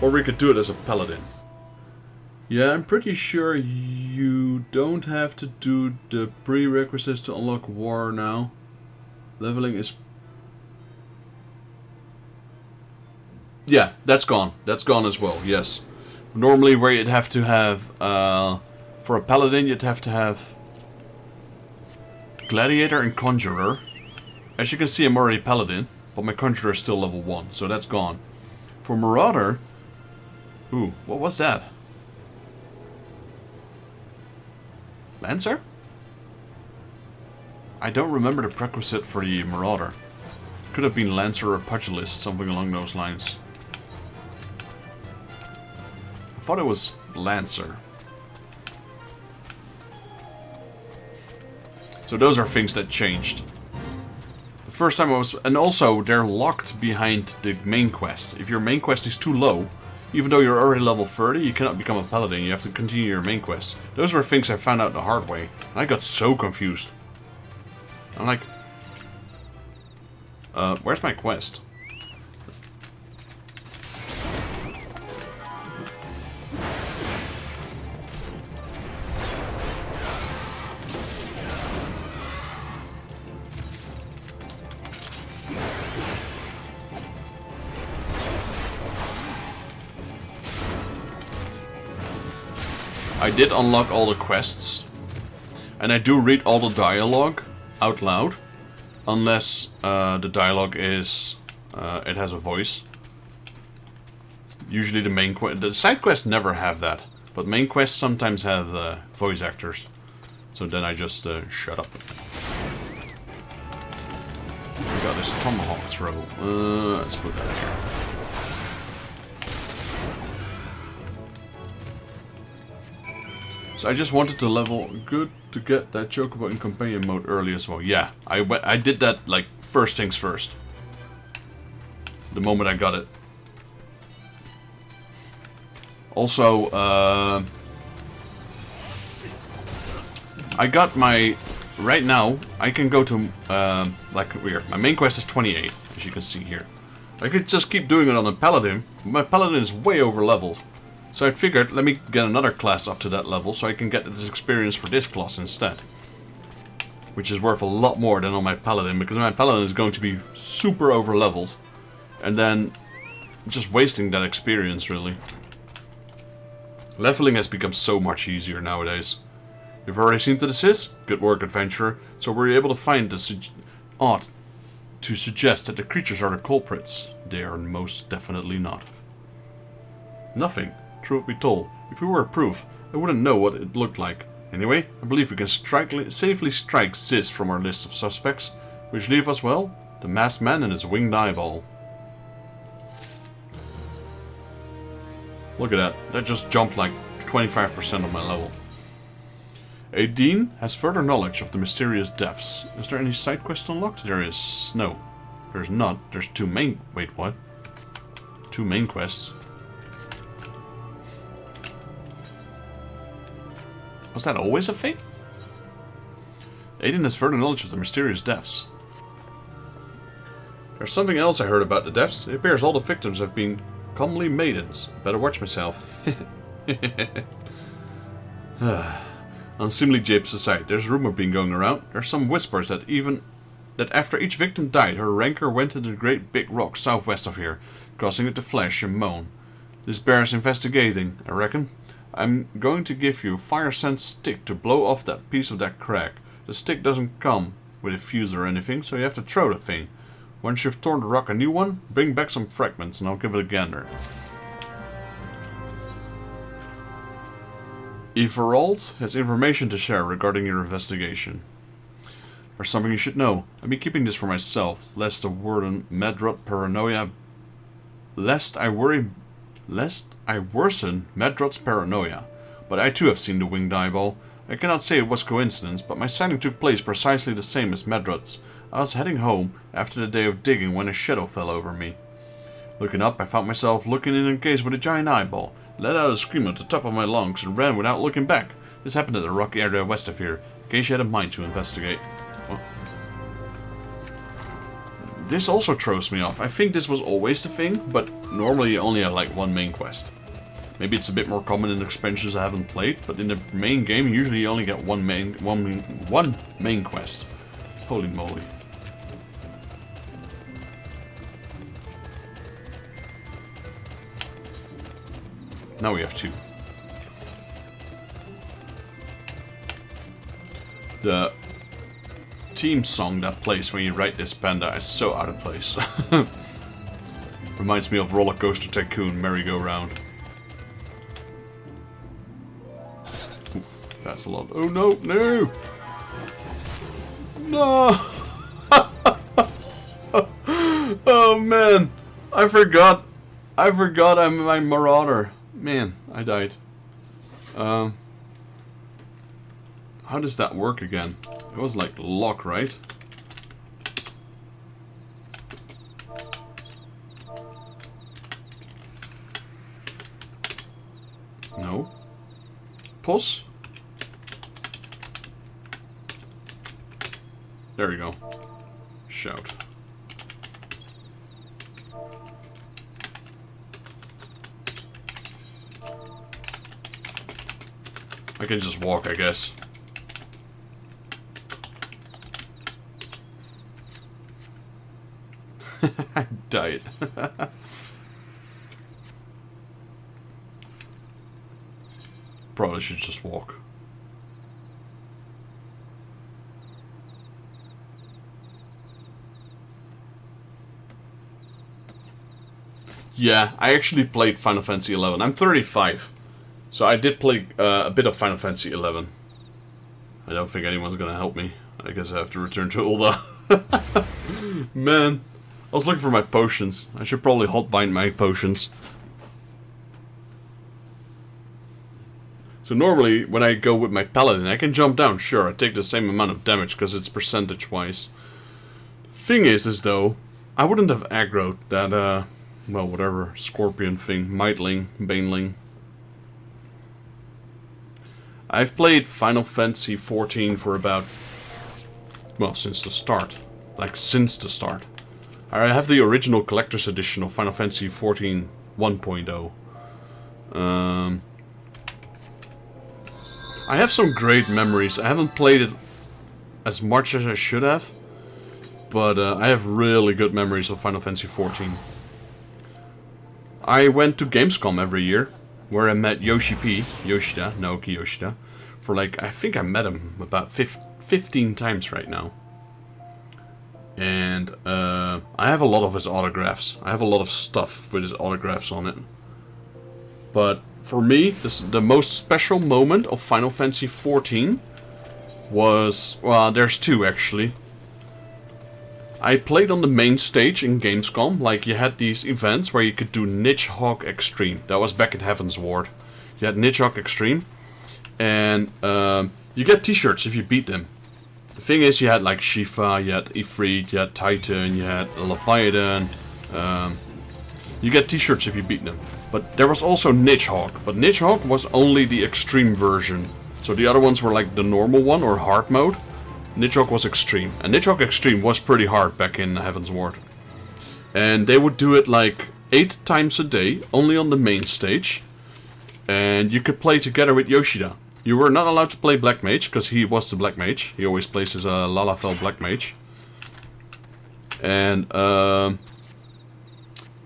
or we could do it as a paladin. Yeah, I'm pretty sure you don't have to do the prerequisites to unlock war now. Leveling is... yeah, that's gone. That's gone as well, yes. Normally where you'd have to have... for a paladin you'd have to have... Gladiator and Conjurer. As you can see, I'm already paladin, but my Conjurer is still level 1, so that's gone. For Marauder... ooh, what was that? Lancer? I don't remember the prerequisite for the Marauder. Could have been Lancer or Pugilist, something along those lines. I thought it was Lancer. So those are things that changed. The first time I was... and also, they're locked behind the main quest. If your main quest is too low, even though you're already level 30, you cannot become a paladin. You have to continue your main quest. Those were things I found out the hard way. I got so confused. I'm like... where's my quest? I did unlock all the quests, and I do read all the dialogue out loud, unless the dialogue is it has a voice. Usually the main quest, the side quests never have that, but main quests sometimes have voice actors. So then I just shut up. We got this tomahawk throw. Let's put that here. So I just wanted to level good to get that chocobo in companion mode early as well. Yeah, I did that like first things first. The moment I got it. Also, I got my... right now, I can go to, like here, my main quest is 28, as you can see here. I could just keep doing it on a paladin. My paladin is way over leveled. So I figured, let me get another class up to that level so I can get this experience for this class instead. Which is worth a lot more than on my paladin, because my paladin is going to be super over leveled. And then just wasting that experience, really. Leveling has become so much easier nowadays. You've already seen to this is? Good work, adventurer. So were you able to find the odd to suggest that the creatures are the culprits? They are most definitely not. Nothing. Truth be told, if we were proof, I wouldn't know what it looked like. Anyway, I believe we can safely strike Ziz from our list of suspects, which leave us, well, the masked man and his winged eyeball. Look at that. That just jumped like 25% of my level. A Dean has further knowledge of the mysterious deaths. Is there any side quest unlocked? There is. No. There's not. There's two main... Wait, what? Two main quests. Was that always a thing? Aiden has further knowledge of the mysterious deaths. There's something else I heard about the deaths. It appears all the victims have been comely maidens. Better watch myself. Unseemly japes aside, there's a rumor being going around. There's some whispers that after each victim died, her rancor went into the great big rock southwest of here, causing it to flash and moan. This bears investigating, I reckon. I'm going to give you a fire-scent stick to blow off that piece of that crack. The stick doesn't come with a fuse or anything, so you have to throw the thing. Once you've torn the rock a new one, bring back some fragments and I'll give it a gander. Everald has information to share regarding your investigation. There's something you should know. I've been keeping this for myself, lest I worsen Medrod's paranoia. But I too have seen the winged eyeball. I cannot say it was coincidence, but my sighting took place precisely the same as Medrod's. I was heading home after the day of digging when a shadow fell over me. Looking up, I found myself looking in a case with a giant eyeball. Let out a scream at the top of my lungs and ran without looking back. This happened at a rocky area west of here, in case you had a mind to investigate. Well, this also throws me off. I think this was always the thing, but normally you only have like one main quest. Maybe it's a bit more common in expansions I haven't played, but in the main game usually you only get one main quest. Holy moly. Now we have two. The theme song that plays when you ride this panda is so out of place. Reminds me of Roller Coaster Tycoon Merry-Go-Round. Oof, that's a lot. Oh no, no! No! Oh man! I forgot I'm my Marauder. Man, I died. How does that work again? It was like lock, right? No. Pulse? There we go. Shout. I can just walk, I guess. I died. Probably should just walk. Yeah, I actually played Final Fantasy XI. I'm 35. So I did play a bit of Final Fantasy XI. I don't think anyone's gonna help me. I guess I have to return to Ulda. Man, I was looking for my potions. I should probably hotbind my potions. So normally, when I go with my paladin, I can jump down. Sure, I take the same amount of damage because it's percentage-wise. Thing is though, I wouldn't have aggroed that, well, whatever, scorpion thing, Mightling, Baneling. I've played Final Fantasy XIV for about, well, since the start. Like, since the start. I have the original collector's edition of Final Fantasy XIV 1.0. I have some great memories. I haven't played it as much as I should have, but I have really good memories of Final Fantasy XIV. I went to Gamescom every year, where I met Yoshida, Naoki Yoshida, for like, I think I met him about 15 times right now. And I have a lot of his autographs. I have a lot of stuff with his autographs on it. But for me, the most special moment of Final Fantasy XIV was... Well, there's two actually. I played on the main stage in Gamescom. Like, you had these events where you could do Nidhogg Extreme. That was back in Heaven's Ward. You had Nidhogg Extreme. And you get t-shirts if you beat them. The thing is, you had like Shiva, you had Ifrit, you had Titan, you had Leviathan. You get t-shirts if you beat them. But there was also Nidhogg. But Nidhogg was only the extreme version. So the other ones were like the normal one or hard mode. Nidhogg was extreme. And Nidhogg Extreme was pretty hard back in Heaven's Ward. And they would do it like 8 times a day, only on the main stage. And you could play together with Yoshida. You were not allowed to play Black Mage, because he was the Black Mage. He always plays as a Lalafell Black Mage. And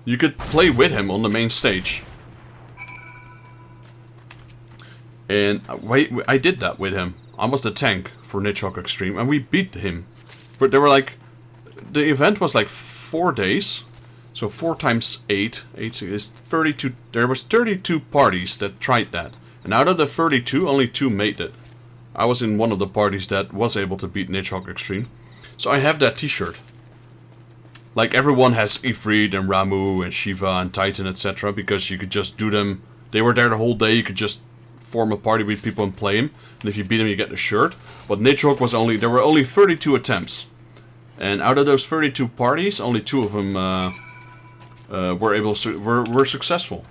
you could play with him on the main stage. And I did that with him. I was the tank for Nidhogg Extreme, and we beat him. But there were like... The event was like 4 days. So 4 times 8. 8 is 32. There was 32 parties that tried that. And out of the 32, only 2 made it. I was in one of the parties that was able to beat Nidhogg Extreme. So I have that t-shirt. Like, everyone has Ifrit and Ramu and Shiva and Titan, etc. Because you could just do them. They were there the whole day. You could just form a party with people and play them. And if you beat them, you get the shirt. But Nidhogg was only... There were only 32 attempts. And out of those 32 parties, only 2 of them were successful.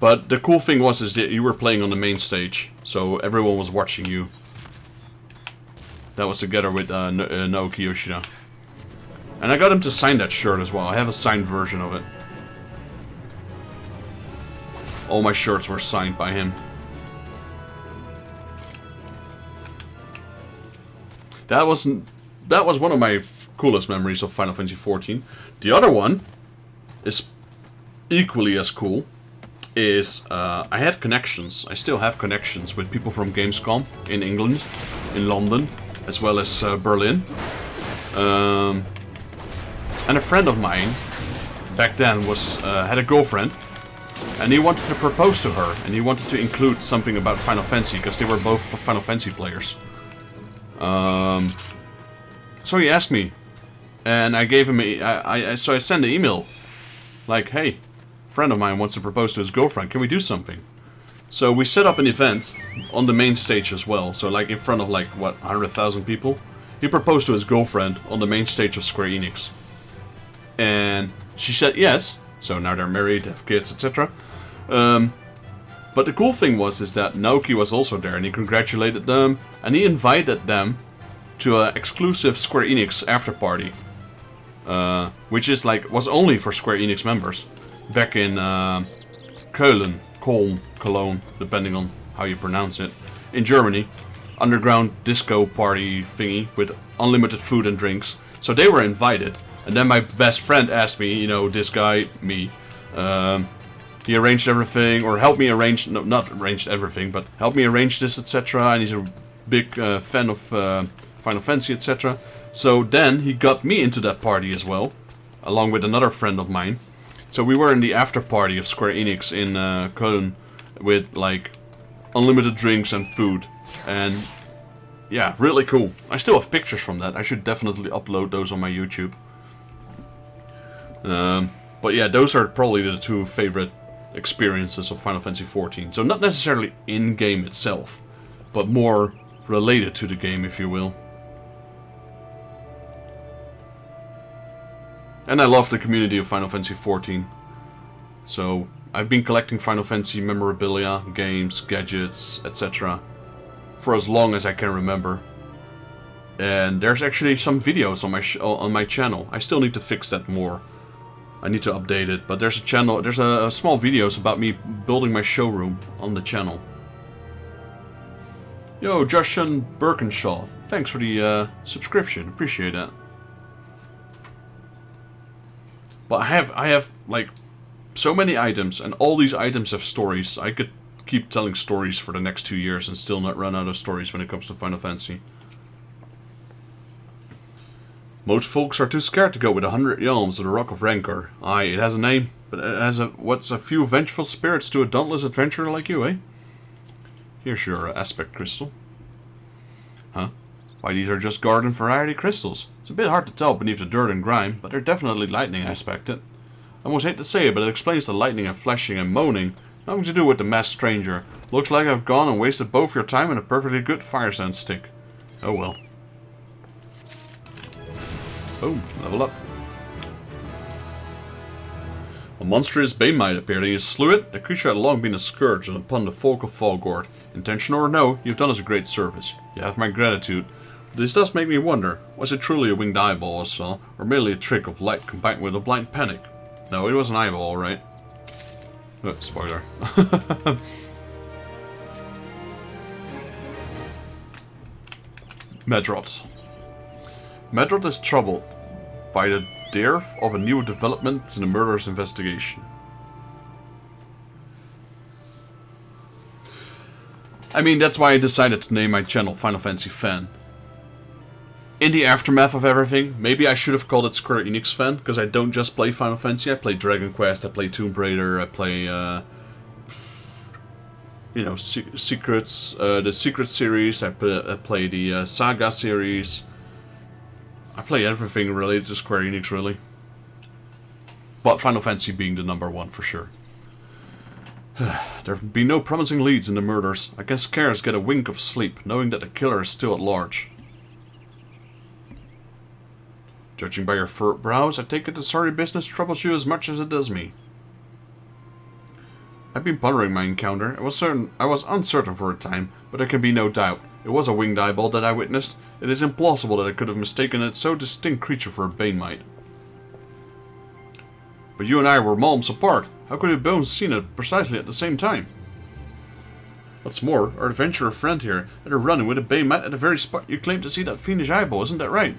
But the cool thing was is that you were playing on the main stage. So everyone was watching you. That was together with Naoki Yoshida. And I got him to sign that shirt as well. I have a signed version of it. All my shirts were signed by him. That was one of my coolest memories of Final Fantasy XIV. The other one is equally as cool. I had connections. I still have connections with people from Gamescom in England, in London, as well as Berlin. And a friend of mine back then had a girlfriend, and he wanted to propose to her, and he wanted to include something about Final Fantasy because they were both Final Fantasy players. So he asked me, and I gave him so I sent an email, like, hey, a friend of mine wants to propose to his girlfriend, can we do something? So we set up an event on the main stage as well, so like in front of like, what, 100,000 people? He proposed to his girlfriend on the main stage of Square Enix. And she said yes, so now they're married, have kids, etc. But the cool thing is that Naoki was also there, and he congratulated them, and he invited them to an exclusive Square Enix after party, which was only for Square Enix members, back in Cologne, depending on how you pronounce it, in Germany, underground disco party thingy with unlimited food and drinks. So they were invited. And then my best friend asked me, you know, this guy, me, he arranged everything, or helped me arrange, no, not arranged everything, but helped me arrange this, etc. And he's a big fan of Final Fantasy, etc. So then he got me into that party as well, along with another friend of mine. So we were in the after party of Square Enix in Köln with like unlimited drinks and food. And yeah, really cool. I still have pictures from that. I should definitely upload those on my YouTube. But yeah, those are probably the 2 favorite experiences of Final Fantasy XIV. So not necessarily in-game itself, but more related to the game, if you will. And I love the community of Final Fantasy XIV. So I've been collecting Final Fantasy memorabilia, games, gadgets, etc. for as long as I can remember. And there's actually some videos on my channel. I still need to fix that more. I need to update it, but there's a small videos about me building my showroom on the channel. Yo, Justin Birkenshaw, thanks for the subscription, appreciate that. But I have like so many items, and all these items have stories. I could keep telling stories for the next 2 years and still not run out of stories when it comes to Final Fantasy. Most folks are too scared to go with 100 Yalms of the Rock of Rancor. Aye, it has a name, but it has what's a few vengeful spirits to a dauntless adventurer like you, eh? Here's your aspect crystal. Huh? Why, these are just garden variety crystals. It's a bit hard to tell beneath the dirt and grime, but they're definitely lightning aspected. I almost hate to say it, but it explains the lightning and flashing and moaning. Nothing to do with the masked stranger. Looks like I've gone and wasted both your time and a perfectly good fire sand stick. Oh well. Boom, level up. A monstrous Bahamut appeared and you slew it. The creature had long been a scourge upon the folk of Falgord. Intentional or no, you've done us a great service. You have my gratitude. But this does make me wonder, was it truly a winged eyeball I saw, or merely a trick of light combined with a blind panic? No, it was an eyeball, alright. Spoiler. Medrot. Medrot is troubled by the dearth of a new development in the murder's investigation. I mean, that's why I decided to name my channel Final Fantasy Fan. In the aftermath of everything, maybe I should have called it Square Enix Fan, because I don't just play Final Fantasy, I play Dragon Quest, I play Tomb Raider, I play, you know, Secrets, the Secret series, I play the Saga series. I play everything related to Square Enix, really. But Final Fantasy being the #1 for sure. There have been no promising leads in the murders. I guess scares get a wink of sleep, knowing that the killer is still at large. Judging by your furrowed brows, I take it the sorry business troubles you as much as it does me. I've been pondering my encounter. I was uncertain for a time, but there can be no doubt. It was a winged eyeball that I witnessed. It is implausible that I could have mistaken a so distinct creature for a Bahamut. But you and I were malms apart. How could we have both seen it precisely at the same time? What's more, our adventurer friend here had a run with a Bahamut at the very spot you claim to see that fiendish eyeball, isn't that right?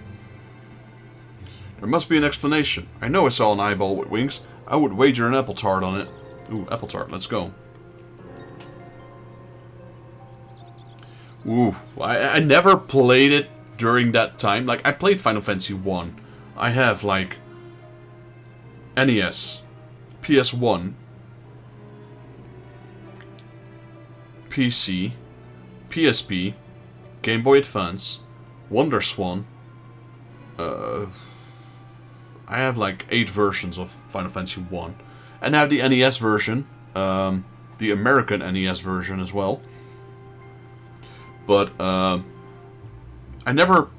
There must be an explanation. I know I saw an eyeball with wings. I would wager an apple tart on it. Ooh, apple tart, let's go. Ooh, I never played it during that time. Like, I played Final Fantasy 1. I have, like, NES, PS1, PC, PSP, Game Boy Advance, WonderSwan. I have like 8 versions of Final Fantasy 1. And I have the NES version, the American NES version as well. But I never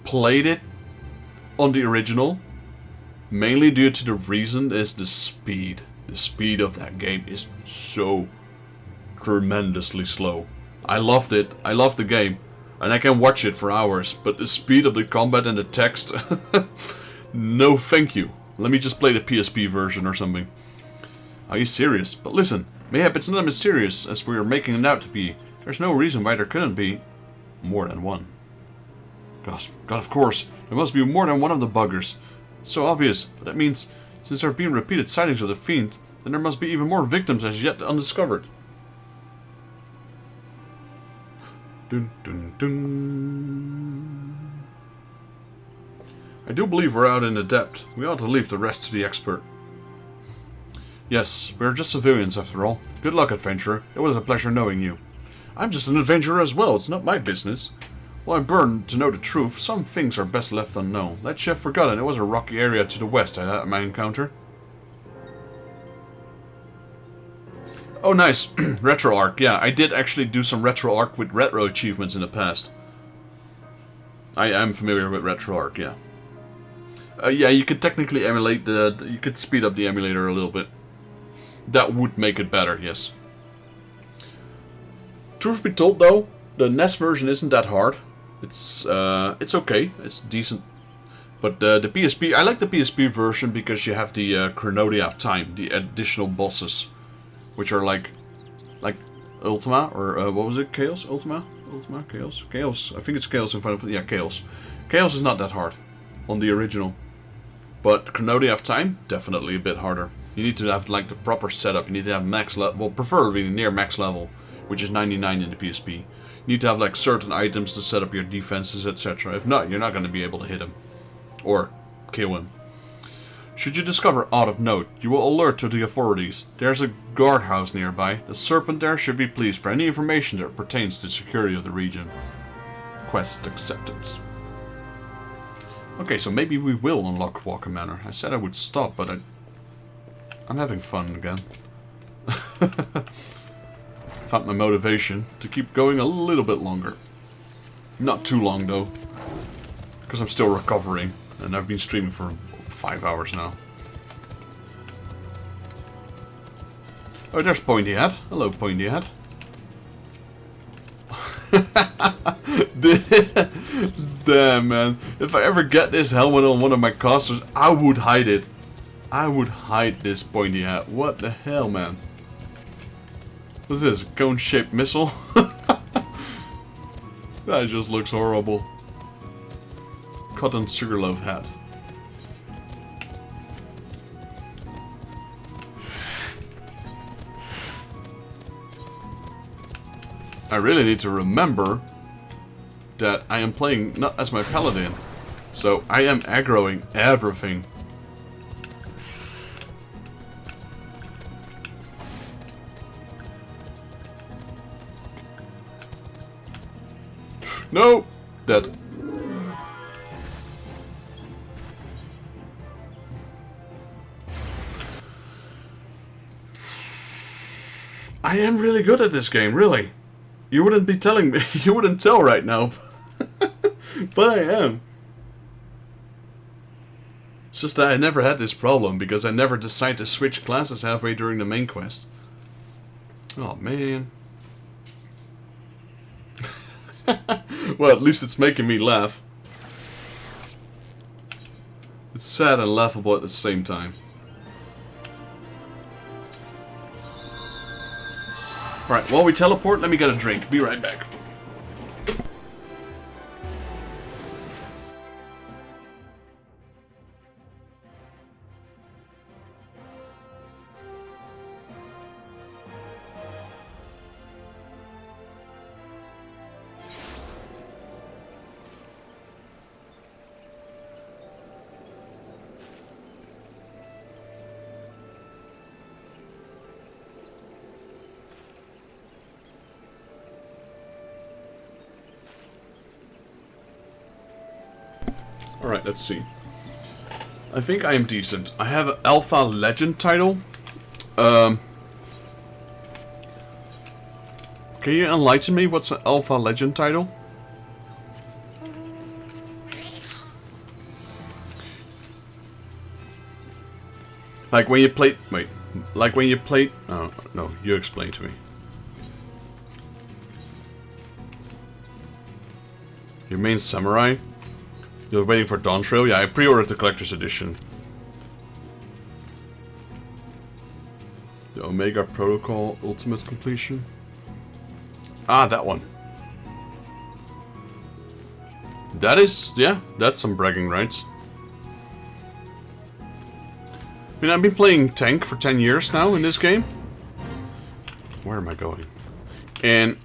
played it on the original. Mainly due to the reason is the speed. The speed of that game is so tremendously slow. I loved it. I loved the game. And I can watch it for hours. But the speed of the combat and the text... no thank you. Let me just play the PSP version or something. Are you serious? But listen, mayhap it's not as mysterious as we are making it out to be. There's no reason why there couldn't be more than one. God, of course. There must be more than one of the buggers. So obvious, but that means, since there have been repeated sightings of the fiend, then there must be even more victims as yet undiscovered. Dun, dun, dun. I do believe we're out in the depth. We ought to leave the rest to the expert. Yes, we're just civilians after all. Good luck, adventurer. It was a pleasure knowing you. I'm just an adventurer as well. It's not my business. Well, I'm burned to know the truth. Some things are best left unknown. Let's have forgotten it was a rocky area to the west I had my encounter. Oh, nice. RetroArch. Yeah, I did actually do some RetroArch with retro achievements in the past. I am familiar with RetroArch, yeah. Yeah, you could technically emulate you could speed up the emulator a little bit. That would make it better, yes. Truth be told, though, the NES version isn't that hard. It's okay. It's decent. But the PSP, I like the PSP version because you have the Chronodia of Time, the additional bosses, which are like Ultima or what was it? Chaos? Ultima? Chaos? Chaos. I think it's Chaos in Final Fantasy. Yeah, Chaos. Chaos is not that hard on the original, but Chronodia of Time definitely a bit harder. You need to have like the proper setup. You need to have max level, well, preferably near max level, which is 99 in the PSP. You need to have like certain items to set up your defenses, etc. If not, you're not going to be able to hit them. Or kill him. Should you discover aught of note, you will alert to the authorities. There's a guardhouse nearby. The serpent there should be pleased for any information that pertains to the security of the region. Quest accepted. Okay, so maybe we will unlock Walker Manor. I said I would stop, but I'm having fun again. Found my motivation to keep going a little bit longer. Not too long though, because I'm still recovering, and I've been streaming for 5 hours now. Oh, there's Pointy Hat. Hello, Pointy Hat. Damn, man. If I ever get this helmet on one of my casters, I would hide it. I would hide this Pointy Hat. What the hell, man? What's this? A cone-shaped missile? That just looks horrible. Cotton sugarloaf hat. I really need to remember that I am playing not as my paladin. So I am aggroing everything. No! Dead. I am really good at this game, really. You wouldn't be telling me. You wouldn't tell right now. But I am. It's just that I never had this problem because I never decide to switch classes halfway during the main quest. Oh, man. Well, at least it's making me laugh. It's sad and laughable at the same time. Alright, while we teleport, let me get a drink. Be right back. Alright, let's see. I think I am decent. I have an Alpha Legend title. Can you enlighten me? What's an Alpha Legend title? Like when you played... Wait. Like when you played... Oh, no. You explain to me. Your main samurai? You're waiting for Dawn Trail? Yeah, I pre-ordered the collector's edition. The Omega Protocol Ultimate Completion. Ah, that one. That is, yeah, that's some bragging rights. I mean, I've been playing tank for 10 years now in this game. Where am I going? And,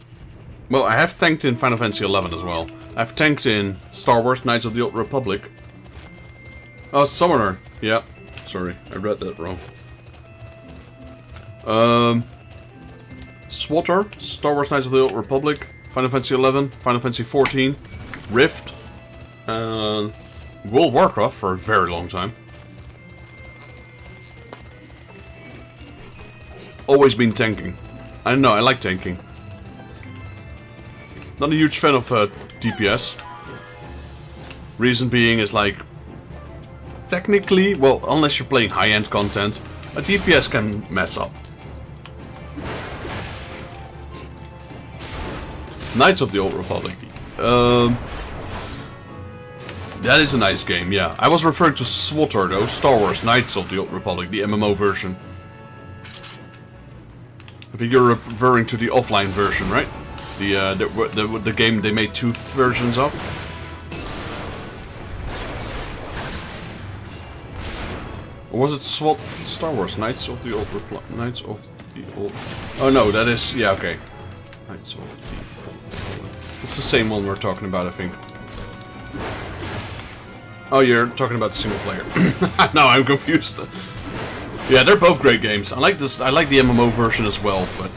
well, I have tanked in Final Fantasy XI as well. I've tanked in Star Wars Knights of the Old Republic. Oh, Summoner. Yeah. Sorry, I read that wrong. Swatter, Star Wars Knights of the Old Republic, Final Fantasy XI, Final Fantasy XIV, Rift, World of Warcraft for a very long time. Always been tanking. I know, I like tanking. Not a huge fan of DPS. Reason being is like, technically, well, unless you're playing high-end content, a DPS can mess up. Knights of the Old Republic. That is a nice game, yeah. I was referring to SWTOR though, Star Wars Knights of the Old Republic, the MMO version. I think you're referring to the offline version, right? The game they made 2 versions of. Or was it Star Wars Knights of the Old Republic? Knights of the Old... Oh no, that is... Yeah, okay. Knights of the... It's the same one we're talking about, I think. Oh, you're talking about single player. No, I'm confused. Yeah, they're both great games. I like this. I like the MMO version as well, but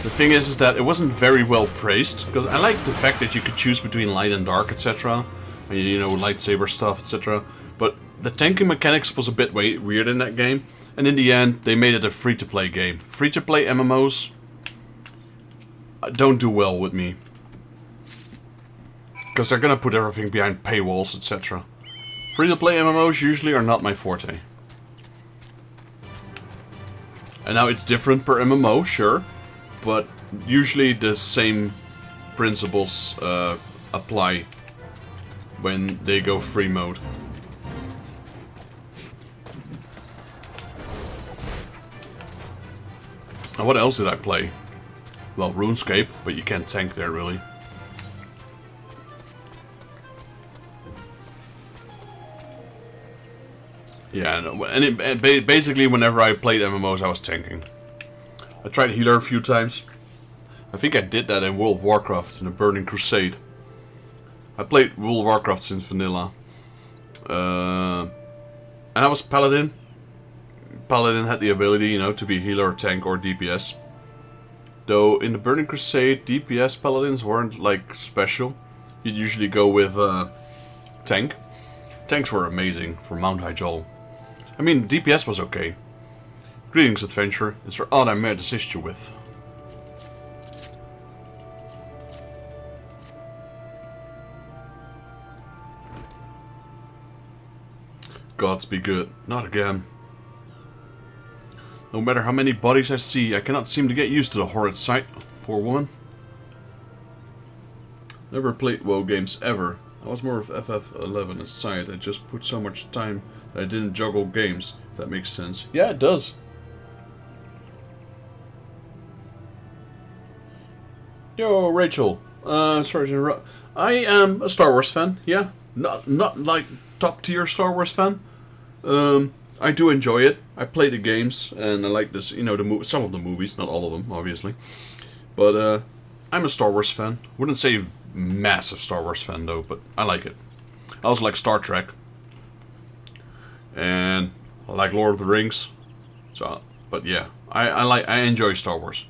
the thing is that it wasn't very well praised, because I like the fact that you could choose between light and dark, etc. You know, lightsaber stuff, etc. But the tanking mechanics was a bit weird in that game, and in the end, they made it a free-to-play game. Free-to-play MMOs don't do well with me, because they're gonna put everything behind paywalls, etc. Free-to-play MMOs usually are not my forte. And now it's different per MMO, sure, but usually the same principles apply when they go free mode. And what else did I play? Well, RuneScape, but you can't tank there really. Yeah, and basically whenever I played MMOs I was tanking. I tried healer a few times. I think I did that in World of Warcraft in the Burning Crusade. I played World of Warcraft since vanilla. And I was Paladin. Paladin had the ability, you know, to be healer or tank or DPS. Though in the Burning Crusade, DPS Paladins weren't like special. You'd usually go with tank. Tanks were amazing for Mount Hyjal. I mean, DPS was okay. Greetings, adventurer. Is there aught I may assist you with? Gods be good. Not again. No matter how many bodies I see, I cannot seem to get used to the horrid sight. Poor woman. Never played WoW games ever. I was more of FF11 aside. I just put so much time that I didn't juggle games, if that makes sense. Yeah, it does. Yo, Rachel. Sorry to interrupt. I am a Star Wars fan, yeah. Not like top tier Star Wars fan. I do enjoy it. I play the games, and I like this, you know, some of the movies, not all of them, obviously. But I'm a Star Wars fan. Wouldn't say massive Star Wars fan though, but I like it. I also like Star Trek, and I like Lord of the Rings. So, but yeah, I enjoy Star Wars.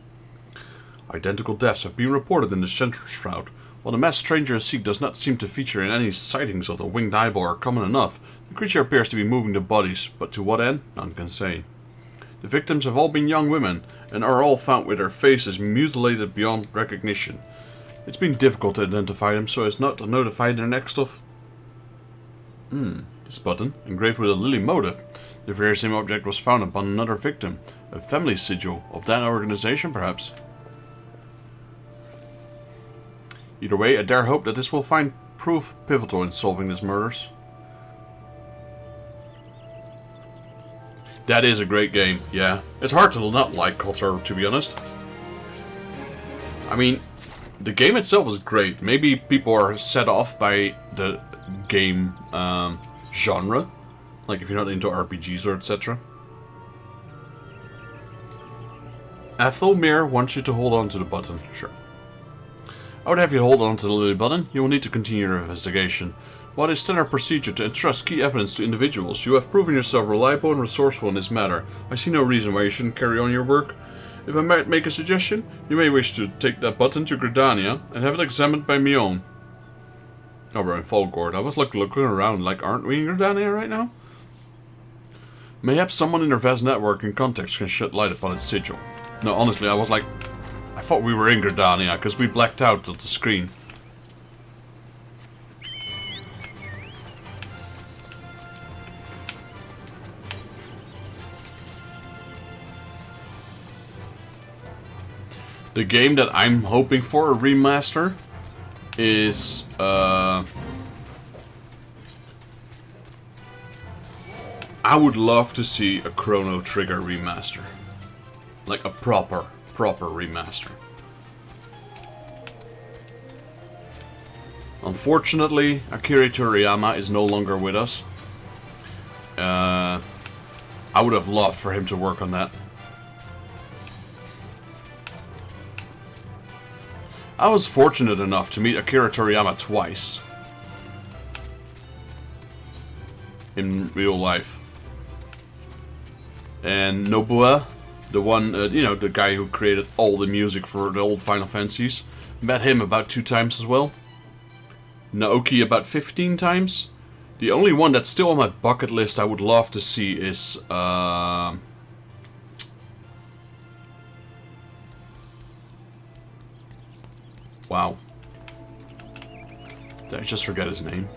Identical deaths have been reported in the Central Shroud. While the masked stranger seek does not seem to feature in any sightings of the winged eyeball are common enough, the creature appears to be moving the bodies, but to what end, none can say. The victims have all been young women, and are all found with their faces mutilated beyond recognition. It's been difficult to identify them so as not to notify their next of... This button, engraved with a lily motif. The very same object was found upon another victim. A family sigil of that organization, perhaps. Either way, I dare hope that this will find proof pivotal in solving these murders. That is a great game, yeah. It's hard to not like KOTOR, to be honest. I mean, the game itself is great. Maybe people are set off by the game genre. Like if you're not into RPGs or etc. Athelmere wants you to hold on to the button. Sure. I would have you hold on to the lily button. You will need to continue your investigation. While it is standard procedure to entrust key evidence to individuals, you have proven yourself reliable and resourceful in this matter. I see no reason why you shouldn't carry on your work. If I might make a suggestion, you may wish to take that button to Gridania and have it examined by Mion. Oh, we're in Falgord. I was looking around like, aren't we in Gridania right now? Mayhaps someone in their vast network and context can shed light upon its sigil. No, honestly, I was like, I thought we were in Gridania because we blacked out at the screen. The game that I'm hoping for a remaster is I would love to see a Chrono Trigger remaster. Like a proper remaster. Unfortunately, Akira Toriyama is no longer with us. I would have loved for him to work on that. I was fortunate enough to meet Akira Toriyama twice. in real life. And Nobuo, the one, you know, the guy who created all the music for the old Final Fantasies, met him about 2 times as well. Naoki about 15 times. The only one that's still on my bucket list I would love to see is... wow. Did I just forget his name?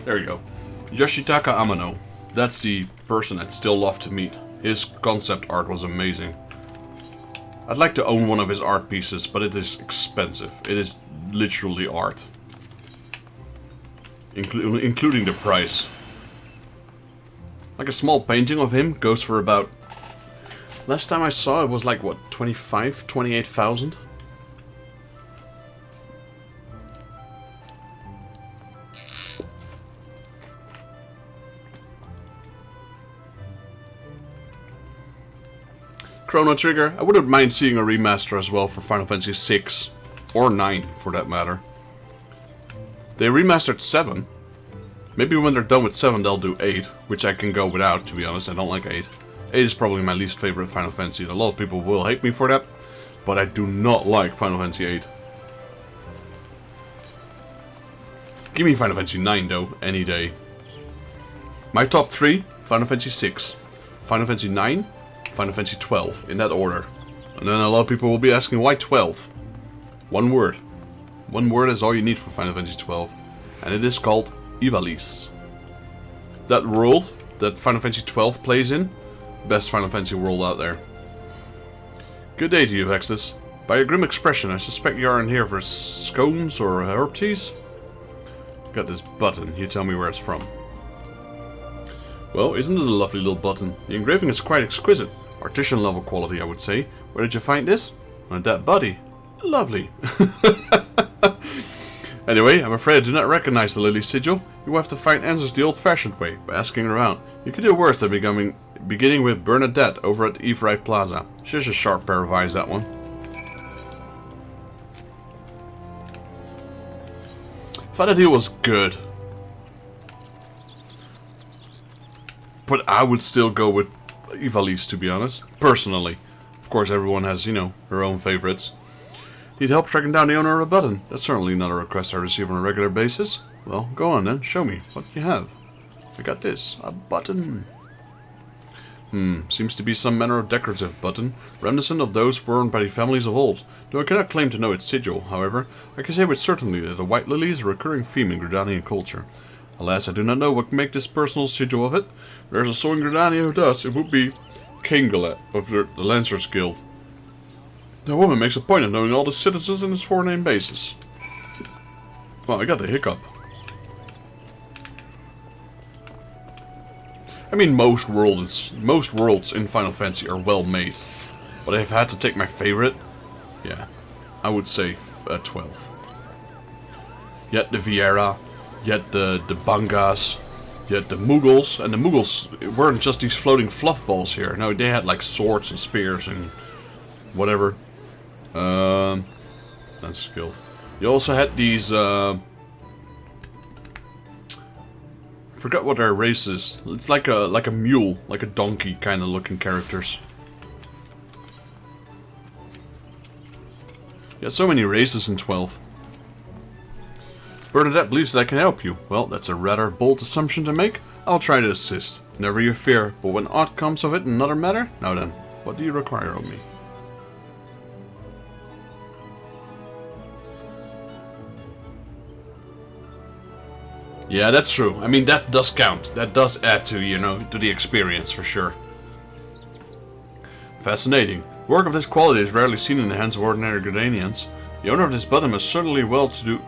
There you go. Yoshitaka Amano. That's the person I'd still love to meet. His concept art was amazing. I'd like to own one of his art pieces, but it is expensive. It is literally art. Including the price. Like a small painting of him goes for about... Last time I saw it was like, what, 28,000? Chrono Trigger. I wouldn't mind seeing a remaster as well for Final Fantasy VI. Or 9, for that matter. They remastered 7. Maybe when they're done with 7 they'll do 8. Which I can go without, to be honest. I don't like 8. 8 is probably my least favorite Final Fantasy. And a lot of people will hate me for that. But I do not like Final Fantasy 8. Give me Final Fantasy 9 though, any day. My top 3, Final Fantasy 6. Final Fantasy 9. Final Fantasy 12, in that order. And then a lot of people will be asking, why 12? One word. One word is all you need for Final Fantasy 12. And it is called Ivalice. That world that Final Fantasy 12 plays in, best Final Fantasy world out there. Good day to you, Vexus. By your grim expression, I suspect you aren't here for scones or herb teas? Got this button, you tell me where it's from. Well, isn't it a lovely little button? The engraving is quite exquisite. Artisan level quality, I would say. Where did you find this? On a dead body. Lovely. Anyway, I'm afraid I do not recognize the Lily Sigil. You will have to find answers the old-fashioned way, by asking around. You could do worse than beginning with Bernadette over at Eorzea Plaza. She's a sharp pair of eyes, that one. Thought the deal was good. But I would still go with Ivalice, to be honest. Personally. Of course, everyone has, you know, her own favorites. Need help tracking down the owner of a button? That's certainly not a request I receive on a regular basis. Well, go on then. Show me. What do you have? I got this. A button. Seems to be some manner of decorative button, reminiscent of those worn by the families of old. Though I cannot claim to know its sigil, however, I can say with certainty that the white lily is a recurring theme in Gridanian culture. Alas, I do not know what can make this personal sigil of it. There's a soul in Gridania who does. It would be Kangalet of the Lancers Guild. The woman makes a point of knowing all the citizens in its four-name basis. Well, I got the hiccup. I mean, most worlds in Final Fantasy are well made. But if I had to take my favorite, yeah, I would say 12. Yet the Viera, yet the Bangas, yet the Mughals, and the Mughals weren't just these floating fluff balls here. No, they had like swords and spears and whatever. That's skilled. You also had these, forgot what their race is. It's like a mule, like a donkey kind of looking characters. You had so many races in 12. Bernadette believes that I can help you. Well, that's a rather bold assumption to make. I'll try to assist. Never you fear, but when aught comes of it in another matter, now then, what do you require of me? Yeah, that's true. I mean, that does count. That does add to, you know, to the experience, for sure. Fascinating. Work of this quality is rarely seen in the hands of ordinary Gridanians. The owner of this button is certainly well to do.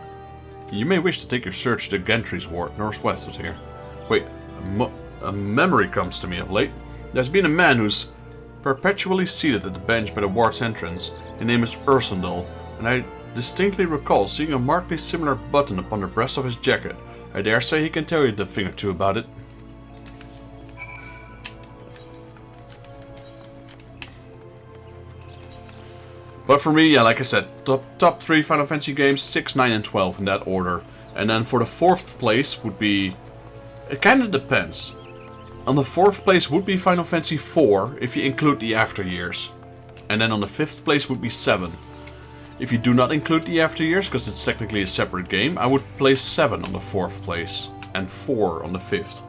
You may wish to take your search to Gentry's Ward, northwest of here. Wait, a memory comes to me of late. There's been a man who's perpetually seated at the bench by the ward's entrance. His name is Ursendal, and I distinctly recall seeing a markedly similar button upon the breast of his jacket. I dare say he can tell you a thing or two about it. But for me, yeah, like I said, top 3 Final Fantasy games, 6, 9 and 12 in that order. And then for the 4th place would be... It kind of depends. On the 4th place would be Final Fantasy IV, if you include the after years. And then on the 5th place would be 7. If you do not include the after years, because it's technically a separate game, I would place 7 on the 4th place. And 4 on the 5th.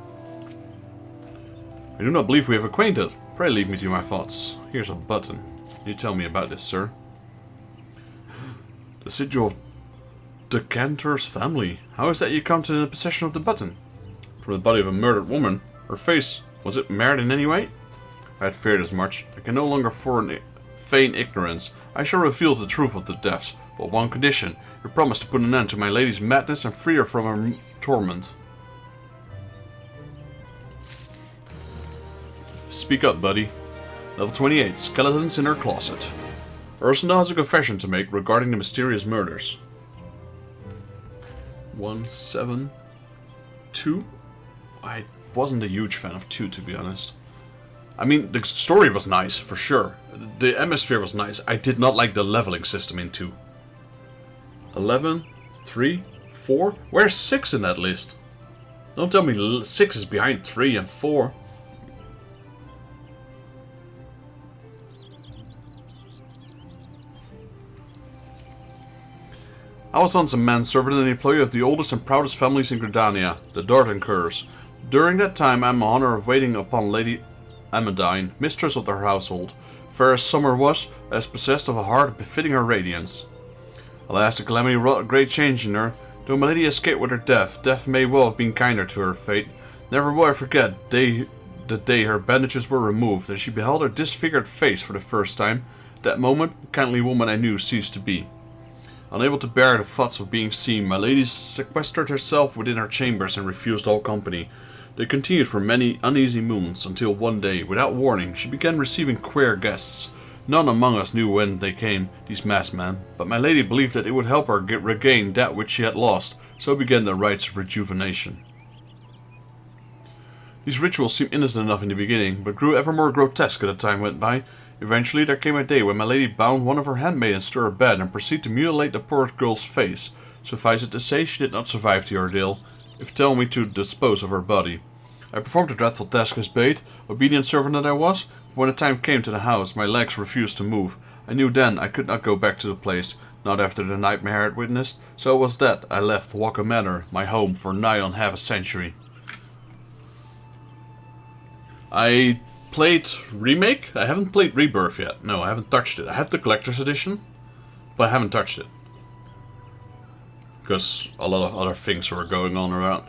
I do not believe we have acquainted. Pray leave me to my thoughts. Here's a button. You tell me about this, sir. The sigil of Decanter's family. How is that you come to the possession of the button? From the body of a murdered woman. Her face, was it marred in any way? I had feared as much. I can no longer feign ignorance. I shall reveal the truth of the deaths, but one condition. You promise to put an end to my lady's madness and free her from her torment. Speak up, buddy. Level 28, skeletons in her closet. Ursula has a confession to make regarding the mysterious murders. 1, 7, 2? I wasn't a huge fan of 2, to be honest. I mean, the story was nice, for sure. The atmosphere was nice. I did not like the leveling system in 2. 11, 3, 4? Where's 6 in that list? Don't tell me 6 is behind 3 and 4. I was once a manservant and employee of the oldest and proudest families in Gridania, the Dardancurs. During that time I am honour of waiting upon Lady Amadine, mistress of their household. Fair as summer was, as possessed of a heart befitting her radiance. Alas, the calamity wrought a great change in her. Though my lady escaped with her death may well have been kinder to her fate. Never will I forget the day her bandages were removed, and she beheld her disfigured face for the first time. At that moment, the kindly woman I knew ceased to be. Unable to bear the thoughts of being seen, my lady sequestered herself within her chambers and refused all company. They continued for many uneasy moons, until one day, without warning, she began receiving queer guests. None among us knew when they came, these masked men, but my lady believed that it would help her regain that which she had lost, so began the rites of rejuvenation. These rituals seemed innocent enough in the beginning, but grew ever more grotesque as the time went by. Eventually there came a day when my lady bound one of her handmaidens to her bed and proceeded to mutilate the poor girl's face. Suffice it to say, she did not survive the ordeal, if tell me to dispose of her body. I performed the dreadful task as bade, obedient servant that I was, but when the time came to the house, my legs refused to move. I knew then I could not go back to the place, not after the nightmare I had witnessed, so it was that I left Walker Manor, my home, for nigh on half a century. I played Remake? I haven't played Rebirth yet. No, I haven't touched it. I have the collector's edition, but I haven't touched it. Because a lot of other things were going on around.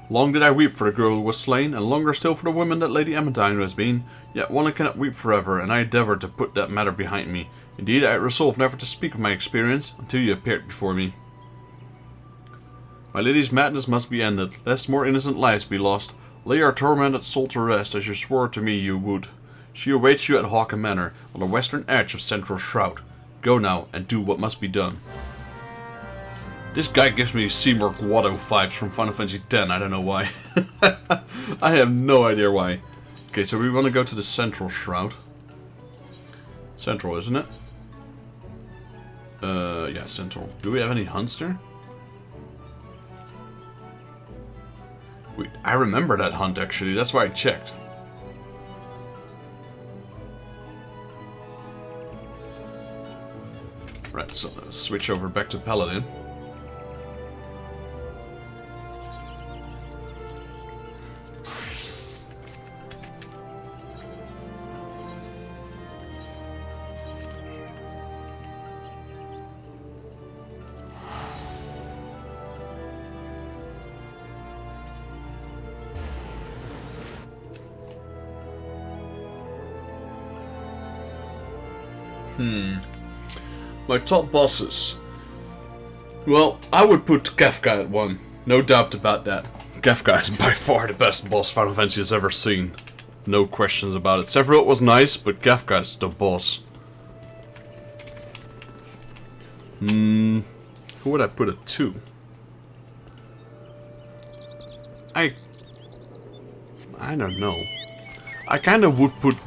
Long did I weep for the girl who was slain, and longer still for the woman that Lady Amadine has been. Yet one cannot weep forever, and I endeavoured to put that matter behind me. Indeed, I had resolved never to speak of my experience, until you appeared before me. My lady's madness must be ended, lest more innocent lives be lost. Lay our tormented soul to rest, as you swore to me you would. She awaits you at Hawken Manor, on the western edge of Central Shroud. Go now, and do what must be done. This guy gives me Seymour Guado vibes from Final Fantasy X, I don't know why. I have no idea why. Okay, so we want to go to the Central Shroud. Central, isn't it? Yeah, Central. Do we have any hunts there? Wait, I remember that hunt actually, that's why I checked. Right, so let's switch over back to Paladin. My top bosses. Well, I would put Kefka at 1. No doubt about that. Kefka is by far the best boss Final Fantasy has ever seen. No questions about it. Sephiroth was nice, but Kefka is the boss. Who would I put at 2? I don't know. I kind of would put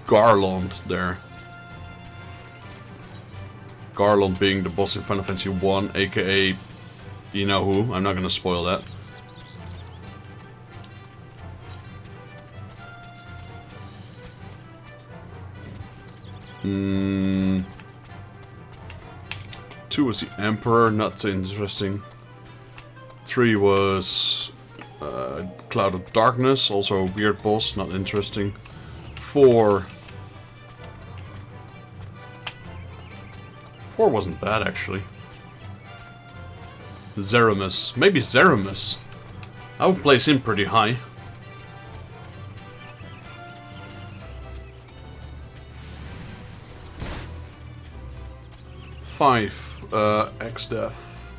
Garland there. Garlean being the boss in Final Fantasy 1, aka you know who. I'm not gonna spoil that. Two was the Emperor, not so interesting. 3 was Cloud of Darkness, also a weird boss, not interesting. 4 wasn't bad actually. Zeramus, maybe Zeramus. I would place him pretty high. X-Death.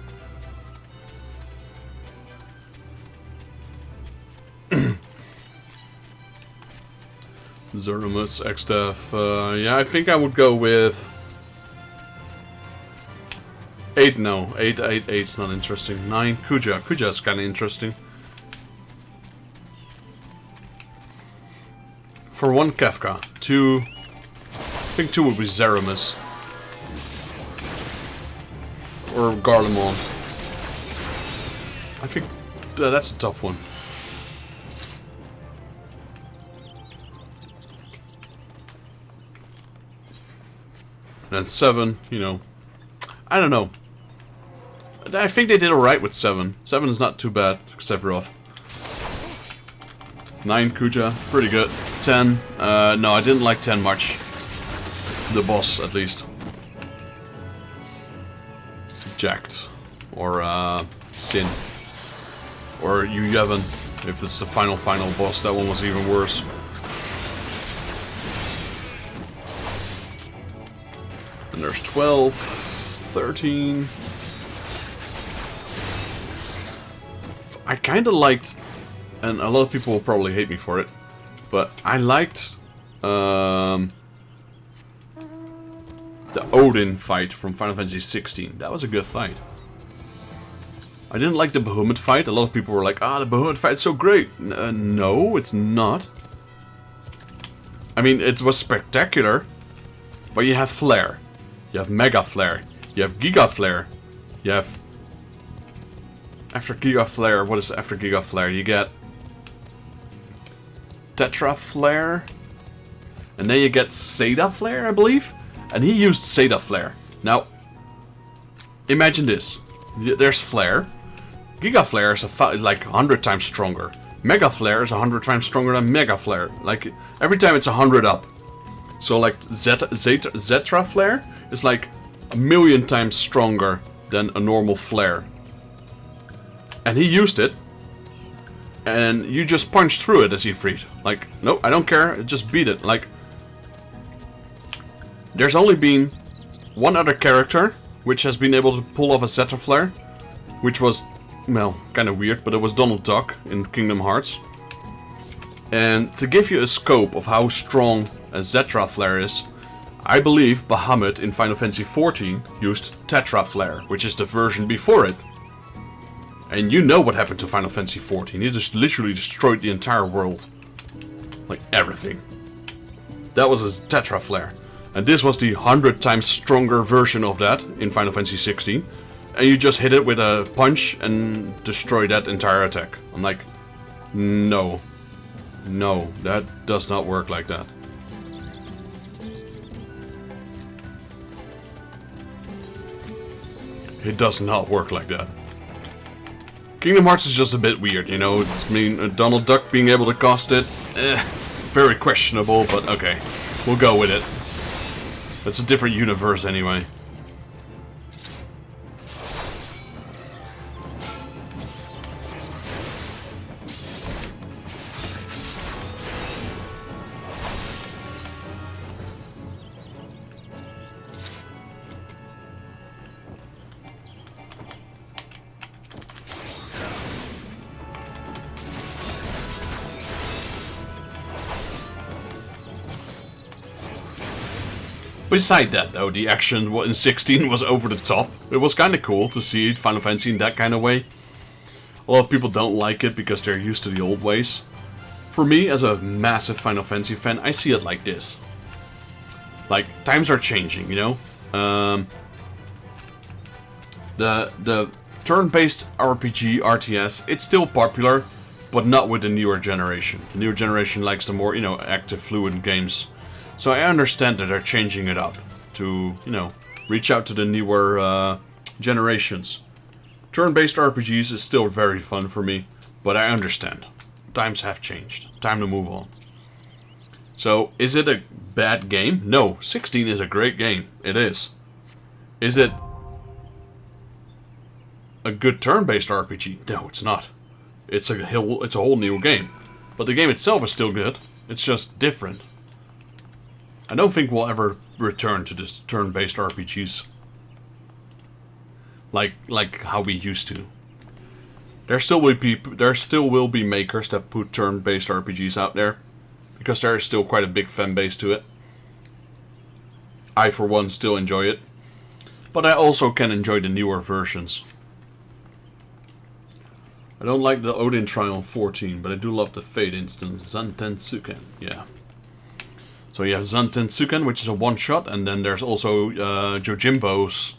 Zeramus, X-Death. Yeah, I think I would go with 8. No, 8's not interesting. 9, Kuja. Kuja's kind of interesting. For 1, Kefka. 2, I think 2 would be Zeramus. Or Garlemald. I think that's a tough one. And 7, you know, I don't know. I think they did alright with 7. 7 is not too bad, Sephiroth. 9, Kuja, pretty good. 10, no, I didn't like 10 much. The boss, at least. Jacked. Or, Sin. Or Yevon, if it's the final boss. That one was even worse. And there's 12, 13... I kinda liked, and a lot of people will probably hate me for it, but I liked the Odin fight from Final Fantasy XVI. That was a good fight. I didn't like the Bahamut fight. A lot of people were like, ah, the Bahamut fight's so great. No, it's not. I mean, it was spectacular, but you have Flare. You have Mega Flare. You have Giga Flare. You have... After Giga Flare, what is after Giga Flare? You get... Tetra Flare. And then you get Zeta Flare, I believe. And he used Zeta Flare. Now, imagine this. There's Flare. Giga Flare is like 100 times stronger. Mega Flare is 100 times stronger than Mega Flare. Like, every time it's 100 up. So, like, Zetra Flare is like 1,000,000 times stronger than a normal Flare. And he used it. And you just punched through it as he freed. Like, nope, I don't care. Just beat it. Like, there's only been one other character which has been able to pull off a Zeta Flare, which was, well, kind of weird, but it was Donald Duck in Kingdom Hearts. And to give you a scope of how strong a Zetra Flare is, I believe Bahamut in Final Fantasy XIV used Tetra Flare, which is the version before it. And you know what happened to Final Fantasy XIV. He just literally destroyed the entire world. Like, everything. That was a Tetra Flare. And this was the 100 times stronger version of that in Final Fantasy XVI. And you just hit it with a punch and destroy that entire attack. I'm like, no. No, that does not work like that. It does not work like that. Kingdom Hearts is just a bit weird, you know. It's Donald Duck being able to cast it, very questionable, but okay, we'll go with it. It's a different universe anyway. Beside that, though, the action in 16 was over the top. It was kind of cool to see Final Fantasy in that kind of way. A lot of people don't like it because they're used to the old ways. For me, as a massive Final Fantasy fan, I see it like this. Like, times are changing, you know? The turn-based RPG, RTS, it's still popular, but not with the newer generation. The newer generation likes the more, you know, active, fluid games. So I understand that they're changing it up to, you know, reach out to the newer generations. Turn-based RPGs is still very fun for me, but I understand. Times have changed. Time to move on. So, is it a bad game? No, 16 is a great game. It is. Is it a good turn-based RPG? No, it's not. It's a whole new game. But the game itself is still good. It's just different. I don't think we'll ever return to this turn-based RPGs. Like how we used to. There still will be makers that put turn-based RPGs out there, because there is still quite a big fan base to it. I, for one, still enjoy it, but I also can enjoy the newer versions. I don't like the Odin Trial 14, but I do love the Fate instance, Zantensuken. Yeah. So you have Zantensuken, which is a one-shot, and then there's also Yojimbo's.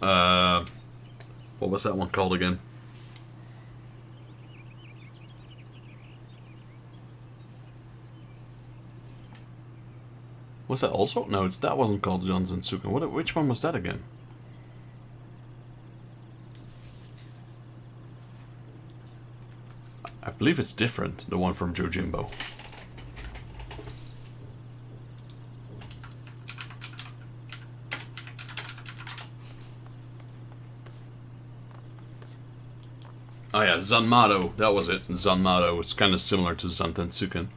What was that one called again? Was that also? No, that wasn't called Zantensuken. Which one was that again? I believe it's different, the one from Yojimbo. Oh yeah, Zanmato, that was it. Zanmato, it's kind of similar to Zantensuken.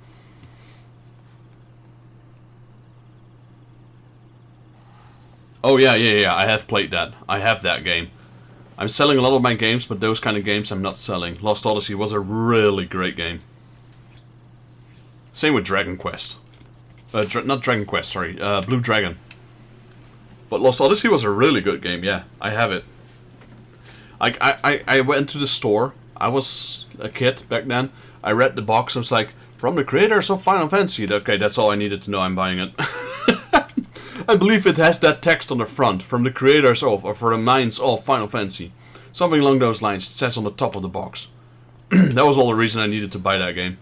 Oh yeah, I have played that. I have that game. I'm selling a lot of my games, but those kind of games I'm not selling. Lost Odyssey was a really great game. Same with Dragon Quest. Not Dragon Quest, sorry. Blue Dragon. But Lost Odyssey was a really good game, yeah. I have it. I went to the store. I was a kid back then. I read the box. I was like, from the creators of Final Fantasy. Okay, that's all I needed to know. I'm buying it. I believe it has that text on the front. From the creators of, or for the minds of Final Fantasy. Something along those lines. It says on the top of the box. That was all the reason I needed to buy that game.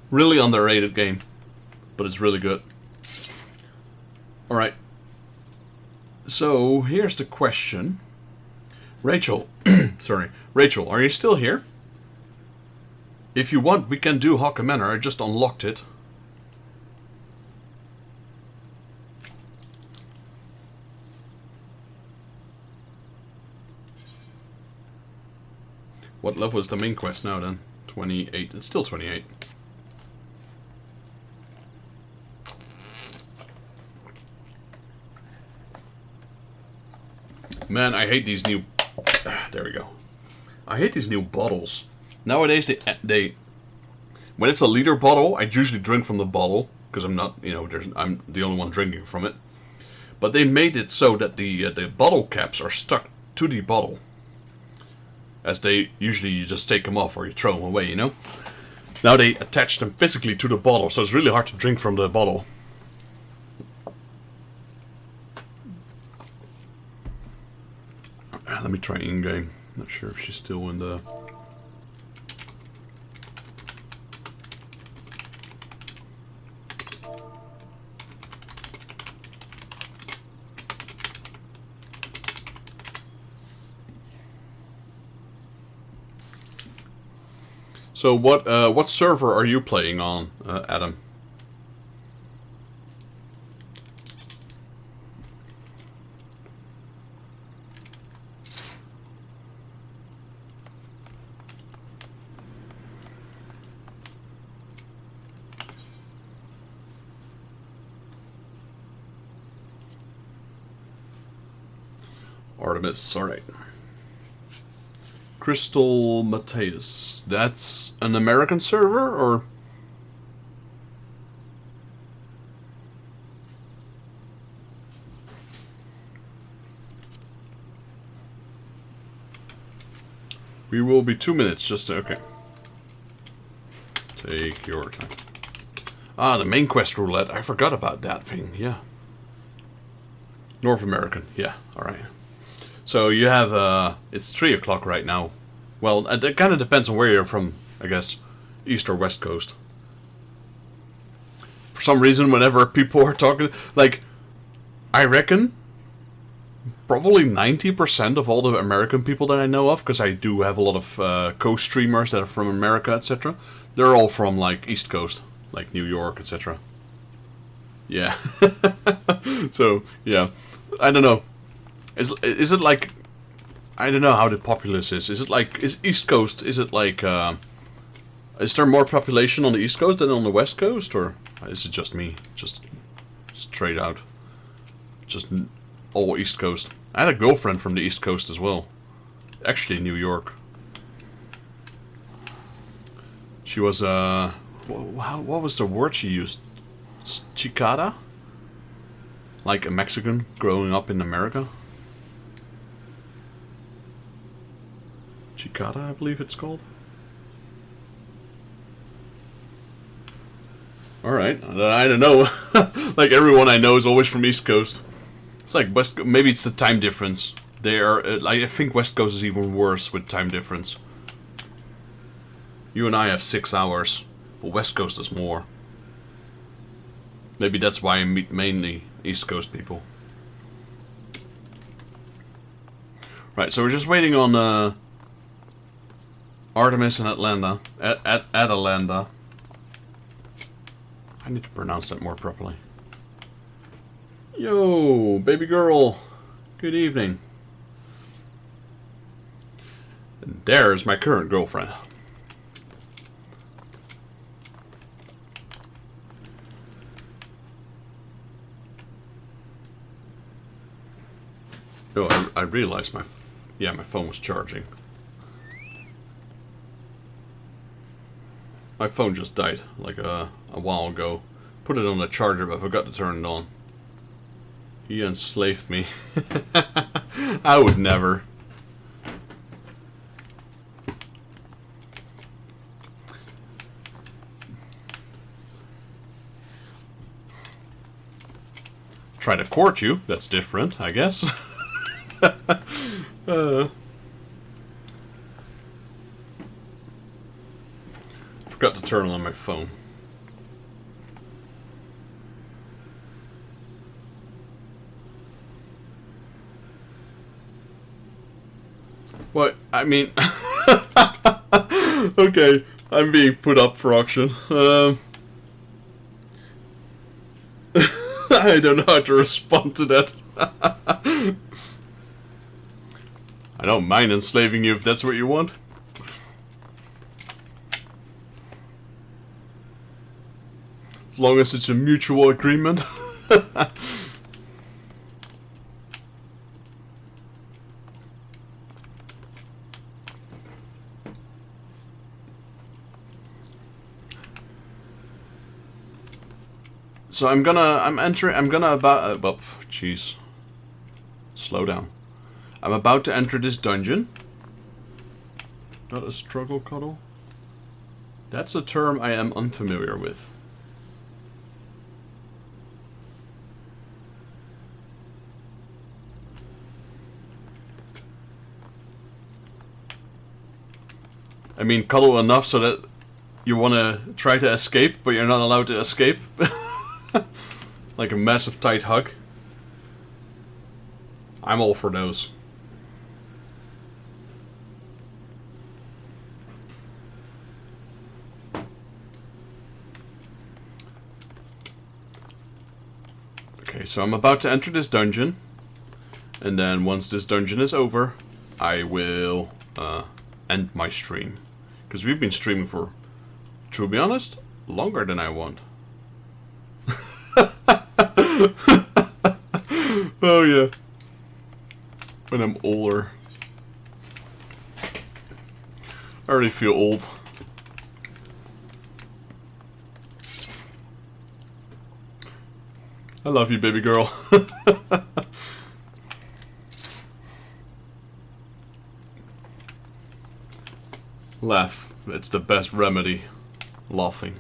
Really underrated game. But it's really good. Alright. So, here's the question. Rachel, sorry. Rachel, are you still here? If you want, we can do Hawk Manor. I just unlocked it. What level is the main quest now then? 28. It's still 28. Man, I hate these new... There we go. I hate these new bottles. Nowadays, they... When it's a liter bottle, I usually drink from the bottle. Because I'm not, you know, I'm the only one drinking from it. But they made it so that the bottle caps are stuck to the bottle. As they usually, you just take them off or you throw them away, you know? Now they attach them physically to the bottle, so it's really hard to drink from the bottle. Let me try in-game. Not sure if she's still in the... So what server are you playing on, Adam? Artemis, alright. Crystal Mateus. That's an American server, or? We will be 2 minutes, just to, okay. Take your time. Ah, the main quest roulette. I forgot about that thing, yeah. North American, yeah, alright. So you have, it's 3 o'clock right now. Well, it kind of depends on where you're from, I guess. East or West Coast. For some reason, whenever people are talking, like, I reckon probably 90% of all the American people that I know of, because I do have a lot of co-streamers that are from America, etc. They're all from, like, East Coast, like New York, etc. Yeah. So, yeah. I don't know. Is it like... I don't know how the populace is. Is it like... Is East Coast... Is it like... is there more population on the East Coast than on the West Coast? Or is it just me? Just straight out. Just all East Coast. I had a girlfriend from the East Coast as well. Actually, New York. She was... what was the word she used? Chicada? Like a Mexican growing up in America? Chicada, I believe it's called. Alright, I don't know. Like everyone I know is always from East Coast. It's like West. Maybe it's the time difference. They are. I think West Coast is even worse with time difference. You and I have 6 hours, but West Coast has more. Maybe that's why I meet mainly East Coast people. Right, so we're just waiting on Artemis and Atlanta. Atalanta. I need to pronounce that more properly. Yo, baby girl. Good evening. And there's my current girlfriend. Oh, I realized my phone was charging. My phone just died like a while ago. Put it on the charger, but I forgot to turn it on. He enslaved me. I would never. Try to court you. That's different, I guess. Forgot to turn on my phone. What? I mean... Okay, I'm being put up for auction. I don't know how to respond to that. I don't mind enslaving you if that's what you want. As long as it's a mutual agreement. So I'm gonna jeez. Slow down. I'm about to enter this dungeon. Not a struggle cuddle? That's a term I am unfamiliar with. I mean, cuddle enough so that you want to try to escape, but you're not allowed to escape. Like a massive tight hug. I'm all for those. Okay, so I'm about to enter this dungeon. And then once this dungeon is over, I will end my stream. Because we've been streaming for, to be honest, longer than I want. Oh yeah. When I'm older. I already feel old. I love you, baby girl. Laugh. It's the best remedy. Laughing.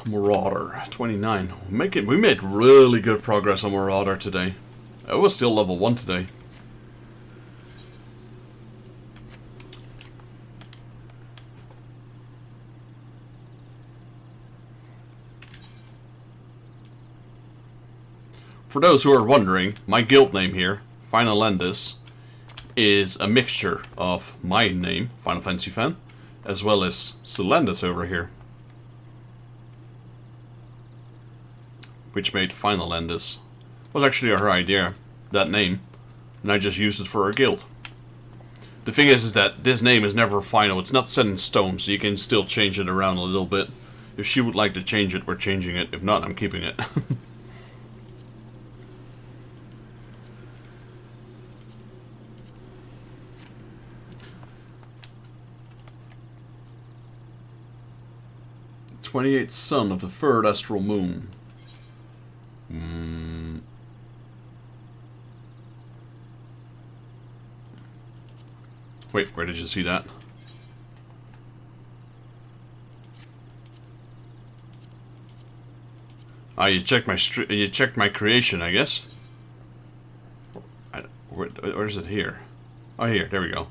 Marauder, 29. We made really good progress on Marauder today. I was still level 1 today. For those who are wondering, my guild name here, Final Endis, is a mixture of my name, Final Fantasy Fan, as well as Celendis over here. Which made Final Endis. Was actually her idea, that name, and I just used it for our guild. The thing is that this name is never final, it's not set in stone, so you can still change it around a little bit. If she would like to change it, we're changing it. If not, I'm keeping it. '28th son of the third astral moon. Wait, where did you see that? Ah, you checked my creation, I guess. Where is it here? Oh, here. There we go.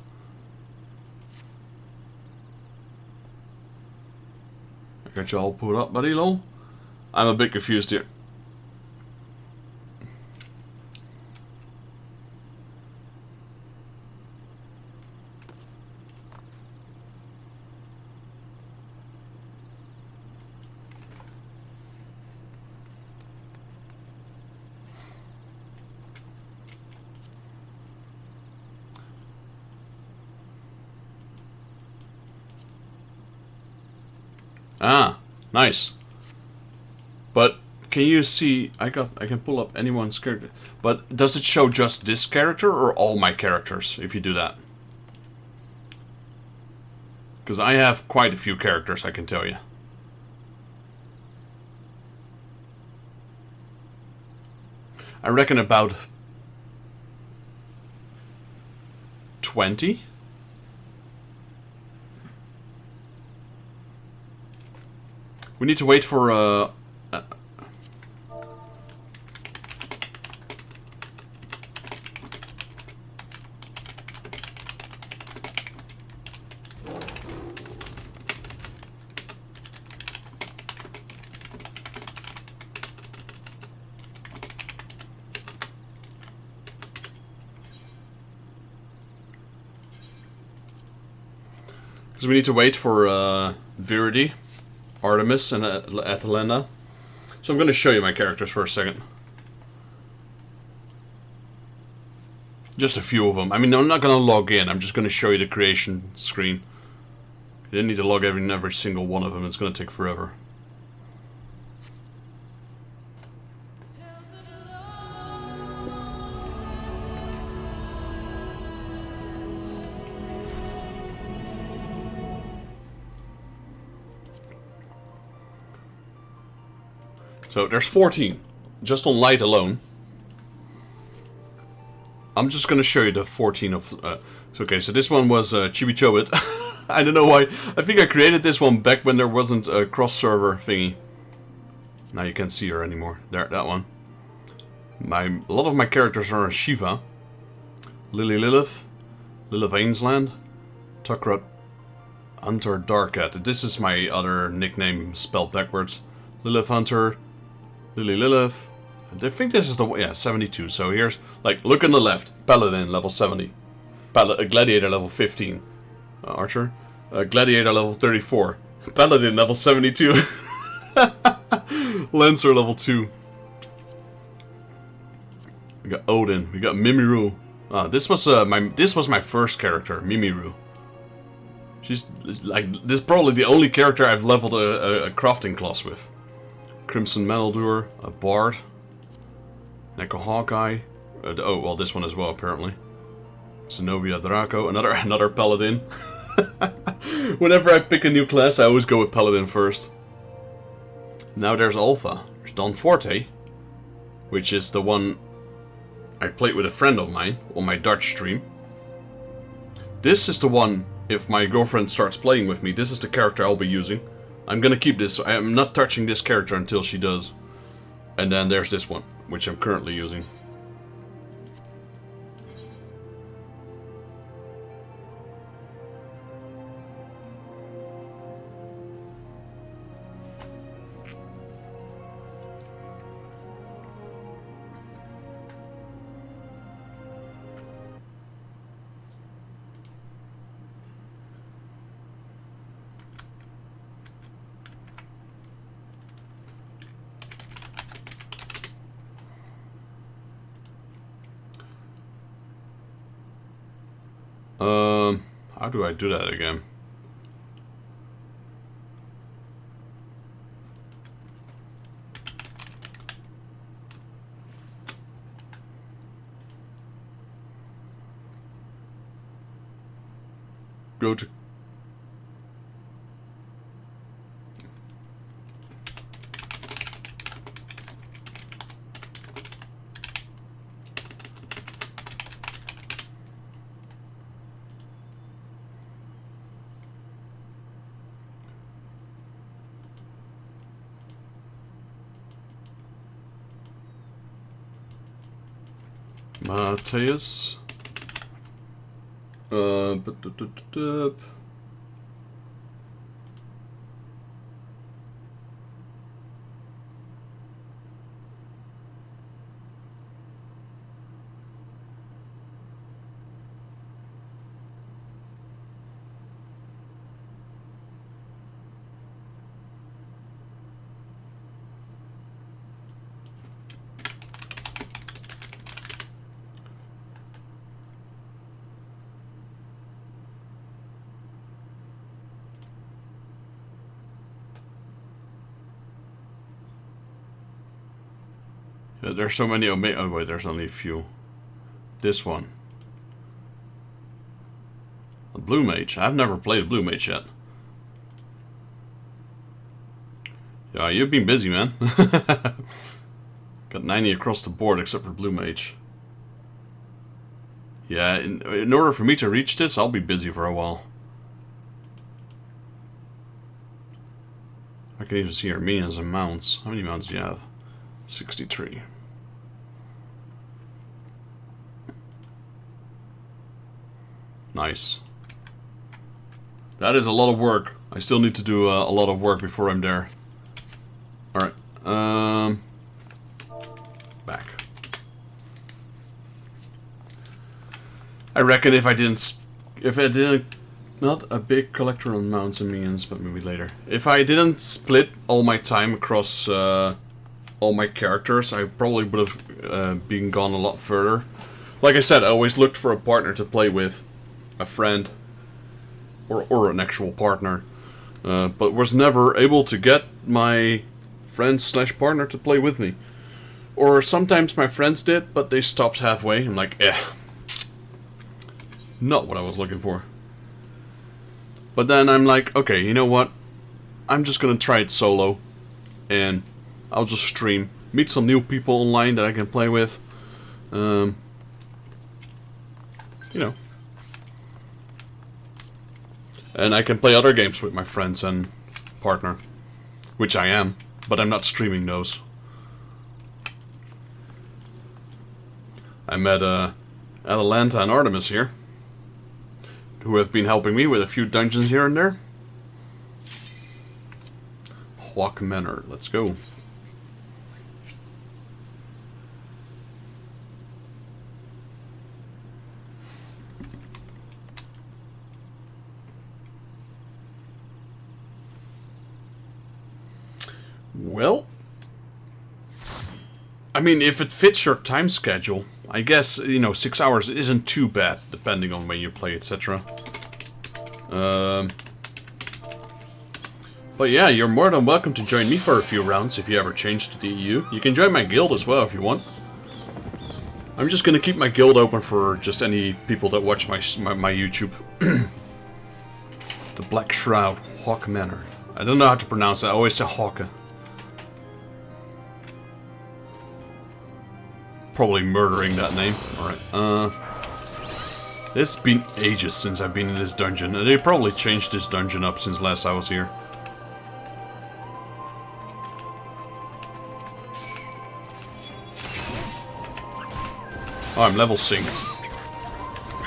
I got you all put up, buddy, lol. I'm a bit confused here. Ah, nice. But can you see? I can pull up anyone's character. But does it show just this character or all my characters if you do that? Because I have quite a few characters, I can tell you. I reckon about 20. We need to wait for because we need to wait for Viridi, Artemis, and Atalanta. So I'm going to show you my characters for a second. Just a few of them. I mean, I'm not going to log in. I'm just going to show you the creation screen. You didn't need to log in every single one of them. It's going to take forever. So there's 14, just on light alone. I'm just gonna show you the 14 of. Okay, so this one was Chibi-Chobit. I don't know why. I think I created this one back when there wasn't a cross-server thingy. Now you can't see her anymore. There, that one. A lot of my characters are on Shiva, Lilith, Lilith Ainsland, Tukrat, Hunter Darkat. This is my other nickname spelled backwards. Lilith Hunter. Lilith. I think this is the one, yeah, 72. So here's, like, look on the left. Paladin, level 70. Gladiator, level 15. Archer. Gladiator, level 34. Paladin, level 72. Lancer, level 2. We got Odin. We got Mimiru. This was my first character, Mimiru. She's, like, this is probably the only character I've leveled a crafting class with. Crimson Metaldur, a Bard, Neko Hawkeye, oh well, this one as well apparently. Zenovia Draco, another Paladin. Whenever I pick a new class, I always go with Paladin first. Now there's Alpha. There's Don Forte, which is the one I played with a friend of mine on my Dutch stream. This is the one, if my girlfriend starts playing with me, this is the character I'll be using. I'm gonna keep this. I'm not touching this character until she does. And then there's this one, which I'm currently using. How do I do that again? Go to... Mateus. Yeah, there's so many. Oh wait, there's only a few. This one. A Blue Mage. I've never played a Blue Mage yet. Yeah, you've been busy, man. Got 90 across the board except for Blue Mage. Yeah, in order for me to reach this, I'll be busy for a while. I can even see our minions and mounts. How many mounts do you have? 63. Nice. That is a lot of work. I still need to do a lot of work before I'm there. Alright. Back. I reckon if I didn't... Not a big collector on mounts and minions, but maybe later. If I didn't split all my time across all my characters, I probably would have been gone a lot further. Like I said, I always looked for a partner to play with. A friend. Or an actual partner. But was never able to get my friend/partner to play with me. Or sometimes my friends did, but they stopped halfway. I'm like, not what I was looking for. But then I'm like, okay, you know what? I'm just gonna try it solo. And I'll just stream. Meet some new people online that I can play with. You know. And I can play other games with my friends and partner. Which I am. But I'm not streaming those. I met Atalanta and Artemis here. Who have been helping me with a few dungeons here and there. Hawk Manor, let's go. Well, I mean, if it fits your time schedule, I guess, you know, 6 hours isn't too bad, depending on when you play, etc. But yeah, you're more than welcome to join me for a few rounds if you ever change to the EU. You can join my guild as well if you want. I'm just gonna keep my guild open for just any people that watch my YouTube. The Black Shroud, Hawk Manor. I don't know how to pronounce it, I always say Hawke. Probably murdering that name. Alright, it's been ages since I've been in this dungeon, and they probably changed this dungeon up since last I was here. Oh, I'm level synced.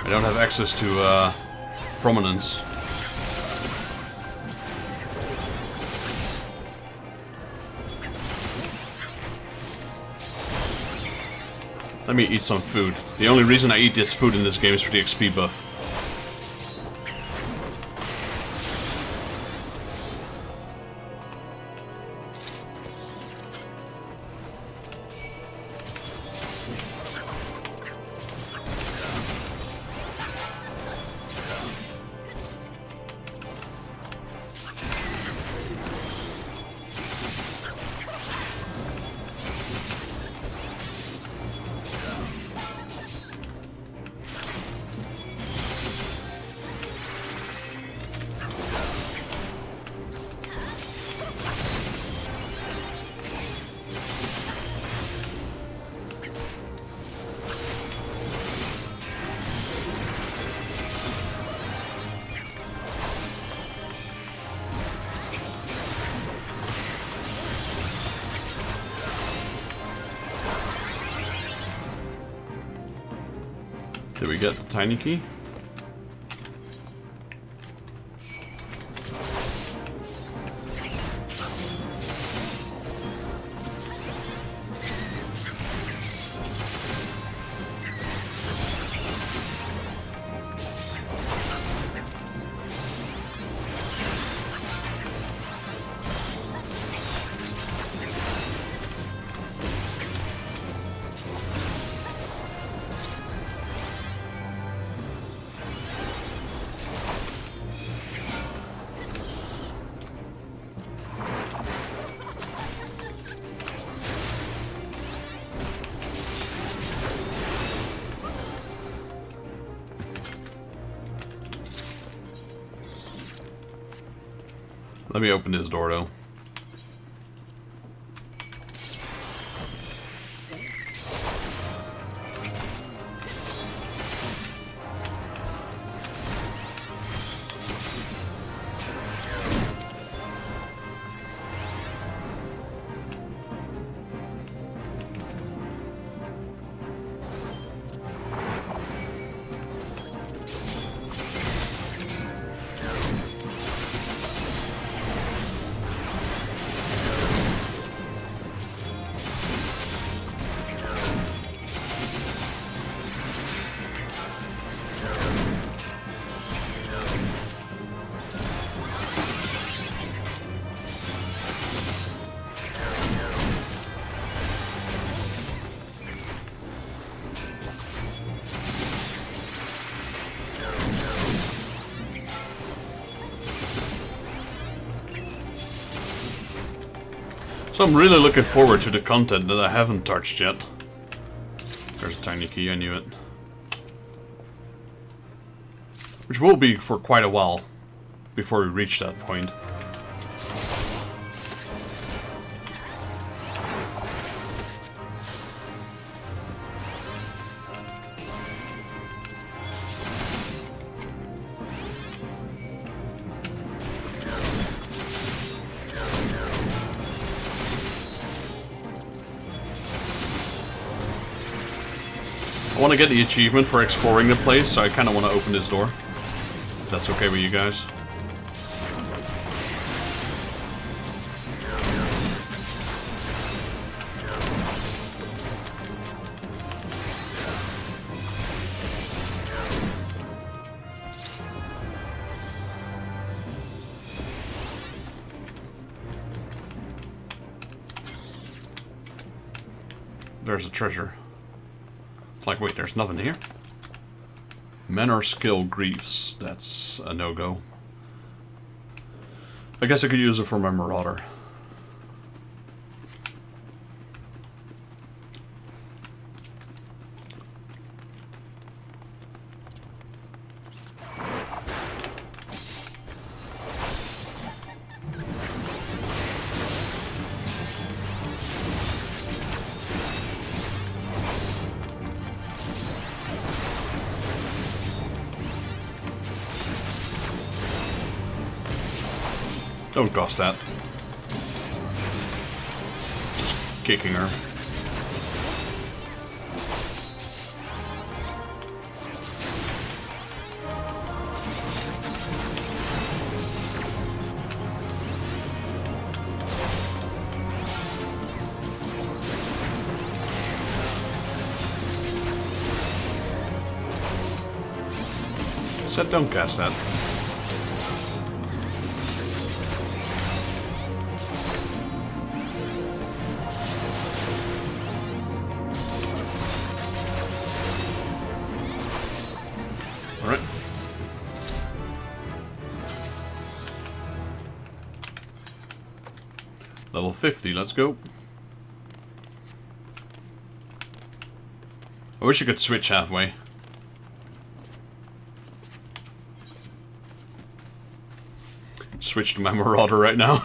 I don't have access to prominence. Let me eat some food. The only reason I eat this food in this game is for the XP buff. Did we get the tiny key? Let me open this door though. So I'm really looking forward to the content that I haven't touched yet. There's a tiny key, I knew it. Which will be for quite a while before we reach that point. I want to get the achievement for exploring the place, so I kind of want to open this door. If that's okay with you guys. There's a treasure. It's like, wait, there's nothing here? Manor skill griefs. That's a no-go. I guess I could use it for my marauder. Don't cost that. Just kicking her. Said don't cast that. Alright. Level 50, let's go. I wish you could switch halfway. Switch to my Marauder right now.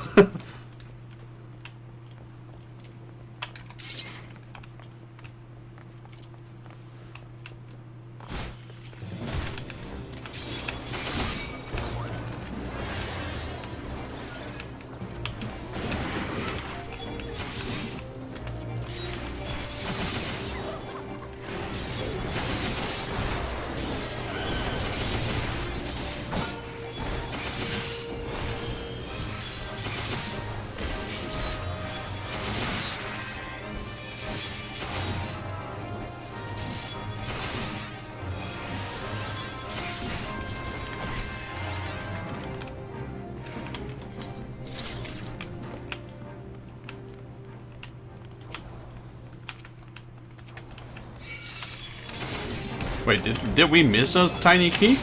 Wait, did we miss a tiny key?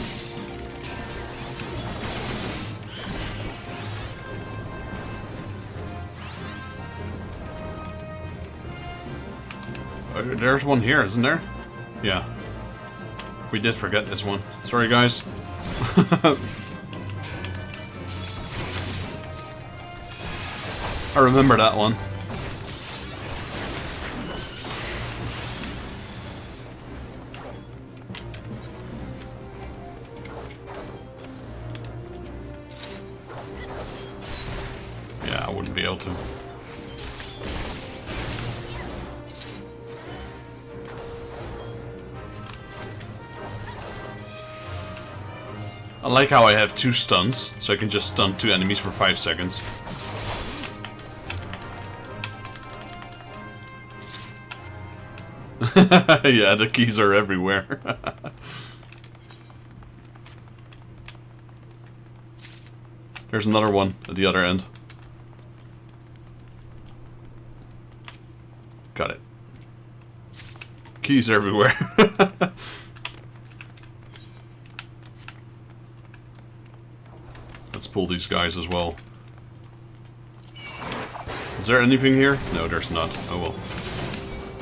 There's one here, isn't there? Yeah. We did forget this one. Sorry, guys. I remember that one. Yeah, I wouldn't be able to. I like how I have 2 stuns, so I can just stun 2 enemies for 5 seconds. Yeah, the keys are everywhere. There's another one at the other end. Got it. Keys everywhere. Let's pull these guys as well. Is there anything here? No, there's not. Oh well.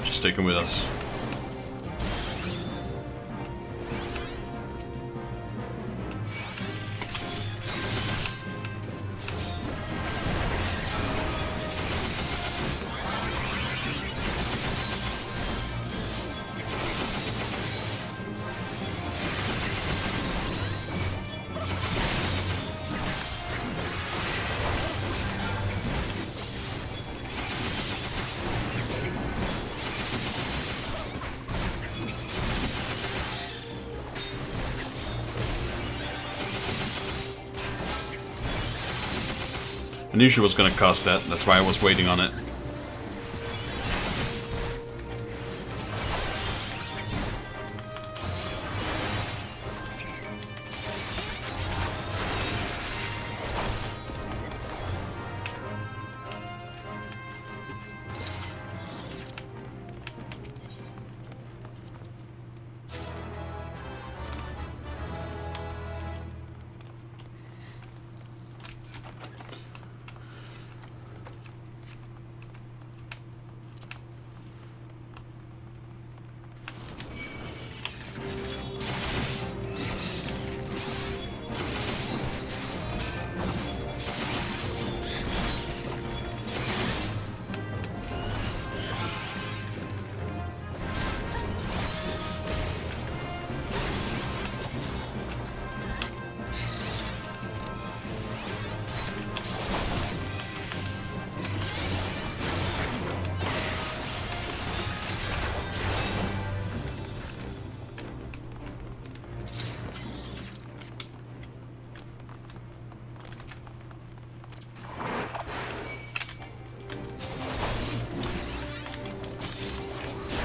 Just take them with us. I knew she was gonna cast that, that's why I was waiting on it.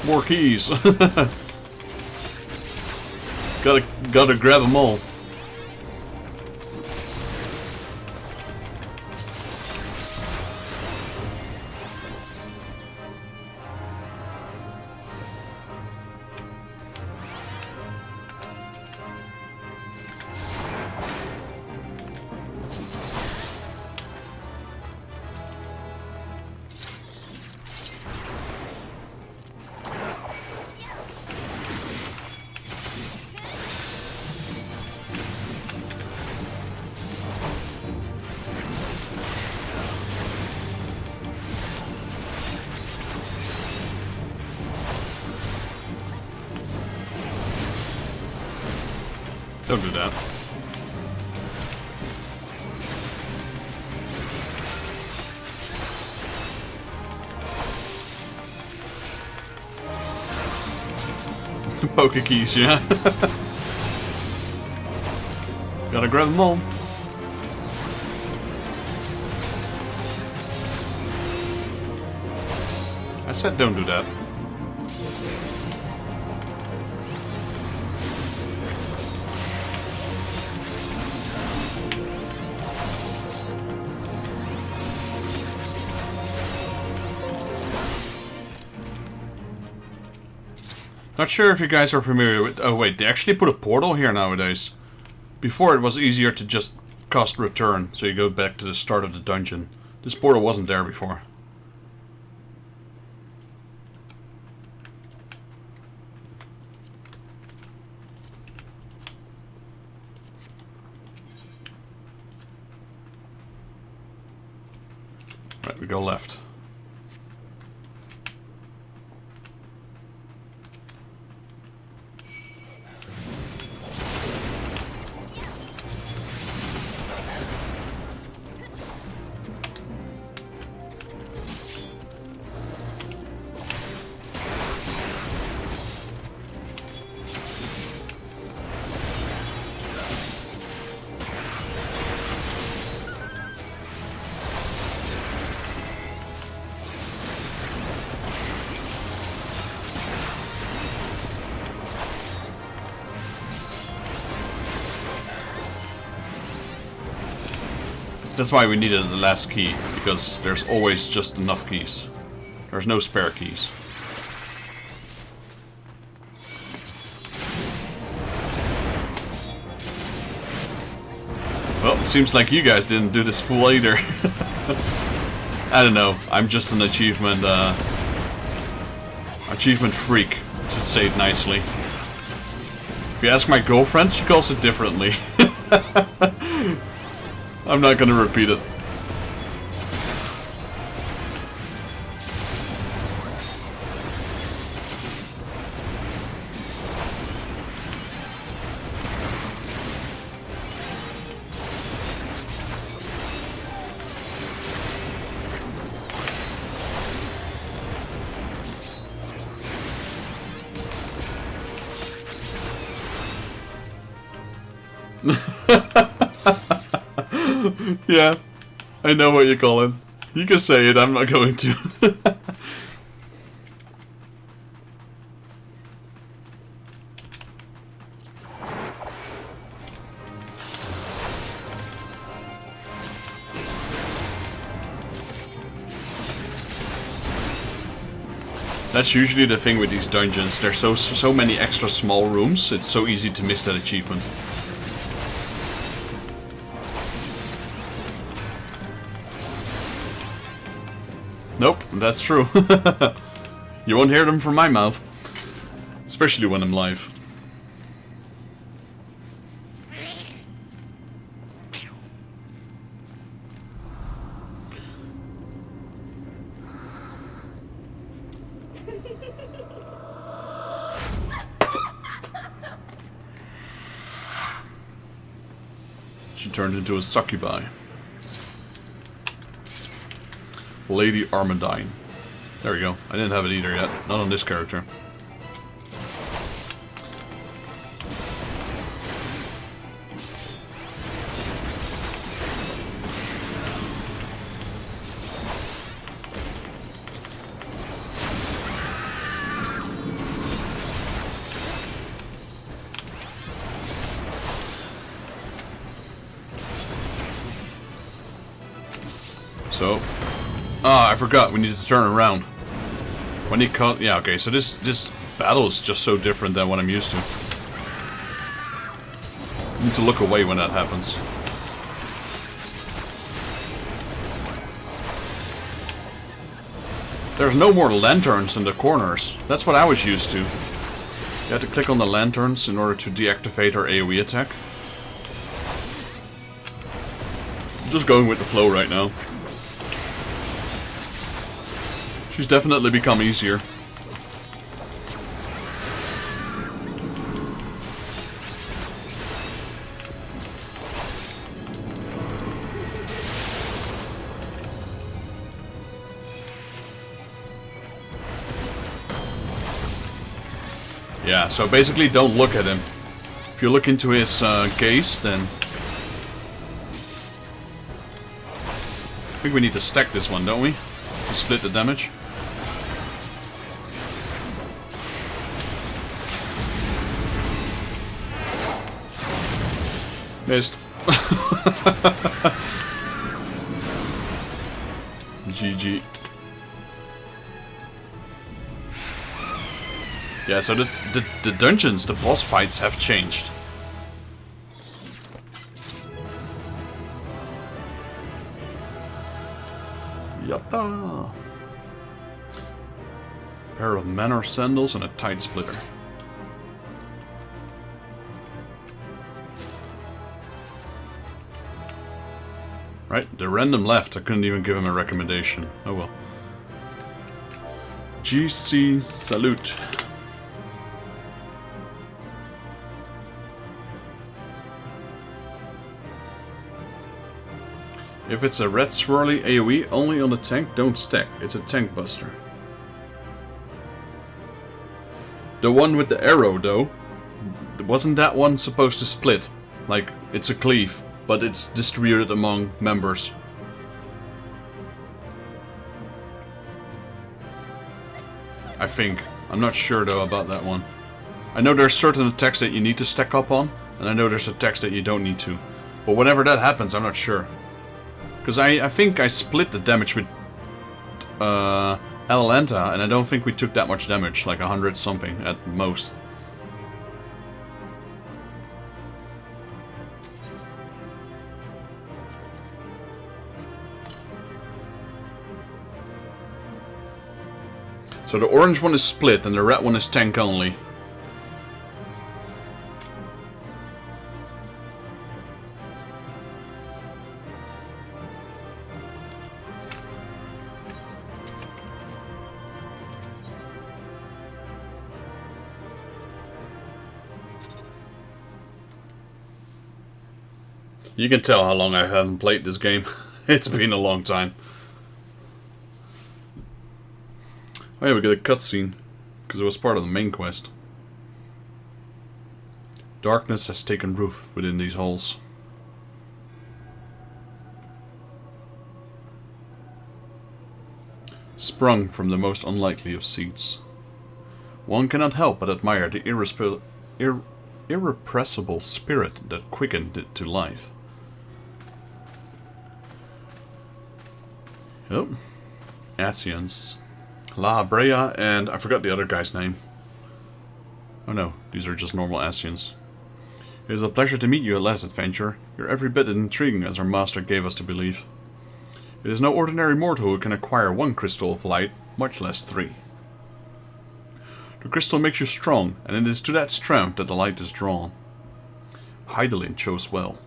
More keys. Gotta grab them all. Don't do that. Poker keys, yeah. Gotta grab them all. I said don't do that. Not sure if you guys are familiar with... Oh wait, they actually put a portal here nowadays. Before it was easier to just cast return, so you go back to the start of the dungeon. This portal wasn't there before. Right, we go left. That's why we needed the last key, because there's always just enough keys. There's no spare keys. Well, it seems like you guys didn't do this full either. I don't know, I'm just an achievement freak, to say it nicely. If you ask my girlfriend, she calls it differently. I'm not gonna repeat it. Yeah, I know what you call it. You can say it, I'm not going to. That's usually the thing with these dungeons. There's so many extra small rooms, it's so easy to miss that achievement. Nope, that's true. You won't hear them from my mouth. Especially when I'm live. She turned into a succubi. Lady Armadine. There we go. I didn't have it either yet. Not on this character. So... Ah, I forgot. We need to turn around. When he cut... Yeah, okay. So this battle is just so different than what I'm used to. I need to look away when that happens. There's no more lanterns in the corners. That's what I was used to. You had to click on the lanterns in order to deactivate her AoE attack. I'm just going with the flow right now. She's definitely become easier. Yeah, so basically don't look at him. If you look into his gaze, then... I think we need to stack this one, don't we? To split the damage. Missed. GG. Yeah, so the dungeons, the boss fights have changed. Yatta! Pair of manor sandals and a tide splitter. Right, the random left. I couldn't even give him a recommendation. Oh well. GC Salute. If it's a red swirly AoE only on the tank, don't stack. It's a tank buster. The one with the arrow, though, wasn't that one supposed to split? Like, it's a cleave, but it's distributed among members. I think. I'm not sure, though, about that one. I know there's certain attacks that you need to stack up on, and I know there's attacks that you don't need to. But whenever that happens, I'm not sure. Because I think I split the damage with Atalanta, and I don't think we took that much damage, like 100 something at most. So the orange one is split and the red one is tank only. You can tell how long I haven't played this game. It's been a long time. Oh yeah, we got a cutscene, because it was part of the main quest. Darkness has taken root within these halls. Sprung from the most unlikely of seeds. One cannot help but admire the irrepressible spirit that quickened it to life. Oh, Asians. La Brea, and I forgot the other guy's name. Oh no, these are just normal Asians. It is a pleasure to meet you at last, adventurer. You're every bit as intriguing as our master gave us to believe. It is no ordinary mortal who can acquire one crystal of light, much less 3. The crystal makes you strong, and it is to that strength that the light is drawn. Hydaelyn chose well.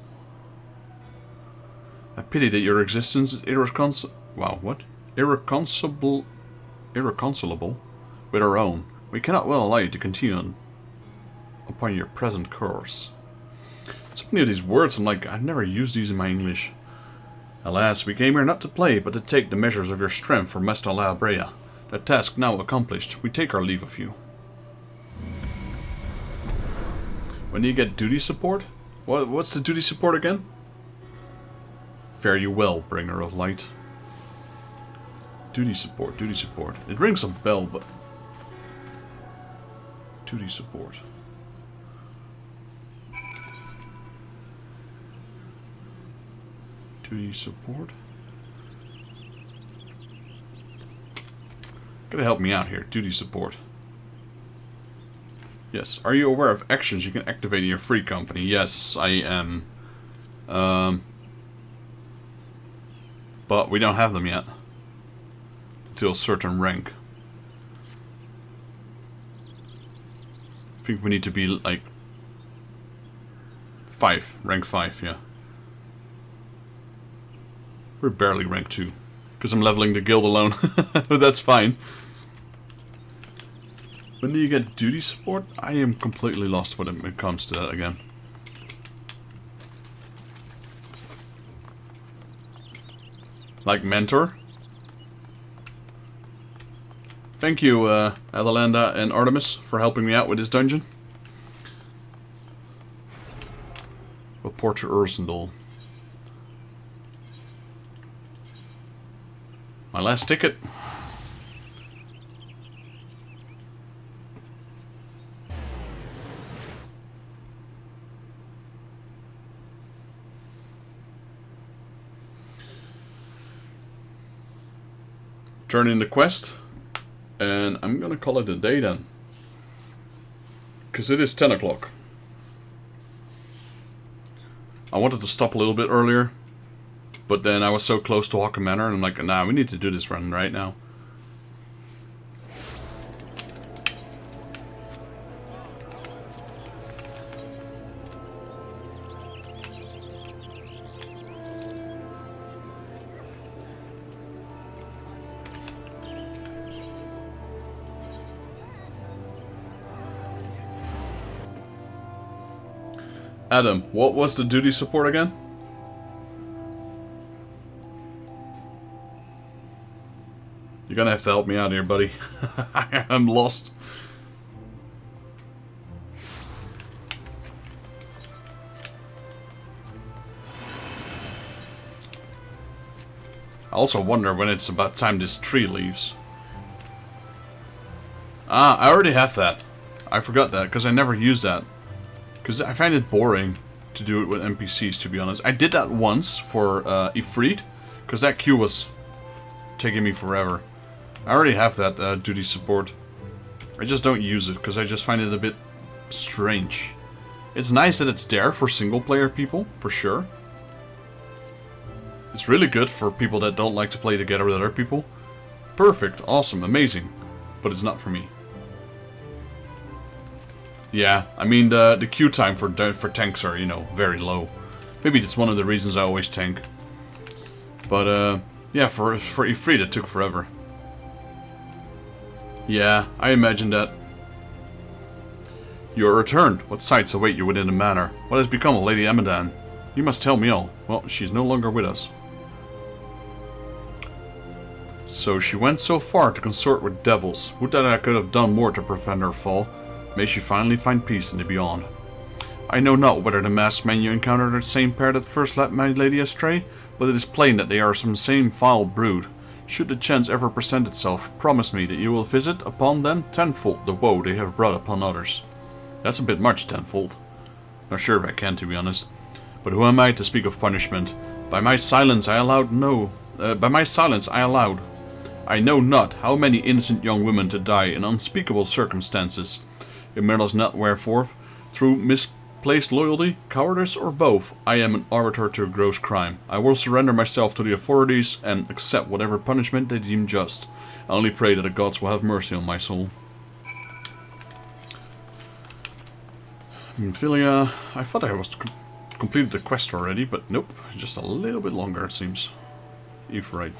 I pity that your existence is irreconcilable with our own. We cannot well allow you to continue upon your present course. So many of these words, I'm like, I've never used these in my English. Alas, we came here not to play, but to take the measures of your strength for Master La Brea. That task now accomplished, we take our leave of you. When do you get duty support? What's the duty support again? Fare you well, bringer of light. Duty support, duty support. It rings a bell, but... Duty support. Duty support? Gotta help me out here. Duty support. Yes. Are you aware of actions you can activate in your free company? Yes, I am. But we don't have them yet. Until a certain rank. I think we need to be like 5, rank 5, yeah. We're barely rank 2. Because I'm leveling the guild alone. But that's fine. When do you get duty support? I am completely lost when it comes to that again. Like mentor? Thank you, Adalanda and Artemis, for helping me out with this dungeon. Report to Ursendal. My last ticket. Turn in the quest. And I'm gonna call it a day then. Because it is 10 o'clock. I wanted to stop a little bit earlier. But then I was so close to Hawken Manor and I'm like, nah, we need to do this run right now. Adam, what was the duty support again? You're gonna have to help me out here, buddy. I'm lost. I also wonder when it's about time this tree leaves. Ah, I already have that. I forgot that, because I never use that. Because I find it boring to do it with NPCs, to be honest. I did that once for Ifrit, because that queue was taking me forever. I already have that duty support. I just don't use it, because I just find it a bit strange. It's nice that it's there for single-player people, for sure. It's really good for people that don't like to play together with other people. Perfect, awesome, amazing. But it's not for me. Yeah, I mean, the queue time for tanks are, you know, very low. Maybe that's one of the reasons I always tank. But, yeah, for Ifrit it took forever. Yeah, I imagine that. You are returned. What sights await you within the manor? What has become of Lady Amadan? You must tell me all. Well, she's no longer with us. So she went so far to consort with devils. Would that I could have done more to prevent her fall. May she finally find peace in the beyond. I know not whether the masked men you encountered are the same pair that first led my lady astray, but it is plain that they are some same foul brood. Should the chance ever present itself, promise me that you will visit upon them tenfold the woe they have brought upon others. That's a bit much, tenfold. Not sure if I can, to be honest. But who am I to speak of punishment? By my silence I allowed. I know not how many innocent young women to die in unspeakable circumstances. It matters not wherefore, through misplaced loyalty, cowardice, or both, I am an arbiter to a gross crime. I will surrender myself to the authorities and accept whatever punishment they deem just. I only pray that the gods will have mercy on my soul. Philia, I thought I was completed the quest already, but nope, just a little bit longer it seems. Ifrit.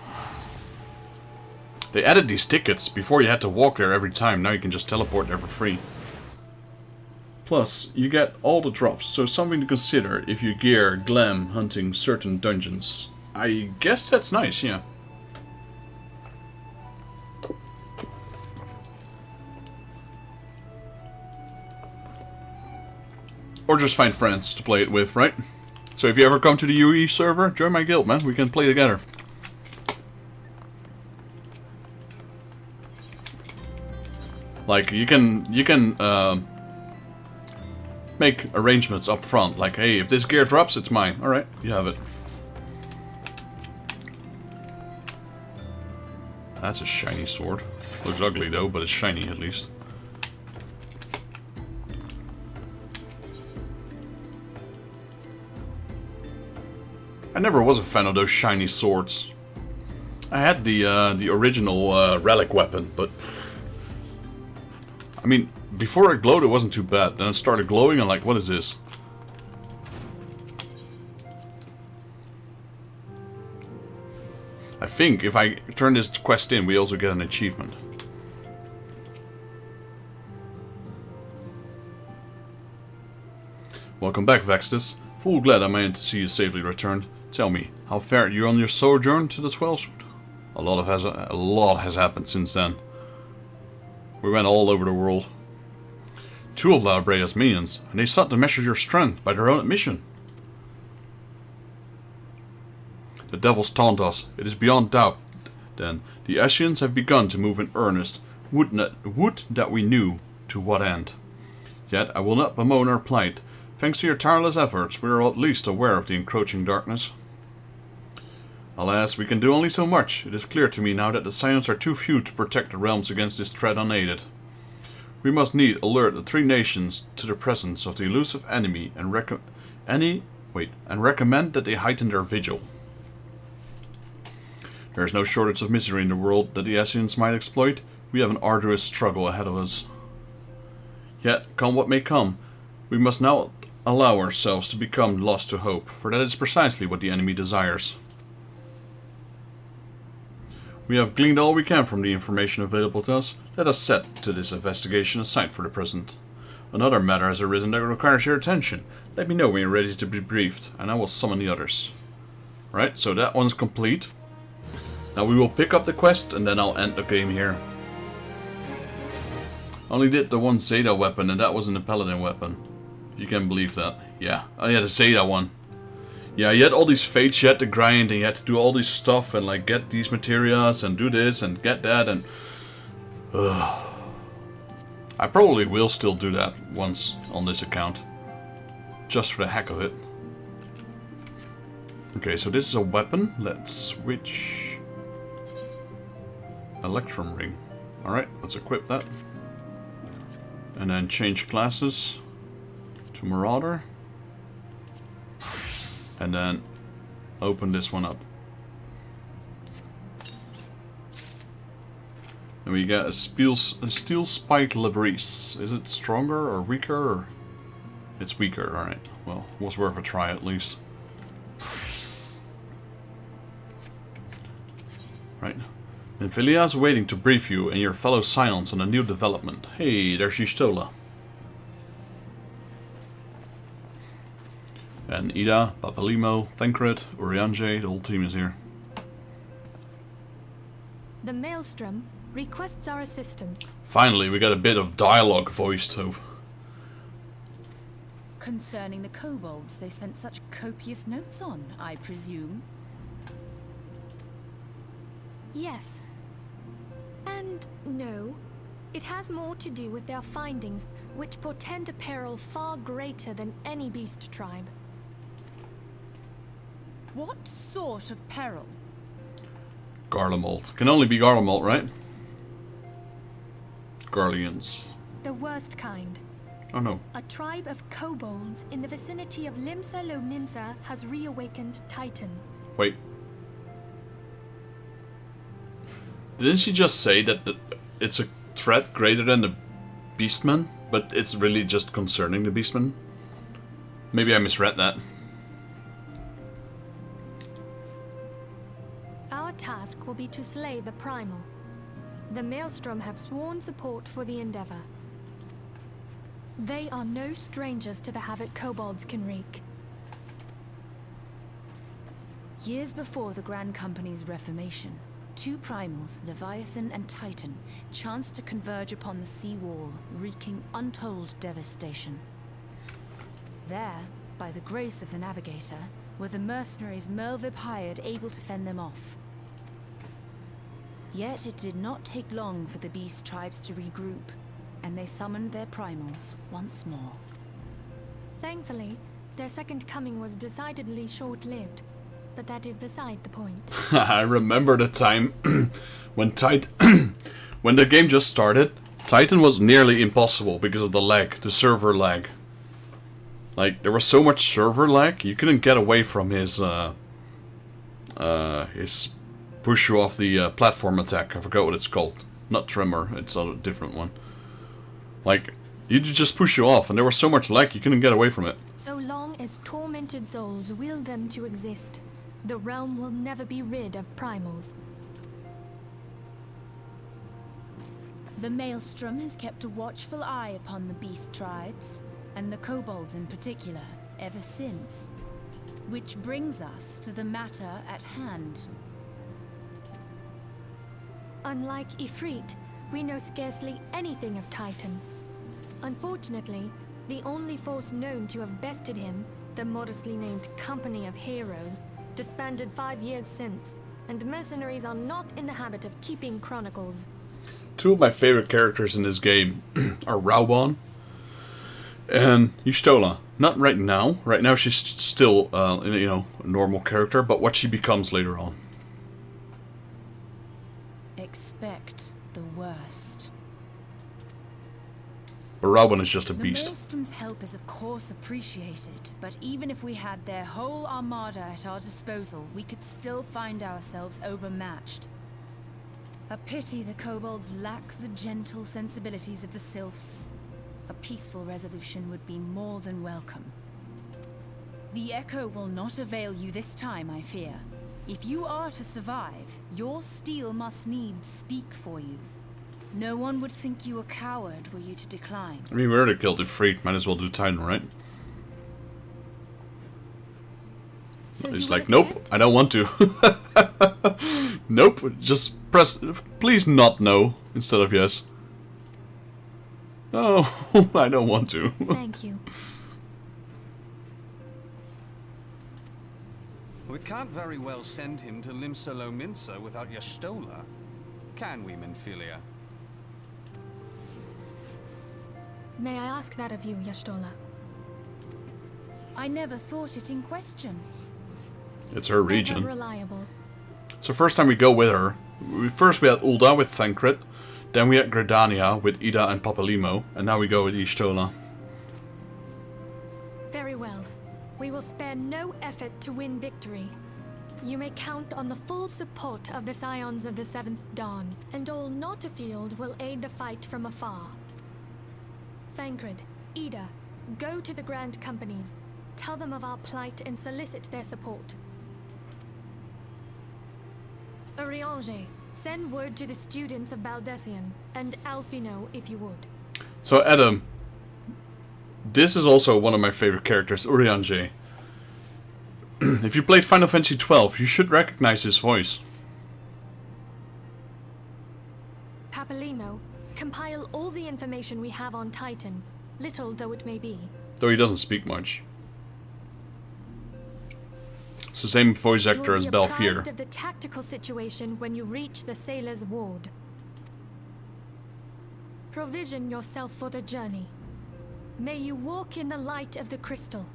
They added these tickets. Before you had to walk there every time, now you can just teleport there for free. Plus, you get all the drops, so something to consider if you gear glam hunting certain dungeons. I guess that's nice, yeah. Or just find friends to play it with, right? So if you ever come to the UE server, join my guild, man. We can play together. Like, you can make arrangements up front. Like, hey, if this gear drops, it's mine. Alright, you have it. That's a shiny sword. Looks ugly though, but it's shiny at least. I never was a fan of those shiny swords. I had the original relic weapon, but I mean, before it glowed, it wasn't too bad. Then it started glowing, and like, what is this? I think if I turn this quest in, we also get an achievement. Welcome back, Vextus. Full glad I managed to see you safely returned. Tell me, how fared you on your sojourn to the Swellswood? A lot has happened since then. We went all over the world. Two of Labraea's minions, and they sought to measure your strength by their own admission. The devils taunt us. It is beyond doubt, then. The Ascians have begun to move in earnest. Would that we knew to what end. Yet I will not bemoan our plight. Thanks to your tireless efforts, we are at least aware of the encroaching darkness. Alas, we can do only so much. It is clear to me now that the Scions are too few to protect the realms against this threat unaided. We must need alert the three nations to the presence of the elusive enemy and recommend that they heighten their vigil. There is no shortage of misery in the world that the Ascians might exploit. We have an arduous struggle ahead of us. Yet, come what may come, we must now allow ourselves to become lost to hope, for that is precisely what the enemy desires. We have gleaned all we can from the information available to us. Let us set to this investigation aside for the present. Another matter has arisen that requires your attention. Let me know when you're ready to be briefed, and I will summon the others. Right, so that one's complete. Now we will pick up the quest, and then I'll end the game here. Only did the one Zeta weapon, and that wasn't a Paladin weapon. You can believe that. Yeah. Oh yeah, the Zeta one. Yeah, you had all these fates you had to grind, and you had to do all this stuff, and like get these materials, and do this, and get that, and... I probably will still do that once on this account. Just for the heck of it. Okay, so this is a weapon. Let's switch... Electrum Ring. Alright, let's equip that. And then change classes to Marauder. And then open this one up. And we get a steel spike Labrise. Is it stronger or weaker? Or... It's weaker, alright. Well, was worth a try at least. Right. Nymphilia's waiting to brief you and your fellow Scions on a new development. Hey, there's Y'shtola. And Ida, Papalimo, Thancred, Urianger, the whole team is here. The Maelstrom requests our assistance. Finally, we got a bit of dialogue voiced over. Concerning the kobolds they sent such copious notes on, I presume? Yes. And no. It has more to do with their findings, which portend a peril far greater than any beast tribe. What sort of peril? Garlemald. Can only be Garlemald, right? Garleans. The worst kind. Oh no. A tribe of kobolds in the vicinity of Limsa Loninsa has reawakened Titan. Wait. Didn't she just say that it's a threat greater than the Beastmen? But it's really just concerning the Beastmen? Maybe I misread that. Our task will be to slay the primal. The Maelstrom have sworn support for the endeavor. They are no strangers to the havoc kobolds can wreak. Years before the Grand Company's reformation, two primals, Leviathan and Titan, chanced to converge upon the sea wall, wreaking untold devastation. There, by the grace of the Navigator, were the mercenaries Merlvib hired able to fend them off. Yet it did not take long for the beast tribes to regroup, and they summoned their primals once more. Thankfully, their second coming was decidedly short-lived, but that is beside the point. I remember the time when when the game just started, Titan was nearly impossible because of the lag, the server lag. Like, there was so much server lag, you couldn't get away from his push you off the platform attack. I forgot what it's called. Not Tremor, it's a different one. Like, he'd just push you off, and there was so much lag you couldn't get away from it. So long as tormented souls will them to exist, the realm will never be rid of primals. The Maelstrom has kept a watchful eye upon the beast tribes, and the kobolds in particular, ever since. Which brings us to the matter at hand. Unlike Ifrit, we know scarcely anything of Titan. Unfortunately, the only force known to have bested him, the modestly named Company of Heroes, disbanded 5 years since, and mercenaries are not in the habit of keeping chronicles. Two of my favorite characters in this game are Raubon and Y'shtola. Not right now. Right now she's still, a normal character, but what she becomes later on. Expect the worst. But Raubon is just a The beast. Maelstrom's help is of course appreciated, but even if we had their whole armada at our disposal, we could still find ourselves overmatched. A pity the kobolds lack the gentle sensibilities of the sylphs. A peaceful resolution would be more than welcome. The echo will not avail you this time, I fear. If you are to survive, your steel must needs speak for you. No one would think you a coward were you to decline. I mean, we already killed the Freak. Might as well do Titan, right? So He's you like, will nope, accept? I don't want to. Nope, just press, please not no, instead of yes. No, I don't want to. Thank you. We can't very well send him to Limsolo Minsa without Y'shtola, can we, Minfilia? May I ask that of you, Y'shtola? I never thought it in question. It's her Ever region. reliable. It's the first time we go with her. First we had Ul'dah with Thancred, then we had Gridania with Ida and Papalimo, and now we go with Y'shtola. Very well. We will spare no effort to win victory. You may count on the full support of the Scions of the Seventh Dawn, and all not afield will aid the fight from afar. Thancred, Ida, go to the Grand Companies. Tell them of our plight and solicit their support. Eorzea, send word to the students of Baldessian, and Alfino if you would. So Adam, this is also one of my favorite characters, Eorzea. If you played Final Fantasy XII, you should recognize his voice. Papalimo, compile all the information we have on Titan, little though it may be. Though he doesn't speak much. It's the same voice actor as You'll be Balfir. apprised of the tactical situation when you reach the Sailor's Ward. Provision yourself for the journey. May you walk in the light of the crystal.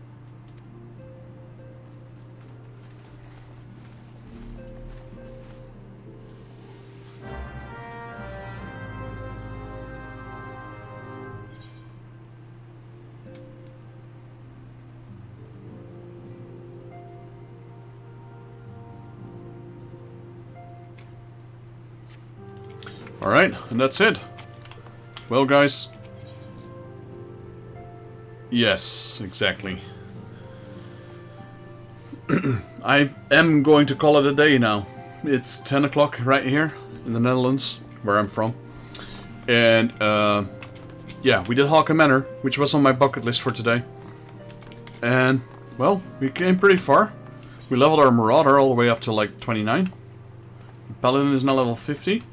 Alright, and that's it. Well, guys. Yes, exactly. I am going to call it a day now. It's 10 o'clock right here in the Netherlands, where I'm from. And, yeah, we did Hawken Manor, which was on my bucket list for today. And, well, we came pretty far. We leveled our Marauder all the way up to, like, 29. Paladin is now level 50.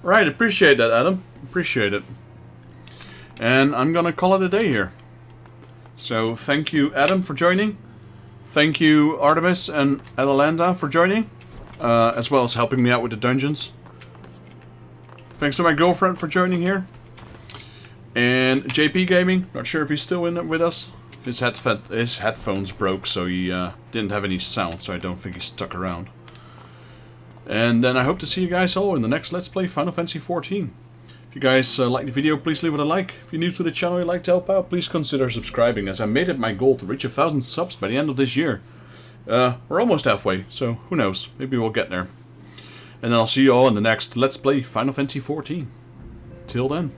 Right, appreciate that, Adam. Appreciate it. And I'm gonna call it a day here. So, thank you, Adam, for joining. Thank you, Artemis and Adelanda, for joining. As well as helping me out with the dungeons. Thanks to my girlfriend for joining here. And JP Gaming, not sure if he's still in it with us. His headphones broke, so he didn't have any sound, so I don't think he stuck around. And then I hope to see you guys all in the next Let's Play Final Fantasy XIV. If you guys like the video, please leave it a like. If you're new to the channel and you'd like to help out, please consider subscribing, as I made it my goal to reach 1,000 subs by the end of this year. We're almost halfway, so who knows, maybe we'll get there. And I'll see you all in the next Let's Play Final Fantasy XIV. Till then.